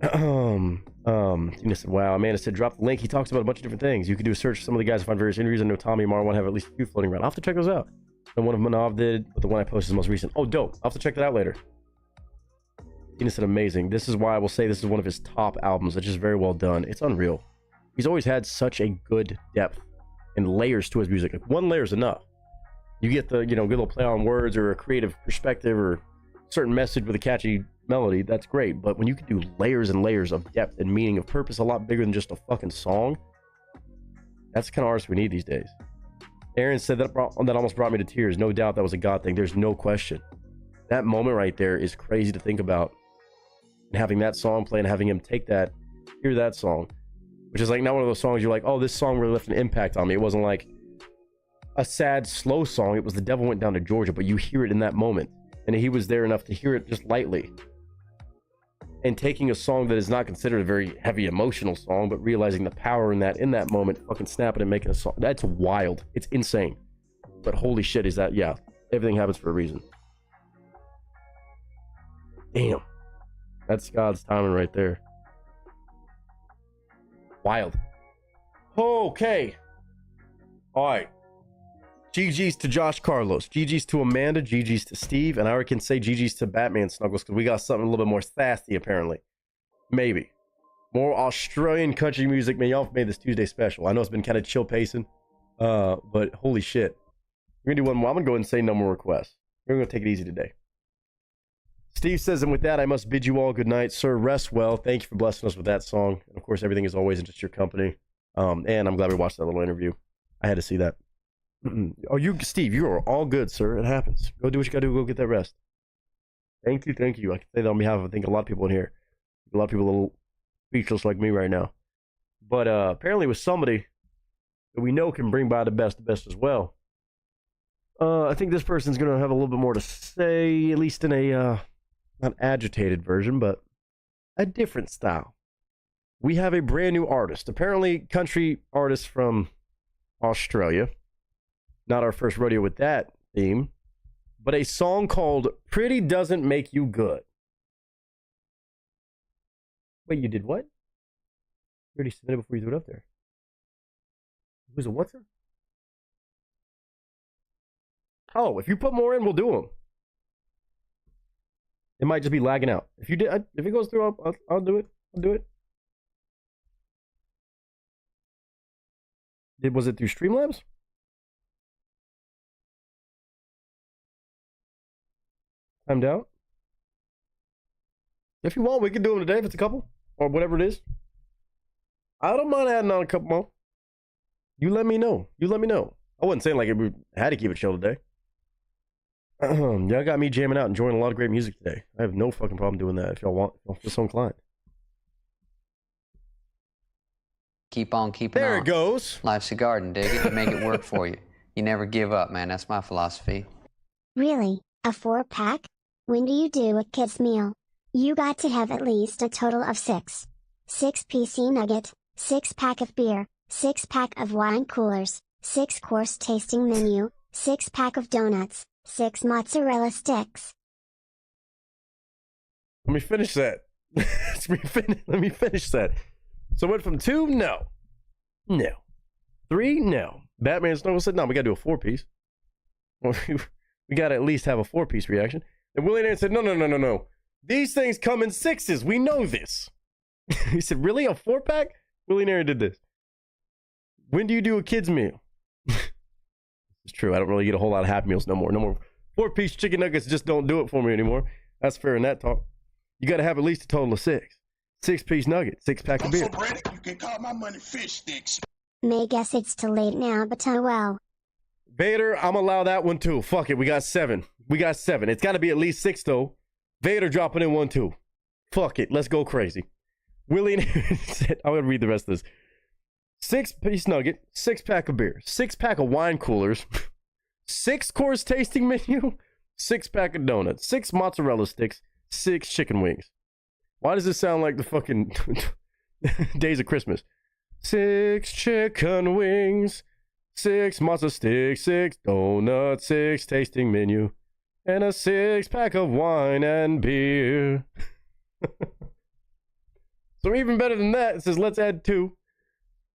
Tina said, wow. Amanda said, drop the link. He talks about a bunch of different things. You can do a search for some of the guys to find various interviews. I know Tommy and Marwan have at least a few floating around. I'll have to check those out. And one of Manav did, but the one I posted is the most recent. Oh, dope. I'll have to check that out later. Tina said, amazing. This is why I will say this is one of his top albums. It's just very well done. It's unreal. He's always had such a good depth and layers to his music. Like, one layer is enough. You get the, good little play on words or a creative perspective or a certain message with a catchy melody, that's great. But when you can do layers and layers of depth and meaning of purpose, a lot bigger than just a fucking song, that's the kind of artist we need these days. Aaron said that almost brought me to tears. No doubt that was a God thing. There's no question. That moment right there is crazy to think about. And having that song play and having him take that, hear that song, which is like not one of those songs you're like, oh, this song really left an impact on me. It wasn't like a sad, slow song. It was The Devil Went Down to Georgia, but you hear it in that moment. And he was there enough to hear it just lightly. And taking a song that is not considered a very heavy emotional song, but realizing the power in that moment, fucking snapping and making a song. That's wild. It's insane. But holy shit, is that, yeah, everything happens for a reason. Damn. That's God's timing right there. Wild. Okay. All right. GG's to Josh Carlos. GG's to Amanda. GG's to Steve. And I can say GG's to Batman Snuggles because we got something a little bit more sassy, apparently. Maybe. More Australian country music. Man, y'all made this Tuesday special. I know it's been kind of chill pacing. But holy shit. We're going to do one more. I'm going to go ahead and say no more requests. We're going to take it easy today. Steve says, and with that, I must bid you all good night. Sir, rest well. Thank you for blessing us with that song. And of course, everything is always in just your company. And I'm glad we watched that little interview. I had to see that. Oh, Steve, you are all good, sir. It happens. Go do what you gotta do. Go get that rest. Thank you. I can say that on behalf of, I think, a lot of people in here. A lot of people a little speechless like me right now. But apparently with somebody that we know can bring by the best as well. I think this person's gonna have a little bit more to say, at least in a not agitated version, but a different style. We have a brand new artist, apparently country artist from Australia. Not our first rodeo with that theme, but a song called Pretty Doesn't Make You Good. Wait, you did what? You already submitted before you threw it up there. Who's a what's it? Oh, if you put more in, we'll do them. It might just be lagging out. If it goes through, I'll do it. I'll do it. Was it through Streamlabs? Timed out? If you want, we can do them today if it's a couple. Or whatever it is. I don't mind adding on a couple more. You let me know. I wasn't saying like we had to keep it chill today. Y'all got me jamming out, enjoying a lot of great music today. I have no fucking problem doing that if y'all feel so inclined. Keep on keeping on. There it goes. Life's a garden, dig it, and make it work for you. You never give up, man. That's my philosophy. Really? A 4-pack? When do you do a kid's meal? You got to have at least a total of 6. 6 PC nugget, 6-pack of beer, 6-pack of wine coolers, 6-course tasting menu, 6-pack of donuts, 6 mozzarella sticks. Let me finish that. Let me finish that. So it went from 2, no. 3, no. Batman Snuggle said, no, we got to do a 4-piece. We got to at least have a 4-piece reaction. And Willie Aaron said, no. These things come in 6s. We know this. He said, really? A 4-pack? Willie Aaron did this. When do you do a kid's meal? It's true. I don't really get a whole lot of Happy Meals no more. No more 4-piece chicken nuggets just don't do it for me anymore. That's fair in that talk. You got to have at least a total of 6. 6-piece nugget, 6-pack of beer. I'm so ready, you can call my money fish sticks. May guess it's too late now, but oh well. Vader, I'm gonna allow that one too. Fuck it, we got 7. It's got to be at least 6 though. Vader dropping in 1 too. Fuck it, let's go crazy. Willie said, I'm gonna read the rest of this. 6-piece nugget, 6-pack of beer, 6-pack of wine coolers, 6-course tasting menu, 6-pack of donuts, 6 mozzarella sticks, 6 chicken wings. Why does this sound like the fucking Days of Christmas? 6 chicken wings, 6 mozzarella sticks, 6 donuts, 6 tasting menu, and a 6-pack of wine and beer. So even better than that, it says, let's add 2.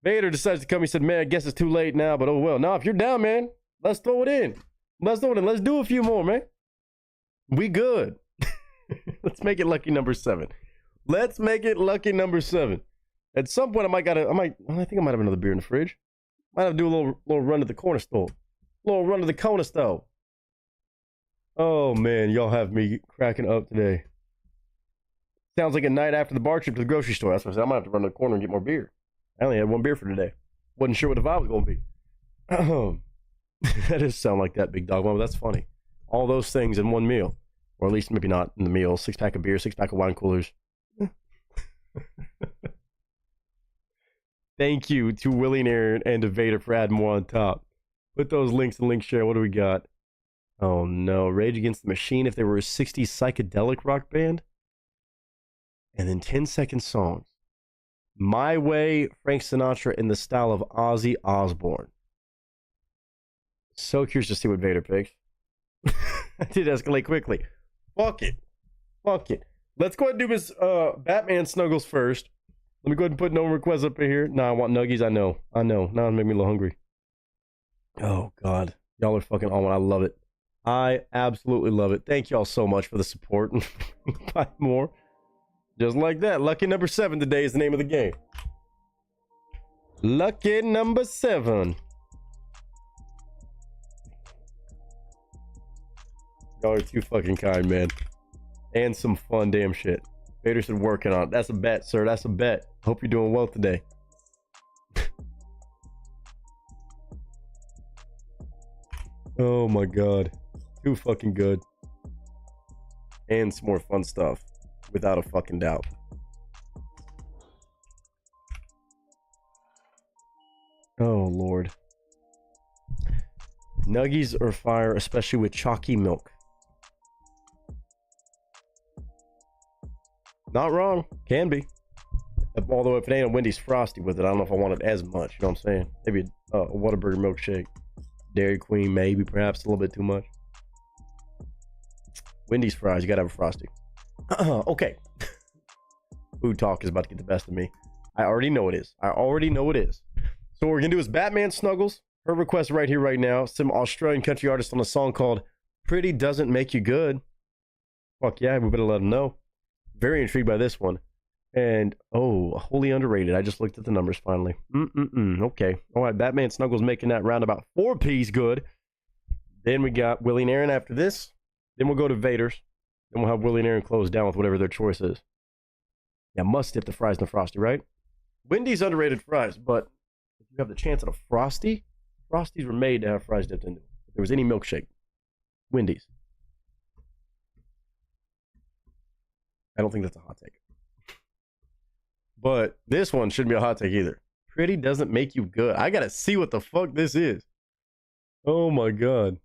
Vader decides to come. He said, man, I guess it's too late now, but oh well. Now, if you're down, man, let's throw it in. Let's do a few more, man. We good. Let's make it lucky number 7. Let's make it lucky number 7. At some point, I think I might have another beer in the fridge. Might have to do a little run to the corner store. Little run to the corner store. Oh, man, y'all have me cracking up today. Sounds like a night after the bar trip to the grocery store. That's what I said. I might have to run to the corner and get more beer. I only had 1 beer for today. Wasn't sure what the vibe was going to be. That does sound like that, big dog. Well, that's funny. All those things in one meal. Or at least maybe not in the meal. 6-pack of beer, 6-pack of wine coolers. Thank you to Willie and Aaron and to Vader for adding more on top. Put those links in link share. What do we got? Oh no. Rage Against the Machine if they were a 60s psychedelic rock band. And then 10-second songs. My Way, Frank Sinatra in the style of Ozzy Osbourne. So curious to see what Vader picks. I did escalate quickly. Fuck it. Let's go ahead and do this Batman Snuggles first. Let me go ahead and put no requests up in here. Nah, I want nuggies. I know. Now it made me a little hungry. Oh, God. Y'all are fucking on one. I love it. I absolutely love it. Thank y'all so much for the support. 5 more. Just like that. Lucky number 7 today is the name of the game. Lucky number 7. Y'all are too fucking kind, man. And some fun damn shit. Vader's been working on it. That's a bet, sir. That's a bet. Hope you're doing well today. Oh my God. Too fucking good. And some more fun stuff. Without a fucking doubt. Oh, Lord. Nuggies are fire, especially with chalky milk. Not wrong. Can be. Although if it ain't a Wendy's Frosty with it, I don't know if I want it as much. You know what I'm saying? Maybe a Whataburger milkshake. Dairy Queen, maybe, perhaps a little bit too much. Wendy's fries, you gotta have a Frosty. Okay. Food talk is about to get the best of me. I already know it is. So what we're gonna do is Batman Snuggles. Her request right here, right now. Some Australian country artist on a song called Pretty Doesn't Make You Good. Fuck yeah, we better let them know. Very intrigued by this one. And, wholly underrated. I just looked at the numbers finally. Okay. All right, Batman Snuggles making that round about 4 P's good. Then we got Willie and Aaron after this. Then we'll go to Vader's. Then we'll have Willie and Aaron close down with whatever their choice is. Yeah, must dip the fries in the Frosty, right? Wendy's underrated fries, but if you have the chance at a Frosty, Frosties were made to have fries dipped into. If there was any milkshake, Wendy's. I don't think that's a hot take. But this one shouldn't be a hot take either. Pretty doesn't make you good. I gotta see what the fuck this is. Oh my God.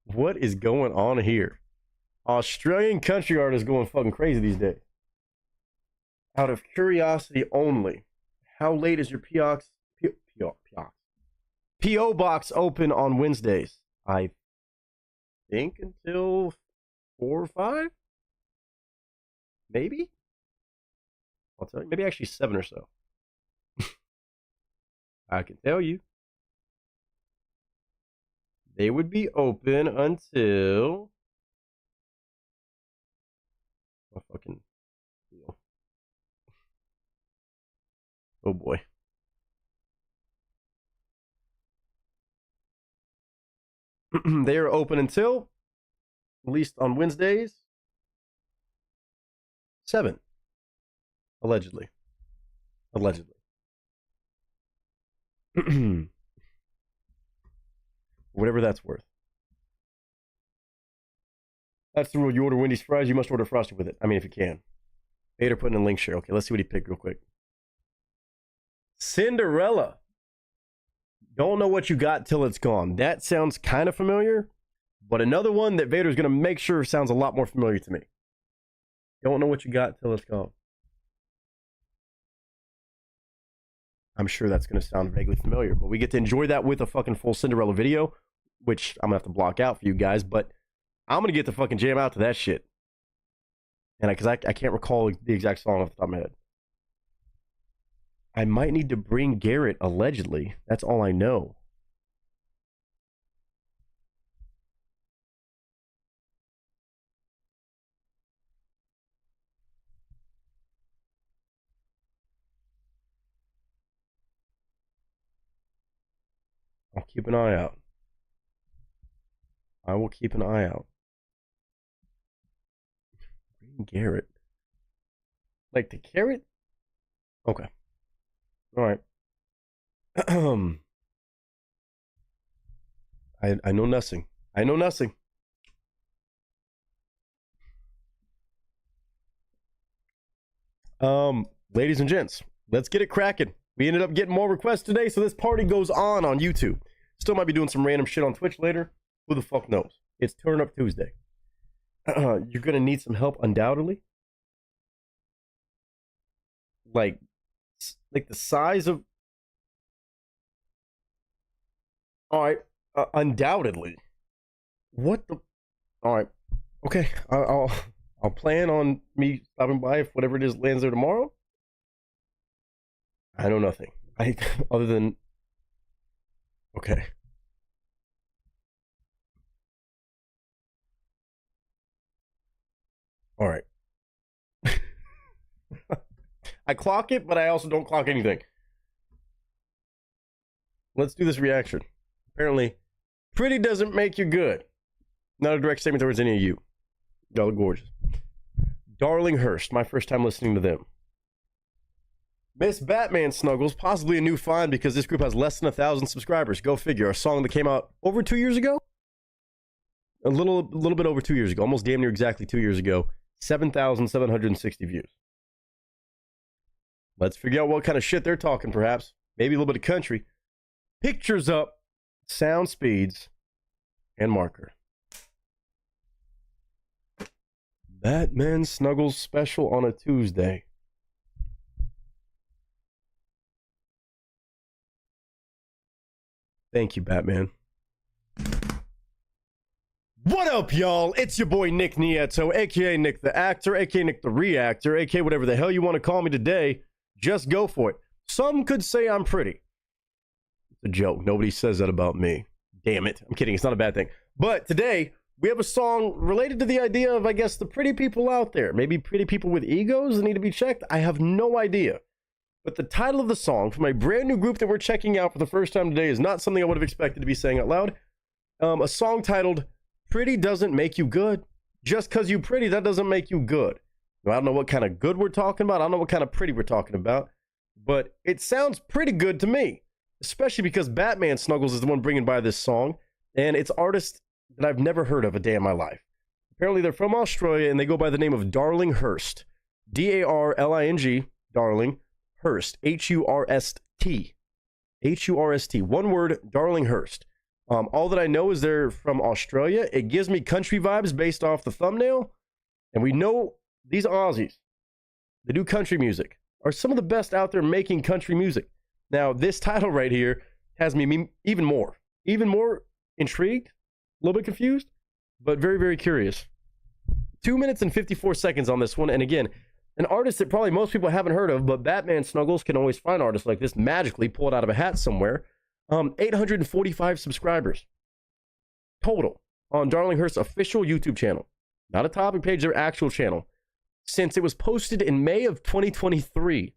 What is going on here? Australian country artists going fucking crazy these days. Out of curiosity only, how late is your P.O. box open on Wednesdays? I think until 4 or 5? Maybe? I'll tell you. Maybe actually 7 or so. I can tell you. They would be open until... Oh, fucking... Oh, boy. They are open until, at least on Wednesdays, 7. Allegedly. Allegedly. Whatever that's worth. That's the rule. You order Wendy's fries, you must order frosted with it. I mean, if you can. Vader putting in a link share. Okay, let's see what he picked real quick. Cinderella. Don't know what you got till it's gone. That sounds kind of familiar, but another one that Vader's going to make sure sounds a lot more familiar to me. Don't know what you got till it's gone. I'm sure that's going to sound vaguely familiar, but we get to enjoy that with a fucking full Cinderella video, which I'm going to have to block out for you guys, but I'm going to get the fucking jam out to that shit. And because I can't recall the exact song off the top of my head. I might need to bring Garrett, allegedly. That's all I know. I'll keep an eye out. I will keep an eye out. Bring Garrett. Like the carrot? Okay. All right. I know nothing. I know nothing. Ladies and gents, let's get it cracking. We ended up getting more requests today, so this party goes on YouTube. Still might be doing some random shit on Twitch later. Who the fuck knows? It's Turn Up Tuesday. You're gonna need some help, undoubtedly. Like the size of... Alright, undoubtedly. What the... Alright, okay, I'll plan on me stopping by if whatever it is lands there tomorrow. I know nothing. Other than... Okay. Alright. I clock it, but I also don't clock anything. Let's do this reaction. Apparently, pretty doesn't make you good. Not a direct statement towards any of you. Y'all are gorgeous. Darlinghurst, my first time listening to them. Miss Batman Snuggles, possibly a new find because this group has less than 1,000 subscribers. Go figure. A song that came out over 2 years ago? A little bit over 2 years ago. Almost damn near exactly 2 years ago. 7,760 views. Let's figure out what kind of shit they're talking, perhaps. Maybe a little bit of country. Pictures up, sound speeds, and marker. Batman Snuggles special on a Tuesday. Thank you, Batman. What up, y'all? It's your boy Nick Nieto, aka Nick the Actor, aka Nick the Reactor, aka whatever the hell you want to call me today. Just go for it. Some could say I'm pretty. It's a joke. Nobody says that about me. Damn it. I'm kidding. It's not a bad thing. But today, we have a song related to the idea of, I guess, the pretty people out there. Maybe pretty people with egos that need to be checked. I have no idea. But the title of the song from a brand new group that we're checking out for the first time today is not something I would have expected to be saying out loud. A song titled, Pretty Doesn't Make You Good. Just because you're pretty, that doesn't make you good. Now, I don't know what kind of good we're talking about. I don't know what kind of pretty we're talking about. But it sounds pretty good to me. Especially because Batman Snuggles is the one bringing by this song. And it's artists that I've never heard of a day in my life. Apparently they're from Australia and they go by the name of Darlinghurst. D-A-R-L-I-N-G, Darling, Hurst, H-U-R-S-T. H-U-R-S-T. One word, Darlinghurst. All that I know is they're from Australia. It gives me country vibes based off the thumbnail. And we know these Aussies that do country music are some of the best out there making country music. Now, this title right here has me even more intrigued, a little bit confused, but very, very curious. 2 minutes and 54 seconds on this one. And again, An artist that probably most people haven't heard of, but Batman Snuggles can always find artists like this magically pulled out of a hat somewhere. 845 subscribers total on Darlinghurst's official YouTube channel. Not a topic page, their actual channel. Since it was posted in May of 2023,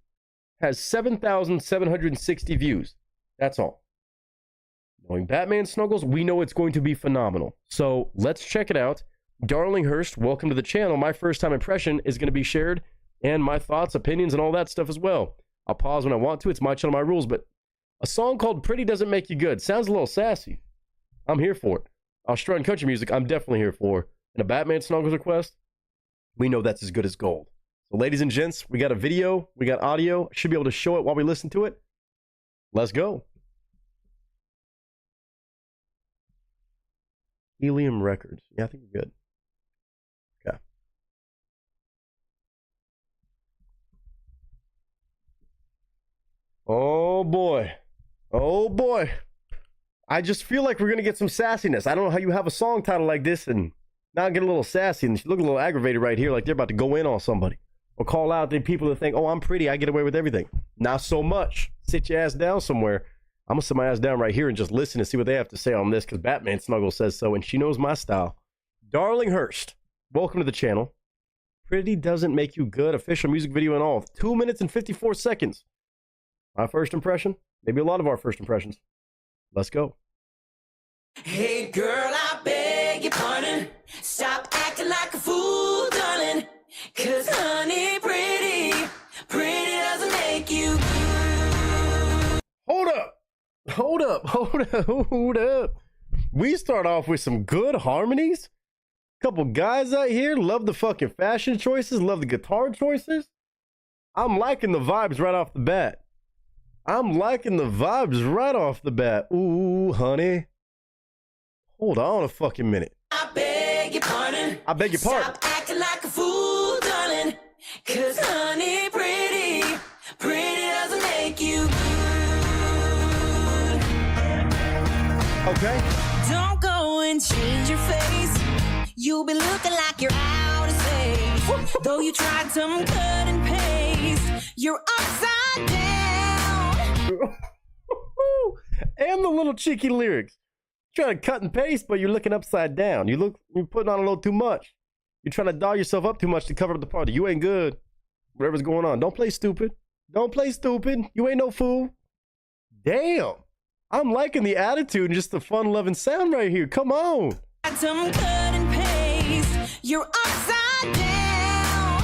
has 7,760 views. That's all. Knowing Batman Snuggles, we know it's going to be phenomenal. So let's check it out. Darlinghurst, welcome to the channel. My first time impression is going to be shared, and my thoughts, opinions, and all that stuff as well. I'll pause when I want to. It's my channel, my rules, but a song called Pretty Doesn't Make You Good sounds a little sassy. I'm here for it. Australian country music, I'm definitely here for. And a Batman Snuggles request, we know that's as good as gold. So ladies and gents, we got a video, we got audio. Should be able to show it while we listen to it. Let's go. Helium Records. Yeah, I think we're good. Okay. Oh boy. Oh boy. I just feel like we're going to get some sassiness. I don't know how you have a song title like this and not get a little sassy and look a little aggravated right here, like they're about to go in on somebody. Or call out the people that think, oh, I'm pretty, I get away with everything. Not so much. Sit your ass down somewhere. I'm going to sit my ass down right here and just listen and see what they have to say on this, because Batman Snuggles says so, and she knows my style. Darlinghurst, welcome to the channel. Pretty Doesn't Make You Good, official music video and all. 2 minutes and 54 seconds. My first impression, maybe a lot of our first impressions. Let's go. Hey girl, I beg your pardon. Stop acting like a fool, darling. Cause honey, pretty doesn't make you good. Hold up. We start off with some good harmonies. Couple guys out here love the fucking fashion choices, love the guitar choices. I'm liking the vibes right off the bat. Ooh, honey. Hold on a fucking minute. I beg your pardon. Stop acting like a fool, darling. Cause honey, pretty doesn't make you good. Okay. Don't go and change your face. You'll be looking like you're out of space. Though you tried some cut and paste, you're upside down. And the little cheeky lyrics. Trying to cut and paste, but you're looking upside down. You're putting on a little too much. You're trying to doll yourself up too much to cover up the party. You ain't good. Whatever's going on. Don't play stupid. You ain't no fool. Damn. I'm liking the attitude and just the fun-loving sound right here. Come on. Some cut and paste, you're upside down.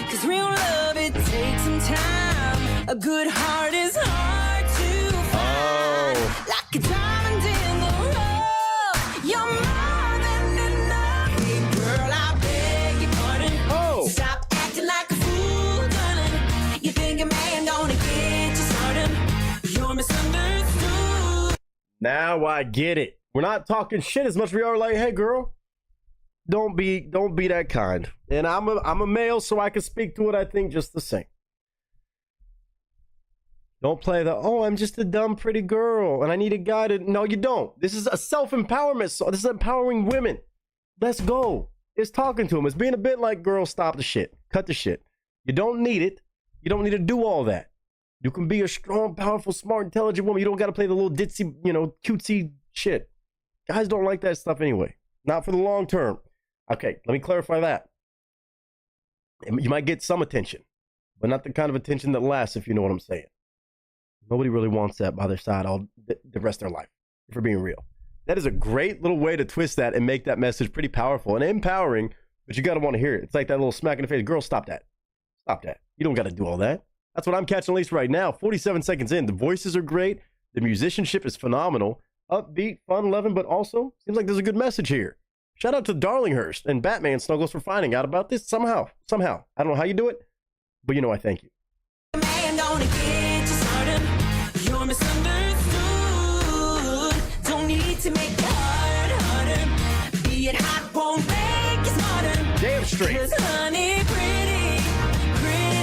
Cause real love, it takes some time. A good heart is hard to find. Like a diamond in the rough, you're more than enough. Hey girl, I beg your pardon. Stop acting like a fool, darling. You think a man gonna get you started? You're misunderstood. Now I get it. We're not talking shit as much as we are like, hey girl, don't be that kind. And I'm a male, so I can speak to what I think just the same. Don't play the, oh, I'm just a dumb pretty girl and I need a guy to, no, you don't. This is a self-empowerment song. This is empowering women. Let's go. It's talking to them. It's being a bit like, girl, stop the shit. Cut the shit. You don't need it. You don't need to do all that. You can be a strong, powerful, smart, intelligent woman. You don't got to play the little ditzy, cutesy shit. Guys don't like that stuff anyway. Not for the long term. Okay, let me clarify that. You might get some attention, but not the kind of attention that lasts, if you know what I'm saying. Nobody really wants that by their side all the rest of their life, if we're being real. That is a great little way to twist that and make that message pretty powerful and empowering, but you got to want to hear it. It's like that little smack in the face. Girl, stop that. Stop that. You don't got to do all that. That's what I'm catching at least right now. 47 seconds in. The voices are great. The musicianship is phenomenal. Upbeat, fun-loving, but also seems like there's a good message here. Shout out to Darlinghurst and Batman Snuggles for finding out about this somehow. I don't know how you do it, but I thank you. Man, don't get you started. You're misunderstood. Don't need to make it harder. Be it hot, won't make you smarter. Damn straight. 'Cause honey, pretty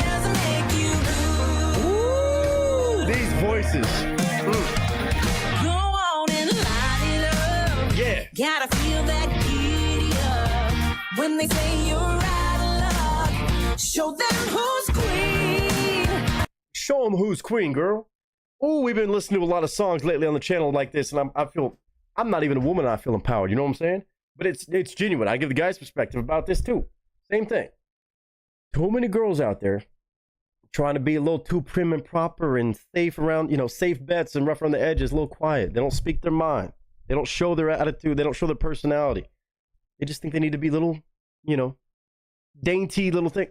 doesn't make you good. Ooh, these voices. Yeah. Gotta feel that giddy up when they say you're out of luck. Show them who's queen. Show them who's queen, girl. Oh, we've been listening to a lot of songs lately on the channel like this, and I feel I'm not even a woman. I feel empowered. You know what I'm saying? But it's genuine. I give the guys perspective about this too. Same thing. Too many girls out there trying to be a little too prim and proper and safe around, safe bets and rough around the edges, a little quiet. They don't speak their mind. They don't show their attitude. They don't show their personality. They just think they need to be little, dainty little thing.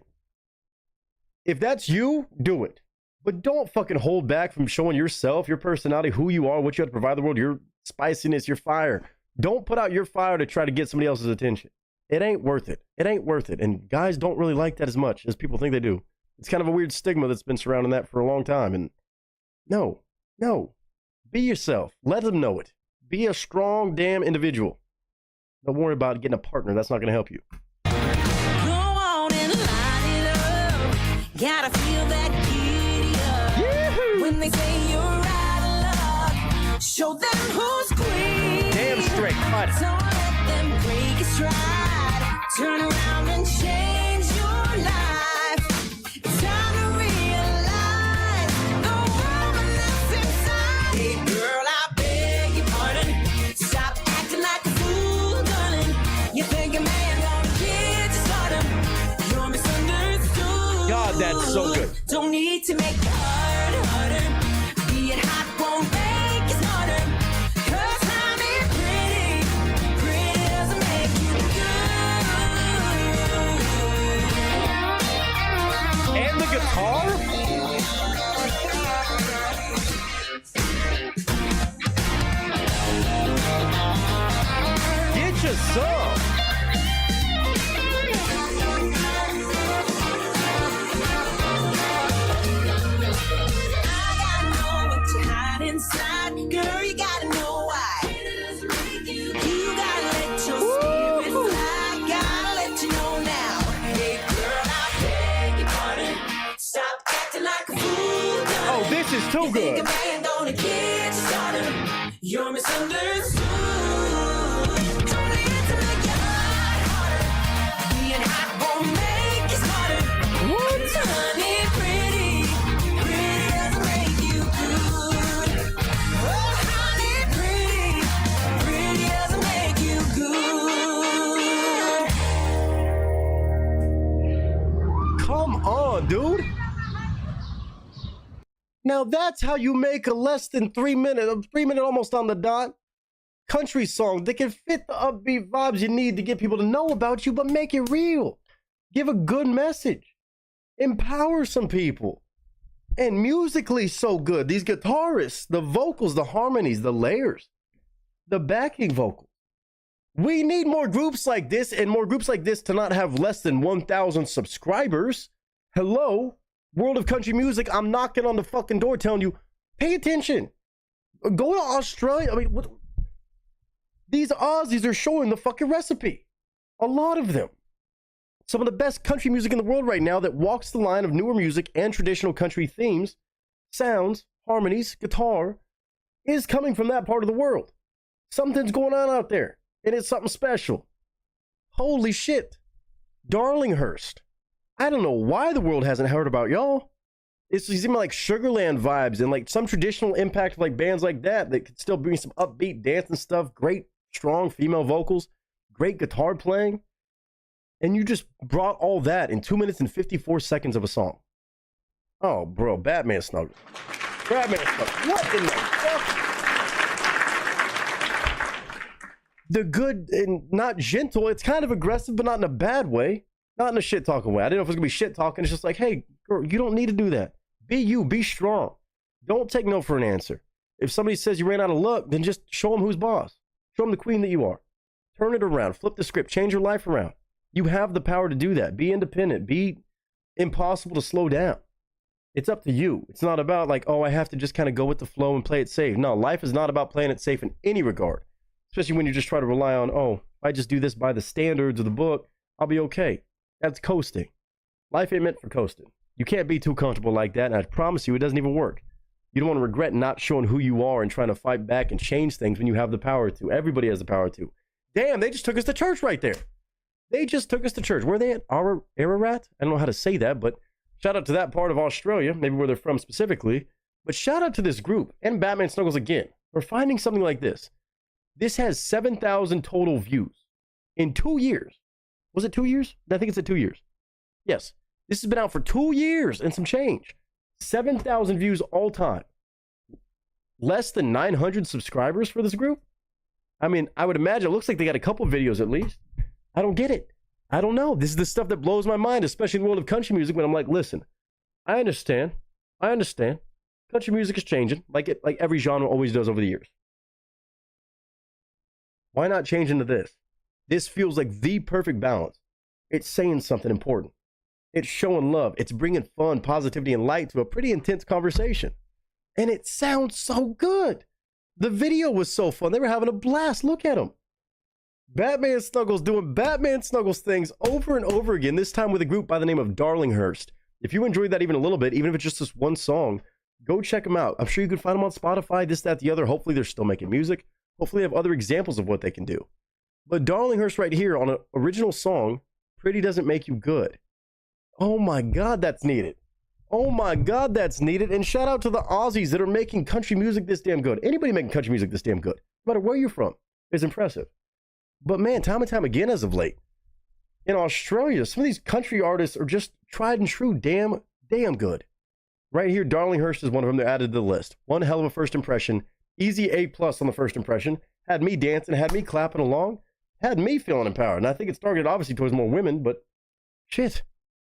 If that's you, do it. But don't fucking hold back from showing yourself, your personality, who you are, what you have to provide the world, your spiciness, your fire. Don't put out your fire to try to get somebody else's attention. It ain't worth it. It ain't worth it. And guys don't really like that as much as people think they do. It's kind of a weird stigma that's been surrounding that for a long time. And no. Be yourself. Let them know it. Be a strong damn individual. Don't worry about getting a partner. That's not going to help you. Go on and light it up. Gotta feel that giddy up. When they say you're out of luck, show them who's queen. Damn straight. Fight it. Don't let them break your stride. Turn around and change your life. Time to realize the woman that's inside. Hey girl, I beg your pardon. Stop acting like a fool, darling. You think a man gonna get you started. You're misunderstood. God, that's so good. Don't need to make it harder. Being hot won't make you smarter. 'Cause honey, pretty doesn't make you good. And the guitar? Get you some. Inside, girl, you gotta know why. You gotta let your spirit fly. Gotta let you know now. Hey, girl, I beg your pardon. Stop acting like a fool. Oh, this is too good. Think a man gonna get you started. You're misunderstood. Don't need to make your heart harder. Being hot won't make you smarter. What? Honey, pretty doesn't make you good. Oh, honey, pretty doesn't make you good. Come on, dude. Now that's how you make a less than 3 minute, almost on the dot, country song that can fit the upbeat vibes you need to get people to know about you, but make it real. Give a good message. Empower some people. And musically so good. These guitarists, the vocals, the harmonies, the layers, the backing vocals. We need more groups like this, and more groups like this to not have less than 1,000 subscribers. Hello, world of country music. I'm knocking on the fucking door telling you, pay attention. Go to Australia. I mean, these Aussies are showing the fucking recipe. A lot of them. Some of the best country music in the world right now that walks the line of newer music and traditional country themes, sounds, harmonies, guitar, is coming from that part of the world. Something's going on out there, and it's something special. Holy shit. Darlinghurst. I don't know why the world hasn't heard about y'all. It's even like Sugarland vibes and like some traditional impact of like bands like that could still bring some upbeat dancing stuff, great, strong female vocals, great guitar playing. And you just brought all that in 2 minutes and 54 seconds of a song. Oh, bro, Batman Snuggle. Batman Snuggle. What in the fuck? The good and not gentle. It's kind of aggressive, but not in a bad way. Not in a shit talking way. I didn't know if it was gonna be shit talking. It's just like, hey, girl, you don't need to do that. Be you. Be strong. Don't take no for an answer. If somebody says you ran out of luck, then just show them who's boss. Show them the queen that you are. Turn it around. Flip the script. Change your life around. You have the power to do that. Be independent. Be impossible to slow down. It's up to you. It's not about like, oh, I have to just kind of go with the flow and play it safe. No, life is not about playing it safe in any regard. Especially when you just try to rely on, oh, if I just do this by the standards of the book, I'll be okay. That's coasting. Life ain't meant for coasting. You can't be too comfortable like that, and I promise you, it doesn't even work. You don't want to regret not showing who you are and trying to fight back and change things when you have the power to. Everybody has the power to. Damn, they just took us to church right there. They just took us to church. Where are they at? Ararat? I don't know how to say that, but shout out to that part of Australia, maybe where they're from specifically. But shout out to this group and Batman Snuggles again for finding something like this. This has 7,000 total views in 2 years. Was it 2 years? I think it's at 2 years. Yes. This has been out for 2 years and some change. 7,000 views all time. Less than 900 subscribers for this group? I mean, I would imagine it looks like they got a couple videos at least. I don't get it. I don't know. This is the stuff that blows my mind, especially in the world of country music, when I'm like, listen, I understand. Country music is changing, like every genre always does over the years. Why not change into this? This feels like the perfect balance. It's saying something important. It's showing love. It's bringing fun, positivity, and light to a pretty intense conversation. And it sounds so good. The video was so fun. They were having a blast. Look at them. Batman Snuggles doing Batman Snuggles things over and over again, this time with a group by the name of Darlinghurst. If you enjoyed that even a little bit, even if it's just this one song, go check them out. I'm sure you can find them on Spotify, this, that, the other. Hopefully they're still making music. Hopefully they have other examples of what they can do. But Darlinghurst right here on an original song, Pretty Doesn't Make You Good. Oh my God, that's needed. Oh my God, that's needed. And shout out to the Aussies that are making country music this damn good. Anybody making country music this damn good, no matter where you're from, is impressive. But man, time and time again as of late, in Australia, some of these country artists are just tried and true, damn good. Right here, Darlinghurst is one of them. They're added to the list. One hell of a first impression. Easy A+ on the first impression. Had me dancing, had me clapping along, had me feeling empowered. And I think it's targeted obviously towards more women, but shit.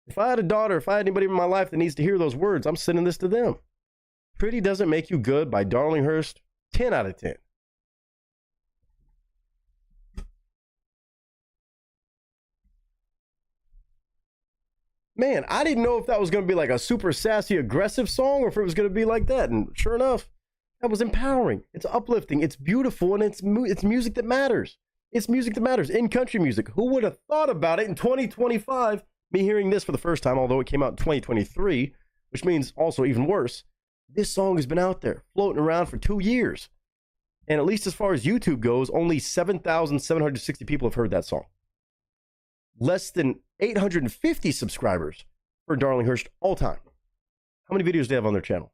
If I had a daughter, if I had anybody in my life that needs to hear those words, I'm sending this to them. Pretty Doesn't Make You Good by Darlinghurst. 10 out of 10. Man, I didn't know if that was going to be like a super sassy, aggressive song or if it was going to be like that. And sure enough, that was empowering. It's uplifting. It's beautiful. And it's music that matters. It's music that matters in country music. Who would have thought about it in 2025? Me hearing this for the first time, although it came out in 2023, which means also even worse, this song has been out there floating around for 2 years. And at least as far as YouTube goes, only 7,760 people have heard that song. Less than 850 subscribers for Darlinghurst all time. How many videos do they have on their channel?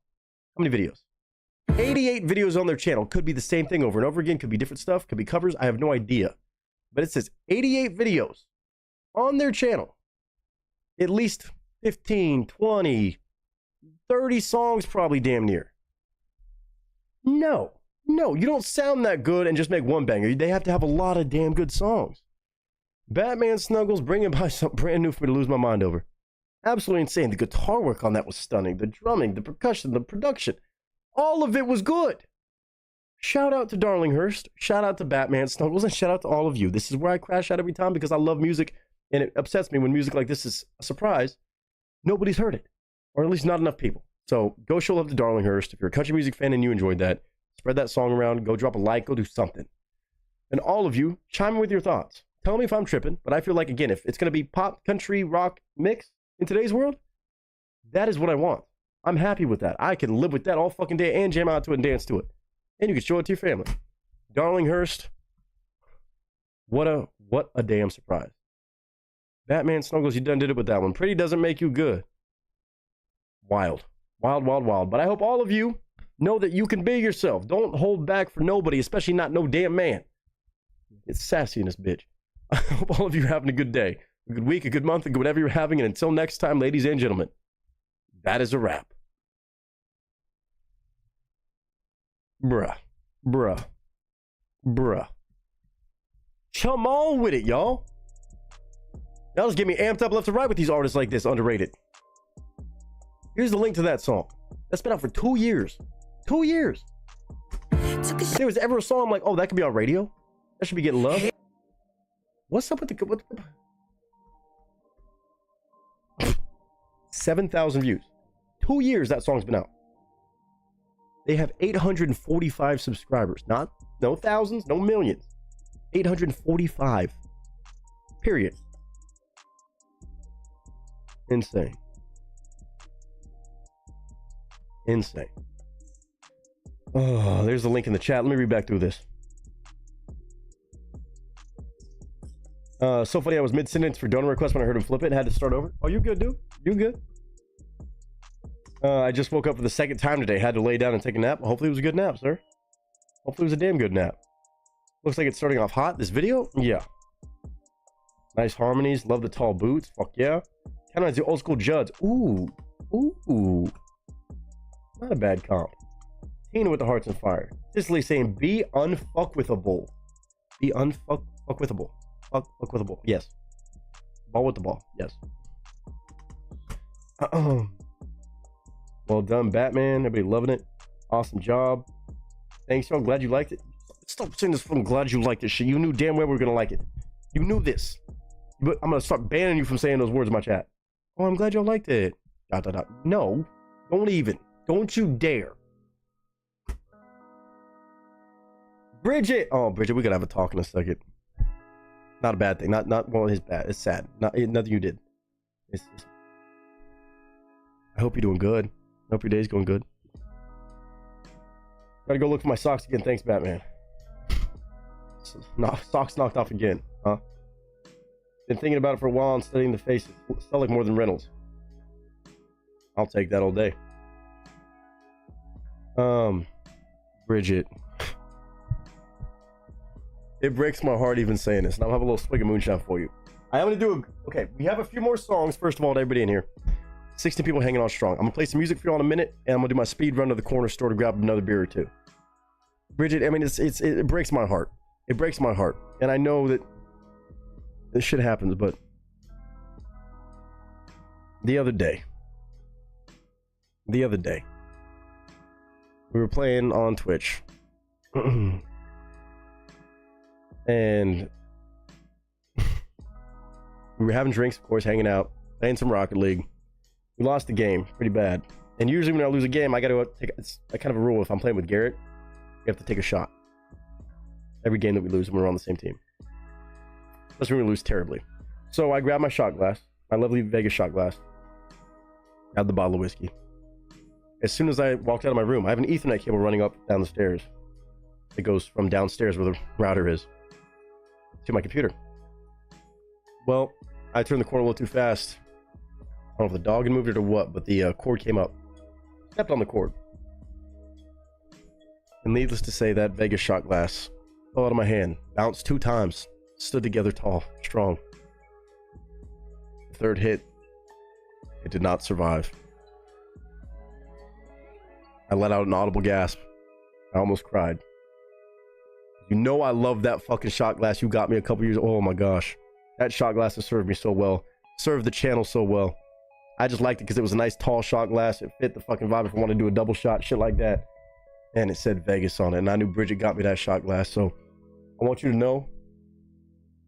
How many videos? 88 videos on their channel. Could be the same thing over and over again. Could be different stuff. Could be covers. I have no idea. But it says 88 videos on their channel. At least 15, 20, 30 songs probably damn near. No, you don't sound that good and just make one banger. They have to have a lot of damn good songs. Batman Snuggles bringing by something brand new for me to lose my mind over. Absolutely insane. The guitar work on that was stunning. The drumming, the percussion, the production. All of it was good. Shout out to Darlinghurst. Shout out to Batman Snuggles. And shout out to all of you. This is where I crash out every time because I love music. And it upsets me when music like this is a surprise. Nobody's heard it. Or at least not enough people. So go show love to Darlinghurst. If you're a country music fan and you enjoyed that, spread that song around. Go drop a like. Go do something. And all of you, chime in with your thoughts. Tell me if I'm tripping, but I feel like, again, if it's going to be pop, country, rock mix in today's world, that is what I want. I'm happy with that. I can live with that all fucking day and jam out to it and dance to it. And you can show it to your family. Darlinghurst, what a damn surprise. Batman Snuggles, you done did it with that one. Pretty Doesn't Make You Good. Wild. Wild, wild, wild. But I hope all of you know that you can be yourself. Don't hold back for nobody, especially not no damn man. It's sassy in this bitch. I hope all of you are having a good day, a good week, a good month, and whatever you're having. And until next time, ladies and gentlemen, that is a wrap. Bruh. Come on with it, y'all. Y'all just get me amped up left and right with these artists like this, underrated. Here's the link to that song. That's been out for 2 years. 2 years. If there was ever a song I'm like, oh, that could be on radio? That should be getting love. What's up with the 7,000 views. 2 years that song's been out. They have 845 subscribers. No thousands, no millions. 845. Period. Insane. Oh, there's the link in the chat. Let me read back through this. So funny, I was mid-sentence for donor request when I heard him flip it and had to start over. Oh, you good, dude? You good? I just woke up for the second time today. Had to lay down and take a nap. Hopefully it was a good nap, sir. Hopefully it was a damn good nap. Looks like it's starting off hot, this video. Yeah. Nice harmonies. Love the tall boots. Fuck yeah. Kind of reminds the old school Judds. Ooh. Ooh. Not a bad comp. Tina with the hearts and fire. Cicely saying, be unfuckwithable. Be unfuckwithable. Fuckwithable. Yes. Ball with the ball. Yes. Well done, Batman. Everybody loving it. Awesome job. Thanks, y'all. Glad you liked it. Stop saying this. I'm glad you liked this shit. You knew damn well we were gonna like it. You knew this. But I'm gonna start banning you from saying those words in my chat. Oh, I'm glad y'all liked it. ... No. Don't even. Don't you dare. Bridget. Oh, Bridget, we gotta have a talk in a second. Not a bad thing. Not well, it's bad. It's sad. Nothing you did. It's I hope you're doing good. I hope your day's going good. Gotta go look for my socks again. Thanks, Batman. Socks knocked off again, huh? Been thinking about it for a while and studying the faces. Sell like more than Reynolds. I'll take that all day. Bridget. It breaks my heart even saying this. And I'll have a little swig of moonshine for you. I am gonna do okay, we have a few more songs. First of all, to everybody in here. 16 people hanging on strong. I'm gonna play some music for you all in a minute, and I'm gonna do my speed run to the corner store to grab another beer or two. Bridget, I mean, it breaks my heart. It breaks my heart. And I know that this shit happens, but the other day, we were playing on Twitch. And we were having drinks, of course, hanging out, playing some Rocket League. We lost the game pretty bad. And usually when I lose a game, I gotta take, it's a kind of a rule. If I'm playing with Garrett, we have to take a shot every game that we lose when we're on the same team. Unless we're gonna lose terribly. So I grabbed my shot glass, my lovely Vegas shot glass, grabbed the bottle of whiskey. As soon as I walked out of my room, I have an Ethernet cable running up down the stairs. It goes from downstairs where the router is to my computer. Well, I turned the corner a little too fast. I don't know if the dog had moved it or what, but the cord came up. Stepped on the cord. And needless to say, that Vegas shot glass fell out of my hand, bounced 2 times, stood together tall, strong. The third hit, it did not survive. I let out an audible gasp. I almost cried. You know I love that fucking shot glass you got me a couple years. Oh my gosh. That shot glass has served me so well. Served the channel so well. I just liked it because it was a nice tall shot glass. It fit the fucking vibe if I wanted to do a double shot, shit like that. And it said Vegas on it. And I knew Bridget got me that shot glass. So I want you to know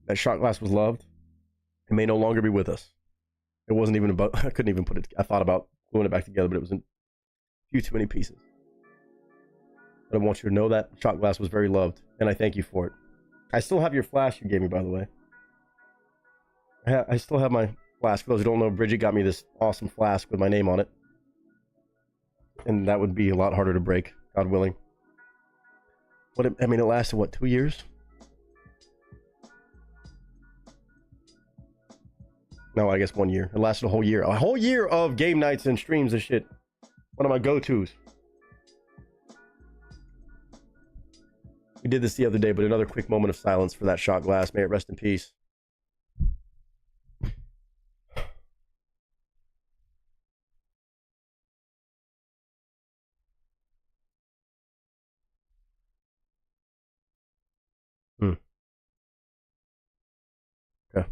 that shot glass was loved. It may no longer be with us. It wasn't even about, I couldn't even put it, I thought about gluing it back together, but it was in a few too many pieces. But I want you to know that shot glass was very loved. And I thank you for it. I still have your flash you gave me, by the way. I still have my flask. For those who don't know, Bridget got me this awesome flask with my name on it. And that would be a lot harder to break, God willing. But it lasted, what, 2 years? No, I guess 1 year. It lasted a whole year. A whole year of game nights and streams and shit. One of my go-tos. We did this the other day, but another quick moment of silence for that shot glass. May it rest in peace. Okay.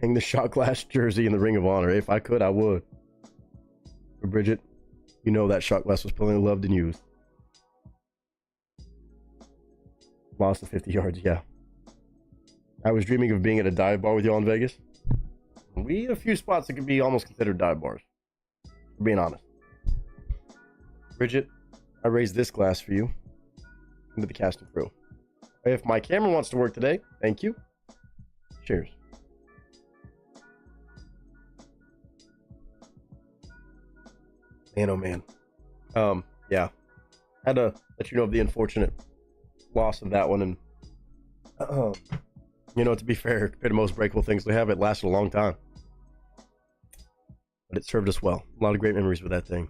Hang the shot glass jersey in the Ring of Honor. If I could, I would. For Bridget, you know that shot glass was plenty loved and used. Lost the 50 yards, yeah. I was dreaming of being at a dive bar with y'all in Vegas. We had a few spots that could be almost considered dive bars. For being honest. Bridget, I raised this glass for you. Into the cast and crew. If my camera wants to work today, thank you. Cheers. Man, oh man. Yeah. I had to let you know of the unfortunate loss of that one. And, you know, to be fair, compared to most breakable things we have, it lasted a long time. But it served us well. A lot of great memories with that thing.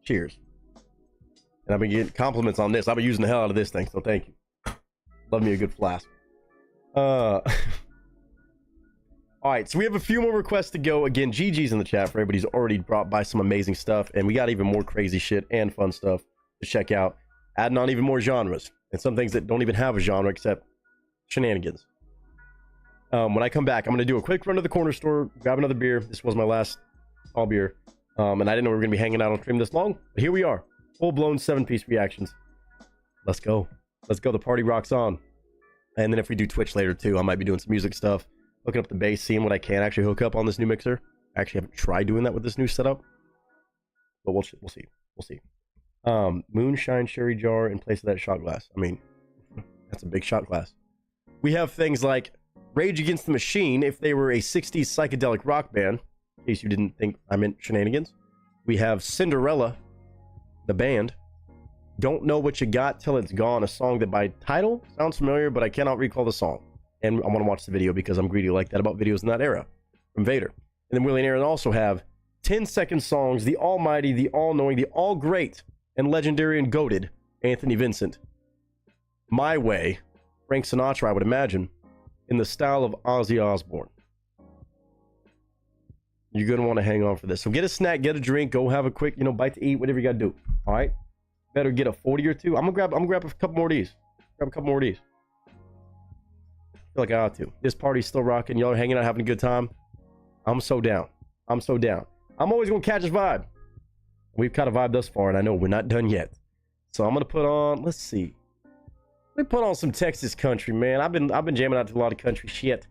Cheers. And I've been getting compliments on this. I've been using the hell out of this thing, so thank you. Love me a good flask. All right, so we have a few more requests to go. Again, GG's in the chat for everybody's already brought by some amazing stuff, and we got even more crazy shit and fun stuff to check out, adding on even more genres and some things that don't even have a genre except shenanigans. When I come back, I'm going to do a quick run to the corner store, grab another beer. This was my last all beer, and I didn't know we were going to be hanging out on stream this long, but here we are. Full-blown 7-piece reactions. Let's go. Let's go. The party rocks on. And then if we do Twitch later too, I might be doing some music stuff, looking up the bass, seeing what I can actually hook up on this new mixer. I actually haven't tried doing that with this new setup, but we'll see. We'll see. Moonshine sherry jar in place of that shot glass. I mean, that's a big shot glass. We have things like Rage Against the Machine, if they were a 60s psychedelic rock band, in case you didn't think I meant shenanigans. We have Cinderella, the band. Don't Know What You Got Till It's Gone, a song that by title sounds familiar, but I cannot recall the song. And I want to watch the video because I'm greedy like that about videos in that era from Vader. And then Willie and Aaron also have 10-second songs, the almighty, the all-knowing, the all-great, and legendary and goated Anthony Vincent. My Way, Frank Sinatra, I would imagine, in the style of Ozzy Osbourne. You're going to want to hang on for this. So get a snack, get a drink, go have a quick, bite to eat, whatever you got to do. All right? Better get a 40 or two. I'm gonna grab a couple more of these. Grab a couple more of these. I feel like I ought to. This party's still rocking. Y'all are hanging out, having a good time. I'm so down. I'm so down. I'm always gonna catch this vibe. We've caught a vibe thus far, and I know we're not done yet. So I'm gonna put on, let's see. Let me put on some Texas country, man. I've been jamming out to a lot of country shit.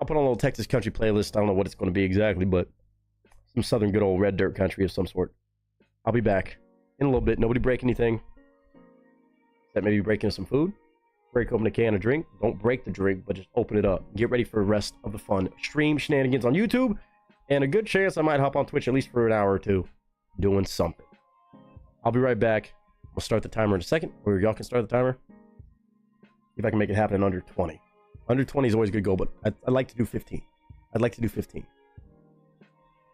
I'll put on a little Texas country playlist. I don't know what it's gonna be exactly, but some southern good old red dirt country of some sort. I'll be back in a little bit. Nobody break anything. That maybe break into some food. Break open a can of drink. Don't break the drink, but just open it up. Get ready for the rest of the fun. Stream shenanigans on YouTube. And a good chance I might hop on Twitch at least for an hour or two doing something. I'll be right back. We'll start the timer in a second. Or y'all can start the timer. See if I can make it happen in under 20. Under 20 is always a good goal, but I'd like to do 15. I'd like to do 15.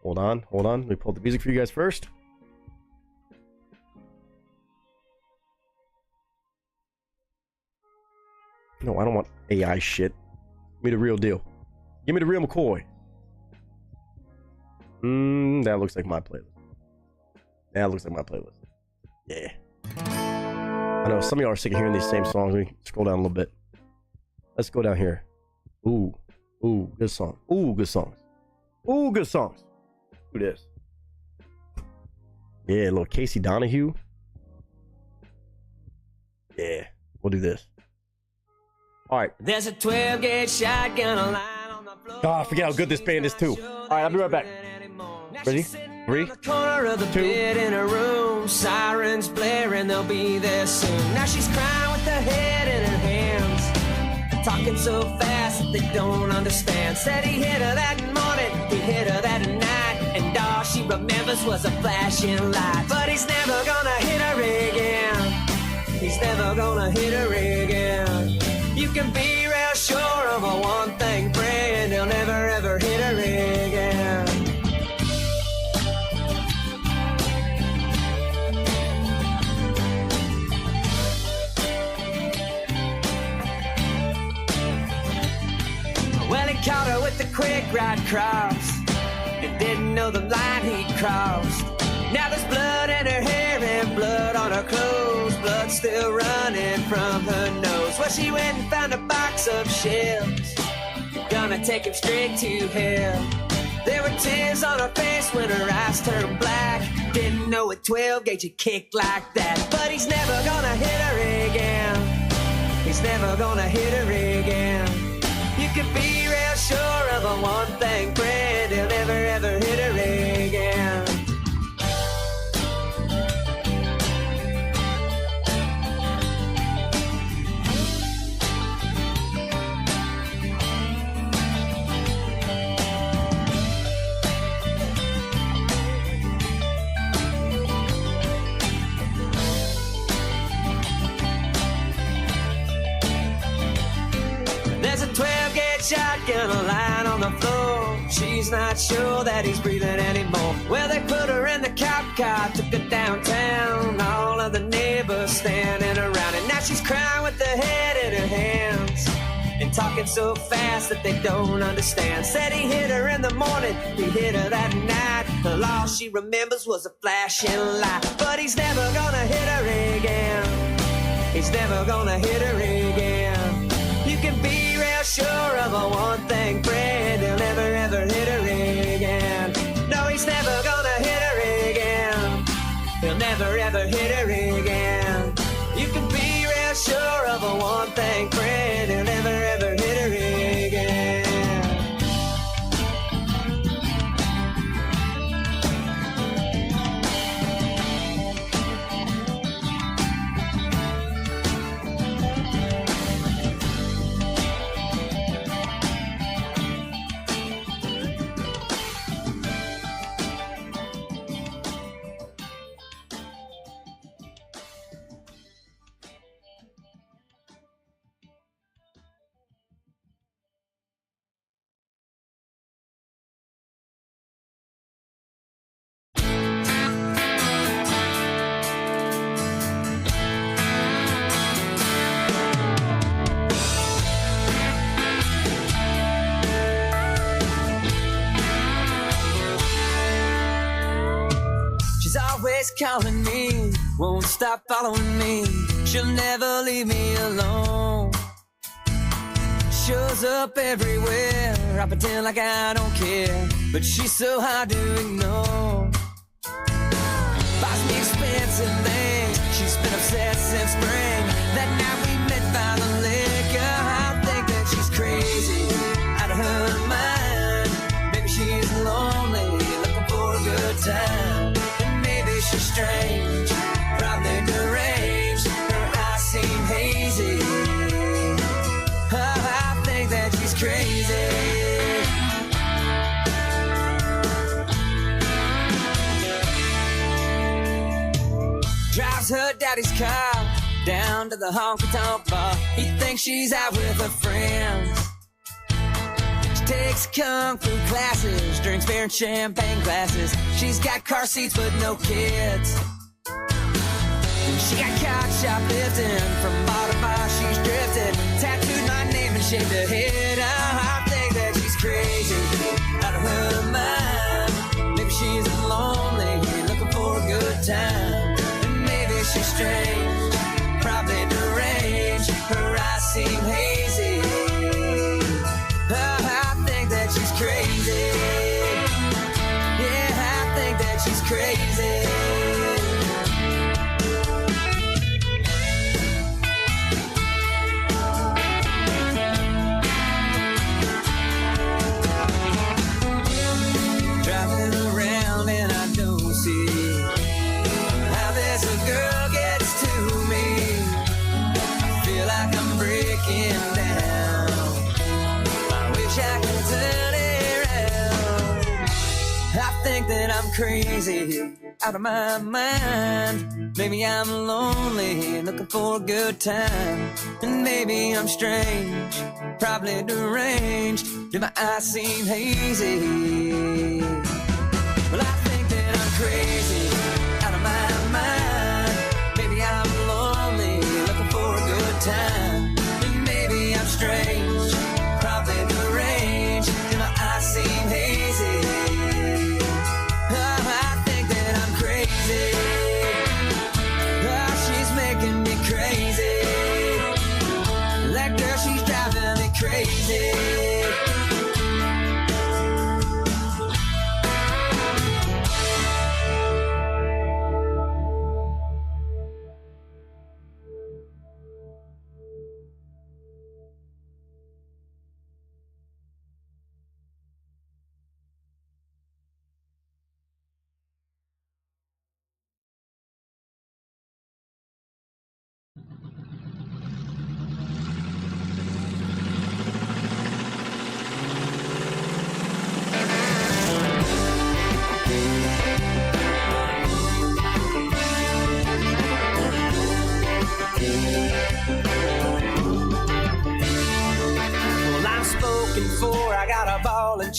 Hold on. Let me pull the music for you guys first. No, I don't want AI shit. Give me the real deal. Give me the real McCoy. That looks like my playlist. Yeah. I know some of y'all are sick of hearing these same songs. Let me scroll down a little bit. Let's go down here. Ooh, good song. Good songs. Who this? Yeah, a little Casey Donahue. Yeah, we'll do this. All right. There's a 12-gauge shotgun line on the floor. God, I forget how good this band is too. All right, I'll be right back. Ready? 3, Corner of the 2. bed in a room, sirens blaring, they'll be there soon. Now she's crying with her head in her hands, talking so fast that they don't understand. Said he hit her that morning, he hit her that night, and all she remembers was a flashing light. But he's never gonna hit her again. He's never gonna hit her again. You can be real sure of a one thing, friend, he'll never ever hit her again. Well, he caught her with the quick right cross and didn't know the line he'd crossed. Now there's blood in her hair and blood on her clothes, blood still running from her nose. Well, she went and found a box of shells, gonna take him straight to hell. There were tears on her face when her eyes turned black. Didn't know a 12-gauge would kick like that. But he's never gonna hit her again. He's never gonna hit her again. You can be real sure of a one thing, friend, he'll never ever hit her again. shotgun lying on the floor. She's not sure that he's breathing anymore. Well, they put her in the cop car, took her downtown. All of the neighbors standing around, and now she's crying with her head in her hands and talking so fast that they don't understand. Said he hit her in the morning, he hit her that night. All she remembers was a flashing light. But he's never gonna hit her again. He's never gonna hit her again. You can be real sure of a one thing, Fred, he'll never ever hit her again. No, he's never gonna hit her again. He'll never ever hit her again. You can be real sure of a one thing, Fred, he'll never ever hit her again. Always calling me, won't stop following me. She'll never leave me alone. Shows up everywhere, I pretend like I don't care, but she's so hard to ignore. Buys me expensive things, she's been upset since spring. That night we met by the liquor. I think that she's crazy, out of her mind. Maybe she's lonely, looking for a good time. She's strange, probably deranged. Her eyes seem hazy. Oh, I think that she's crazy. Drives her daddy's car down to the honky-tonk bar. He thinks she's out with her friends. Takes kung fu classes, drinks beer and champagne glasses. She's got car seats but no kids. She got caught shoplifting, from bar to bar she's drifted. Tattooed my name and shaved her head. Oh, I think that she's crazy, out of her mind. Maybe she's lonely, looking for a good time. And maybe she's strange, probably deranged. Her eyes seem hazy. She's crazy. Yeah, I think that she's crazy. Driving around and I don't see how this girl gets to me. I feel like I'm breaking down. I wish I could turn it around. I think that I'm crazy, out of my mind. Maybe I'm lonely, looking for a good time. And maybe I'm strange, probably deranged. Do my eyes seem hazy? Well, I think that I'm crazy, out of my mind. Maybe I'm lonely, looking for a good time. And maybe I'm strange, probably deranged. Do my eyes seem hazy? Oh, I think that I'm crazy. Oh, she's making me crazy. That girl, she's driving me crazy.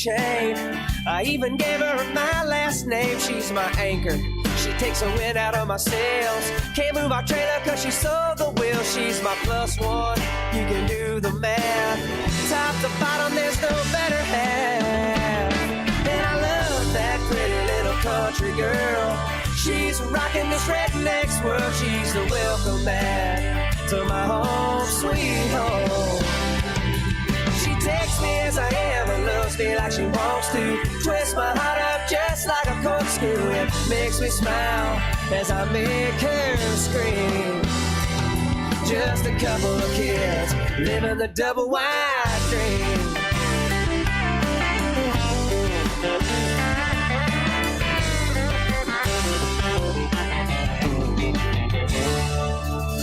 chain. I even gave her my last name. She's my anchor. She takes the wind out of my sails. Can't move our trailer cause she sold the wheel. She's my plus one, you can do the math. Top to bottom, there's no better half. And I love that pretty little country girl. She's rocking this redneck's world. She's the welcome mat to my home, sweet home. She takes me as I am and loves me like she wants to. Twist my heart up just like a corkscrew. It makes me smile as I make her scream. Just a couple of kids living the double wide dream.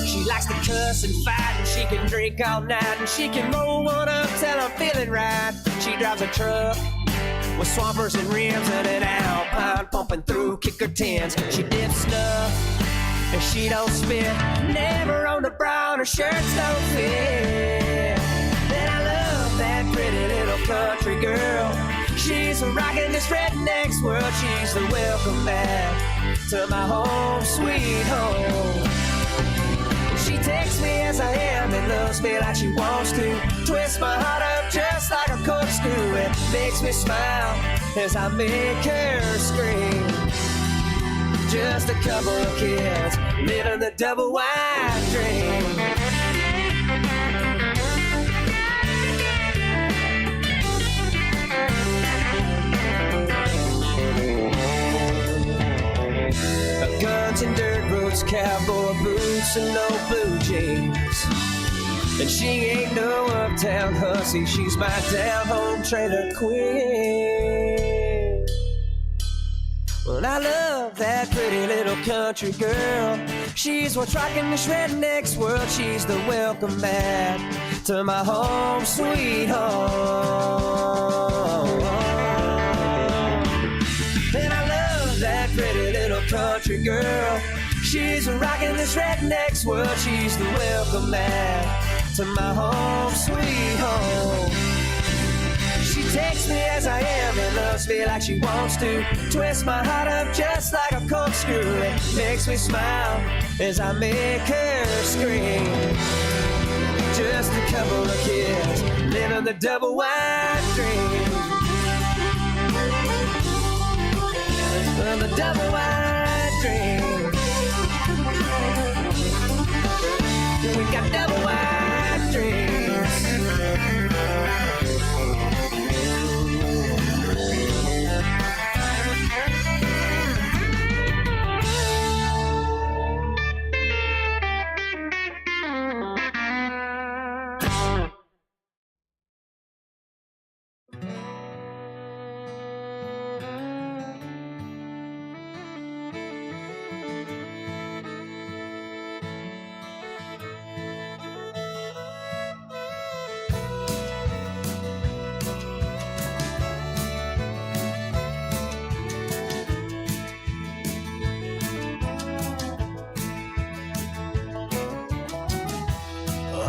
She likes to cuss and fight, and she can drink all night, and she can roll one up till I'm feeling right. She drives a truck with swampers and rims and an Alpine pumping through kicker tens. She dips snuff and she don't spit. Never owned a bra and her shirts don't fit. And I love that pretty little country girl. She's rocking this redneck's world. She's the welcome back to my home, sweet home. She takes me as I am and loves me like she wants to. Twist my heart up just like a corkscrew. It makes me smile as I make her scream. Just a couple of kids living the double wide dream. Guns and dirt roads, cowboy boots and no blue jeans. And she ain't no uptown hussy, she's my down home trailer queen. Well, I love that pretty little country girl. She's what's rocking this redneck's world. She's the welcome mat to my home, sweet home. And I love that pretty little country girl. She's rocking this redneck's world. She's the welcome mat to my home, sweet home. She takes me as I am and loves me like she wants to. Twist my heart up just like a corkscrew. It makes me smile as I make her scream. Just a couple of kids living the double wide dream. The double wide dream. We got double wide dreams.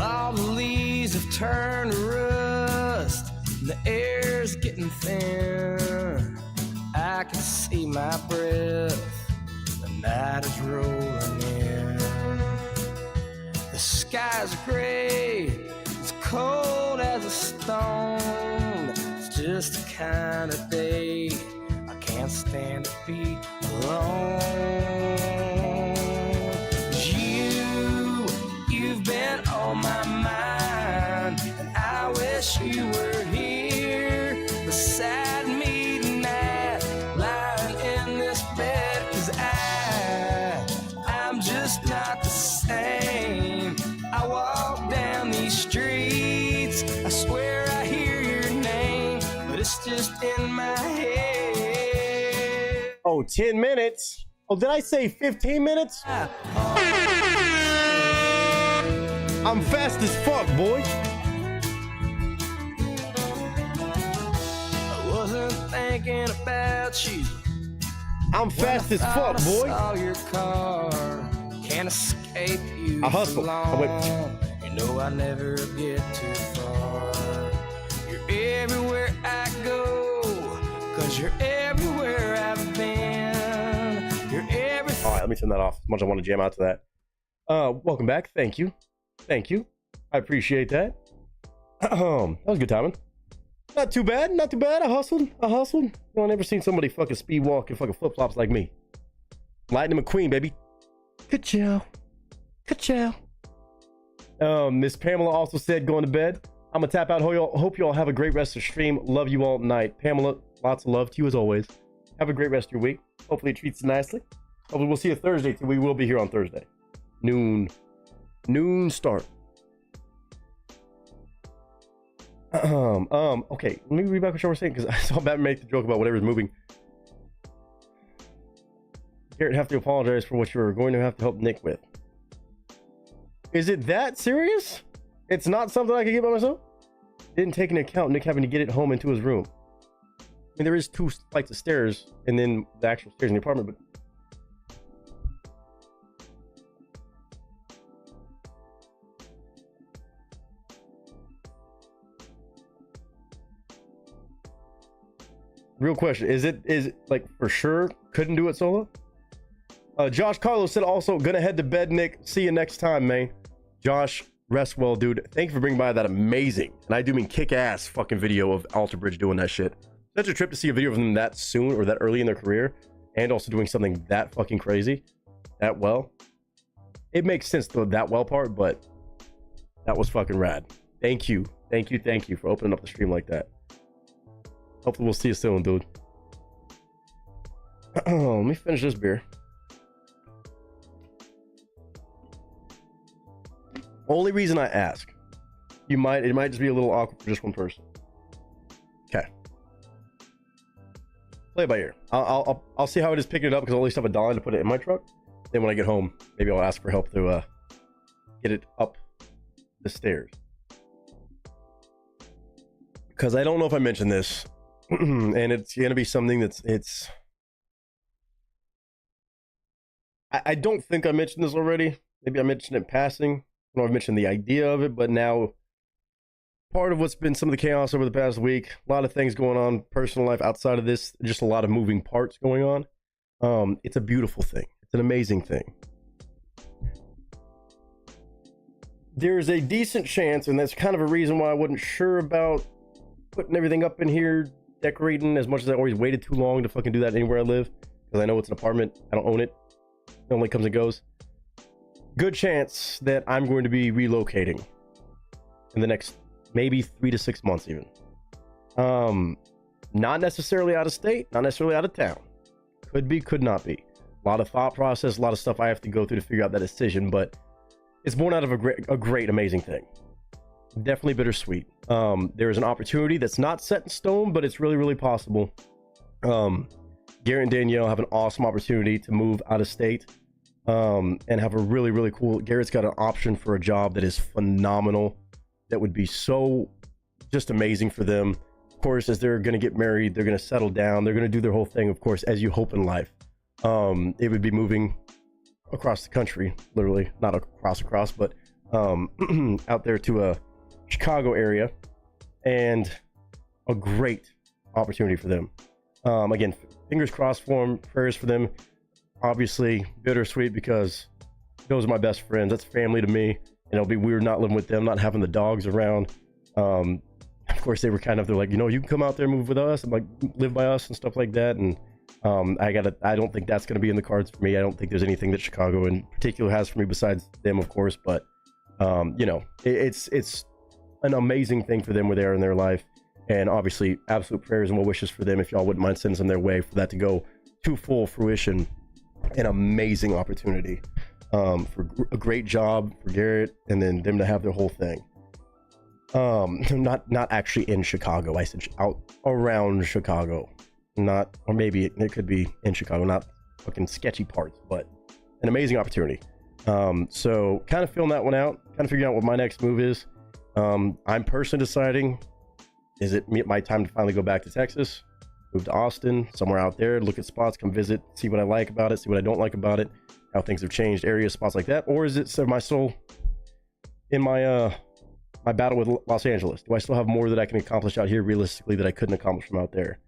All the leaves have turned to rust. The air's getting thin. I can see my breath. The night is rolling in. The sky's gray. It's cold as a stone. It's just the kind of day I can't stand to be alone. You've been on my mind, and I wish you were here beside me tonight, lying in this bed, 'cause I'm just not the same. I walk down these streets, I swear I hear your name, but it's just in my head. Oh, 10 minutes. Oh, did I say 15 minutes? I'm fast as fuck, boy. I wasn't thinking about you. I'm fast as fuck, boy. I saw your car. Can't escape you. I hustle. For Oh, wait. long. You know I never get too far. You're everywhere I go. 'cause you're everywhere I've been. You're everything. All right, let me turn that off. As much as I want to jam out to that. Welcome back. Thank you. Thank you. I appreciate that. That was good timing. Not too bad. Not too bad. I hustled. You know, I never seen somebody fucking speed walk and fucking flip flops like me. Lightning McQueen, baby. Good job. Good job. Miss Pamela also said going to bed. I'm gonna tap out. Hope you all have a great rest of the stream. Love you all night. Pamela, lots of love to you as always. Have a great rest of your week. Hopefully it treats you nicely. Hopefully we'll see you Thursday too. We will be here on Thursday. Noon start. Okay, let me read back what you were saying because I saw Batman make the joke about whatever's moving. Garrett, have to apologize for what you're going to have to help Nick with. Is it that serious? It's not something I can get by myself? Didn't take into account Nick having to get it home into his room. I mean, there is 2 flights of stairs and then the actual stairs in the apartment, but real question, is it like for sure couldn't do it solo? Josh Carlos said also gonna head to bed, Nick. See you next time, man. Josh, rest well, dude. Thank you for bringing by that amazing, and I do mean kick-ass fucking video of Alter Bridge doing that shit. Such a trip to see a video of them that soon or that early in their career and also doing something that fucking crazy that well. It makes sense the that well part, but that was fucking rad. Thank you for opening up the stream like that. Hopefully we'll see you soon, dude. Let me finish this beer. Only reason I ask, it might just be a little awkward for just one person. Okay. Play it by ear. I'll see how it is picking it up because I'll at least have $1 to put it in my truck. Then when I get home, maybe I'll ask for help to get it up the stairs. Because I don't know if I mentioned this, and it's gonna be something that's I don't think I mentioned this already. Maybe I mentioned it in passing. I know I've mentioned the idea of it, but now part of what's been some of the chaos over the past week, a lot of things going on, personal life outside of this, just a lot of moving parts going on. It's a beautiful thing. It's an amazing thing. There's a decent chance, and that's kind of a reason why I wasn't sure about putting everything up in here, decorating, as much as I always waited too long to fucking do that anywhere I live, because I know it's an apartment. I don't own it. It only comes and goes. Good chance that I'm going to be relocating in the next maybe 3 to 6 months even. Not necessarily out of state, not necessarily out of town. Could be, could not be. A lot of thought process, a lot of stuff I have to go through to figure out that decision, but it's born out of a great, amazing thing. Definitely bittersweet. There is an opportunity that's not set in stone, but it's really, really possible. Garrett and Danielle have an awesome opportunity to move out of state. And have a really, really cool. Garrett's got an option for a job that is phenomenal. That would be so just amazing for them. Of course, as they're going to get married, they're going to settle down. They're going to do their whole thing, of course, as you hope in life. It would be moving across the country, literally, not across, but out there to a Chicago area, and a great opportunity for them. Again, fingers crossed for them, prayers for them. Obviously bittersweet because those are my best friends. That's family to me, and it'll be weird not living with them, not having the dogs around. Of course they're like, you know, you can come out there and move with us and like live by us and stuff like that. And I don't think that's going to be in the cards for me. I don't think there's anything that Chicago in particular has for me besides them, of course, but you know, it's an amazing thing for them where they are in their life, and obviously absolute prayers and well wishes for them if y'all wouldn't mind sending them their way for that to go to full fruition. An amazing opportunity for a great job for Garrett, and then them to have their whole thing. Not actually in Chicago. I said out around Chicago, not, or maybe it could be in Chicago, not fucking sketchy parts, but an amazing opportunity. So kind of feeling that one out, kind of figuring out what my next move is. I'm personally deciding, is it my time to finally go back to Texas? Move to Austin, somewhere out there, look at spots, come visit, see what I like about it, see what I don't like about it, how things have changed, areas, spots like that. Or is it my soul in my my battle with Los Angeles? Do I still have more that I can accomplish out here realistically that I couldn't accomplish from out there?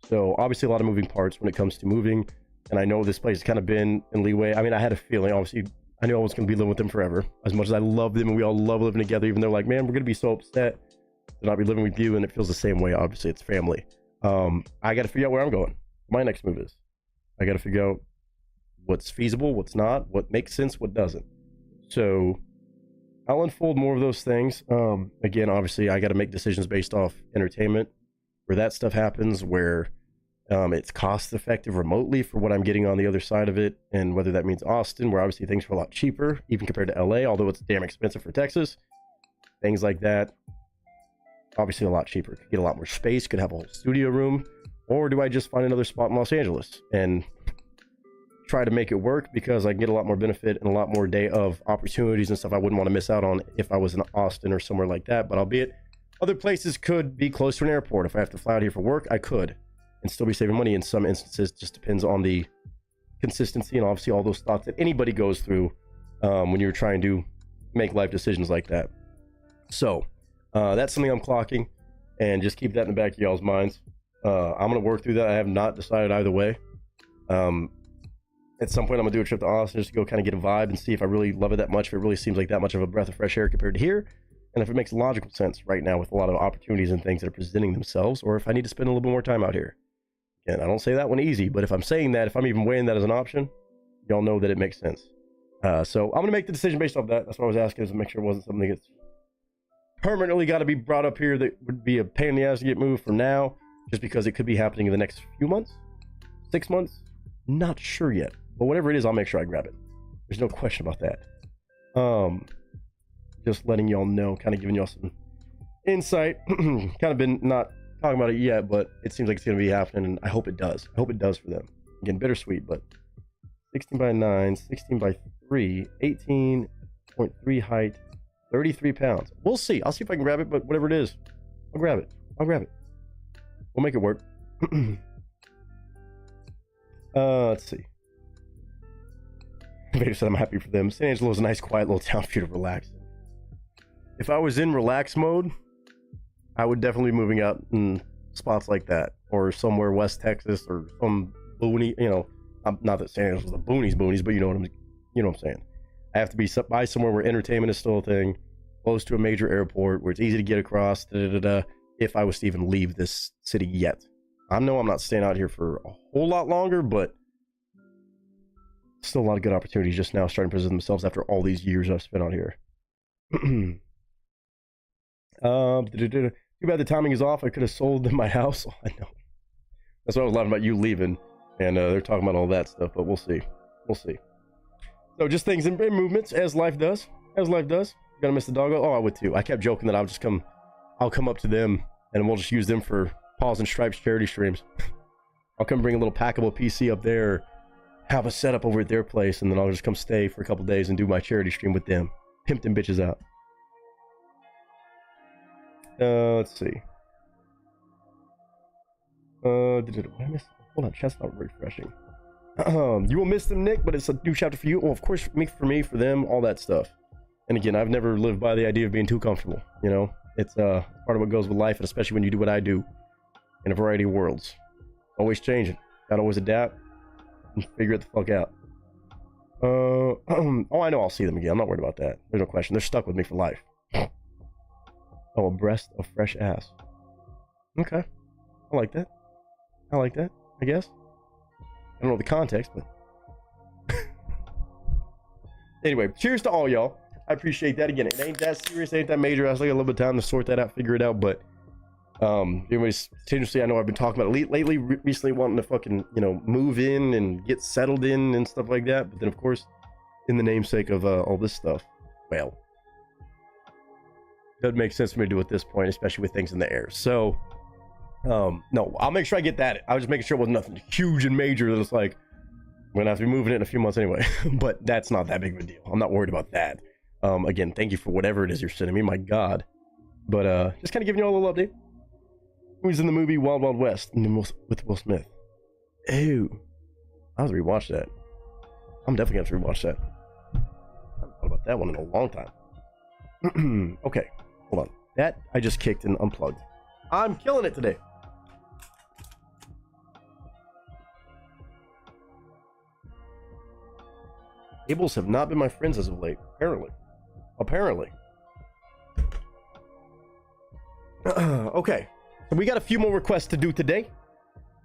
So obviously a lot of moving parts when it comes to moving. And I know this place has kind of been in leeway. I mean, I had a feeling, obviously, I knew I was going to be living with them forever. As much as I love them and we all love living together, even though like, man, we're going to be so upset to not be living with you. And it feels the same way. Obviously, it's family. I got to figure out where I'm going. My next move is. I got to figure out what's feasible, what's not, what makes sense, what doesn't. So I'll unfold more of those things. Again, obviously, I got to make decisions based off entertainment, where that stuff happens, where it's cost effective remotely for what I'm getting on the other side of it, and whether that means Austin, where obviously things are a lot cheaper, even compared to LA, although it's damn expensive for Texas. Things like that, obviously a lot cheaper. Could get a lot more space, could have a whole studio room, or do I just find another spot in Los Angeles and try to make it work, because I can get a lot more benefit and a lot more day of opportunities and stuff I wouldn't want to miss out on if I was in Austin or somewhere like that. But albeit other places could be close to an airport. If I have to fly out here for work, I could and still be saving money in some instances. Just depends on the consistency and obviously all those thoughts that anybody goes through when you're trying to make life decisions like that. So that's something I'm clocking, and just keep that in the back of y'all's minds. I'm going to work through that. I have not decided either way. At some point, I'm going to do a trip to Austin just to go kind of get a vibe and see if I really love it that much, if it really seems like that much of a breath of fresh air compared to here, and if it makes logical sense right now with a lot of opportunities and things that are presenting themselves, or if I need to spend a little bit more time out here. And I don't say that one easy, but if I'm saying that, if I'm even weighing that as an option, y'all know that it makes sense. So I'm going to make the decision based off that. That's what I was asking, is to make sure it wasn't something that's permanently got to be brought up here that would be a pain in the ass to get moved for now, just because it could be happening in the next few months, 6 months, not sure yet. But whatever it is, I'll make sure I grab it. There's no question about that. Just letting y'all know, kind of giving y'all some insight. Kind of been not talking about it yet, but it seems like it's going to be happening, and I hope it does. I hope it does for them. Again, bittersweet, but 16 by 9, 16 by 3, 18.3 height, 33 pounds. We'll see. I'll see if I can grab it, but whatever it is, I'll grab it. I'll grab it. We'll make it work. Let's see. Vader said I'm happy for them. San Angelo is a nice, quiet little town for you to relax in. If I was in relax mode, I would definitely be moving out in spots like that, or somewhere West Texas, or some boony. You know, not that San Angelo is the boonies, but you know what I'm saying. I have to be by somewhere where entertainment is still a thing, close to a major airport, where it's easy to get across. If I was to even leave this city yet, I know I'm not staying out here for a whole lot longer, but still a lot of good opportunities just now starting to present themselves after all these years I've spent out here. Too bad the timing is off. I could have sold them my house. Oh, I know. That's what I was laughing about, you leaving, and they're talking about all that stuff, but we'll see. We'll see. So just things in movements, as life does. As life does. Gonna miss the doggo? Oh, I would too. I kept joking that I'll come up to them, and we'll just use them for Paws and Stripes charity streams. I'll come bring a little packable PC up there, have a setup over at their place, and then I'll just come stay for a couple days and do my charity stream with them. Pimp them bitches out. Let's see. What I miss? Hold on, chat's not refreshing. You will miss them, Nick, but it's a new chapter for you. Well, of course, for me, for them, all that stuff. And again, I've never lived by the idea of being too comfortable. You know, it's part of what goes with life, and especially when you do what I do in a variety of worlds. Always changing. Gotta always adapt and figure it the fuck out. Oh, I know I'll see them again. I'm not worried about that. There's no question. They're stuck with me for life. Oh, a breast of fresh ass. Okay. I like that. I like that, I guess. I don't know the context, but... Anyway, cheers to all y'all. I appreciate that. Again, it ain't that serious, ain't that major. I was like a little bit of time to sort that out, figure it out, but... anyways, continuously, I know I've been talking about it lately, recently wanting to fucking, move in and get settled in and stuff like that. But then, of course, in the namesake of all this stuff, well... doesn't make sense for me to do at this point, especially with things in the air. So, no, I'll make sure I get that. I was just making sure it wasn't nothing huge and major that it's like, I'm going to have to be moving it in a few months anyway. But that's not that big of a deal. I'm not worried about that. Again, thank you for whatever it is you're sending me. My God. But just kind of giving you all a little update. Who's in the movie Wild Wild West with Will Smith? Ew. I have to rewatch that. I'm definitely going to rewatch that. I haven't thought about that one in a long time. Okay. Hold on. That I just kicked and unplugged. I'm killing it today. Tables have not been my friends as of late. Apparently. Okay. So we got a few more requests to do today.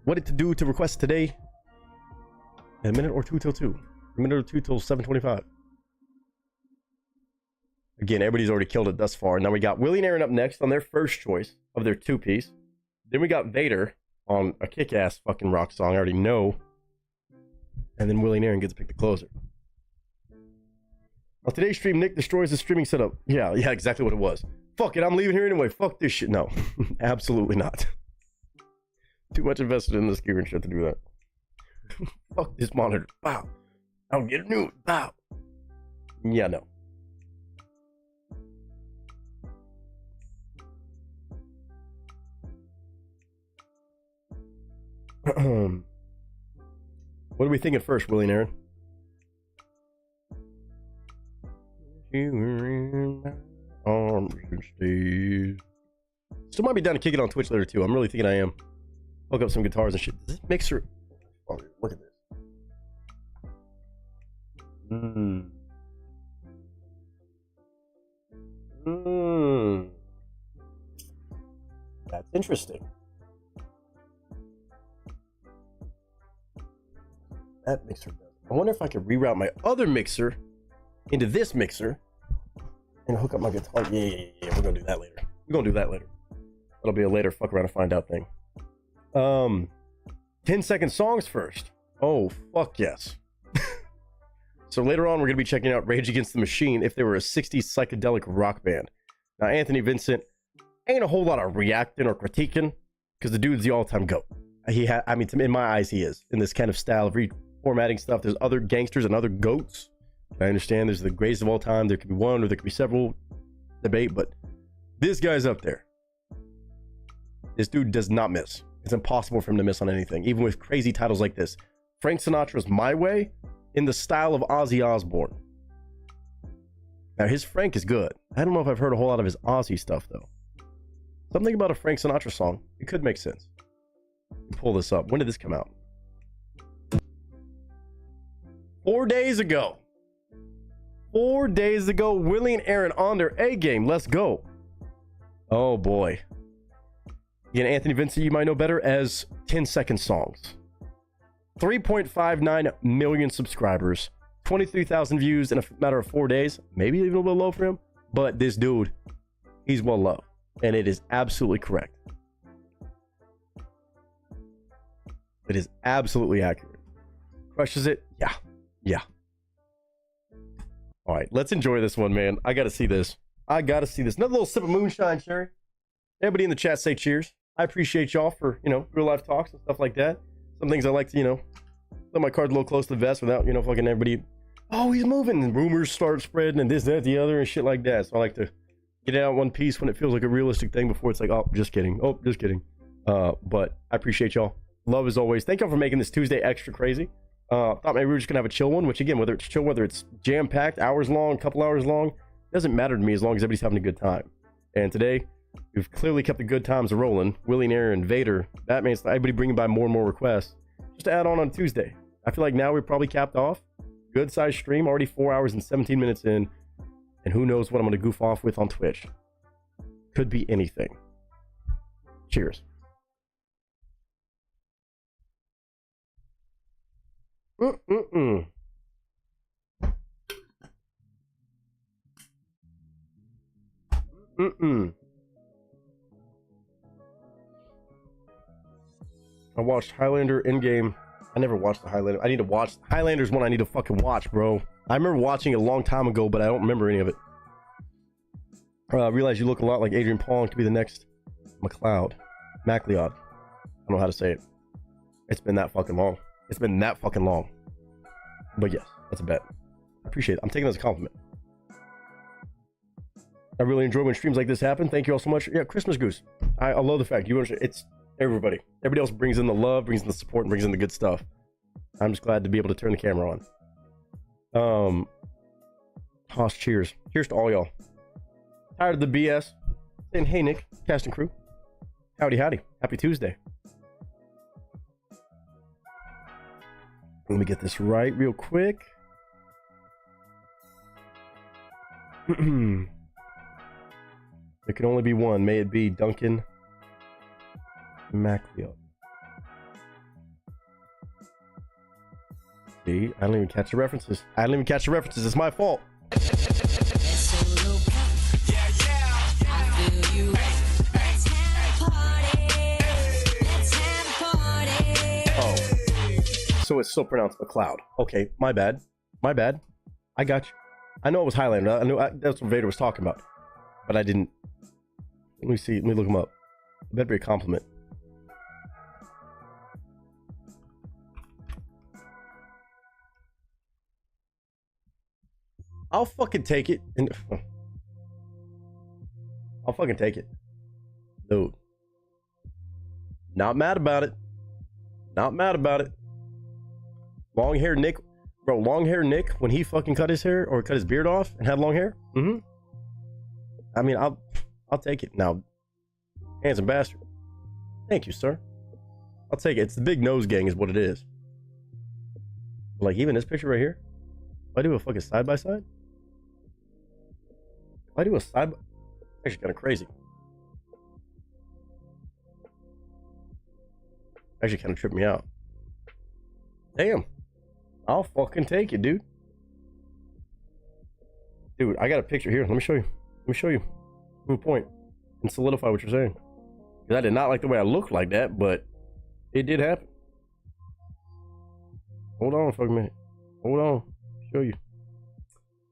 What to do to request today? A minute or two till 2. A minute or two till 7:25. Again, everybody's already killed it thus far. Now we got Willie and Aaron up next on their first choice of their 2-piece. Then we got Vader on a kick-ass fucking rock song I already know. And then Willie and Aaron gets to pick the closer. On today's stream, Nick destroys the streaming setup. Yeah, exactly what it was. Fuck it, I'm leaving here anyway. Fuck this shit. No, absolutely not. Too much invested in this gear and shit to do that. Fuck this monitor. Wow. I'll get a new one. Wow. Yeah, no. What are we thinking first, Willie and Aaron? You were in my arms instead. Still might be down to kick it on Twitch later too. I'm really thinking I am. Hook up some guitars and shit. This mixer. Oh, look at this. That's interesting. That mixer does. I wonder if I could reroute my other mixer into this mixer and hook up my guitar. Yeah. We're gonna do that later. That'll be a later fuck around and find out thing. 10-second songs first. Oh, fuck yes. So later on, we're gonna be checking out Rage Against the Machine if they were a 60s psychedelic rock band. Now, Anthony Vincent ain't a whole lot of reacting or critiquing because the dude's the all-time GOAT. In my eyes, he is in this kind of style of reformatting stuff. There's other gangsters and other goats. I understand there's the greatest of all time. There could be one or there could be several. Debate, but this guy's up there. This dude does not miss. It's impossible for him to miss on anything, even with crazy titles like this. Frank Sinatra's My Way in the style of Ozzy Osbourne. Now, his Frank is good. I don't know if I've heard a whole lot of his Ozzy stuff, though. Something about a Frank Sinatra song. It could make sense. Pull this up. When did this come out? 4 days ago. 4 days ago, Willie and Aaron on their A game. Let's go. Oh, boy. Again, Anthony Vincent, you might know better as 10-second songs. 3.59 million subscribers. 23,000 views in a matter of 4 days. Maybe even a little low for him. But this dude, he's well loved. And it is absolutely correct. It is absolutely accurate. Crushes it? Yeah. All right, let's enjoy this one, man. I got to see this. Another little sip of moonshine, Sherry. Everybody in the chat say cheers. I appreciate y'all for, real life talks and stuff like that. Some things I like to, put my cards a little close to the vest without, fucking everybody. Oh, he's moving. And rumors start spreading and this, that, the other and shit like that. So I like to get it out in one piece when it feels like a realistic thing before it's like, oh, just kidding. But I appreciate y'all. Love as always. Thank y'all for making this Tuesday extra crazy. Thought maybe we were just gonna have a chill one, which again, whether it's chill, whether it's jam-packed, hours long, couple hours long, doesn't matter to me as long as everybody's having a good time. And today, we've clearly kept the good times rolling. Willie and Aaron, Vader, Batman, everybody bringing by more and more requests. Just to add on Tuesday. I feel like now we're probably capped off. Good size stream, already 4 hours and 17 minutes in. And who knows what I'm gonna goof off with on Twitch. Could be anything. Cheers. I watched Highlander Endgame. I never watched the Highlander. I need to watch. Highlander's one I need to fucking watch, bro. I remember watching it a long time ago, but I don't remember any of it. I realize you look a lot like Adrian Paul and could be the next MacLeod. I don't know how to say it. It's been that fucking long. But yes, that's a bet. I appreciate it. I'm taking it as a compliment. I really enjoy when streams like this happen. Thank you all so much. Yeah, Christmas Goose. I love the fact you understand. It's everybody. Everybody else brings in the love, brings in the support, and brings in the good stuff. I'm just glad to be able to turn the camera on. Hoss, cheers. Cheers to all y'all. Tired of the BS. Saying, hey, Nick, cast and crew. Howdy. Happy Tuesday. Let me get this right real quick. There can only be one. May it be Duncan MacLeod. See, I don't even catch the references. It's my fault. Oh, so it's still pronounced McLeod. Okay, my bad. I got you. I know it was Highlander. I knew that's what Vader was talking about, but I didn't. Let me see. Let me look him up. Better be a compliment. I'll fucking take it. I'll fucking take it. Dude. Not mad about it. Long hair Nick. Bro, long hair Nick, when he fucking cut his hair or cut his beard off and had long hair. I mean, I'll take it. Now, handsome bastard. Thank you, sir. I'll take it. It's the big nose gang is what it is. Like, even this picture right here. If I do a fucking side-by-side. Actually kind of crazy. Actually kind of tripped me out. Damn. I'll fucking take it, dude. Dude, I got a picture here. Let me show you. Prove a point. And solidify what you're saying. Because I did not like the way I looked like that, but it did happen. Hold on for a minute. Hold on. Show you.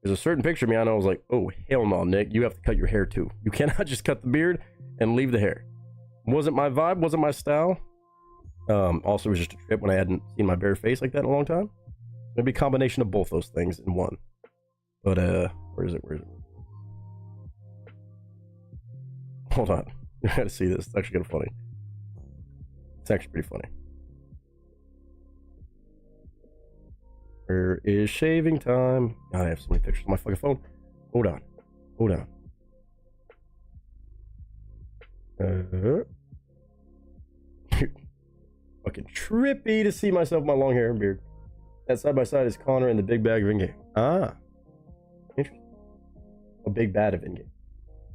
There's a certain picture of me I know I was like, oh, hell no, Nick. You have to cut your hair too. You cannot just cut the beard and leave the hair. Wasn't my vibe. Wasn't my style. Also, it was just a trip when I hadn't seen my bare face like that in a long time. Maybe a combination of both those things in one. But, where is it? Hold on. You gotta see this. It's actually kind of funny. It's actually pretty funny. Where is shaving time? God, I have so many pictures on my fucking phone. Hold on. Fucking trippy to see myself with my long hair and beard. That side by side is Connor and the big bag of Ingame. Ah. Interesting. A big bad of Ingame.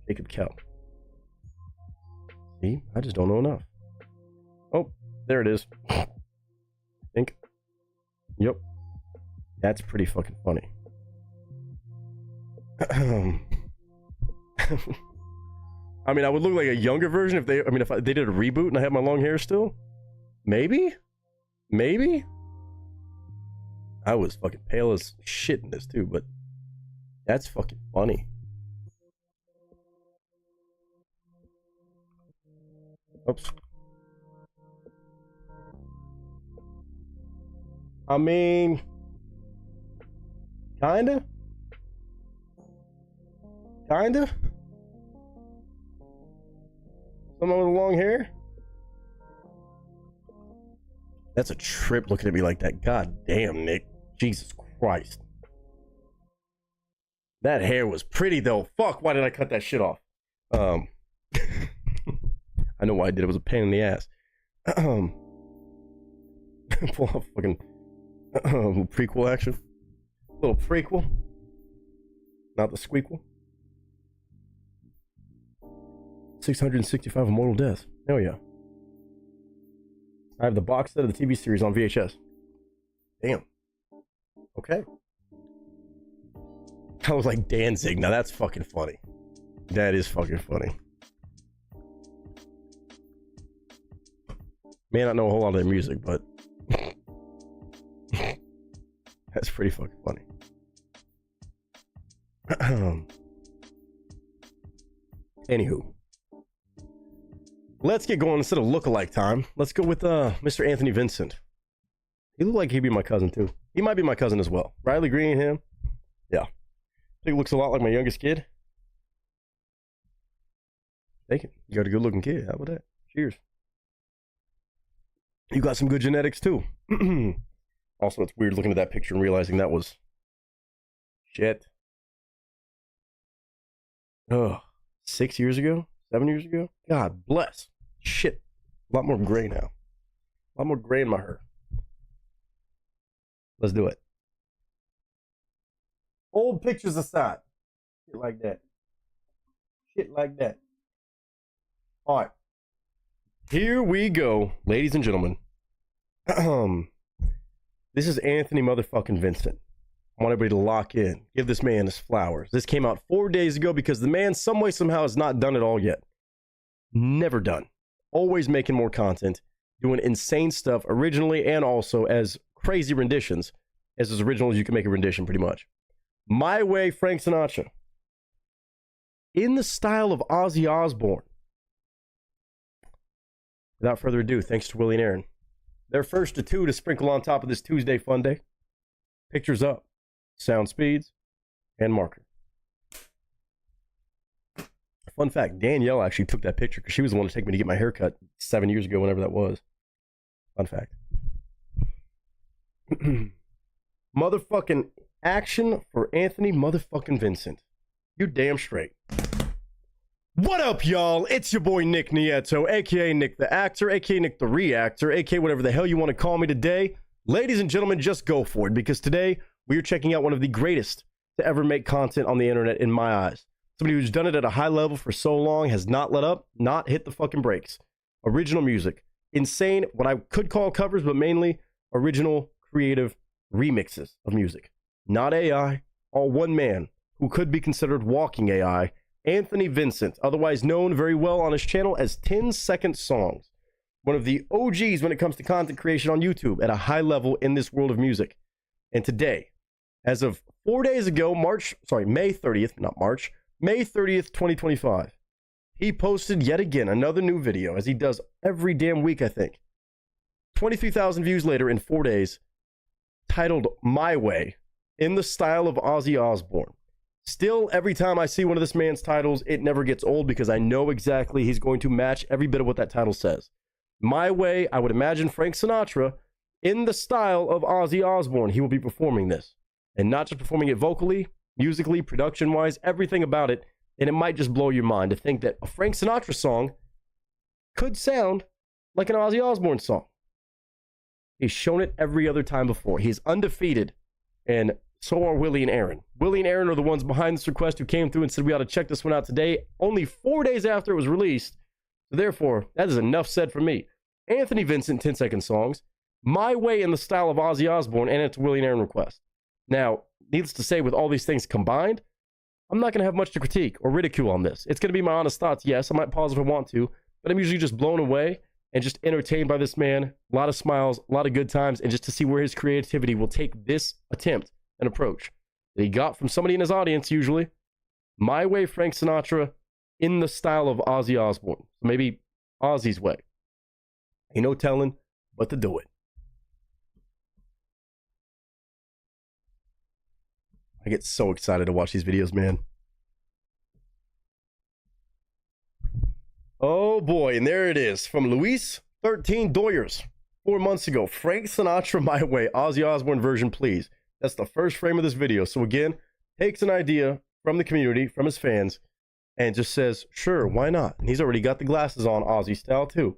Jacob Kell. See? I just don't know enough. Oh, there it is. I think. Yep. That's pretty fucking funny. I mean, I would look like a younger version if they did a reboot and I had my long hair still. Maybe. I was fucking pale as shit in this too, but that's fucking funny. Oops. I mean, kinda. Someone with long hair. That's a trip looking at me like that. God damn, Nick. Jesus Christ. That hair was pretty though. Fuck, why did I cut that shit off? I know why I did. It was a pain in the ass. Pull off fucking prequel action. Little prequel. Not the squeakquel. 665 immortal deaths. Hell yeah. I have the box set of the TV series on VHS. Damn. Okay. I was like Danzig. Now that's fucking funny. That is fucking funny. May not know a whole lot of their music, but that's pretty fucking funny. Anywho. Let's get going instead of look-alike time. Let's go with Mr. Anthony Vincent. He looked like he'd be my cousin too. He might be my cousin as well. Riley Green, him. Yeah. I think he looks a lot like my youngest kid. Thank you. You got a good-looking kid. How about that? Cheers. You got some good genetics too. Also, it's weird looking at that picture and realizing that was shit. Oh, 6 years ago? 7 years ago? God bless. Shit. A lot more gray now. A lot more gray in my hair. Let's do it. Old pictures aside. Shit like that. Shit like that. All right. Here we go, ladies and gentlemen. This is Anthony motherfucking Vincent. I want everybody to lock in. Give this man his flowers. This came out 4 days ago because the man, some way, somehow, has not done it all yet. Never done. Always making more content. Doing insane stuff originally and also as crazy renditions. As original as you can make a rendition, pretty much. My Way, Frank Sinatra. In the style of Ozzy Osbourne. Without further ado, thanks to Willie and Aaron. Their first of two to sprinkle on top of this Tuesday fun day. Pictures up, sound speeds, and marker. Fun fact, Danielle actually took that picture because she was the one to take me to get my hair cut 7 years ago, whenever that was. Fun fact. Motherfucking action for Anthony motherfucking Vincent. You damn straight. What up, y'all? It's your boy Nick Nieto, aka Nick the Actor, aka Nick the Reactor, aka whatever the hell you want to call me today. Ladies and gentlemen, just go for it, because today we are checking out one of the greatest to ever make content on the internet in my eyes. Somebody who's done it at a high level for so long, has not let up, not hit the fucking brakes. Original music. Insane, what I could call covers, but mainly original, creative remixes of music. Not AI, all one man who could be considered walking AI. Anthony Vincent, otherwise known very well on his channel as 10-Second Songs. One of the OGs when it comes to content creation on YouTube at a high level in this world of music. And today, as of 4 days ago, May 30th, not March, May 30th, 2025, he posted yet again another new video, as he does every damn week, I think. 23,000 views later in 4 days, titled My Way, in the style of Ozzy Osbourne. Still, every time I see one of this man's titles, it never gets old because I know exactly he's going to match every bit of what that title says. My Way, I would imagine Frank Sinatra, in the style of Ozzy Osbourne, he will be performing this. And not just performing it vocally, musically, production-wise, everything about it. And it might just blow your mind to think that a Frank Sinatra song could sound like an Ozzy Osbourne song. He's shown it every other time before. He's undefeated, and so are Willie and Aaron. Willie and Aaron are the ones behind this request who came through and said we ought to check this one out today, only 4 days after it was released. So therefore, that is enough said for me. Anthony Vincent, 10-Second Songs, My Way in the style of Ozzy Osbourne, and it's a Willie and Aaron request. Now, needless to say, with all these things combined, I'm not going to have much to critique or ridicule on this. It's going to be my honest thoughts. Yes, I might pause if I want to, but I'm usually just blown away and just entertained by this man. A lot of smiles, a lot of good times, and just to see where his creativity will take this attempt and approach that he got from somebody in his audience, usually. My Way, Frank Sinatra, in the style of Ozzy Osbourne. So maybe Ozzy's way. Ain't no telling but to do it. I get so excited to watch these videos, man. Oh boy, and there it is. From Luis 13 Doyers, 4 months ago. Frank Sinatra, My Way, Ozzy Osbourne version, please. That's the first frame of this video. So again, takes an idea from the community, from his fans, and just says, sure, why not? And he's already got the glasses on, Ozzy style too.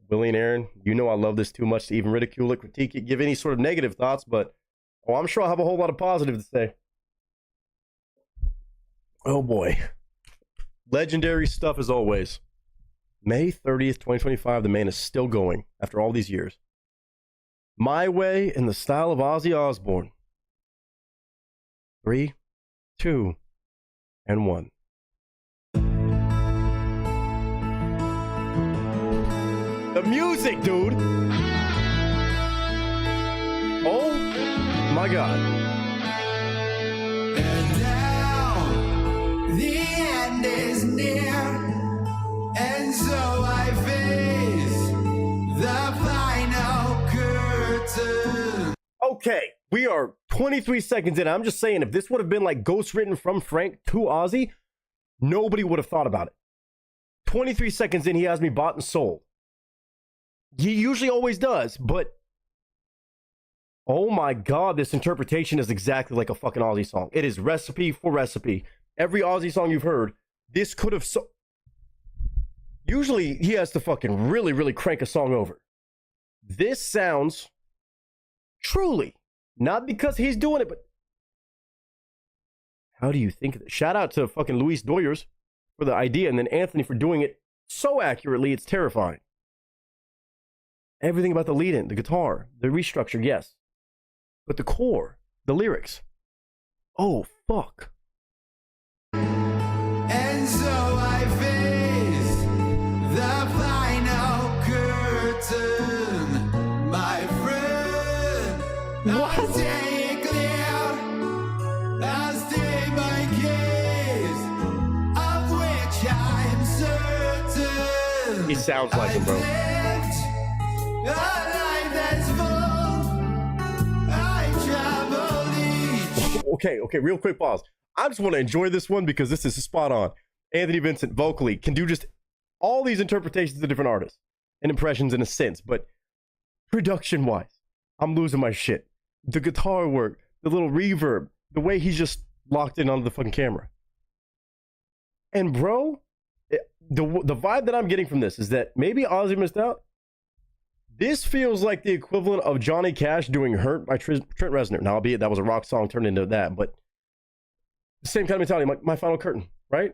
Willie and Aaron, you know I love this too much to even ridicule it, critique it, give any sort of negative thoughts, but I'm sure I'll have a whole lot of positive to say. Oh boy. Legendary stuff as always. May 30th, 2025, the man is still going after all these years. My Way in the style of Ozzy Osbourne. 3, 2, and 1. The music, dude! Oh my God. And now the end is near, and so I face the final curtain. Okay, we are 23 seconds in. I'm just saying, if this would have been like ghost written from Frank to Ozzy, nobody would have thought about it. 23 seconds in, he has me bought and sold. He usually always does, but oh my God, this interpretation is exactly like a fucking Ozzy song. It is recipe for recipe. Every Ozzy song you've heard, this could have usually he has to fucking really, really crank a song over. This sounds truly, not because he's doing it, but How do you think of it? Shout out to fucking Luis Doyers for the idea, and then Anthony for doing it so accurately, it's terrifying. Everything about the lead-in, the guitar, the restructure, yes. But the core, the lyrics. Oh, fuck. And so I face the final curtain, my friend. What? I stay clear, I stay my case, of which I am certain. He sounds like him, bro. A life that's full, I traveled each. Okay, real quick pause. I just want to enjoy this one because this is spot on. Anthony Vincent vocally can do just all these interpretations of different artists and impressions in a sense, but production-wise, I'm losing my shit. The guitar work, the little reverb, the way he's just locked in onto the fucking camera. And bro, the vibe that I'm getting from this is that maybe Ozzy missed out. This feels like the equivalent of Johnny Cash doing Hurt by Trent Reznor. Now, albeit that was a rock song turned into that, but the same kind of mentality, my final curtain, right?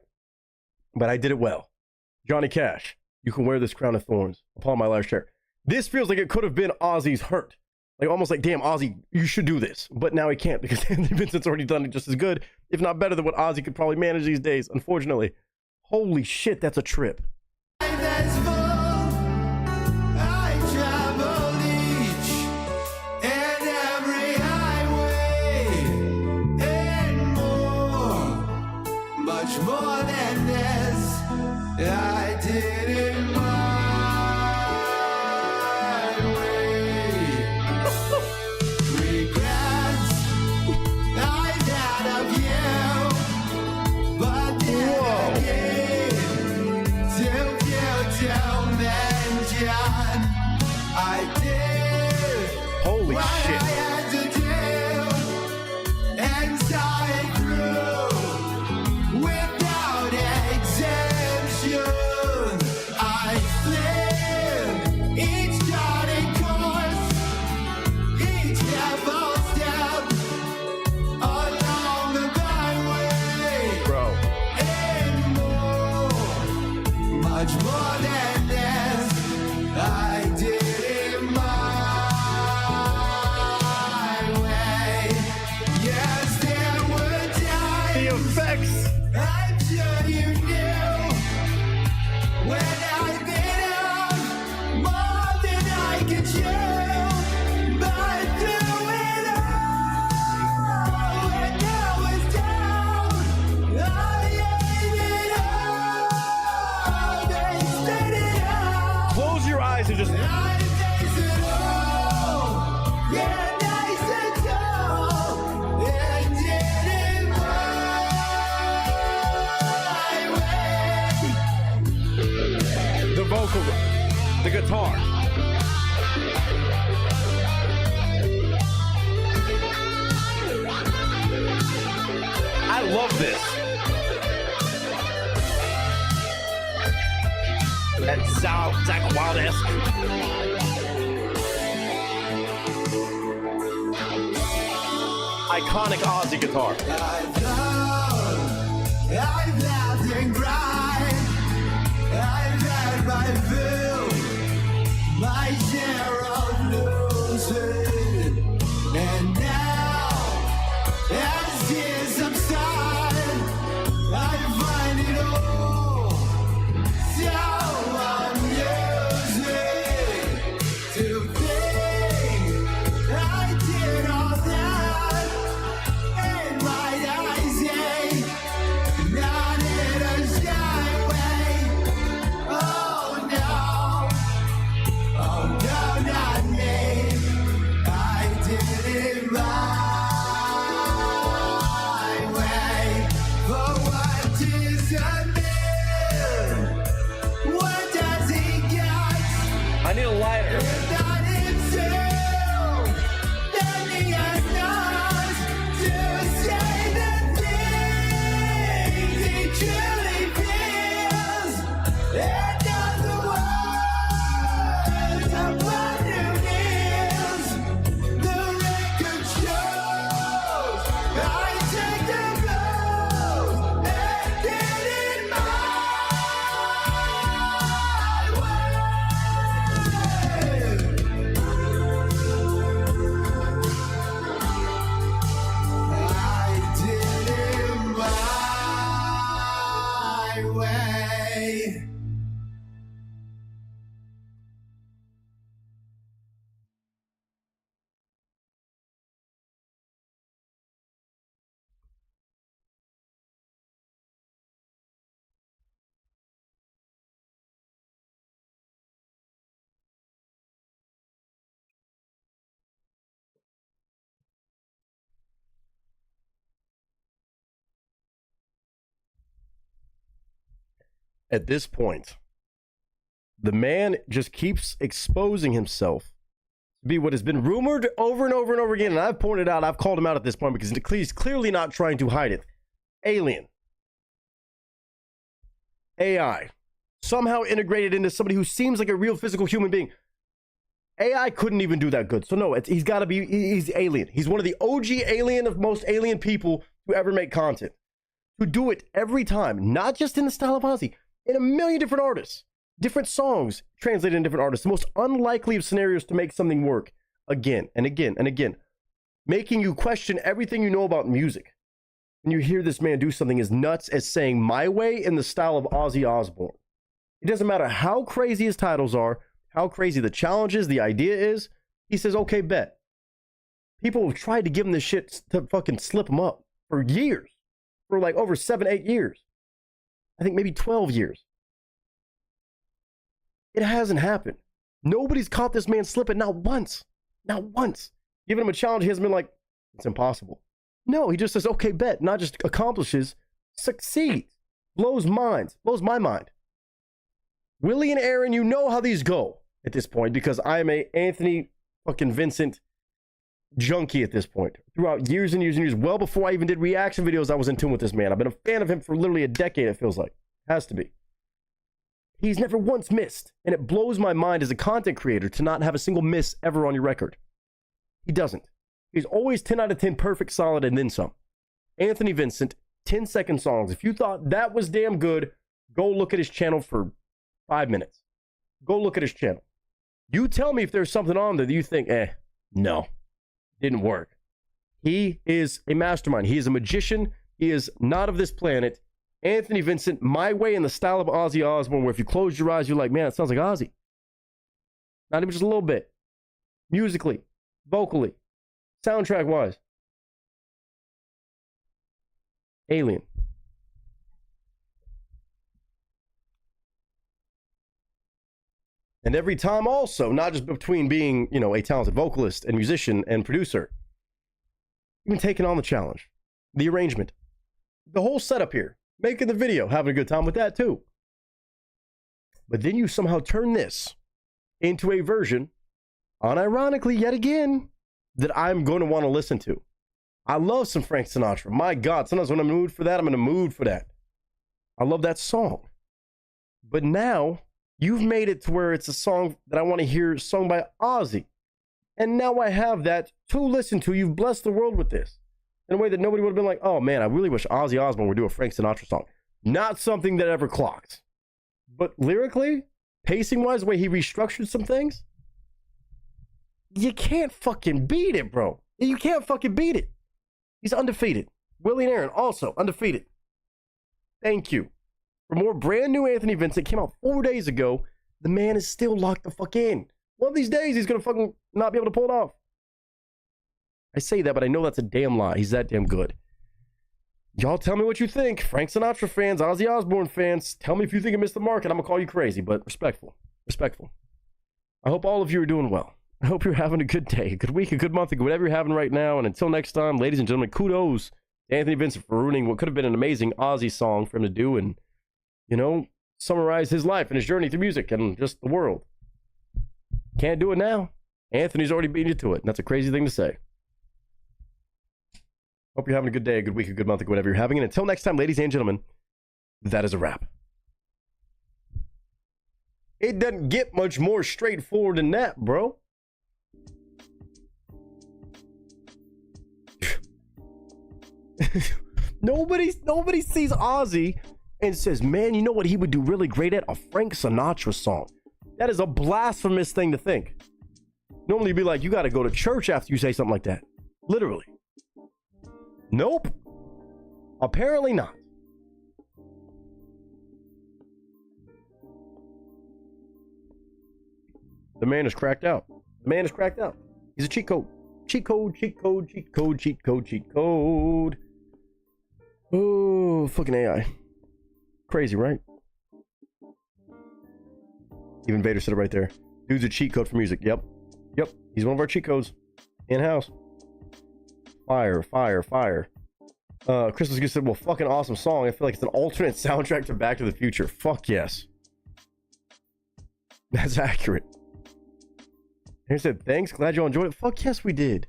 But I did it well. Johnny Cash, you can wear this crown of thorns upon my last chair. This feels like it could have been Ozzy's Hurt. Like almost like, damn, Ozzy, you should do this. But now he can't because Anthony Vincent's already done it just as good, if not better than what Ozzy could probably manage these days, unfortunately. Holy shit, that's a trip. That's full, I traveled each and every highway and more, much more than this. I did it my way. Regrets I've had of you, but then again, till you mention, I did Holy what shit. I had to do, and saw it through without exemption. I lived each charted course, each careful step along the byway, Bro. and more, much more than this. I did it my way. Yes, there were times The effects. I'm sure you knew when I've been out more than I could chew. But through it all, when I was down, I gave it all. They spit it out. Close your eyes and just... I face it all. Yeah, nice and tall, and did it my way. The vocal, the guitar. I love this. That Zach Wild-esque. Iconic Ozzy guitar. I've laughed and cried. I've had my fill, my share of losing. And now, as tears subside, I find it all so amusing to think I did all that. And my eyes ache, not in a shy way. Oh no, not me. I did it my at this point, the man just keeps exposing himself to be what has been rumored over and over and over again. And I've pointed out, I've called him out at this point because he's clearly not trying to hide it. Alien. AI. Somehow integrated into somebody who seems like a real physical human being. AI couldn't even do that good. So no, he's got to be, he's alien. He's one of the OG alien of most alien people to ever make content. To do it every time, not just in the style of Ozzy, in a million different artists, different songs translated in different artists, the most unlikely of scenarios to make something work again and again and again, making you question everything you know about music. When you hear this man do something as nuts as saying "My Way" in the style of Ozzy Osbourne. It doesn't matter how crazy his titles are, how crazy the challenge is, the idea is. He says, okay, bet. People have tried to give him this shit to fucking slip him up for years. For like over 7-8 years. I think maybe 12 years. It hasn't happened. Nobody's caught this man slipping, not once. Not once. Giving him a challenge, he hasn't been like, it's impossible. No, he just says, okay, bet. Not just accomplishes, succeeds. Blows minds. Blows my mind. Willie and Aaron, you know how these go at this point because I am a Anthony fucking Vincent junkie at this point. Throughout years and years and years, well before I even did reaction videos, I was in tune with this man. I've been a fan of him for literally a decade, it feels like. Has to be. He's never once missed, and it blows my mind as a content creator to not have a single miss ever on your record. He doesn't. He's always 10 out of 10 perfect, solid, and then some. Anthony Vincent, 10-second songs. If you thought that was damn good, go look at his channel for 5 minutes. Go look at his channel. You tell me if there's something on there that you think, no, didn't work. He is a mastermind. He is a magician. He is not of this planet. Anthony Vincent, My Way in the style of Ozzy Osbourne, where if you close your eyes, you're like, man, it sounds like Ozzy. Not even just a little bit. Musically, vocally, soundtrack-wise. Alien. And every time also, not just between being, a talented vocalist and musician and producer, even taking on the challenge, the arrangement, the whole setup here, making the video, having a good time with that too. But then you somehow turn this into a version, unironically yet again, that I'm going to want to listen to. I love some Frank Sinatra. My God, sometimes when I'm in the mood for that, I'm in the mood for that. I love that song. But now, you've made it to where it's a song that I want to hear sung by Ozzy. And now I have that to listen to. You've blessed the world with this. In a way that nobody would have been like, oh man, I really wish Ozzy Osbourne would do a Frank Sinatra song. Not something that ever clocked. But lyrically, pacing-wise, the way he restructured some things, you can't fucking beat it, bro. You can't fucking beat it. He's undefeated. Willie and Aaron, also undefeated. Thank you. For more brand new Anthony Vincent, came out 4 days ago. The man is still locked the fuck in. One of these days, he's gonna fucking not be able to pull it off. I say that, but I know that's a damn lie. He's that damn good. Y'all tell me what you think. Frank Sinatra fans, Ozzy Osbourne fans, tell me if you think I missed the mark, and I'm gonna call you crazy, but respectful. Respectful. I hope all of you are doing well. I hope you're having a good day, a good week, a good month, whatever you're having right now. And until next time, ladies and gentlemen, kudos to Anthony Vincent for ruining what could have been an amazing Ozzy song for him to do and, summarize his life and his journey through music and just the world. Can't do it now. Anthony's already beat you to it, and that's a crazy thing to say. Hope you're having a good day, a good week, a good month, whatever you're having. And until next time, ladies and gentlemen, that is a wrap. It doesn't get much more straightforward than that, bro. Nobody sees Ozzy and says, man, you know what he would do really great at? A Frank Sinatra song. That is a blasphemous thing to think. Normally you'd be like, you got to go to church after you say something like that. Literally. Nope. Apparently not. The man is cracked out. The man is cracked out. He's a cheat code. Cheat code, cheat code, cheat code, cheat code, cheat code. Oh, fucking AI. Crazy, right? Even Vader said it right there. Dude's a cheat code for music. Yep. Yep. He's one of our cheat codes. In-house. Fire, fire, fire. Christmas Goose said, well, fucking awesome song. I feel like it's an alternate soundtrack to Back to the Future. Fuck yes. That's accurate. He said, thanks, glad you all enjoyed it. Fuck yes, we did.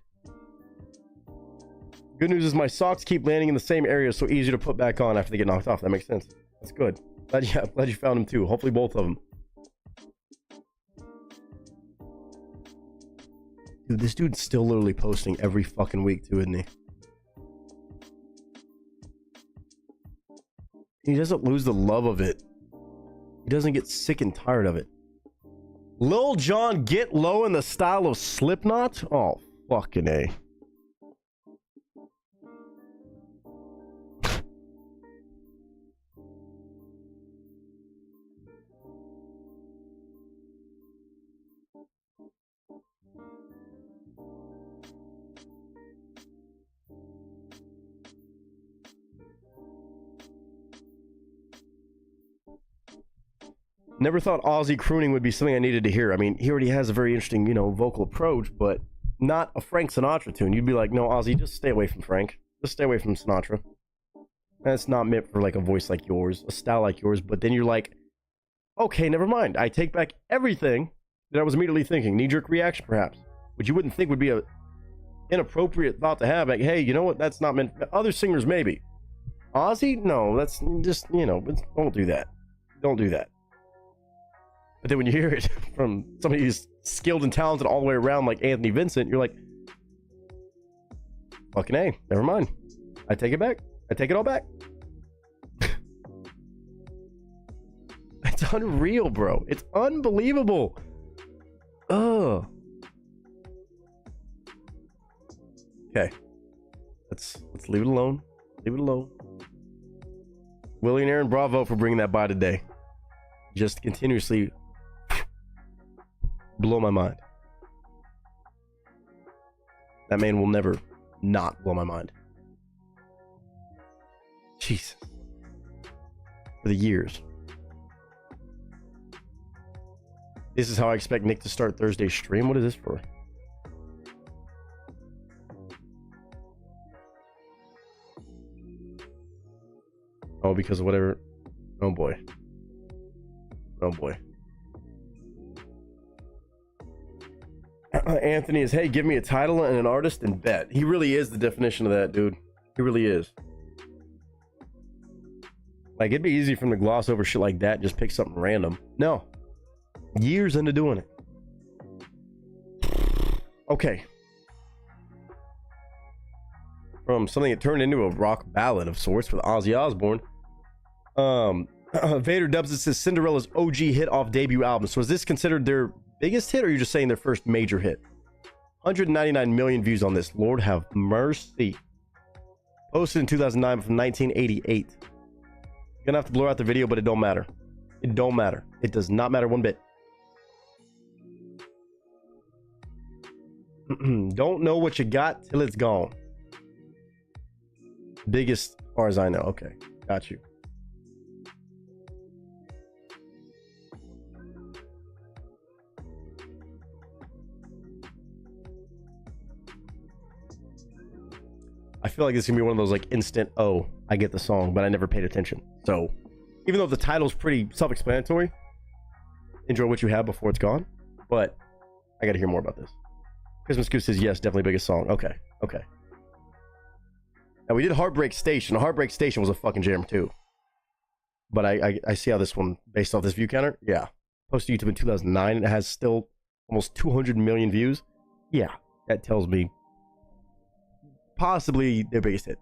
Good news is my socks keep landing in the same area, so easier to put back on after they get knocked off. That makes sense. That's good. Glad you found them too. Hopefully both of them. Dude, this dude's still literally posting every fucking week too, isn't he? He doesn't lose the love of it. He doesn't get sick and tired of it. Lil Jon Get Low in the style of Slipknot? Oh, fucking A. Never thought Aussie crooning would be something I needed to hear. I mean, he already has a very interesting, you know, vocal approach, but not a Frank Sinatra tune. You'd be like, no, Aussie, just stay away from Frank. Just stay away from Sinatra. That's not meant for like a voice like yours, a style like yours. But then you're like, okay, never mind. I take back everything that I was immediately thinking. Knee-jerk reaction, perhaps. Which you wouldn't think would be a inappropriate thought to have. Like, hey, you know what? That's not meant for other singers, maybe. Aussie? No, that's just, you know, don't do that. Don't do that. But then when you hear it from somebody who's skilled and talented all the way around like Anthony Vincent, you're like, fucking A, never mind. I take it back. I take it all back. It's unreal, bro. It's unbelievable. Ugh. Okay. Let's leave it alone. Leave it alone. Willie and Aaron, bravo for bringing that by today. Just continuously blow my mind. That man will never not blow my mind. Jesus. For the years. This is how I expect Nick to start Thursday's stream. What is this for? Oh, because of whatever. Oh boy. Oh boy. Anthony is, hey, give me a title and an artist and bet. He really is the definition of that, dude. He really is. Like, it'd be easy for him to gloss over shit like that and just pick something random. No. Years into doing it. Okay. From something that turned into a rock ballad of sorts with Ozzy Osbourne. Vader Dubs, it says Cinderella's OG hit off debut album. So is this considered their biggest hit, or are you just saying their first major hit? 199 million views on this. Lord have mercy. Posted in 2009 from 1988. You're gonna have to blur out the video, but it don't matter. It don't matter. It does not matter one bit. Don't know what you got till it's gone. Biggest, as far as I know. Okay, got you. I feel like this is gonna be one of those like instant, oh, I get the song, but I never paid attention. So, even though the title's pretty self-explanatory, enjoy what you have before it's gone. But I gotta hear more about this. Christmas Goose says yes, definitely biggest song. Okay, okay. Now we did Heartbreak Station. Heartbreak Station was a fucking jam too. But I see how this one, based off this view counter, yeah. Posted to YouTube in 2009, and it has still almost 200 million views. Yeah, that tells me possibly their biggest hit.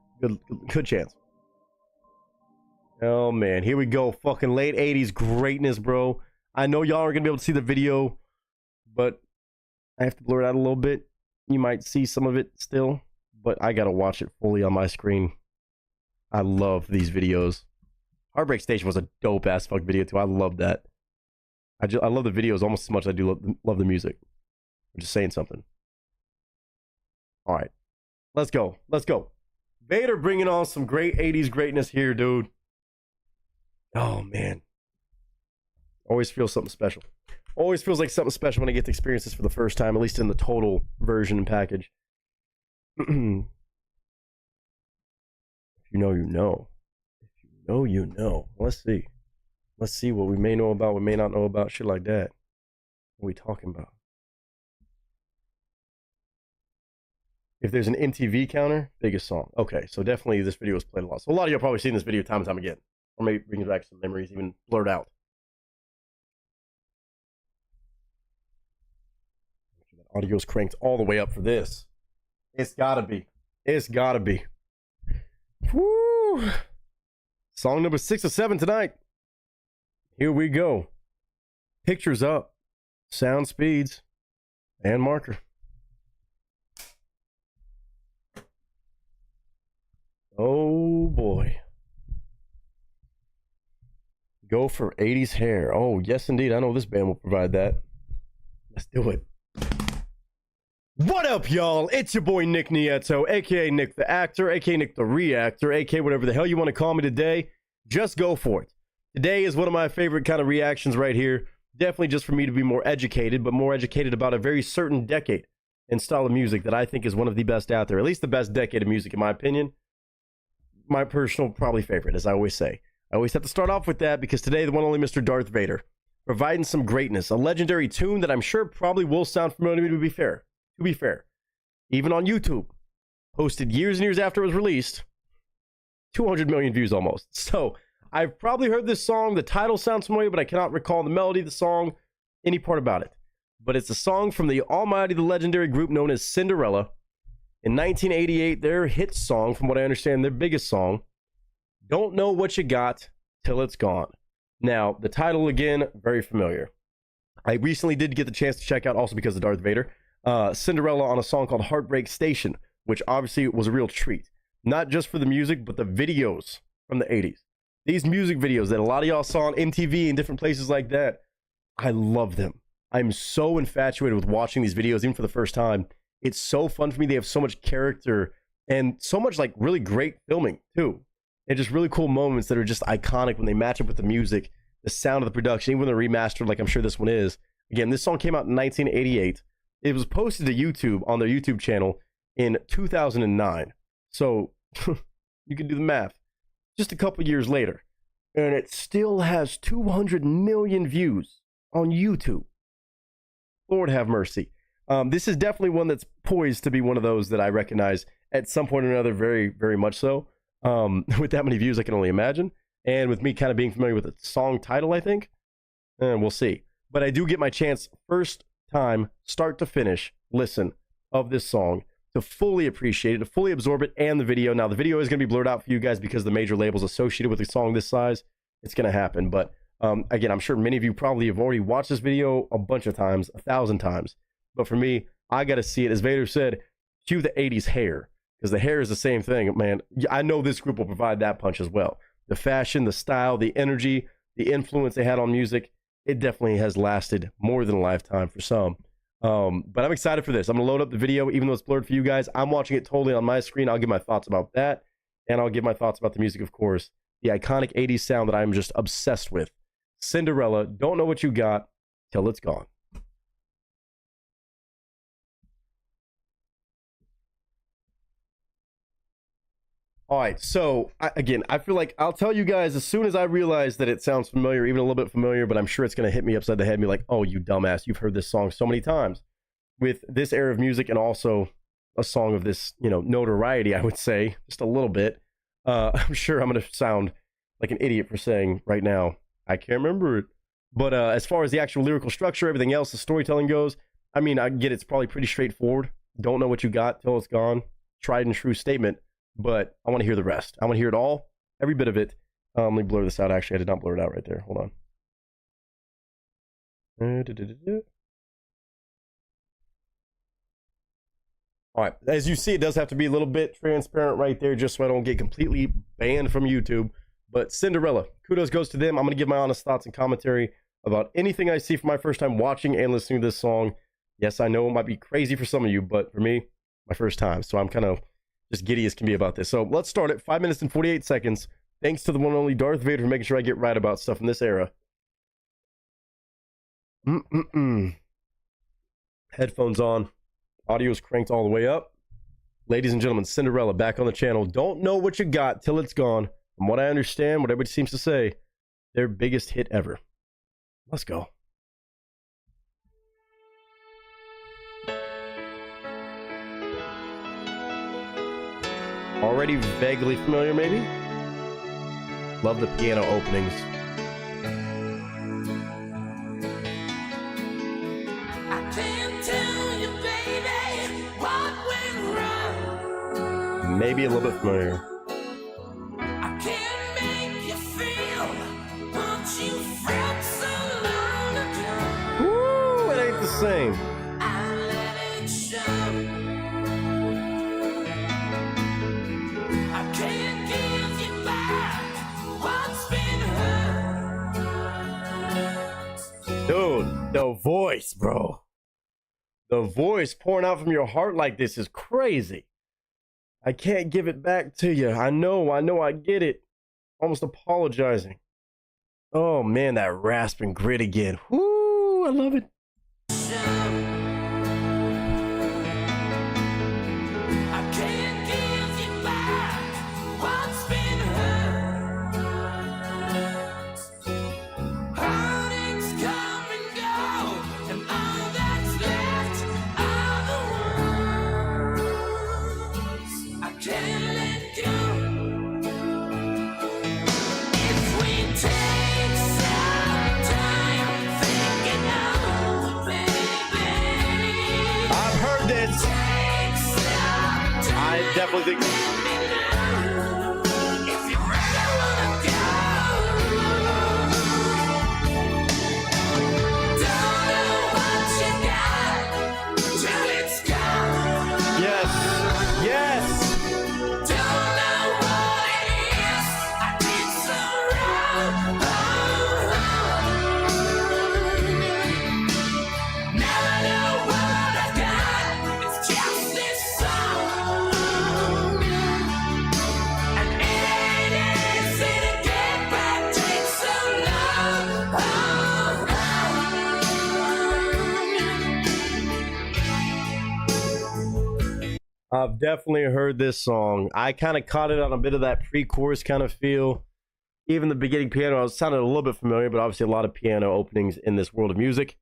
Good chance. Oh man, here we go. Fucking late 80s greatness, bro. I know y'all are gonna be able to see the video, but I have to blur it out a little bit. You might see some of it still, but I gotta watch it fully on my screen. I love these videos. Heartbreak Station was a dope ass fuck video too. I love that. I love the videos almost as much as I do love the music. I'm just saying something. All right, let's go. Let's go. Vader bringing on some great 80s greatness here, dude. Oh man, always feels something special. Always feels like something special when I get to experience this for the first time, at least in the total version and package. you know, you know. If you know, you know. Let's see. Let's see what we may know about, we may not know about, shit like that. What are we talking about? If there's an MTV counter, biggest song. Okay, so definitely this video was played a lot. So a lot of you have probably seen this video time and time again. Or maybe brings back some memories, even blurred out. Make sure that audio's cranked all the way up for this. It's gotta be. It's gotta be. Woo! Song number 6 or 7 tonight. Here we go. Pictures up, sound speeds, and marker. Oh boy. Go for 80s hair. Oh, yes indeed. I know this band will provide that. Let's do it. What up, y'all? It's your boy Nick Nieto, aka Nick the Actor, aka Nick the Reactor, aka whatever the hell you want to call me today. Just go for it. Today is one of my favorite kind of reactions right here. Definitely just for me to be more educated, but more educated about a very certain decade and style of music that I think is one of the best out there. At least the best decade of music, in my opinion. My personal, probably favorite, as I always say. I always have to start off with that because today, the one only Mr. Darth Vader, providing some greatness. A legendary tune that I'm sure probably will sound familiar to be fair. To be fair. Even on YouTube. Posted years and years after it was released. 200 million views almost. So, I've probably heard this song. The title sounds familiar, but I cannot recall the melody of the song, any part about it. But it's a song from the almighty, the legendary group known as Cinderella. In 1988, their hit song, from what I understand, their biggest song, Don't Know What You Got Till It's Gone. Now, the title, again, very familiar. I recently did get the chance to check out, also because of Darth Vader, Cinderella on a song called Heartbreak Station, which obviously was a real treat. Not just for the music, but the videos from the 80s. These music videos that a lot of y'all saw on MTV and different places like that, I love them. I'm so infatuated with watching these videos, even for the first time. It's so fun for me. They have so much character and so much like really great filming too. And just really cool moments that are just iconic when they match up with the music, the sound of the production, even when they're remastered like I'm sure this one is. Again, this song came out in 1988. It was posted to YouTube on their YouTube channel in 2009. So you can do the math. Just a couple years later. And it still has 200 million views on YouTube. Lord have mercy. This is definitely one that's poised to be one of those that I recognize at some point or another, very, very much so. With that many views, I can only imagine. And with me kind of being familiar with the song title, I think. And we'll see. But I do get my chance, first time, start to finish, listen of this song, to fully appreciate it, to fully absorb it, and the video. Now, the video is going to be blurred out for you guys because the major labels associated with a song this size. It's going to happen. But again, I'm sure many of you probably have already watched this video a bunch of times, 1,000 times. But for me, I got to see it. As Vader said, cue the 80s hair. Because the hair is the same thing, man. I know this group will provide that punch as well. The fashion, the style, the energy, the influence they had on music, it definitely has lasted more than a lifetime for some. But I'm excited for this. I'm going to load up the video, even though it's blurred for you guys. I'm watching it totally on my screen. I'll give my thoughts about that. And I'll give my thoughts about the music, of course. The iconic 80s sound that I'm just obsessed with. Cinderella, Don't Know What You Got Till It's Gone. All right, so again, I feel like I'll tell you guys as soon as I realize that it sounds familiar, even a little bit familiar, but I'm sure it's going to hit me upside the head and be like, oh, you dumbass, you've heard this song so many times. With this era of music and also a song of this, you know, notoriety, I would say, just a little bit. I'm sure I'm going to sound like an idiot for saying right now, I can't remember it. But as far as the actual lyrical structure, everything else, the storytelling goes, I mean, I get it's probably pretty straightforward. Don't know what you got till it's gone. Tried and true statement. But I want to hear the rest. I want to hear it all, every bit of it. Let me blur this out. Actually, I did not blur it out right there. Hold on. All right. As you see, it does have to be a little bit transparent right there, just so I don't get completely banned from YouTube. But Cinderella, kudos goes to them. I'm going to give my honest thoughts and commentary about anything I see for my first time watching and listening to this song. Yes, I know it might be crazy for some of you, but for me, my first time. So I'm kind of just giddy as can be about this. So let's start it. 5 minutes and 48 seconds. Thanks to the one and only Darth Vader for making sure I get right about stuff in this era. Headphones on. Audio's cranked all the way up. Ladies and gentlemen, Cinderella back on the channel. Don't know what you got till it's gone. From what I understand, what everybody seems to say, their biggest hit ever. Let's go. Already vaguely familiar, maybe? Love the piano openings. I can't tell you, baby, what went wrong. Maybe a little bit familiar. I can't make you feel what you felt so long ago. Woo, it ain't the same. I let it show. I can't give you back what's been hurt. Dude, the voice, bro. The voice pouring out from your heart like this is crazy. I can't give it back to you. I know, I get it. Almost apologizing. Oh man, that rasp and grit again. Woo, I love it. I can't give you back what's been hurt. Heartaches come and go, and all that's left are the ones I can't let go. If we take some time thinking over, baby. I've heard this. I definitely think. If you really wanna go, don't know what you got till it's gone. Yes, yes. Don't know what it is I did so wrong. Now I know what I've got. It's just this song. And it ain't easy to get back. Takes so long. I've definitely heard this song. I kind of caught it on a bit of that pre-chorus kind of feel. Even the beginning piano, it sounded a little bit familiar, but obviously a lot of piano openings in this world of music.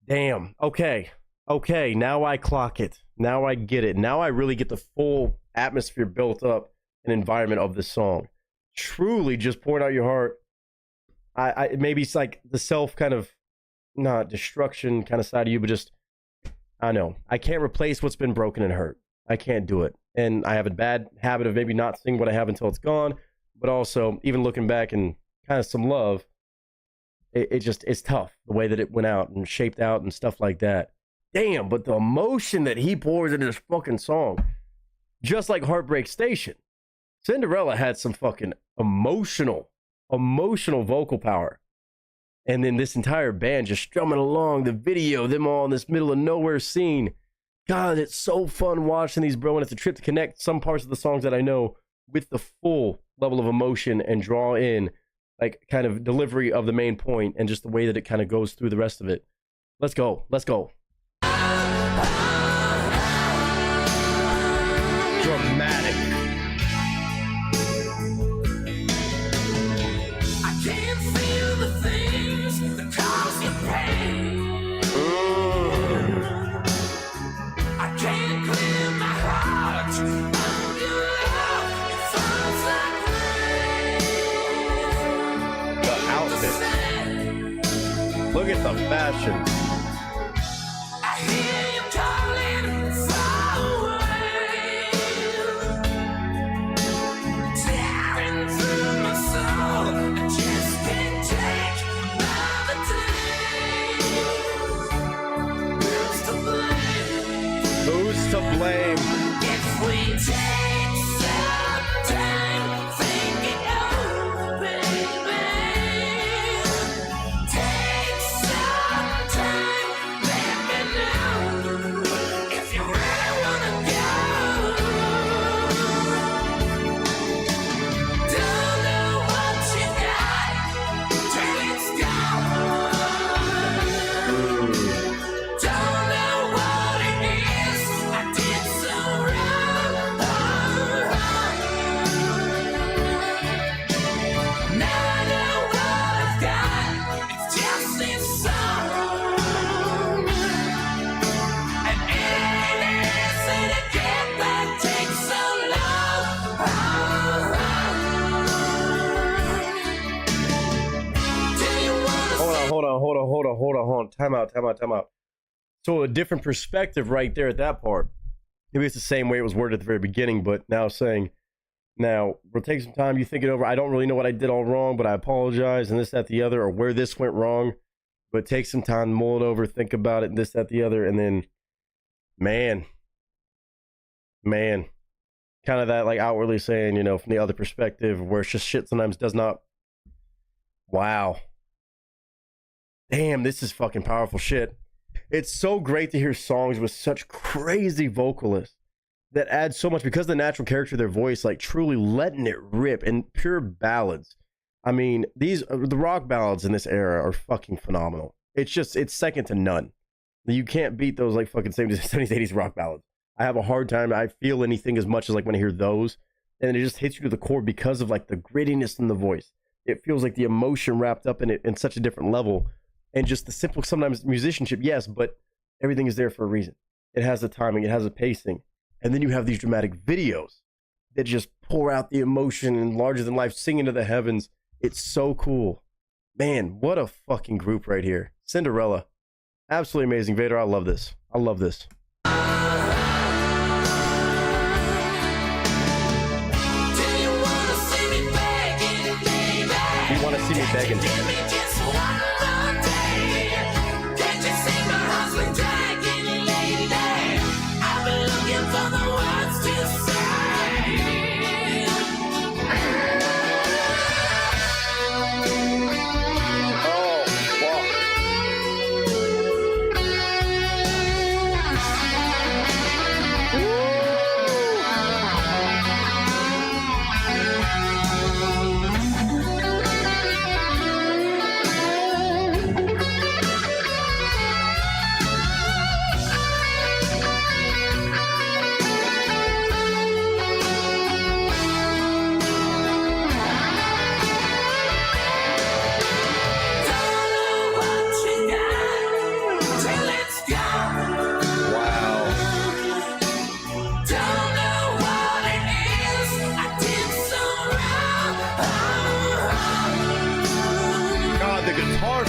Damn. Okay. Okay. Now I clock it. Now I get it. Now I really get the full atmosphere built up and environment of this song. Truly just pouring out your heart. Maybe it's like the self kind of, not destruction kind of side of you, but just, I know. I can't replace what's been broken and hurt. I can't do it. And I have a bad habit of maybe not seeing what I have until it's gone. But also, even looking back and kind of some love, it's tough. The way that it went out and shaped out and stuff like that. Damn, but the emotion that he pours into this fucking song, just like Heartbreak Station, Cinderella had some fucking emotional vocal power. And then this entire band just strumming along, the video, them all in this middle of nowhere scene. God, it's so fun watching these, bro. And it's a trip to connect some parts of the songs that I know with the full level of emotion and draw in, like, kind of delivery of the main point and just the way that it kind of goes through the rest of it. Let's go. Let's go. Dramatic. I can't feel the things that cause you pain. I can't clear my heart of your love. It falls like rain. The outfit. Look at the fashion. I hear you calling far away, tearing through my soul. I just can't take another day. Who's to blame? Who's to blame? If we take some time, think it over, baby. Take some time. time out. So a different perspective right there at that part. Maybe it's the same way it was worded at the very beginning, but now saying, now we'll take some time, you think it over. I don't really know what I did all wrong, but I apologize, and this, that, the other, or where this went wrong. But take some time, mull it over, think about it, and this, that, the other, and then, man, kind of that like outwardly saying, you know, from the other perspective, where it's just shit sometimes does not. Wow. Damn, this is fucking powerful shit. It's so great to hear songs with such crazy vocalists that add so much because of the natural character of their voice, like truly letting it rip and pure ballads. I mean, the rock ballads in this era are fucking phenomenal. It's second to none. You can't beat those like fucking 70s, 80s rock ballads. I have a hard time. I feel anything as much as like when I hear those, and it just hits you to the core because of like the grittiness in the voice. It feels like the emotion wrapped up in it in such a different level, and just the simple sometimes musicianship, yes, but everything is there for a reason. It has the timing, it has the pacing, and then you have these dramatic videos that just pour out the emotion and larger than life, singing to the heavens. It's so cool, man. What a fucking group right here. Cinderella, absolutely amazing. Vader, I love this. I love this. You want to see me begging?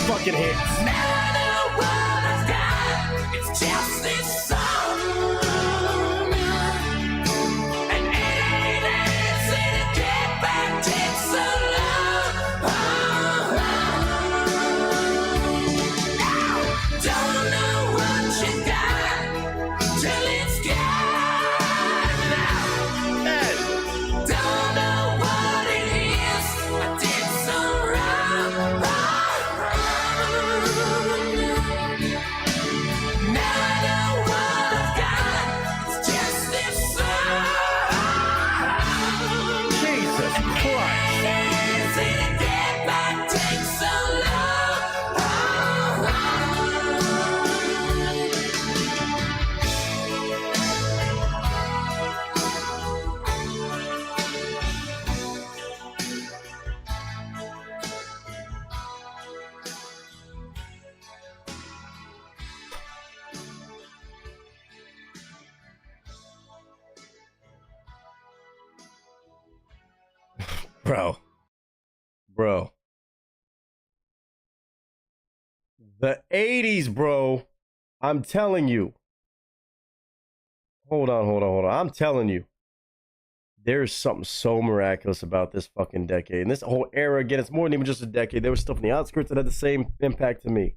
Fucking hits. It's just this song, and it ain't easy to get back. Takes so long. Don't know what you got till it's gone. Don't know what it is. I did so wrong. Bro. The 80s, bro. I'm telling you. Hold on. I'm telling you. There's something so miraculous about this fucking decade. And this whole era, again, it's more than even just a decade. There was stuff in the outskirts that had the same impact to me.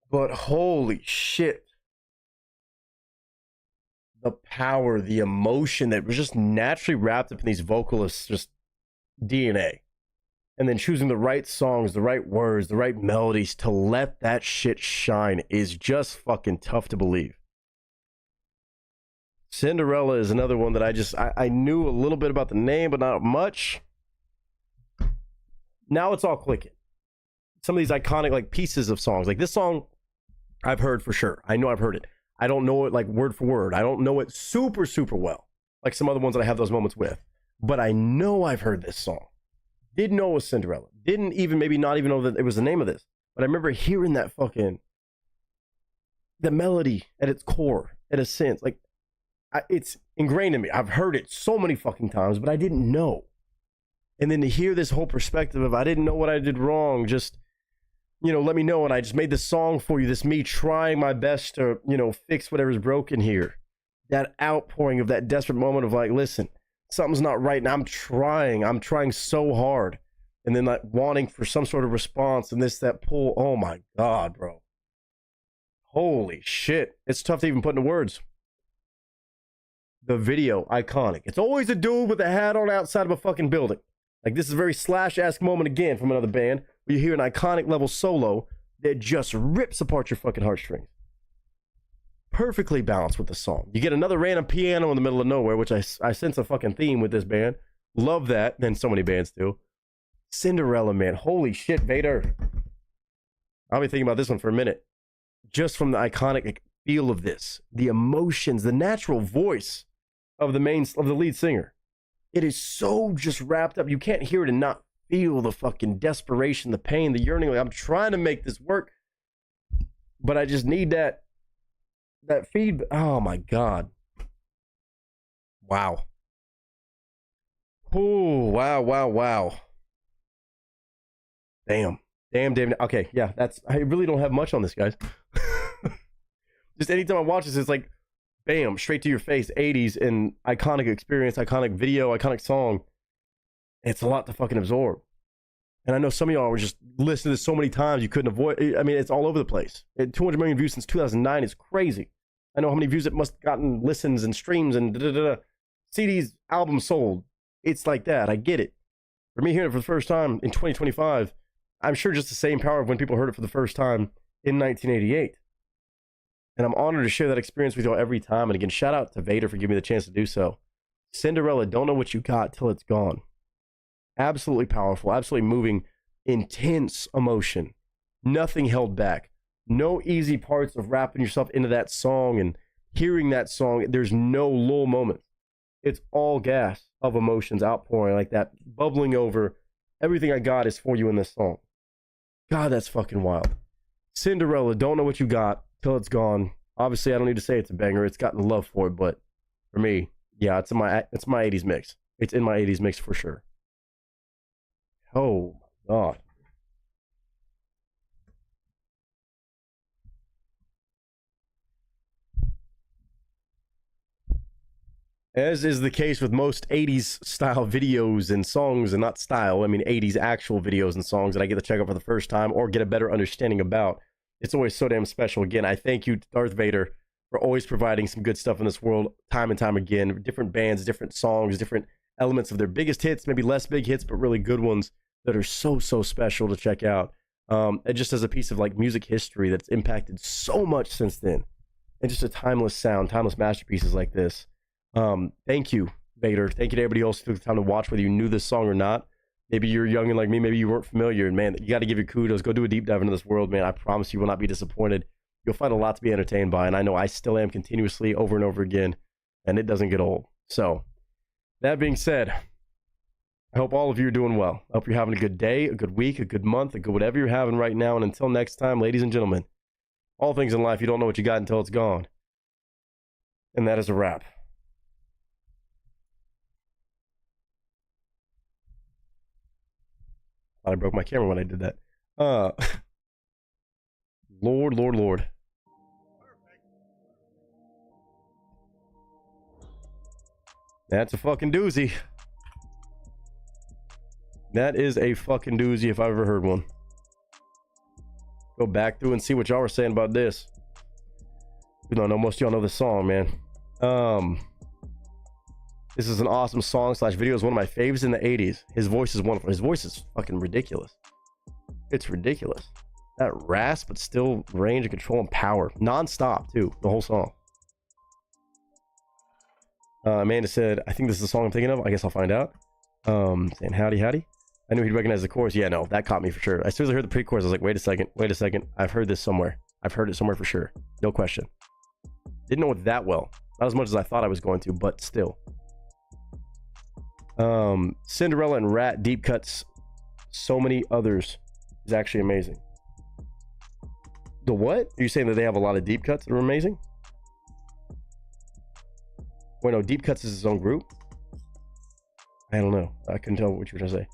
But holy shit. The power, the emotion that was just naturally wrapped up in these vocalists' just DNA. And then choosing the right songs, the right words, the right melodies to let that shit shine is just fucking tough to believe. Cinderella is another one that I knew a little bit about the name, but not much. Now it's all clicking. Some of these iconic like pieces of songs, like this song, I've heard for sure. I know I've heard it. I don't know it like word for word. I don't know it super, super well, like some other ones that I have those moments with. But I know I've heard this song. Didn't know it was Cinderella. Didn't even, maybe not even know that it was the name of this. But I remember hearing that fucking, the melody at its core, at a sense. Like, it's ingrained in me. I've heard it so many fucking times, but I didn't know. And then to hear this whole perspective of I didn't know what I did wrong, just let me know. And I just made this song for you. This me trying my best to, fix whatever's broken here. That outpouring of that desperate moment of like, listen, something's not right. And I'm trying so hard. And then like wanting for some sort of response and that pull. Oh my God, bro. Holy shit. It's tough to even put into words. The video, iconic. It's always a dude with a hat on outside of a fucking building. Like, this is a very Slash-esque moment again from another band where you hear an iconic level solo that just rips apart your fucking heartstrings. Perfectly balanced with the song. You get another random piano in the middle of nowhere, which I sense a fucking theme with this band. Love that. And so many bands do. Cinderella, man. Holy shit, Vader. I'll be thinking about this one for a minute. Just from the iconic feel of this, the emotions, the natural voice of the lead singer. It is so just wrapped up. You can't hear it and not feel the fucking desperation, the pain, the yearning. Like, I'm trying to make this work, but I just need that feedback. Oh my God. Wow. Oh, wow. Damn. Okay, yeah, I really don't have much on this, guys. Just anytime I watch this, it's like, bam, straight to your face, 80s, and iconic experience, iconic video, iconic song. It's a lot to fucking absorb. And I know some of y'all were just listening to this so many times you couldn't avoid. I mean, it's all over the place. 200 million views since 2009 is crazy. I know how many views it must have gotten, listens and streams and CDs, albums sold. It's like that. I get it. For me hearing it for the first time in 2025, I'm sure just the same power of when people heard it for the first time in 1988. And I'm honored to share that experience with y'all every time. And again, shout out to Vader for giving me the chance to do so. Cinderella, don't know what you got till it's gone. Absolutely powerful, absolutely moving, intense emotion. Nothing held back. No easy parts of wrapping yourself into that song and hearing that song. There's no lull moments. It's all gas of emotions outpouring like that, bubbling over. Everything I got is for you in this song. God, that's fucking wild. Cinderella, don't know what you got till it's gone. Obviously, I don't need to say it's a banger. It's gotten love for it, but for me, yeah, it's my 80s mix. It's in my 80s mix for sure. Oh my God. As is the case with most 80s style videos and songs, and not style, I mean 80s actual videos and songs that I get to check out for the first time or get a better understanding about. It's always so damn special. Again, I thank you, Darth Vader, for always providing some good stuff in this world time and time again. Different bands, different songs, different elements of their biggest hits, maybe less big hits, but really good ones that are so special to check out. And just as a piece of like music history that's impacted so much since then. And just a timeless sound, timeless masterpieces like this. Thank you, Vader. Thank you to everybody else who took the time to watch, whether you knew this song or not. Maybe you're young and like me, maybe you weren't familiar. And man, you got to give your kudos. Go do a deep dive into this world, man. I promise you will not be disappointed. You'll find a lot to be entertained by. And I know I still am continuously over and over again. And it doesn't get old. So, that being said, I hope all of you are doing well. I hope you're having a good day, a good week, a good month, a good whatever you're having right now. And until next time, ladies and gentlemen, all things in life, you don't know what you got until it's gone. And that is a wrap. I broke my camera when I did that. Lord. That's a fucking doozy. That is a fucking doozy if I've ever heard one. Go back through and see what y'all were saying about this. You know, most of y'all know the song, man. This is an awesome song / video. It's one of my faves in the 80s. His voice is wonderful. His voice is fucking ridiculous. It's ridiculous. That rasp, but still range and control and power. Non-stop, too. The whole song. Amanda said, I think this is the song I'm thinking of. I guess I'll find out. Saying howdy. I knew he'd recognize the chorus. Yeah, no, that caught me for sure. As soon as I heard the pre-chorus, I was like, wait a second. I've heard this somewhere. I've heard it somewhere for sure. No question. Didn't know it that well. Not as much as I thought I was going to, but still. Cinderella and Rat, deep cuts, so many others is actually amazing. The what? Are you saying that they have a lot of deep cuts that are amazing? Wait, no, Deep Cuts is his own group? I don't know. I couldn't tell what you were trying to say.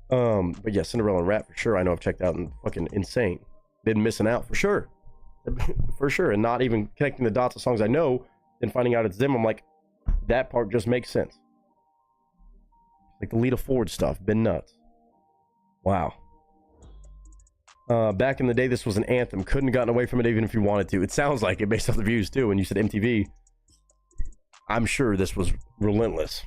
But yeah, Cinderella and Rat for sure. I know I've checked out and fucking insane. Been missing out for sure. For sure. And not even connecting the dots of songs I know, then finding out it's them. I'm like, that part just makes sense. Like the Lita Ford stuff, been nuts. Wow. Back in the day, this was an anthem. Couldn't have gotten away from it even if you wanted to. It sounds like it based off the views too. When you said MTV, I'm sure this was relentless.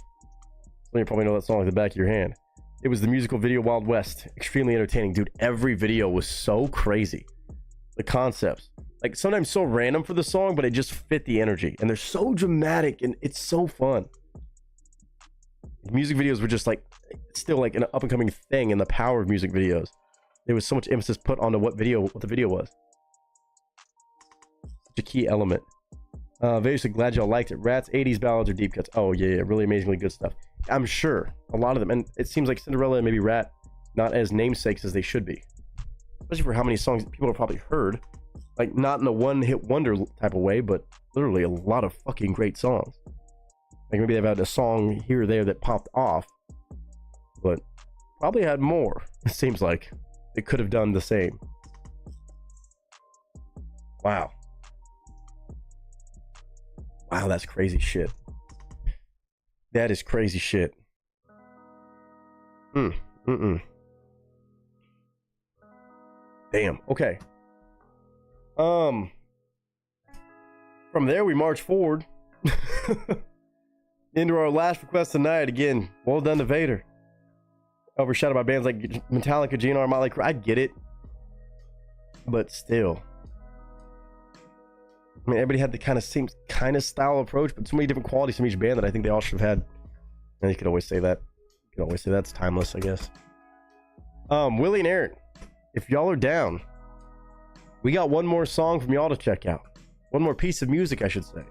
So you probably know that song like the back of your hand. It was the musical video Wild West. Extremely entertaining. Dude, every video was so crazy. The concepts. Like sometimes so random for the song, but it just fit the energy. And they're so dramatic and it's so fun. The music videos were just like, still like an up and coming thing in the power of music videos. There was so much emphasis put onto what the video was. Such a key element. Very glad y'all liked it. Rats, 80s ballads, or deep cuts. Oh yeah, really amazingly good stuff. I'm sure a lot of them, and it seems like Cinderella and maybe Rat, not as namesakes as they should be. Especially for how many songs people have probably heard. Like not in a one-hit wonder type of way, but literally a lot of fucking great songs. Like maybe they've had a song here or there that popped off, but probably had more. It seems like it could have done the same. Wow. Wow, that's crazy shit. That is crazy shit. Damn. Okay. From there we march forward into our last request tonight. Again, well done to Vader. Overshadowed by bands like Metallica, GNR, Motley Crue. I get it, but still, I mean, everybody had the same kind of style approach, but so many different qualities from each band that I think they all should have had. And you could always say that. You could always say that's timeless, I guess. Willie and Aaron, if y'all are down, we got one more song from y'all to check out. One more piece of music, I should say.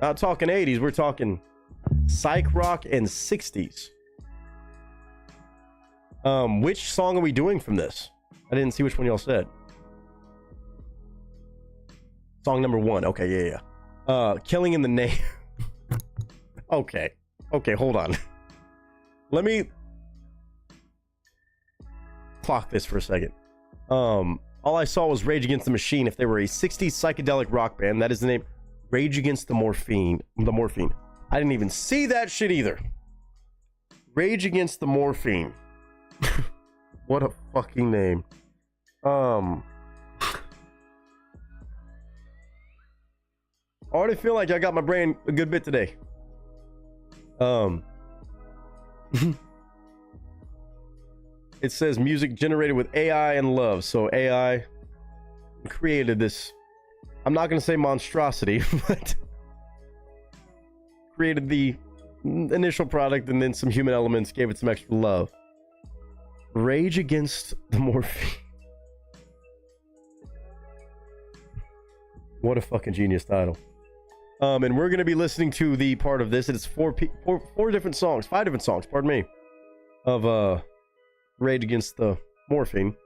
Not talking 80s, we're talking psych rock and 60s. Which song are we doing from this? I didn't see which one y'all said. Song number 1. Okay, yeah. Killing in the Name. Okay, hold on. Let me clock this for a second. All I saw was Rage Against the Machine. If they were a 60s psychedelic rock band, that is the name. Rage Against the Morphine. I didn't even see that shit either. Rage Against the Morphine. What a fucking name. I already feel like I got my brain a good bit today. It says music generated with AI and love. So AI created this, I'm not going to say monstrosity, but created the initial product and then some human elements, gave it some extra love. Rage Against the Morphine. What a fucking genius title. And we're going to be listening to the part of this. It's four different songs, 5 different songs, pardon me, of Rage Against the Morphine.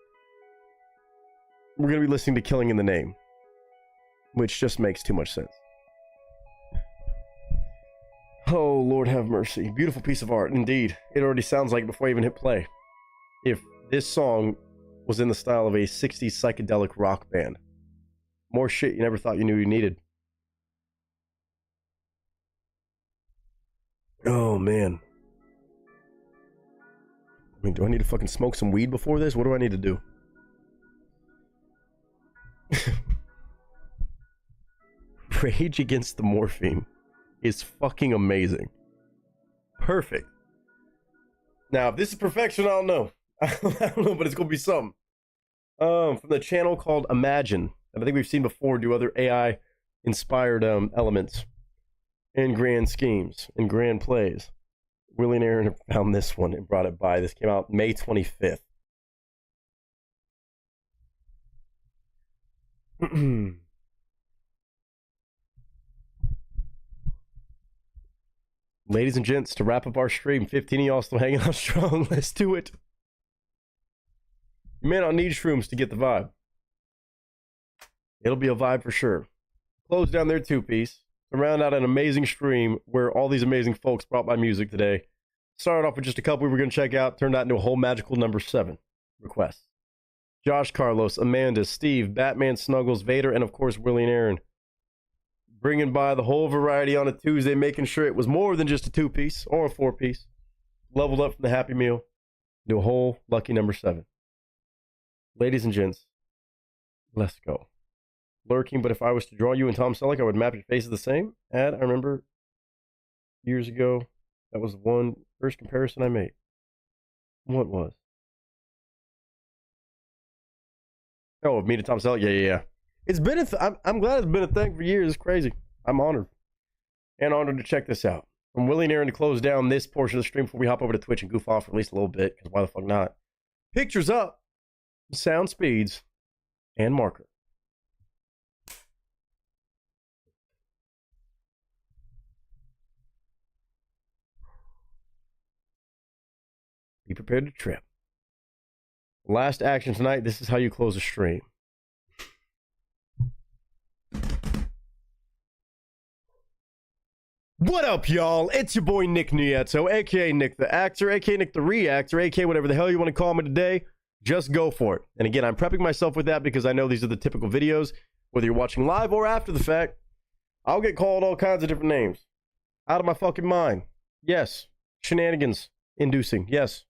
We're going to be listening to Killing in the Name, which just makes too much sense. Oh, Lord have mercy. Beautiful piece of art, indeed. It already sounds like it before I even hit play. If this song was in the style of a 60s psychedelic rock band. More shit you never thought you knew you needed. Oh, man. I mean, do I need to fucking smoke some weed before this? What do I need to do? Rage Against the Morphine is fucking amazing. Perfect. Now, if this is perfection, I don't know. I don't know, but it's gonna be something. From the channel called Imagine. And I think we've seen before do other AI inspired elements and grand schemes and grand plays. Willie and Aaron found this one and brought it by. This came out May 25th. Ladies and gents, to wrap up our stream, 15 of y'all still hanging out strong. Let's do it. You may not need shrooms to get the vibe. It'll be a vibe for sure. Close down their 2-piece. to round out an amazing stream where all these amazing folks brought my music today. Started off with just a couple we were going to check out. Turned out into a whole magical number 7 requests. Josh Carlos, Amanda, Steve, Batman Snuggles, Vader, and of course Willie and Aaron. Bringing by the whole variety on a Tuesday, making sure it was more than just a 2-piece or a 4-piece. Leveled up from the Happy Meal to a whole lucky number 7. Ladies and gents, let's go. Lurking, but if I was to draw you and Tom Selleck, I would map your faces the same. I remember years ago, that was the first comparison I made. What was? Oh, me to Tom Selleck? Yeah. It's been I'm glad it's been a thing for years. It's crazy. I'm honored. And honored to check this out. From Willie and Aaron to close down this portion of the stream before we hop over to Twitch and goof off for at least a little bit, because why the fuck not? Pictures up, sound speeds, and marker. Be prepared to trip. Last action tonight, this is how you close a stream. What up, y'all? It's your boy Nick Nieto, aka Nick the Actor, aka Nick the Reactor, aka whatever the hell you want to call me today. Just go for it. And again, I'm prepping myself with that because I know these are the typical videos. Whether you're watching live or after the fact, I'll get called all kinds of different names. Out of my fucking mind. Yes. Shenanigans inducing. Yes.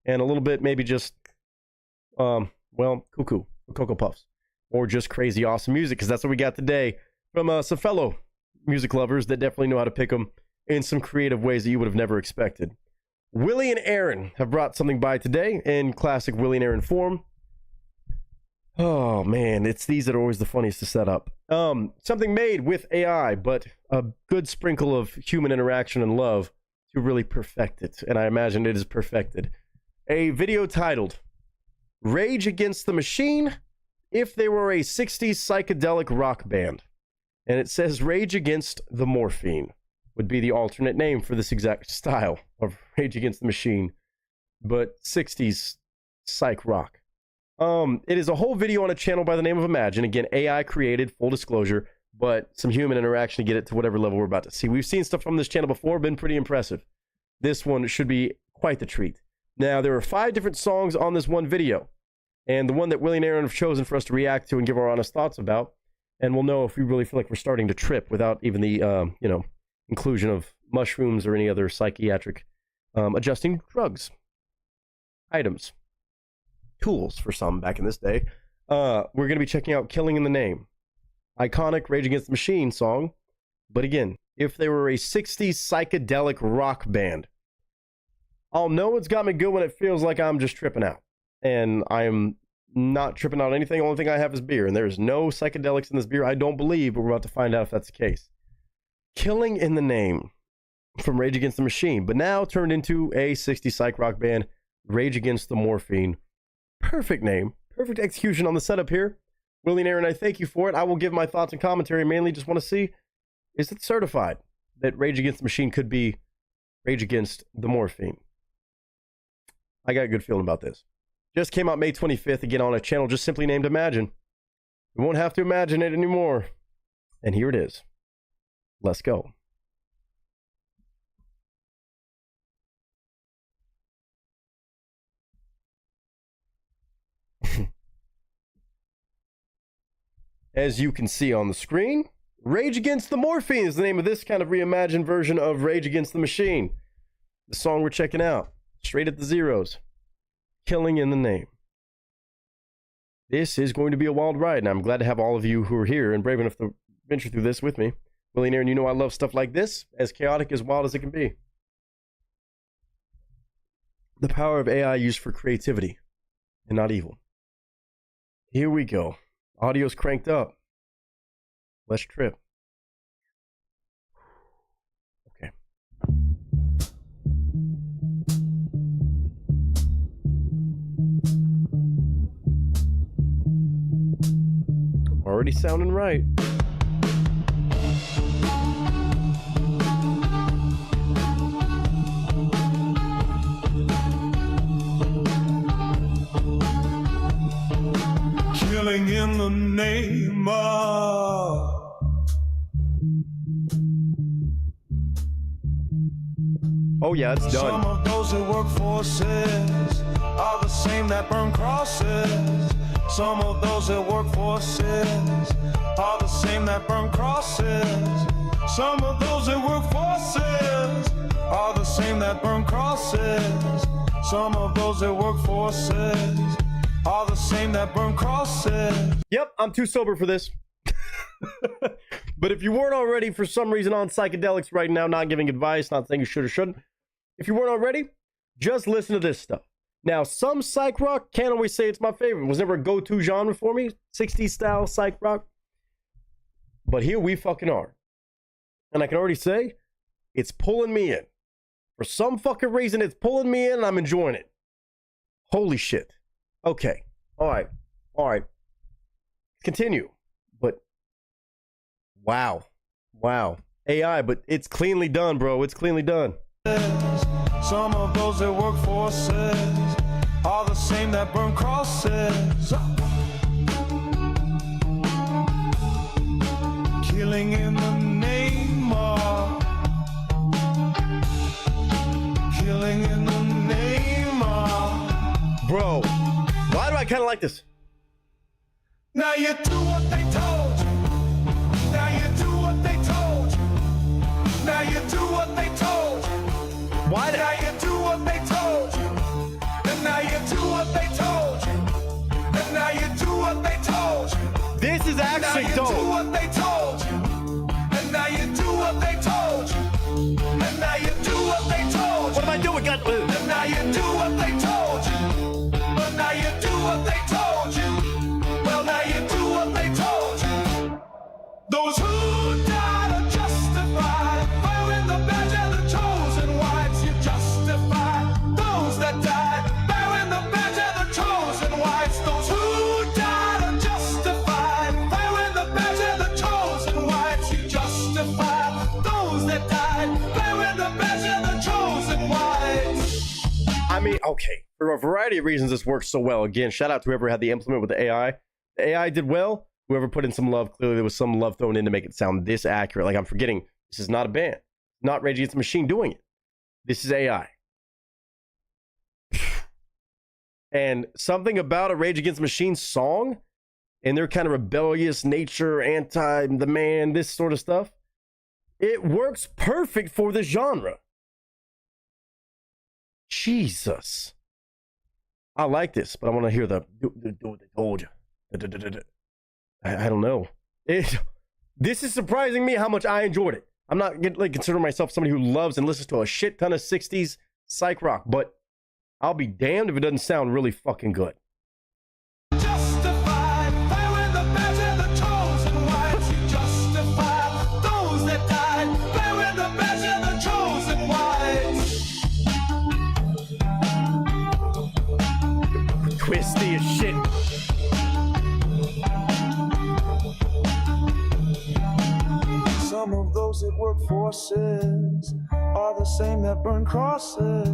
And a little bit maybe just, cuckoo or Cocoa Puffs. Or just crazy awesome music, because that's what we got today from some fellow music lovers that definitely know how to pick them in some creative ways that you would have never expected. Willie and Aaron have brought something by today in classic Willie and Aaron form. Oh man, it's these that are always the funniest to set up. Something made with AI, but a good sprinkle of human interaction and love to really perfect it. And I imagine it is perfected. A video titled Rage Against the Machine if they were a 60s psychedelic rock band. And it says Rage Against the Morphine would be the alternate name for this exact style of Rage Against the Machine, but 60s psych rock. It is a whole video on a channel by the name of Imagine. Again, AI created, full disclosure, but some human interaction to get it to whatever level we're about to see. We've seen stuff from this channel before, been pretty impressive. This one should be quite the treat. Now, there are 5 different songs on this one video, and the one that Willie and Aaron have chosen for us to react to and give our honest thoughts about, and we'll know if we really feel like we're starting to trip without even the, inclusion of mushrooms or any other psychiatric adjusting drugs, items, tools for some back in this day. We're going to be checking out Killing in the Name. Iconic Rage Against the Machine song. But again, if they were a 60s psychedelic rock band, I'll know it's got me good when it feels like I'm just tripping out. And I am not tripping out anything. Only thing I have is beer. And there's no psychedelics in this beer, I don't believe, but we're about to find out if that's the case. Killing in the Name from Rage Against the Machine, but now turned into a 60s psych rock band, Rage Against the Morphine. Perfect name. Perfect execution on the setup here. Willie and Aaron, I thank you for it. I will give my thoughts and commentary. Mainly just want to see, is it certified that Rage Against the Machine could be Rage Against the Morphine? I got a good feeling about this. Just came out May 25th, again on a channel just simply named Imagine. We won't have to imagine it anymore. And here it is. Let's go. As you can see on the screen, Rage Against the Morphine is the name of this kind of reimagined version of Rage Against the Machine. The song we're checking out, straight at the zeros. Killing in the Name. This is going to be a wild ride, and I'm glad to have all of you who are here and brave enough to venture through this with me. Willie and Aaron, you know I love stuff like this, as chaotic, as wild as it can be. The power of AI used for creativity and not evil. Here we go. Audio's cranked up. Let's trip. Okay. Already sounding right. Killing in the name of Oh yeah, it's Some done. of those that work forces are the same that burn crosses. Some of those that work forces are the same that burn crosses. Some of those that work forces are the same that burn crosses. Some of those that work forces are the same that burn crosses. Yep, I'm too sober for this. But if you weren't already, for some reason, on psychedelics right now, not giving advice, not saying you should or shouldn't, if you weren't already, just listen to this stuff. Now, some psych rock, can't always say it's my favorite. It was never a go-to genre for me, 60s style psych rock. But here we fucking are. And I can already say, it's pulling me in. For some fucking reason, it's pulling me in and I'm enjoying it. Holy shit. Okay. All right. Continue. But, wow. AI, but it's cleanly done, bro. It's cleanly done. Some of those that work forces are the same that burn crosses. Killing in the name of. Killing in the name of. Bro, why do I kind of like this? Now you do what they told you. Now you do what they told you. Now you do what they told you. Why? Now you do what they told you. And now you do what they told you. And now you do what they told you. This is actually dope. Now you do what they told you. And now you do what they told you. And now you do what they told you. What am I doing? And now you do what they told you. But now you do what they told you. Well, now you do what they told you. Those who died are justified. Wearing the badge of the chosen whites, you justify. Those that died, bearing the badge of the chosen whites. Those who died are justified. Wearing the badge of the chosen whites, you justify. Those that died, bearing the badge of the chosen whites. I mean, okay, for a variety of reasons, this works so well. Again, shout out to whoever had the implement with the AI. The AI did well. Whoever put in some love, clearly there was some love thrown in to make it sound this accurate. Like, I'm forgetting, this is not a band. Not Rage Against the Machine doing it. This is AI. And something about a Rage Against the Machine song and their kind of rebellious nature, anti the man, this sort of stuff, it works perfect for this genre. Jesus. I like this, but I want to hear the do what they told you. I don't know. This is surprising me how much I enjoyed it. I'm not considering myself somebody who loves and listens to a shit ton of 60s psych rock, but I'll be damned if it doesn't sound really fucking good. Justified, bearing the badge of the chosen whites. You justify those that died, bearing the badge of the chosen whites. Twisty as shit. Some of those that work forces are the same that burn crosses.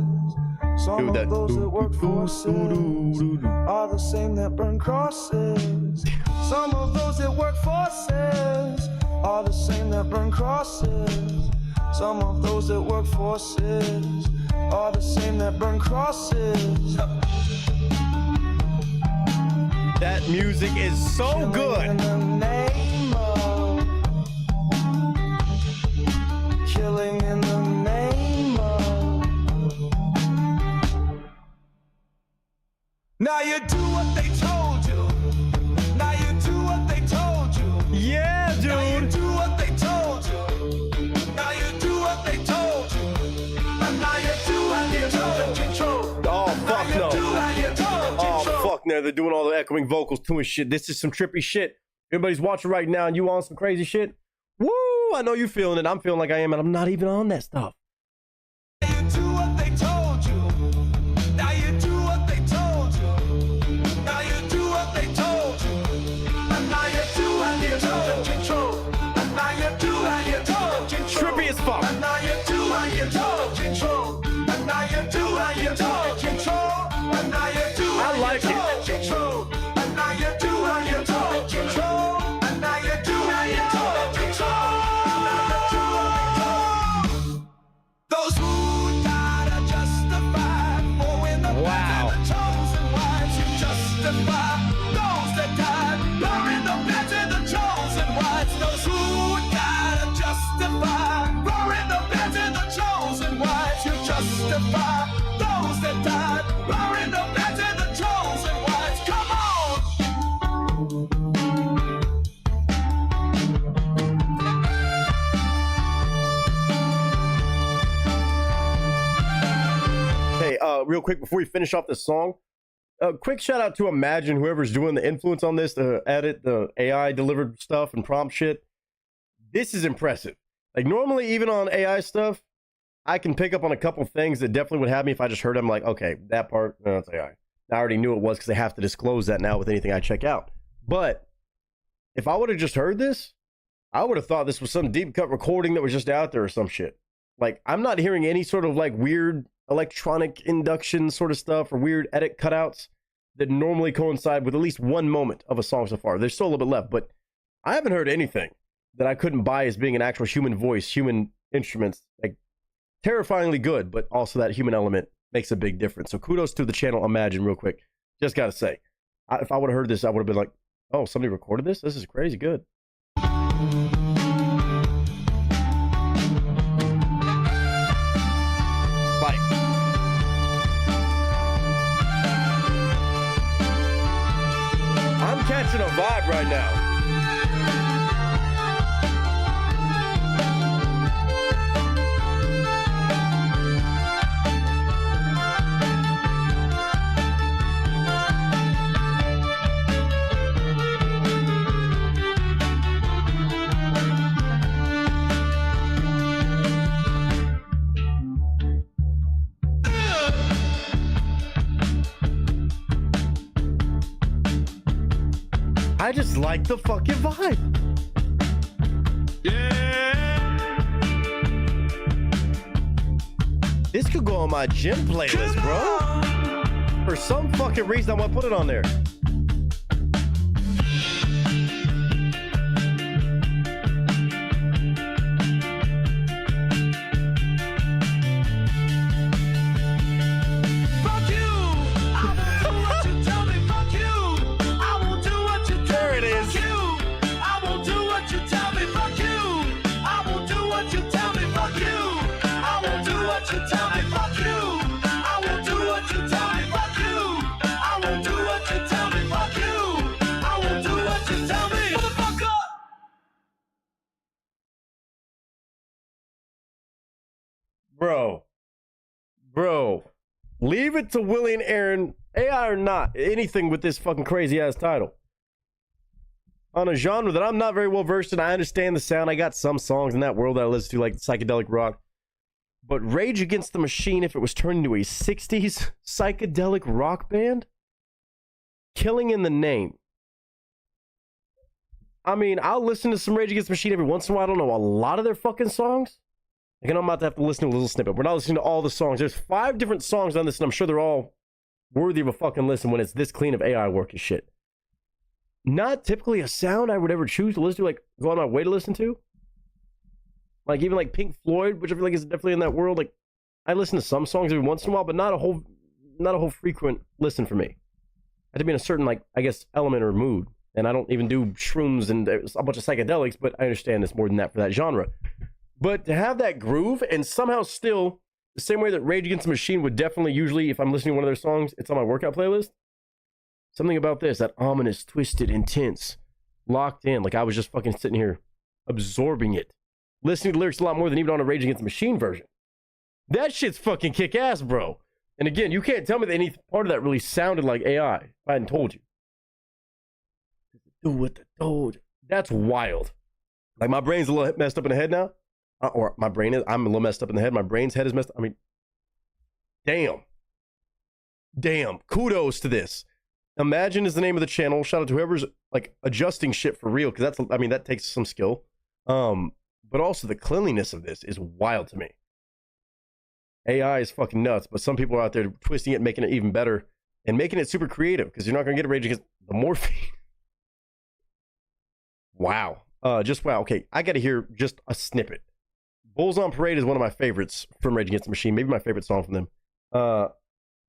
Some of those that work forces are the same that burn crosses. Some of those that work forces are the same that burn crosses. Some of those that work forces are the same that burn crosses. That music is so good. Killing in the name of. Now you do what they told you. Now you do what they told you. Yeah, dude. Now you do what they told you. Now you do what they told you. And now you do what they told you. Oh, fuck no. Oh, fuck no. They're doing all the echoing vocals too and shit. This is some trippy shit. Everybody's watching right now and you on some crazy shit. Woo! I know you feeling it. I'm feeling like I am, and I'm not even on that stuff. Now you do what they told you. Now you do what they told you. Now you do what they told you. And now you do what they told you. And now you do what you told you. Trippy as fuck. And now you do what you told you. And now you do what you told you. And now you do what I like you it. told you. And now you do what you told you. And now you do what you told you. Those who died. justify those that died. Lowering the beds and the trolls and whites. Come Hey, real quick before we finish off this song, a quick shout out to Imagine, whoever's doing the influence on this, the edit, the AI delivered stuff and prompt shit. This is impressive. Like normally, even on AI stuff, I can pick up on a couple things that definitely would have me if I just heard them like, okay, that part, no, that's AI. I already knew it was because they have to disclose that now with anything I check out. But if I would have just heard this, I would have thought this was some deep cut recording that was just out there or some shit. Like, I'm not hearing any sort of like weird electronic induction sort of stuff or weird edit cutouts that normally coincide with at least one moment of a song so far. There's still a little bit left, but I haven't heard anything that I couldn't buy as being an actual human voice, human instruments. Like, terrifyingly good, but also that human element makes a big difference. So kudos to the channel Imagine real quick. Just gotta say, if I would have heard this, I would have been like, oh, somebody recorded this? This is crazy good. I'm catching a vibe right now. I just like the fucking vibe. Yeah. This could go on my gym playlist, bro. For some fucking reason, I'm gonna put it on there. Bro, leave it to Willie and Aaron, AI or not, anything with this fucking crazy ass title. On a genre that I'm not very well versed in, I understand the sound. I got some songs in that world that I listen to, like psychedelic rock. But Rage Against the Machine, if it was turned into a 60s psychedelic rock band, killing in the name. I mean, I'll listen to some Rage Against the Machine every once in a while. I don't know a lot of their fucking songs. Like, I'm about to have to listen to a little snippet. We're not listening to all the songs. There's 5 different songs on this, and I'm sure they're all worthy of a fucking listen when it's this clean of AI work and shit. Not typically a sound I would ever choose to listen to, like, go on my way to listen to. Like, even like Pink Floyd, which I feel like is definitely in that world. Like, I listen to some songs every once in a while, but not a whole frequent listen for me. I have to be in a certain, like, I guess, element or mood. And I don't even do shrooms and a bunch of psychedelics, but I understand it's more than that for that genre. But to have that groove and somehow still, the same way that Rage Against the Machine would definitely usually, if I'm listening to one of their songs, it's on my workout playlist. Something about this, that ominous, twisted, intense, locked in. Like I was just fucking sitting here absorbing it. Listening to lyrics a lot more than even on a Rage Against the Machine version. That shit's fucking kick-ass, bro. And again, you can't tell me that any part of that really sounded like AI if I hadn't told you. Do what the told. That's wild. Like my brain's a little messed up in the head now. Or my brain is, I'm a little messed up in the head. My brain's head is messed up. I mean, damn. Kudos to this. Imagine is the name of the channel. Shout out to whoever's like adjusting shit for real. Cause that's, I mean, that takes some skill. But also the cleanliness of this is wild to me. AI is fucking nuts, but some people are out there twisting it, making it even better and making it super creative because you're not going to get a Rage Against the morphine. Wow. Just wow. Okay. I got to hear just a snippet. Bulls on Parade is one of my favorites from Rage Against the Machine. Maybe my favorite song from them.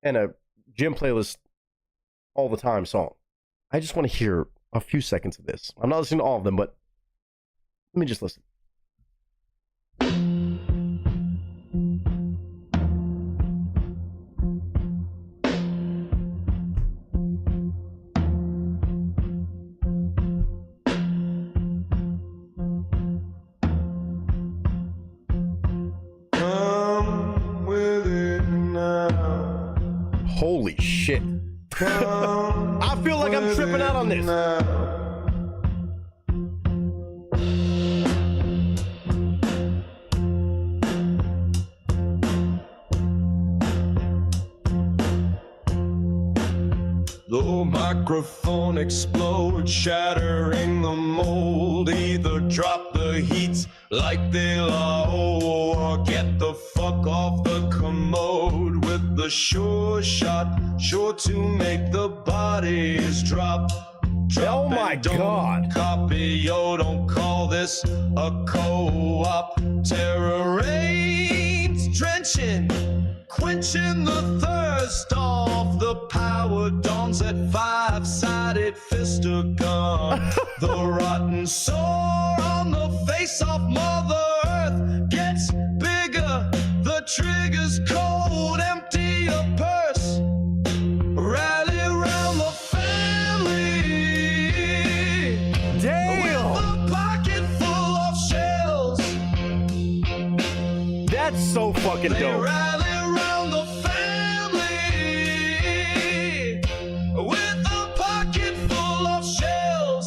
And a gym playlist all the time song. I just want to hear a few seconds of this. I'm not listening to all of them, but let me just listen. shit. I feel like I'm tripping out on this. The microphone explodes, shattering the mold. Either drop the heat like they owe, or get the fuck off the commode with the sure shot, sure to make the bodies drop. Oh my God. Copy, yo, don't call this a co-op. Terror reigns, drenching, quenching the thirst of the power dawns at five-sided fist of gun. The rotten sore on the face of Mother Earth gets bigger. The trigger's cold, empty your purse. Rally around the family. Damn. With a pocket full of shells. That's so fucking They dope. rally around the family with a pocket full of shells.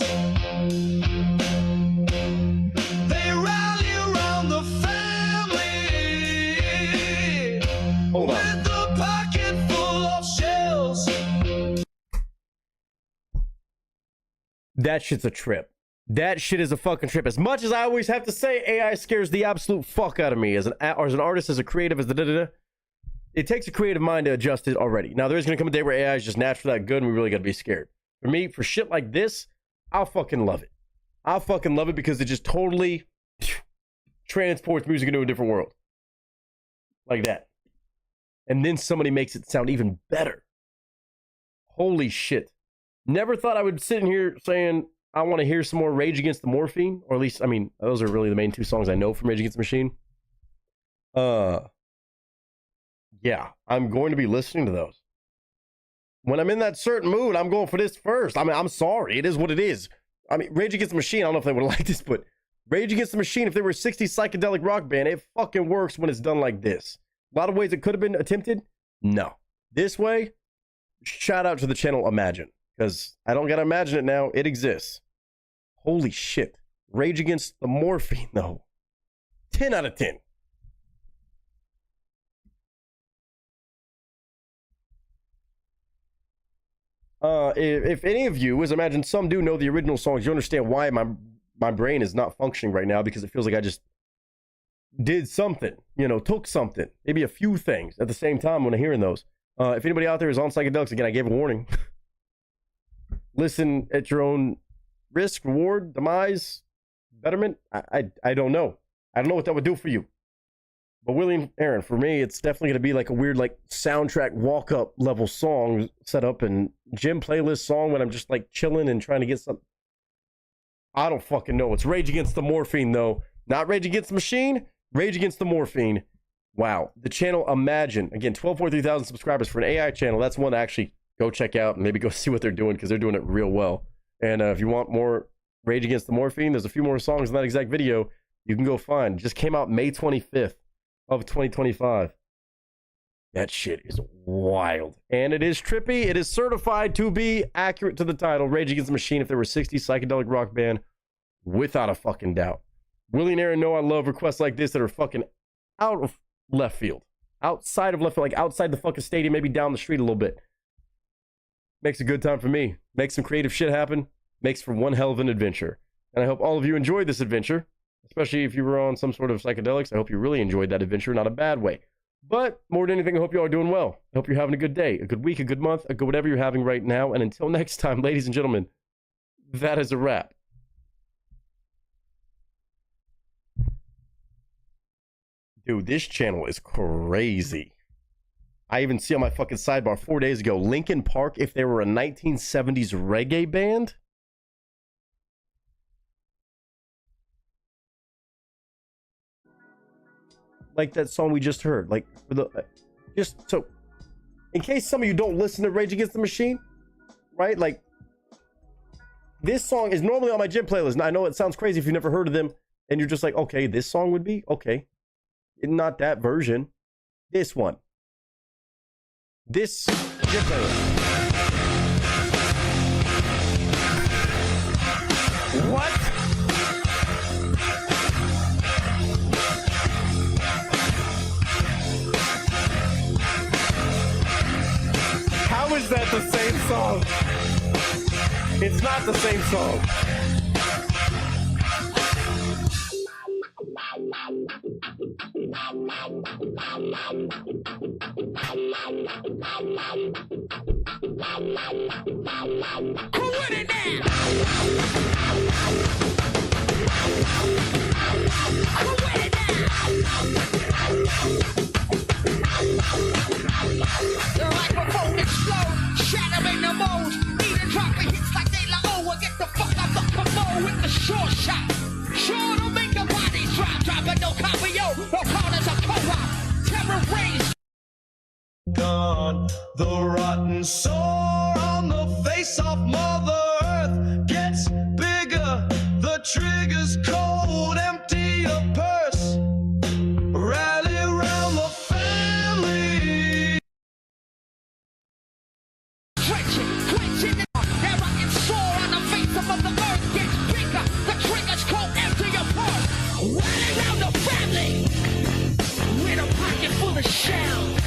They rally around the family Hold on. with a pocket full of shells. That shit's a trip. That shit is a fucking trip. As much as I always have to say AI scares the absolute fuck out of me as an artist, as a creative, as the da-da-da, it takes a creative mind to adjust it already. Now, there's going to come a day where AI is just naturally that good and we really got to be scared. For me, for shit like this, I'll fucking love it. I'll fucking love it because it just totally transports music into a different world. Like that. And then somebody makes it sound even better. Holy shit. Never thought I would sit in here saying I want to hear some more Rage Against the Morphine, or at least, I mean, those are really the main two songs I know from Rage Against the Machine. Yeah, I'm going to be listening to those. When I'm in that certain mood, I'm going for this first. I mean, I'm sorry, it is what it is. I mean, Rage Against the Machine, I don't know if they would have liked this, but Rage Against the Machine, if they were a 60s psychedelic rock band, it fucking works when it's done like this. A lot of ways it could have been attempted. No. This way, shout out to the channel Imagine. Because I don't gotta imagine it now. It exists. Holy shit. Rage Against the Morphine, though. 10 out of 10. If any of you, as I imagine some do, know the original songs, you understand why my brain is not functioning right now, because it feels like I just did something, you know, took something, maybe a few things at the same time when I'm hearing those. If anybody out there is on psychedelics, again, I gave a warning. Listen at your own risk, reward, demise, betterment. I don't know. I don't know what that would do for you. But Willie and Aaron, for me, it's definitely going to be like a weird, like, soundtrack walk-up level song set up and gym playlist song when I'm just, like, chilling and trying to get something. I don't fucking know. It's Rage Against the Morphine, though. Not Rage Against the Machine. Rage Against the Morphine. Wow. The channel Imagine. Again, 12,000 subscribers for an AI channel. That's one to actually go check out and maybe go see what they're doing, because they're doing it real well. And if you want more Rage Against the Morphine, there's a few more songs in that exact video you can go find. Just came out May 25th of 2025. That shit is wild. And it is trippy. It is certified to be accurate to the title, Rage Against the Machine, if they were 60s psychedelic rock band, without a fucking doubt. Willie and Aaron know I love requests like this that are fucking out of left field. Outside of left field, like outside the fucking stadium, maybe down the street a little bit. Makes a good time for me. Makes some creative shit happen. Makes for one hell of an adventure. And I hope all of you enjoyed this adventure. Especially if you were on some sort of psychedelics. I hope you really enjoyed that adventure, not a bad way. But more than anything, I hope you all are doing well. I hope you're having a good day, a good week, a good month, a good whatever you're having right now. And until next time, ladies and gentlemen, that is a wrap. Dude, this channel is crazy. I even see on my fucking sidebar 4 days ago, Linkin Park, if they were a 1970s reggae band. Like that song we just heard. Like, for the, just so, in case some of you don't listen to Rage Against the Machine, right? Like, this song is normally on my gym playlist. Now, I know it sounds crazy if you've never heard of them, and you're just like, okay, this song would be? Okay. Not that version. This one. This Japan. What? How is that the same song? It's not the same song. Who with it now? Who with it now? The microphone explode, shattering the mold. Need a drop of hits like De La O. Get the fuck out the commode with the short shot. Sure to make the body drop, dropping no copy, yo. No corners of co-op. Terror raised. God, the rotten sore on the face of Mother Earth gets bigger. The trigger's cold, empty a purse. Rally around the family. Quenching it. That rotten sore on the face of Mother Earth gets bigger. The trigger's cold, empty a purse. Rally around the family. With a pocket full of shells.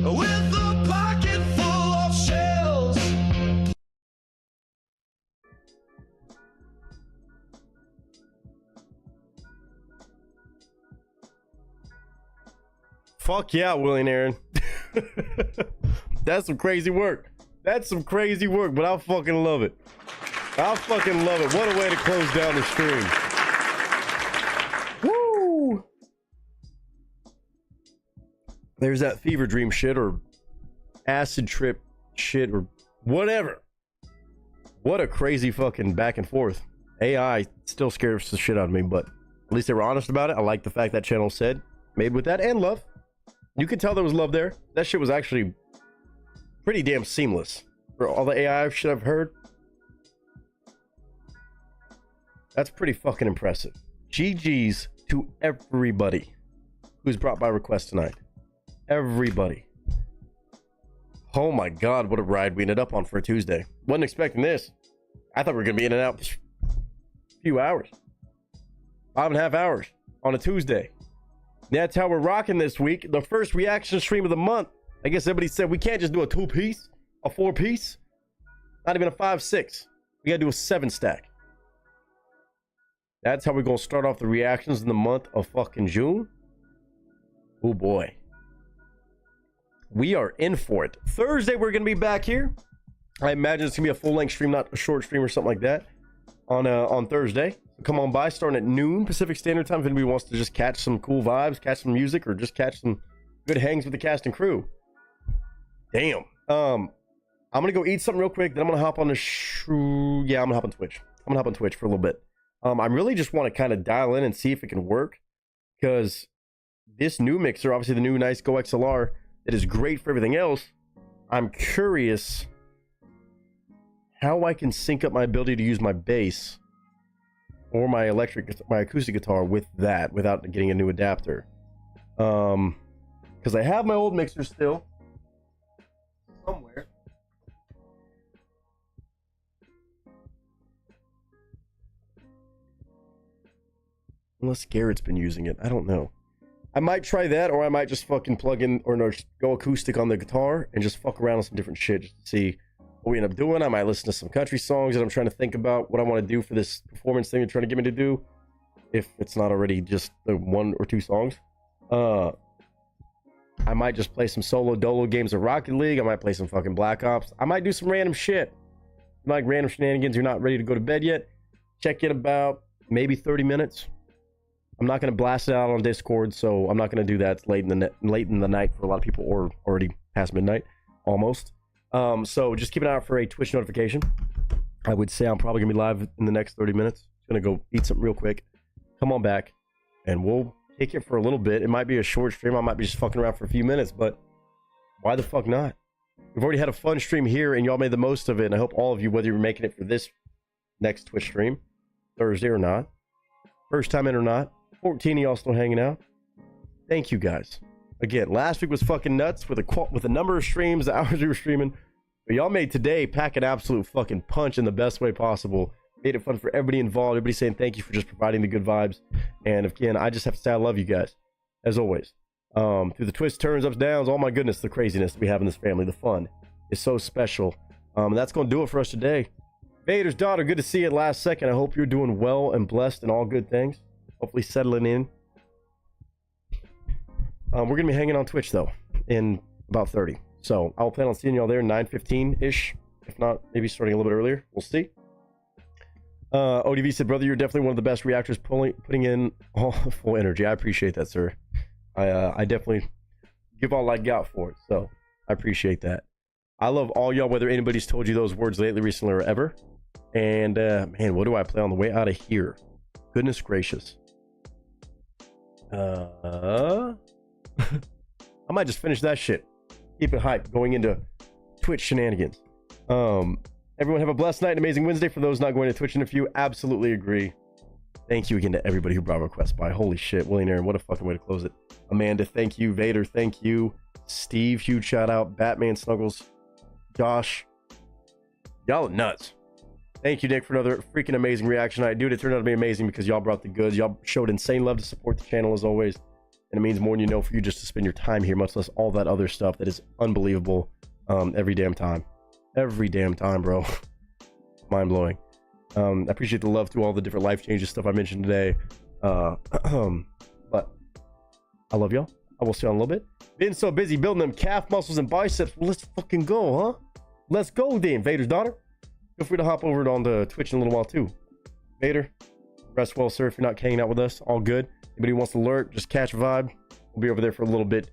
With a pocket full of shells. Fuck yeah, Willie and Aaron. That's some crazy work. That's some crazy work, but I fucking love it. I fucking love it. What a way to close down the stream. Woo! There's that fever dream shit or acid trip shit or whatever. What a crazy fucking back and forth. AI still scares the shit out of me, but at least they were honest about it. I like the fact that channel said made with that and love. You could tell there was love there. That shit was actually pretty damn seamless for all the AI shit I've heard. That's pretty fucking impressive. GG's to everybody who's brought by request tonight. Everybody. Oh my god, what a ride we ended up on for a Tuesday. Wasn't expecting this. I thought we were gonna be in and out a few hours. 5.5 hours on a Tuesday. That's how we're rocking this week. The first reaction stream of the month. I guess everybody said we can't just do a 2-piece, a 4-piece, not even a 5-6. We gotta do a 7-stack. That's how we're gonna start off the reactions in the month of fucking June. Oh boy. We are in for it. Thursday, we're going to be back here. I imagine it's going to be a full-length stream, not a short stream or something like that on Thursday. So come on by, starting at noon Pacific Standard Time if anybody wants to just catch some cool vibes, catch some music, or just catch some good hangs with the cast and crew. Damn. I'm going to go eat something real quick, then I'm going to hop on the I'm going to hop on Twitch. I'm going to hop on Twitch for a little bit. I really just want to kind of dial in and see if it can work, because this new mixer, obviously the new nice Go XLR, it is great for everything else. I'm curious how I can sync up my ability to use my bass or my acoustic guitar with that without getting a new adapter. Because I have my old mixer still somewhere. Unless Garrett's been using it, I don't know. I might try that, or I might just fucking plug in, or no, just go acoustic on the guitar and just fuck around with some different shit just to see what we end up doing. I might listen to some country songs that I'm trying to think about what I want to do for this performance thing they're trying to get me to do, if it's not already just the 1 or 2 songs. I might just play some solo dolo games of Rocket League. I might play some fucking Black Ops. I might do some random shit. Like random shenanigans. You're not ready to go to bed yet. Check in about maybe 30 minutes. I'm not going to blast it out on Discord, so I'm not going to do that late in the night for a lot of people, or already past midnight, almost. So just keep an eye out for a Twitch notification. I would say I'm probably going to be live in the next 30 minutes. Going to go eat something real quick. Come on back, and we'll kick it for a little bit. It might be a short stream. I might be just fucking around for a few minutes, but why the fuck not? We've already had a fun stream here, and y'all made the most of it, and I hope all of you, whether you're making it for this next Twitch stream, Thursday or not, first time in or not, 14 of y'all still hanging out. Thank you guys. Again, last week was fucking nuts with the number of streams, the hours we were streaming. But y'all made today pack an absolute fucking punch in the best way possible. Made it fun for everybody involved. Everybody saying thank you for just providing the good vibes. And again, I just have to say I love you guys, as always. Through the twists, turns, ups, downs, all my goodness, the craziness that we have in this family, the fun is so special. And that's going to do it for us today. Vader's daughter, good to see you at last second. I hope you're doing well and blessed and all good things. Hopefully settling in. We're going to be hanging on Twitch, though, in about 30. So I'll plan on seeing y'all there 9:15-ish. If not, maybe starting a little bit earlier. We'll see. ODV said, brother, you're definitely one of the best reactors putting in all full energy. I appreciate that, sir. I definitely give all I got for it. So I appreciate that. I love all y'all, whether anybody's told you those words lately, recently, or ever. And, man, what do I play on the way out of here? Goodness gracious. I might just finish that shit. Keep it hype going into Twitch shenanigans. Everyone have a blessed night and amazing Wednesday. For those not going to Twitch in a few, absolutely agree. Thank you again to everybody who brought requests by. Holy shit, Willie and Aaron, what a fucking way to close it. Amanda, thank you. Vader, thank you. Steve, huge shout out. Batman Snuggles, Josh, y'all are nuts. Thank you, Nick, for another freaking amazing reaction night. Dude, it turned out to be amazing because y'all brought the goods. Y'all showed insane love to support the channel as always. And it means more than you know for you just to spend your time here, much less all that other stuff that is unbelievable every damn time. Every damn time, bro. Mind-blowing. I appreciate the love through all the different life changes stuff I mentioned today. But I love y'all. I will see you in a little bit. Been so busy building them calf muscles and biceps. Well, let's fucking go, huh? Let's go, then, Vader's daughter. Feel free to hop over on the Twitch in a little while, too. Vader, rest well, sir, if you're not hanging out with us. All good. Anybody who wants to lurk, just catch a vibe. We'll be over there for a little bit.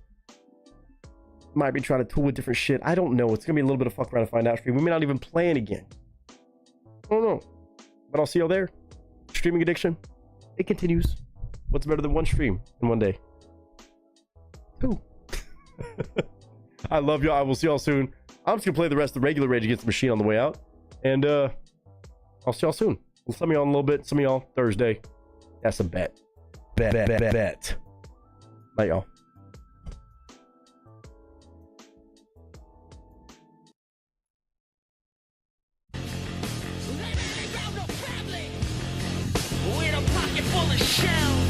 Might be trying to tool with different shit. I don't know. It's going to be a little bit of fuck around and find out stream. We may not even playing again. I don't know. But I'll see y'all there. Streaming addiction, it continues. What's better than one stream in one day? 2. I love y'all. I will see y'all soon. I'm just going to play the rest of the regular Rage Against the Machine on the way out. And I'll see y'all soon. Some of y'all in a little bit. Some of y'all Thursday. That's a bet. Bet. Night, y'all. With a pocket full of shells.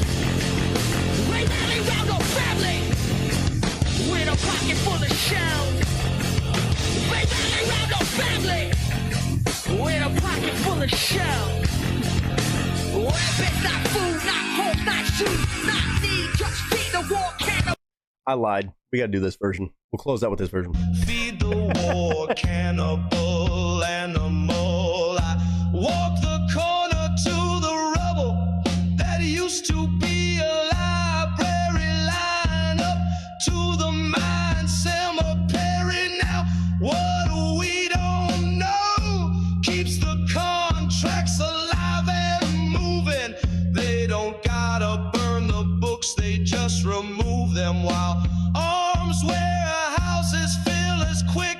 We rally round our family. With a pocket full of shells. We rally round our family. With a pocket full of shells. Weapons, not food, not home, not shoes, not need, just feed the war cannibal. I lied. We got to do this version. We'll close out with this version. Feed the war cannibal animal. I walk the corner to the rubble that used to be a library line up to the mine cemetery. Now what we don't know keeps the contracts alive and moving. They don't gotta burn the books, they just remove them while arms warehouses fill as quick